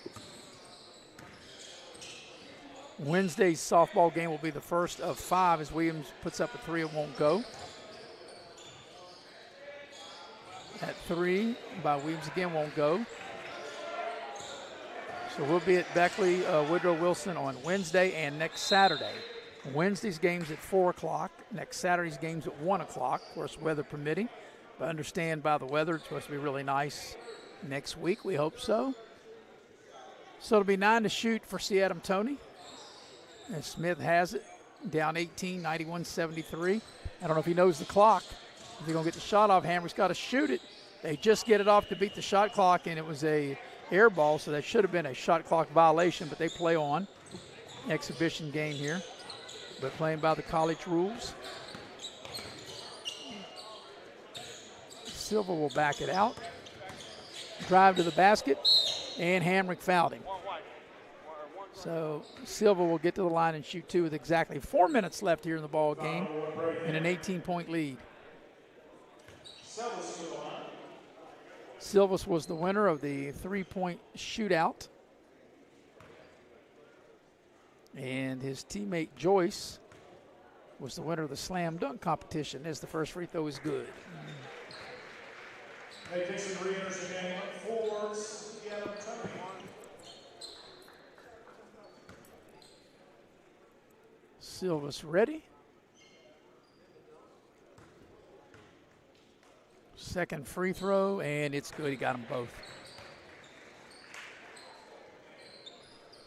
A: Wednesday's softball game will be the first of 5 as Williams puts up a 3. It won't go. That 3 by Williams again won't go. So we'll be at Beckley Woodrow Wilson on Wednesday and next Saturday. Wednesday's game's at 4 o'clock. Next Saturday's game's at 1 o'clock, of course, weather permitting. But understand by the weather, it's supposed to be really nice next week. We hope so. So it'll be 9 to shoot for C. Adam Toney. And Smith has it, down 18, 91-73. I don't know if he knows the clock. If he's going to get the shot off, Hamrick's got to shoot it. They just get it off to beat the shot clock, and it was a air ball, so that should have been a shot clock violation, but they play on. Exhibition game here, but playing by the college rules. Silva will back it out. Drive to the basket, and Hamrick fouled him. So Silva will get to the line and shoot 2 with exactly 4 minutes left here in the ball game and an 18-point lead. Silvas was the winner of the 3-point shootout. And his teammate Joyce was the winner of the slam dunk competition as the first free throw is good.
C: Hey, Dixon re-enters the game for Seattle Toney.
A: Silvas ready. Second free throw, and it's good. He got them both.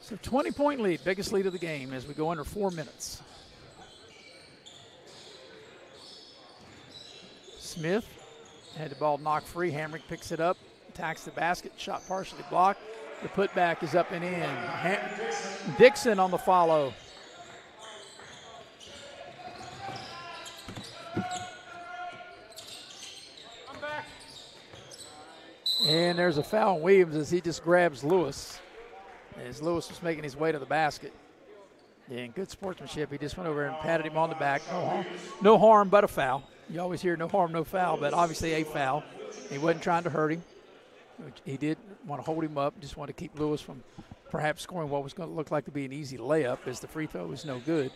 A: So 20-point lead, biggest lead of the game as we go under 4 minutes. Smith had the ball knocked free. Hamrick picks it up, attacks the basket, shot partially blocked. The putback is up and in. Dixon on the follow. And there's a foul on Williams as he just grabs Lewis. As Lewis was making his way to the basket. And good sportsmanship. He just went over and patted him on the back. No harm, but a foul. You always hear no harm, no foul, but obviously a foul. He wasn't trying to hurt him. He did want to hold him up, just want to keep Lewis from perhaps scoring what was going to look like to be an easy layup as the free throw is no good.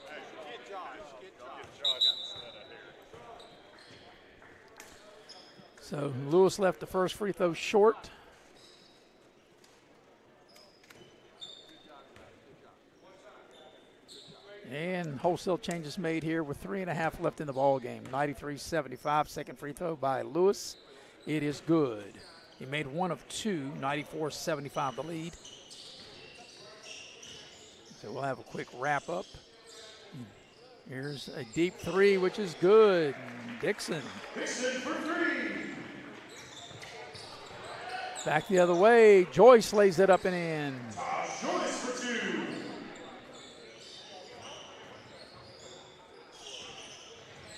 A: So Lewis left the first free throw short. And wholesale changes made here with 3.5 left in the ball game. 93-75, second free throw by Lewis. It is good. He made 1 of 2, 94-75 the lead. So we'll have a quick wrap up. Here's a deep 3, which is good. Dixon.
C: Dixon for 3.
A: Back the other way. Joyce lays it up and in.
C: Joyce for 2.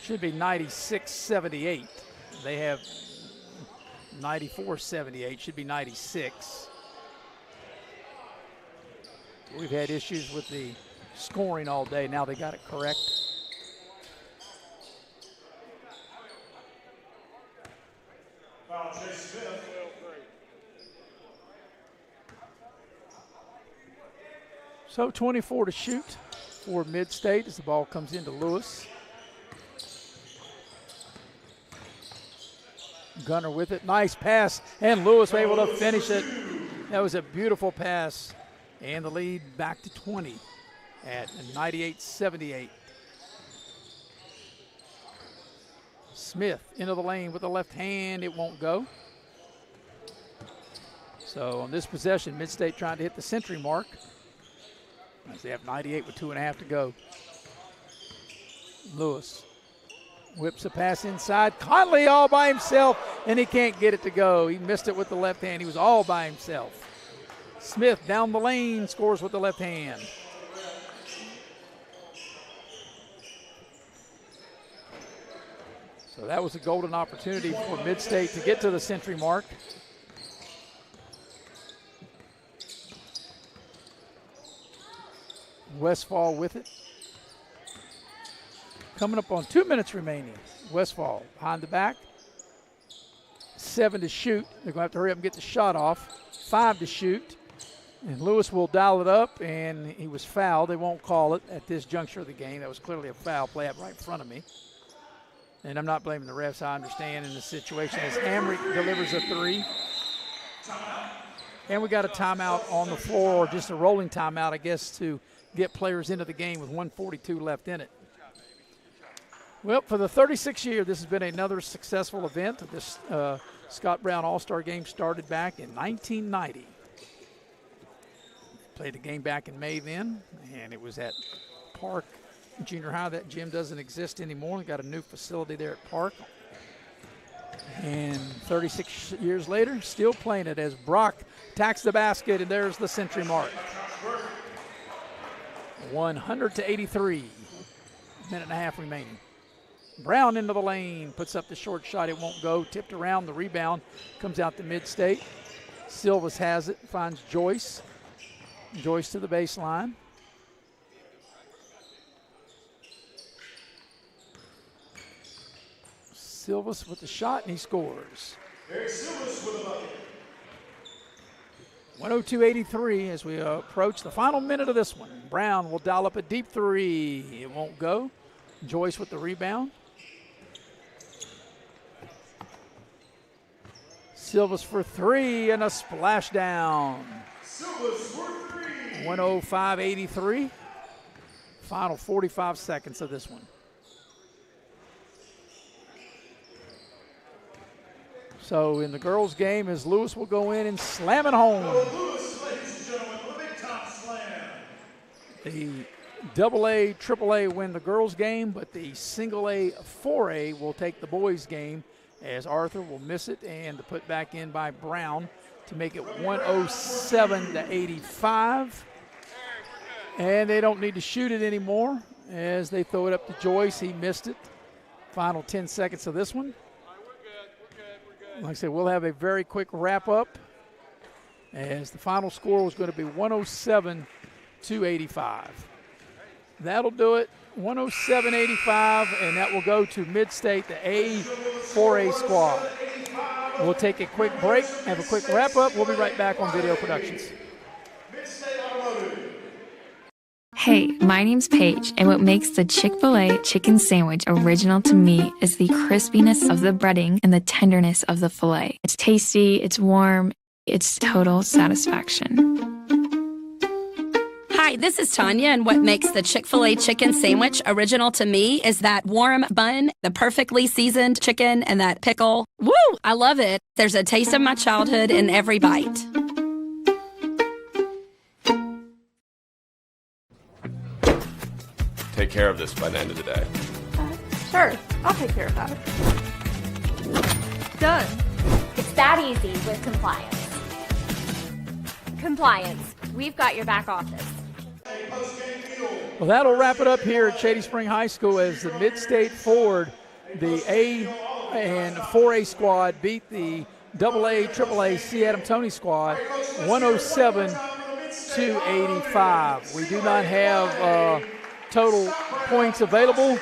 A: Should be 96-78. They have 94-78. Should be 96. We've had issues with the scoring all day. Now they got it correct.
C: Foul Chase Smith.
A: So 24 to shoot for Mid-State as the ball comes into Lewis. Gunner with it. Nice pass, and Lewis able to finish it. That was a beautiful pass. And the lead back to 20 at 98-78. Smith into the lane with the left hand. It won't go. So on this possession, Mid-State trying to hit the century mark. As they have 98 with 2.5 to go. Lewis whips a pass inside. Conley all by himself, and he can't get it to go. He missed it with the left hand. He was all by himself. Smith down the lane, scores with the left hand. So that was a golden opportunity for Mid-State to get to the century mark. Westfall with it. Coming up on 2 minutes remaining. Westfall behind the back. 7 to shoot. They're going to have to hurry up and get the shot off. 5 to shoot. And Lewis will dial it up, and he was fouled. They won't call it at this juncture of the game. That was clearly a foul play up right in front of me. And I'm not blaming the refs, I understand, in the situation as Hamrick delivers a 3. And we got a timeout on the floor, or just a rolling timeout, I guess, to get players into the game with 1:42 left in it. Well, for the 36th year, this has been another successful event. This Scott Brown All-Star Game started back in 1990. Played the game back in May then, and it was at Park Junior High. That gym doesn't exist anymore. We got a new facility there at Park. And 36 years later, still playing it as Brock attacks the basket, and there's the century mark. 100-83. Minute and a half remaining. Brown into the lane, puts up the short shot. It won't go. Tipped around. The rebound comes out to Mid-State. Silvas has it, finds Joyce. Joyce to the baseline. Silvas with the shot, and he scores. 102-83 as we approach the final minute of this one. Brown will dial up a deep 3. It won't go. Joyce with the rebound. Silvas for 3 and a splashdown. 105-83. Final 45 seconds of this one. So in the girls' game, as Lewis will go in and slam it home. The AA, AAA win the girls' game, but the single A, 4A will take the boys' game, as Arthur will miss it and to put back in by Brown to make it 107-85. And they don't need to shoot it anymore as they throw it up to Joyce. He missed it. Final 10 seconds of this one. Like I said, we'll have a very quick wrap-up as the final score was going to be 107-85. That'll do it, 107-85, and that will go to Mid-State, the A4A squad. We'll take a quick break, have a quick wrap-up. We'll be right back on Video Productions.
E: Hey, my name's Paige, and what makes the Chick-fil-A chicken sandwich original to me is the crispiness of the breading and the tenderness of the filet. It's tasty, it's warm, it's total satisfaction.
F: Hi, this is Tanya, and what makes the Chick-fil-A chicken sandwich original to me is that warm bun, the perfectly seasoned chicken, and that pickle. Woo! I love it. There's a taste of my childhood in every bite.
J: Take care of this by the end of the day.
S: Sure, I'll take care of that. Done. It's that easy with compliance. Compliance, we've got your back office.
A: Well, that'll wrap it up here at Shady Spring High School as the Mid-State Ford, the A and 4A squad beat the AA, AAA C. Adam Toney squad 107-85. We do not have total points available,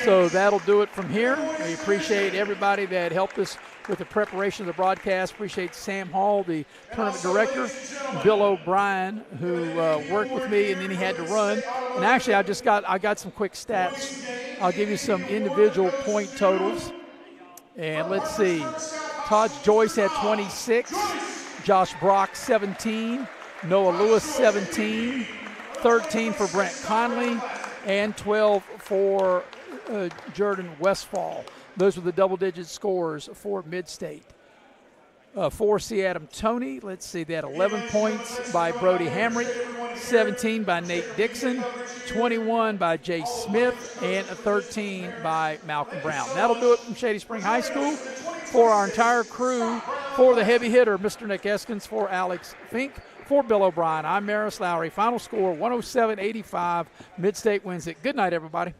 A: so that'll do it from here. We appreciate everybody that helped us with the preparation of the broadcast. Appreciate Sam Hall, the tournament director, Bill O'Brien, who worked with me, and then he had to run. And actually, I got some quick stats. I'll give you some individual point totals. And let's see. Todd Joyce had 26, Josh Brock 17, Noah Lewis 17, 13 for Brent Conley, and 12 for Jordan Westfall. Those were the double-digit scores for Mid-State. For C. Adam Toney, let's see, they had 11 points by Brody Hamrick, 17 by Nate Dixon, 21 by Jay Smith, and 13 by Malcolm Brown. That'll do it from Shady Spring High School. For our entire crew, for the heavy hitter, Mr. Nick Eskins, for Alex Fink, for Bill O'Brien, I'm Maris Lowry. Final score, 107-85. Mid-State wins it. Good night, everybody.